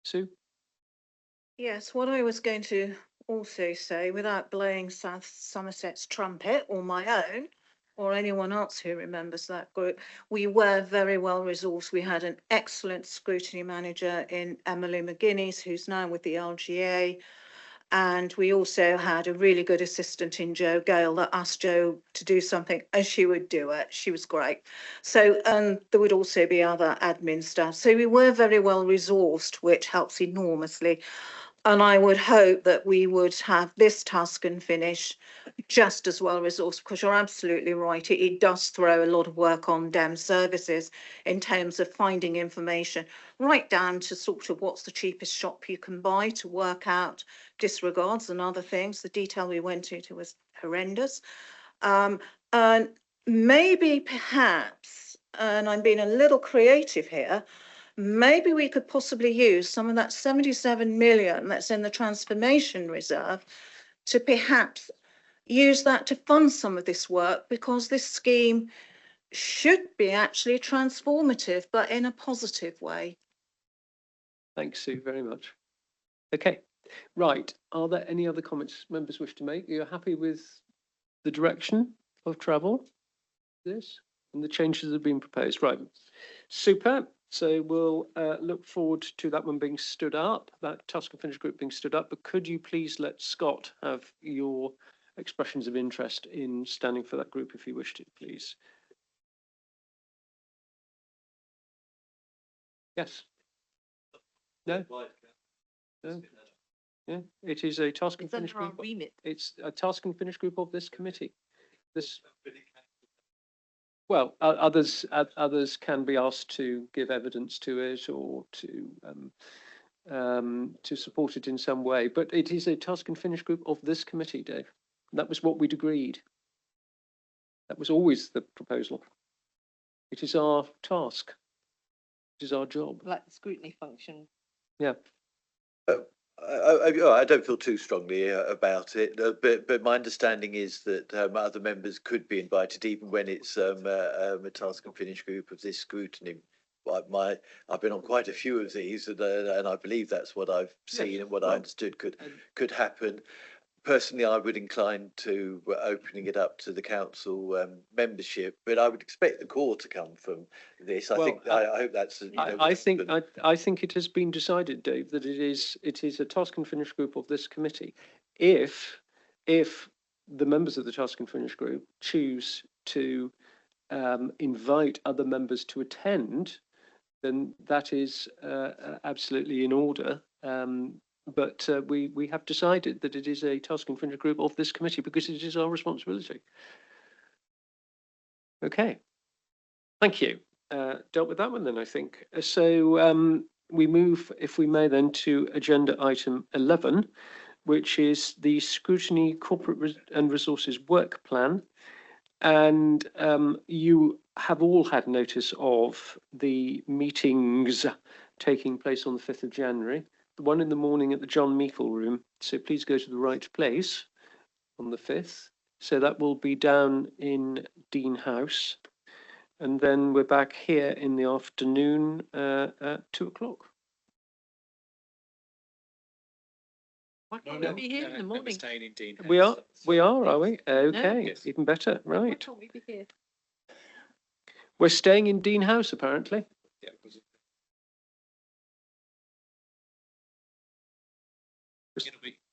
Sue? Yes, what I was going to also say, without blowing South Somerset's trumpet or my own, or anyone else who remembers that group, we were very well resourced. We had an excellent scrutiny manager in Emily McGuinness, who's now with the LGA. And we also had a really good assistant in Jo Gale that asked Jo to do something and she would do it. She was great. So there would also be other admin staff. So we were very well resourced, which helps enormously. And I would hope that we would have this task and finish just as well resourced, because you're absolutely right. It does throw a lot of work on DEM services in terms of finding information, right down to sort of what's the cheapest shop you can buy to work out disregards and other things. The detail we went into was horrendous. And maybe perhaps, and I'm being a little creative here, maybe we could possibly use some of that 77 million that's in the transformation reserve to perhaps use that to fund some of this work, because this scheme should be actually transformative, but in a positive way. Thanks, Sue, very much. Okay, right. Are there any other comments members wish to make? Are you happy with the direction of travel? This and the changes that have been proposed? Right. Super. So we'll look forward to that one being stood up, that task and finish group being stood up. But could you please let Scott have your expressions of interest in standing for that group if you wish to, please? Yes. No. No. Yeah, it is a task and finish group. It's a task and finish group of this committee. This. Well, others can be asked to give evidence to it or to support it in some way, but it is a task and finish group of this committee, Dave. That was what we'd agreed. That was always the proposal. It is our task. It is our job. Like the scrutiny function. Yeah. I don't feel too strongly about it, but my understanding is that other members could be invited, even when it's a task and finish group of this scrutiny. I've been on quite a few of these, and I believe that's what I've seen and what I understood could happen. Personally, I would incline to opening it up to the council membership, but I would expect the core to come from this. I hope that's. I think it has been decided, Dave, that it is a task and finish group of this committee. If the members of the task and finish group choose to invite other members to attend, then that is absolutely in order. But we have decided that it is a task and finish group of this committee because it is our responsibility. Okay, thank you. Dealt with that one then, I think. So we move, if we may then, to agenda item 11, which is the Scrutiny Corporate and Resources Work Plan. And you have all had notice of the meetings taking place on the 5th of January. The one in the morning at the John Meikle room. So please go to the right place on the 5th. So that will be down in Dean House. And then we're back here in the afternoon at 2 o'clock. Why can't we be here in the morning? We are, are we? Okay, no. Even better, right. Why can't we be here? We're staying in Dean House, apparently. Yeah.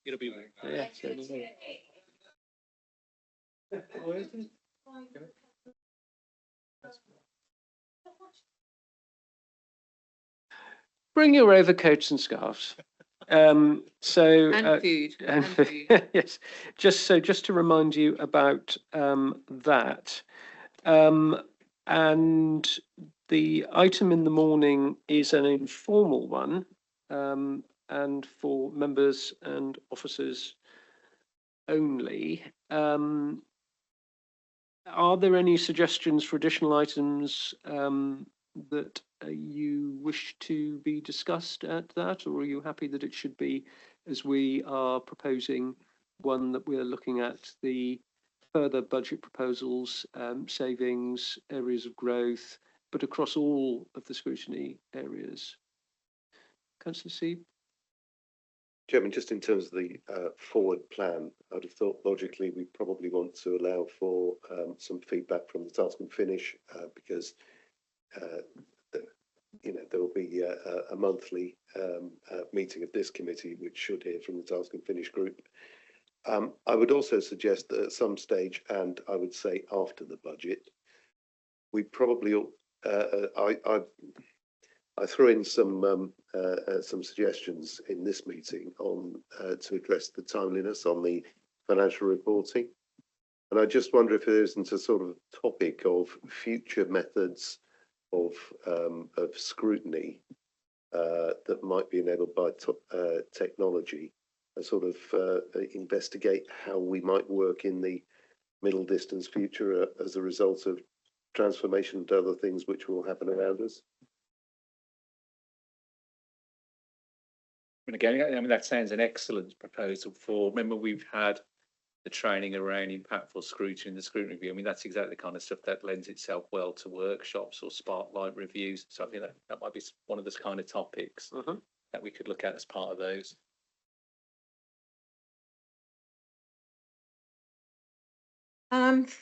It'll be. Yeah. Bring your overcoats and scarves. And food. And food. Yes. Just to remind you about that. And the item in the morning is an informal one, and for members and officers only. Are there any suggestions for additional items that you wish to be discussed at that, or are you happy that it should be as we are proposing one that we're looking at the further budget proposals, savings, areas of growth, but across all of the scrutiny areas? Councillor Seeb? Chairman, just in terms of the forward plan, I'd have thought logically we probably want to allow for some feedback from the task and finish because you know, there will be a monthly meeting of this committee, which should hear from the Task and Finish group. I would also suggest that at some stage, and I would say after the budget, we probably I threw in some suggestions in this meeting on to address the timeliness on the financial reporting, and I just wonder if there isn't a sort of topic of future methods of scrutiny that might be enabled by technology, and sort of investigate how we might work in the middle distance future as a result of transformation and other things which will happen around us. And again, I mean, that sounds an excellent proposal for, remember we've had the training around impactful scrutiny and the scrutiny review. I mean, that's exactly the kind of stuff that lends itself well to workshops or spotlight reviews. So I think that might be one of those kind of topics that we could look at as part of those.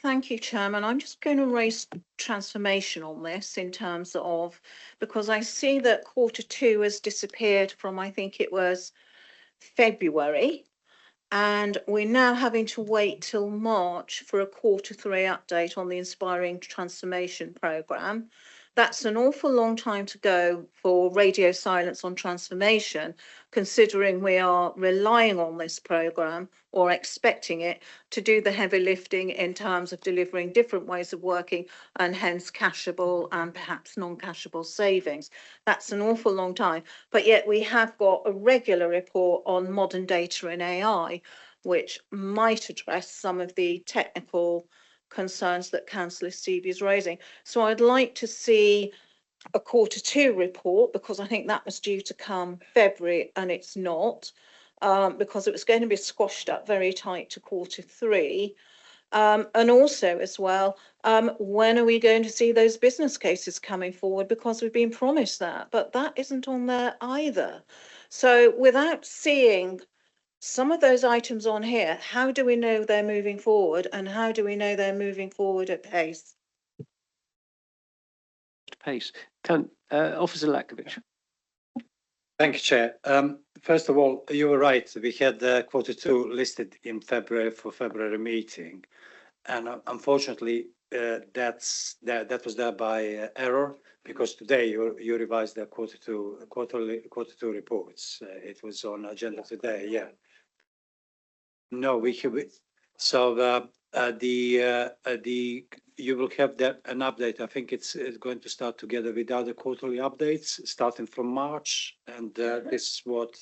Thank you, Chairman. I'm just going to raise transformation on this in terms of, because I see that Q2 has disappeared from, I think it was February, and we're now having to wait till March for a Q3 update on the Inspiring Transformation Programme. That's an awful long time to go for radio silence on transformation, considering we are relying on this programme or expecting it to do the heavy lifting in terms of delivering different ways of working and hence cashable and perhaps non-cashable savings. That's an awful long time, but yet we have got a regular report on modern data and AI, which might address some of the technical concerns that Councillor Stevie is raising. So I'd like to see a Q2 report, because I think that was due to come February and it's not, because it was going to be squashed up very tight to Q3. And also as well, when are we going to see those business cases coming forward? Because we've been promised that, but that isn't on there either. So without seeing some of those items on here, how do we know they're moving forward, and how do we know they're moving forward at pace? Pace. Officer Lakovic. Thank you, Chair. First of all, you were right. We had Q2 listed in February for February meeting, and unfortunately, that was there by error, because today you revised the Q2 reports. It was on agenda today. Yeah. No, we have. So you will have an update. I think it's going to start together with other quarterly updates starting from March, and this is what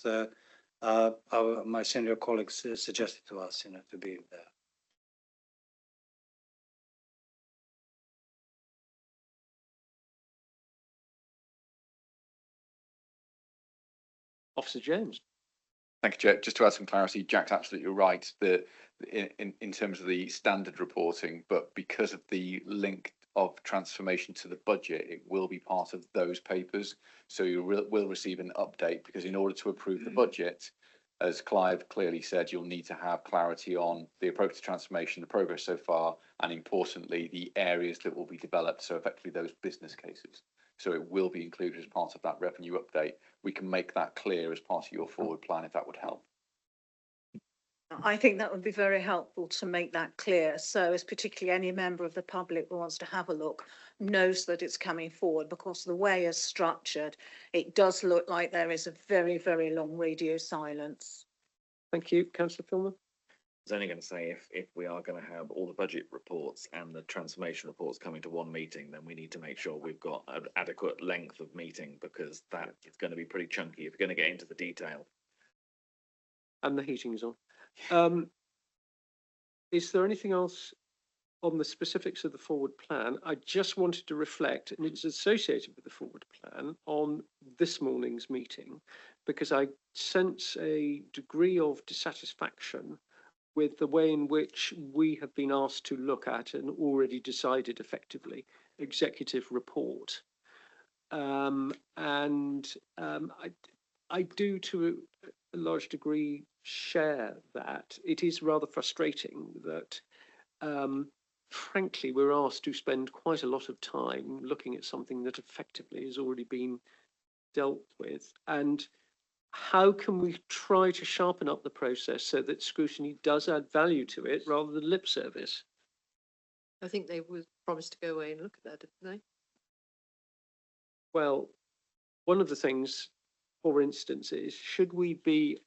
my senior colleagues suggested to us, to be there. Officer James. Thank you, Chair. Just to add some clarity, Jack's absolutely right that in terms of the standard reporting, but because of the link of transformation to the budget, it will be part of those papers. So you will receive an update, because in order to approve the budget, as Clive clearly said, you'll need to have clarity on the approach to transformation, the progress so far, and importantly, the areas that will be developed. So effectively those business cases. So it will be included as part of that revenue update. We can make that clear as part of your forward plan, if that would help. I think that would be very helpful to make that clear. So as particularly any member of the public who wants to have a look knows that it's coming forward, because the way it's structured, it does look like there is a very, very long radio silence. Thank you. Councillor Filmer. I was only going to say, if we are going to have all the budget reports and the transformation reports coming to one meeting, then we need to make sure we've got an adequate length of meeting, because that is going to be pretty chunky if you're going to get into the detail. And the heating is on. Is there anything else on the specifics of the forward plan? I just wanted to reflect, and it's associated with the forward plan, on this morning's meeting, because I sense a degree of dissatisfaction with the way in which we have been asked to look at an already decided effectively executive report. I do to a large degree share that. It is rather frustrating that frankly, we're asked to spend quite a lot of time looking at something that effectively has already been dealt with. And how can we try to sharpen up the process so that scrutiny does add value to it rather than lip service? I think they were promised to go away and look at that, didn't they? Well, one of the things, for instance, is should we be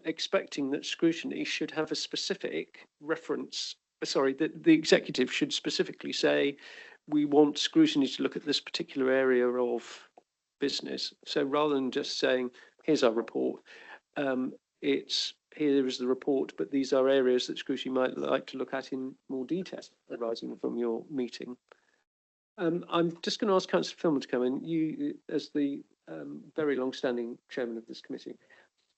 expecting that scrutiny should have a specific reference? Sorry, that the executive should specifically say, we want scrutiny to look at this particular area of business. So rather than just saying, here's our report, it's here is the report, but these are areas that scrutiny might like to look at in more detail arising from your meeting. I'm just going to ask Councillor Filmer to come in. You, as the very long-standing chairman of this committee.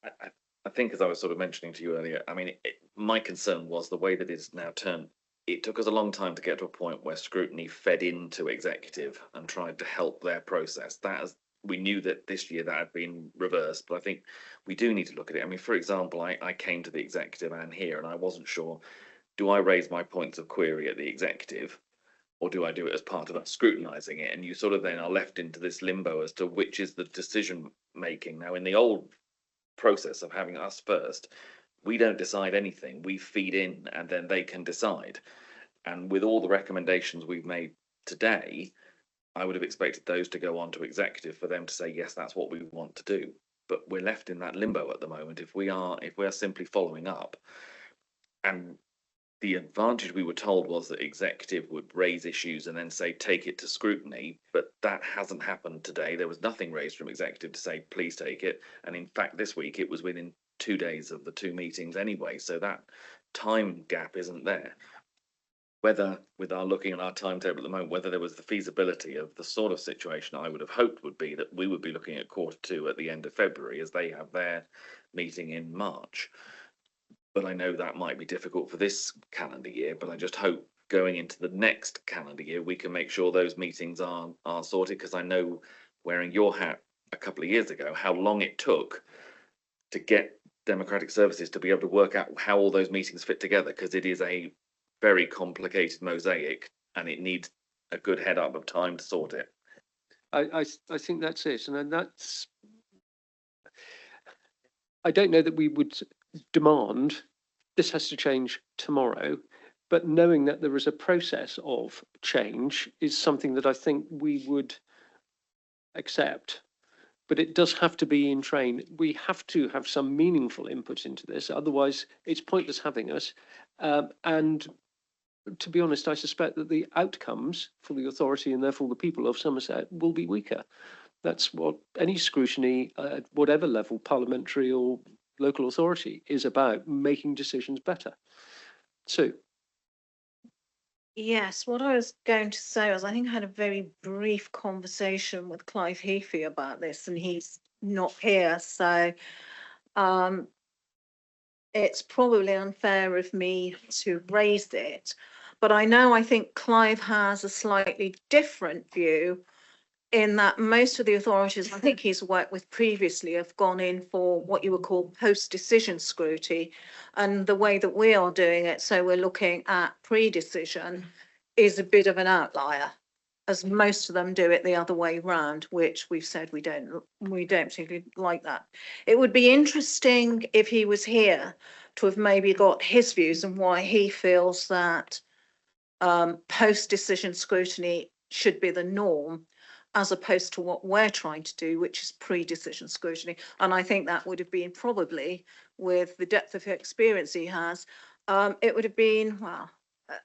I think, as I was sort of mentioning to you earlier, I mean, my concern was the way that it's now turned. It took us a long time to get to a point where scrutiny fed into executive and tried to help their process. We knew that this year that had been reversed, but I think we do need to look at it. I mean, for example, I came to the executive and here, and I wasn't sure, do I raise my points of query at the executive, or do I do it as part of scrutinising it? And you sort of then are left into this limbo as to which is the decision making. Now, in the old process of having us first, we don't decide anything. We feed in and then they can decide. And with all the recommendations we've made today, I would have expected those to go on to executive for them to say, yes, that's what we want to do. But we're left in that limbo at the moment if we are simply following up. And the advantage we were told was that executive would raise issues and then say, take it to scrutiny, but that hasn't happened today. There was nothing raised from executive to say, please take it. And in fact, this week it was within 2 days of the 2 meetings anyway. So that time gap isn't there. Whether, with our looking at our timetable at the moment, whether there was the feasibility of the sort of situation I would have hoped would be that we would be looking at Q2 at the end of February as they have their meeting in March. But I know that might be difficult for this calendar year, but I just hope going into the next calendar year, we can make sure those meetings are sorted, because I know, wearing your hat a couple of years ago, how long it took to get Democratic Services to be able to work out how all those meetings fit together, because it is a very complicated mosaic and it needs a good head up of time to sort it. I think that's it. And that's, I don't know that we would demand this has to change tomorrow, but knowing that there is a process of change is something that I think we would accept. But it does have to be in train. We have to have some meaningful input into this, otherwise it's pointless having us. And to be honest, I suspect that the outcomes for the authority and therefore the people of Somerset will be weaker. That's what any scrutiny at whatever level, parliamentary or local authority, is about, making decisions better. Sue. Yes, what I was going to say was I think I had a very brief conversation with Clive Heafy about this, and he's not here, so it's probably unfair of me to raise it. But I think Clive has a slightly different view, in that most of the authorities I think he's worked with previously have gone in for what you would call post-decision scrutiny, and the way that we are doing it, so we're looking at pre-decision, is a bit of an outlier, as most of them do it the other way round, which we've said we don't particularly like that. It would be interesting if he was here to have maybe got his views on why he feels that post-decision scrutiny should be the norm, as opposed to what we're trying to do, which is pre-decision scrutiny. And I think that would have been, probably with the depth of experience he has, it would have been, well,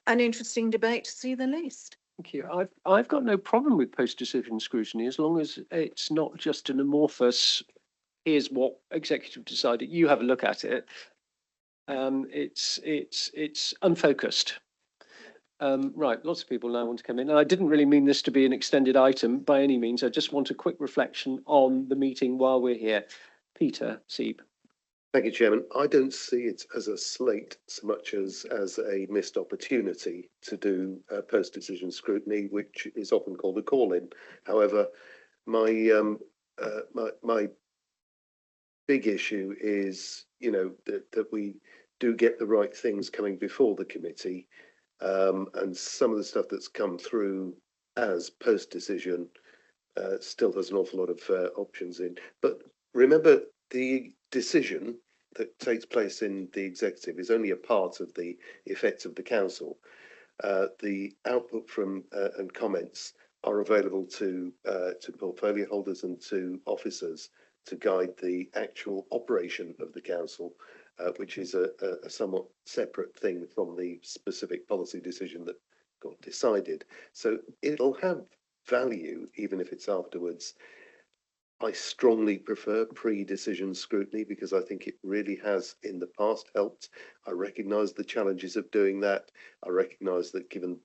an interesting debate to see the least. Thank you. I've got no problem with post-decision scrutiny, as long as it's not just an amorphous, here's what executive decided, you have a look at it. It's unfocused. Right, lots of people now want to come in. And I didn't really mean this to be an extended item by any means. I just want a quick reflection on the meeting while we're here. Peter Sieb. Thank you, Chairman. I don't see it as a slate so much as a missed opportunity to do post-decision scrutiny, which is often called a call-in. However, my big issue is, that we do get the right things coming before the committee. And some of the stuff that's come through as post-decision still has an awful lot of options in. But remember, the decision that takes place in the executive is only a part of the effects of the council. The output from and comments are available to portfolio holders and to officers to guide the actual operation of the council, which is a somewhat separate thing from the specific policy decision that got decided. So it'll have value, even if it's afterwards. I strongly prefer pre-decision scrutiny because I think it really has in the past helped. I recognise the challenges of doing that. I recognise that given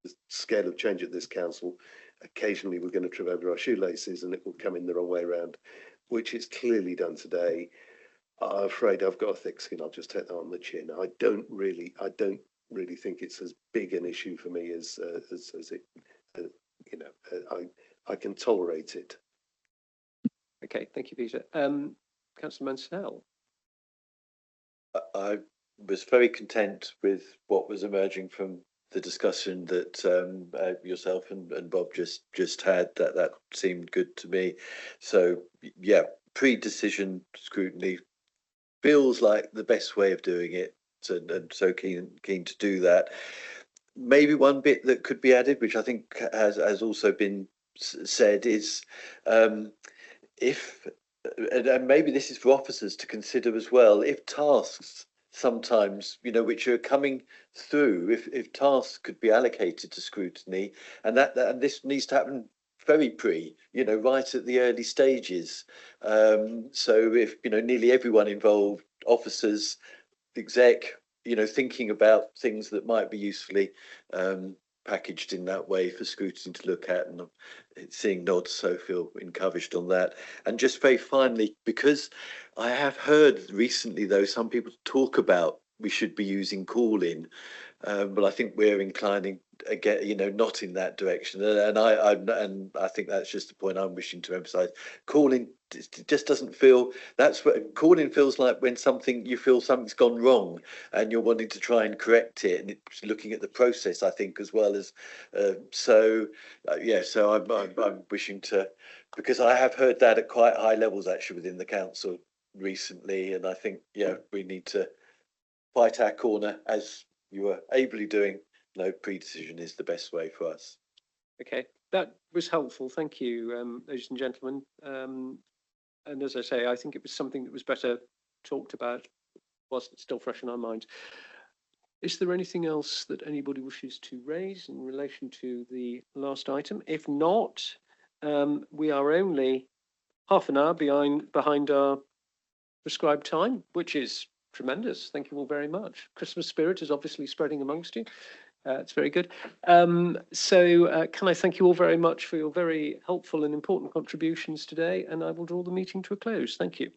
the scale of change at this council, occasionally we're going to trip over our shoelaces and it will come in the wrong way around, which it's clearly done today. I'm afraid I've got a thick skin. I'll just take that on the chin. I don't really think it's as big an issue for me as it. I can tolerate it. Okay, thank you, Peter. Councillor Mansell. I was very content with what was emerging from the discussion that yourself and Bob just had. That seemed good to me. So yeah, pre-decision scrutiny feels like the best way of doing it, and so keen to do that. Maybe one bit that could be added, which I think has also been said, is if, and maybe this is for officers to consider as well, if tasks sometimes, which are coming through, if tasks could be allocated to scrutiny, and this needs to happen very right at the early stages. So if, nearly everyone involved, officers, exec, thinking about things that might be usefully packaged in that way for scrutiny to look at, and seeing nods, so feel encouraged on that. And just very finally, because I have heard recently, though, some people talk about we should be using call-in, but I think we're inclining again, not in that direction. And I think that's just the point I'm wishing to emphasise. Call-in just doesn't feel. That's what call-in feels like when you feel something's gone wrong and you're wanting to try and correct it, and it's looking at the process, I think, as well as. So I'm wishing to, because I have heard that at quite high levels actually within the council recently, and I think we need to fight our corner as you were ably doing. No, pre-decision is the best way for us. Okay, that was helpful. Thank you, ladies and gentlemen. And as I say, I think it was something that was better talked about whilst it's still fresh in our minds. Is there anything else that anybody wishes to raise in relation to the last item? If not, we are only half an hour behind our prescribed time, which is tremendous. Thank you all very much. Christmas spirit is obviously spreading amongst you. It's very good. So can I thank you all very much for your very helpful and important contributions today, and I will draw the meeting to a close. Thank you.